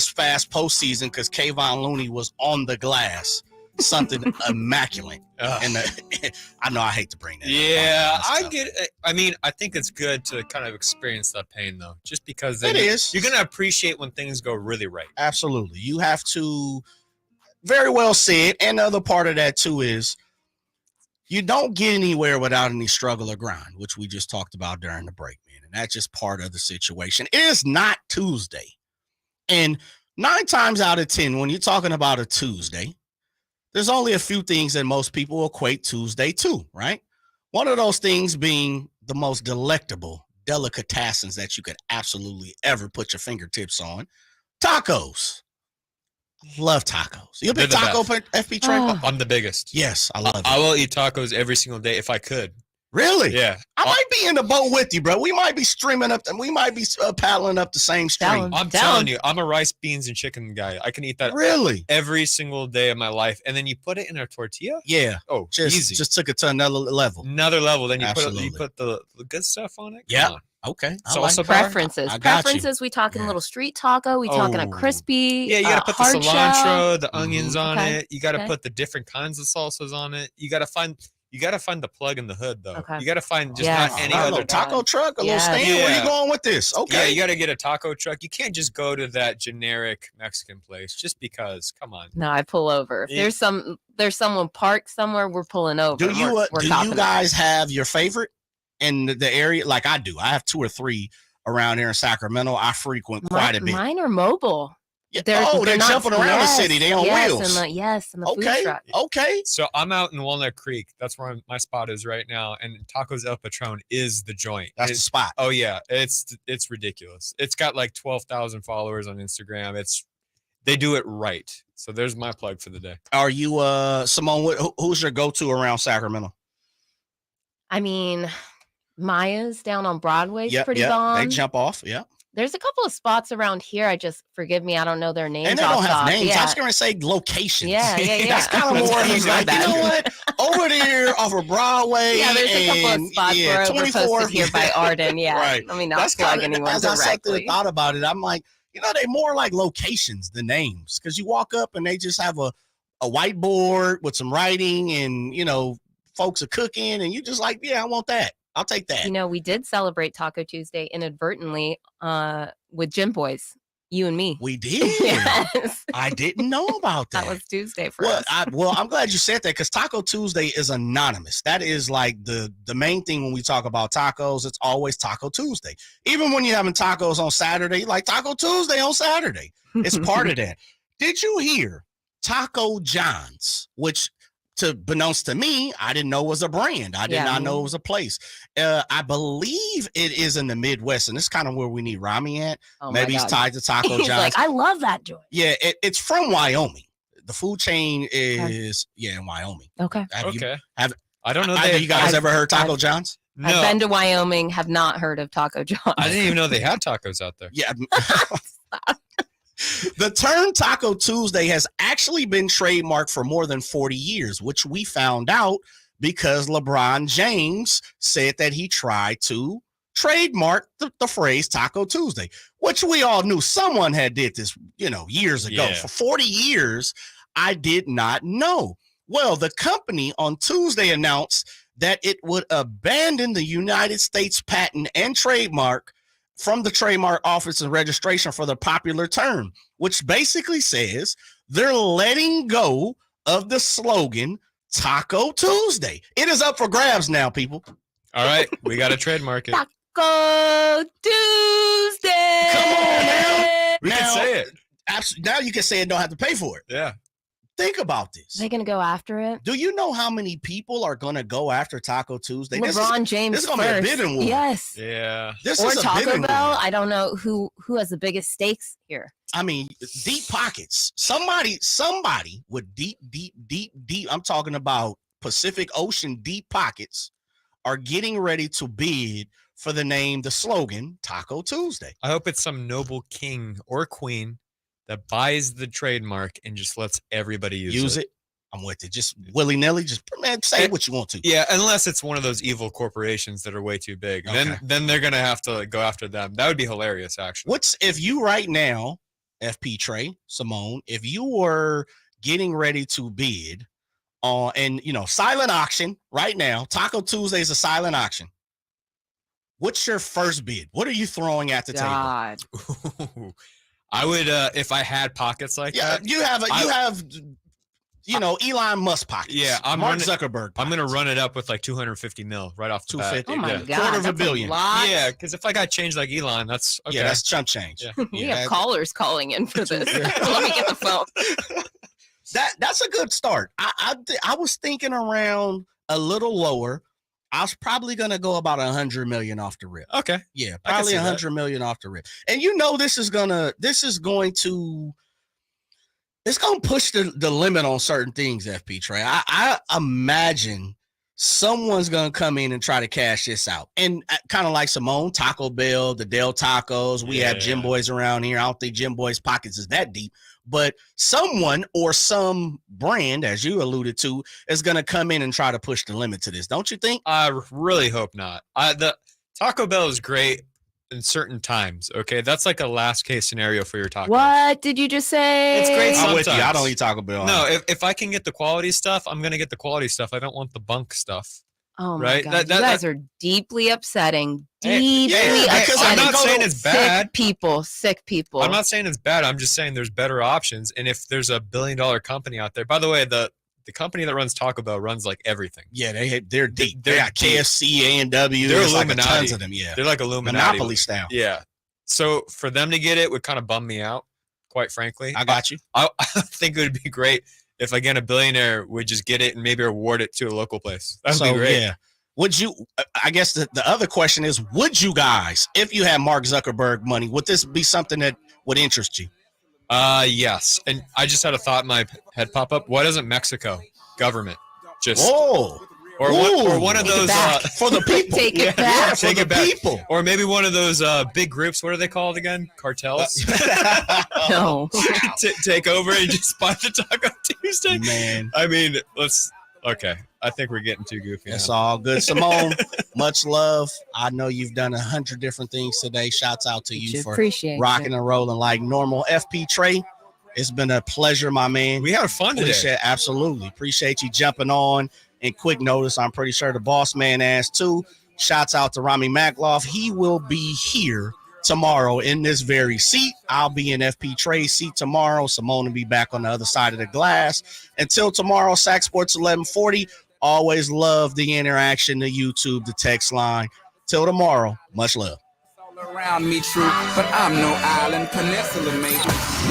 fast postseason because Kayvon Looney was on the glass. Something immaculate. And I know I hate to bring that up. I get it. I mean, I think it's good to kind of experience that pain, though, just because it is. You're going to appreciate when things go really right. Absolutely. You have to very well said. And the other part of that too is you don't get anywhere without any struggle or grind, which we just talked about during the break, man. And that's just part of the situation. It is not Tuesday. And 9 times out of 10, when you're talking about a Tuesday, there's only a few things that most people equate Tuesday to, right? One of those things being the most delectable delicatessens that you could absolutely ever put your fingertips on. Tacos. Love tacos. You a big taco FP Trey? I'm the biggest. Yes, I love it. I will eat tacos every single day if I could. Really? Yeah. I might be in the boat with you, bro. We might be streaming up, and we might be paddling up the same stream. I'm telling you, I'm a rice, beans, and chicken guy. I can eat that really every single day of my life. And then you put it in a tortilla. Yeah. Oh, easy. Just took it to another level. Another level. Then you Absolutely. put the good stuff on it. Yeah. Come on. Okay. Salsa bar. Preferences. Preferences. We talking a little street taco. We talking a crispy. Yeah, you got to put the cilantro, the onions on Okay. it. You got to Okay. put the different kinds of salsas on it. You got to find the plug in the hood though. Okay. You got to find just Yes. not any I don't other know, taco truck, a little stand. Where you going with this? Okay. Yeah, you got to get a taco truck. You can't just go to that generic Mexican place just because. Come on. No, I pull over. If there's someone parked somewhere, we're pulling over. Do you We're do copping you it. guys have your favorite in the area? Like I do. I have 2 or 3 around here in Sacramento. I frequent quite a bit. Mine are mobile. Yeah. They're not- jumping around the city. They on wheels. And the food truck. Okay. So I'm out in Walnut Creek. That's where my spot is right now. And Tacos El Patron is the joint. That's the spot. Oh yeah, it's ridiculous. It's got like 12,000 followers on Instagram. They do it right. So there's my plug for the day. Are you Simone? Who's your go-to around Sacramento? I mean, Maya's down on Broadway is pretty They bomb. jump off. Yeah. There's a couple of spots around here. Forgive me, I don't know their names. And they don't have names. Yeah. I was going to say locations. Yeah. That's kind of more That's like, bad. you know what? Over there off of Broadway. Yeah, there's a couple of spots where we're 24. posted here by Arden. Yeah. Right. I mean, not plug anyone as I sat there directly. and thought about it, I'm like, they're more like locations than names. Because you walk up and they just have a whiteboard with some writing and, folks are cooking and you just like, yeah, I want that. I'll take that. We did celebrate Taco Tuesday inadvertently with Gym Boys, you and me. We did. Yes. I didn't know about that. That was Tuesday for us. I'm glad you said that because Taco Tuesday is anonymous. That is like the main thing when we talk about tacos. It's always Taco Tuesday. Even when you're having tacos on Saturday, like Taco Tuesday on Saturday. It's part of that. Did you hear Taco John's, which unbeknownst to me, I didn't know was a brand. I did not know it was a place. I believe it is in the Midwest, and it's kind of where we need Rami at. Oh my Maybe he's God. tied to Taco He's John's. like, I love that joint. Yeah, it's from Wyoming. The food chain is in Wyoming. Okay. I don't know. Have you guys ever heard Taco John's? No. I've been to Wyoming, have not heard of Taco John's. I didn't even know they had tacos out there. Yeah. The term Taco Tuesday has actually been trademarked for more than 40 years, which we found out because LeBron James said that he tried to trademark the phrase Taco Tuesday, which we all knew someone had did this, years ago. Yeah. For 40 years, I did not know. Well, the company on Tuesday announced that it would abandon the United States patent and trademark from the Trademark Office and Registration for the popular term, which basically says they're letting go of the slogan Taco Tuesday. It is up for grabs now, people. All right, we got to trademark it. Taco Tuesday. Come on now. We can say it. Now you can say it, don't have to pay for it. Yeah. Think about this. Are they going to go after it? Do you know how many people are going to go after Taco Tuesday? LeBron James This is going to be a first. bidding war. Yes. Yeah. This Or is a Taco bidding Bell. war. I don't know who has the biggest stakes here. I mean, deep pockets. Somebody with deep. I'm talking about Pacific Ocean deep pockets are getting ready to bid for the slogan Taco Tuesday. I hope it's some noble king or queen that buys the trademark and just lets everybody use it. I'm with it. Just willy-nilly. Just say what you want to. Yeah, unless it's one of those evil corporations that are way too big. Okay. Then they're gonna have to go after them. That would be hilarious, actually. If you right now, FP Trey, Simone, if you were getting ready to bid on silent auction right now, Taco Tuesday is a silent auction. What's your first bid? What are you throwing at the table? I would if I had pockets like that. You have Elon Musk pockets. Yeah, Mark Zuckerberg. I'm gonna run it up with like 250 mil right off the bat. 250. Oh my Yeah. God, $250 that's billion. a lot. Yeah, because if I got changed like Elon, that's okay. Yeah, that's chump change. Yeah. We have callers calling in for this. Let me get the phone. That's a good start. I was thinking around a little lower. I was probably gonna go about 100 million off the rip. Okay. Yeah, I can probably see that. 100 million off the rip. And this is going to push the limit on certain things, FP Trey. I imagine someone's gonna come in and try to cash this out. And kind of like Simone, Taco Bell, the Del Tacos. We have Jim Boys around here. I don't think Jim Boys' pockets is that deep. But someone or some brand, as you alluded to, is going to come in and try to push the limit to this. Don't you think? I really hope not. The Taco Bell is great in certain times. Okay, that's like a last case scenario for your taco. What did you just say? It's great I'm sometimes. with you. I don't eat Taco Bell. No, if I can get the quality stuff, I'm gonna get the quality stuff. I don't want the bunk stuff. Oh my Right? God, you guys are deeply upsetting. Deeply because upsetting. I'm not saying it's bad. Sick people. I'm not saying it's bad. I'm just saying there's better options. And if there's a $1 billion company out there, by the way, the company that runs Taco Bell runs like everything. Yeah, they're deep. They're They got deep. KFC, A&W. They're There's like Illuminati. tons of them. Yeah, They're like Illuminati. Monopoly style. Yeah. So for them to get it would kind of bum me out, quite frankly. I got you. I think it would be great if, again, a billionaire would just get it and maybe award it to a local place. That would be great. Yeah. Would you, I guess the other question is, would you guys, if you had Mark Zuckerberg money, would this be something that would interest you? Yes. And I just had a thought in my head pop up. Why doesn't Mexico government just or one of those for the people? Take it back. Take for it the back. people. Or maybe one of those big groups. What are they called again? Cartels. No. Take over and just buy the Taco Tuesday. Man, I mean, okay. I think we're getting too goofy. It's now. all good. Simone, much love. I know you've done 100 different things today. Shouts out to you for Appreciate rocking and rolling like normal. FP Trey, it's been a pleasure, my man. We had fun today. Absolutely. Appreciate you jumping on. And quick notice, I'm pretty sure the boss man asked too. Shouts out to Rami Makloff. He will be here tomorrow in this very seat. I'll be in FP Trey's seat tomorrow. Simone will be back on the other side of the glass. Until tomorrow, Sac Sports 1140. Always love the interaction, the YouTube, the text line. Till tomorrow, much love. Around me true, but I'm no island peninsula mate.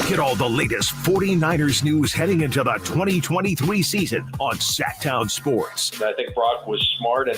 Get all the latest 49ers news heading into the 2023 season on Sactown Sports. I think Brock was smart and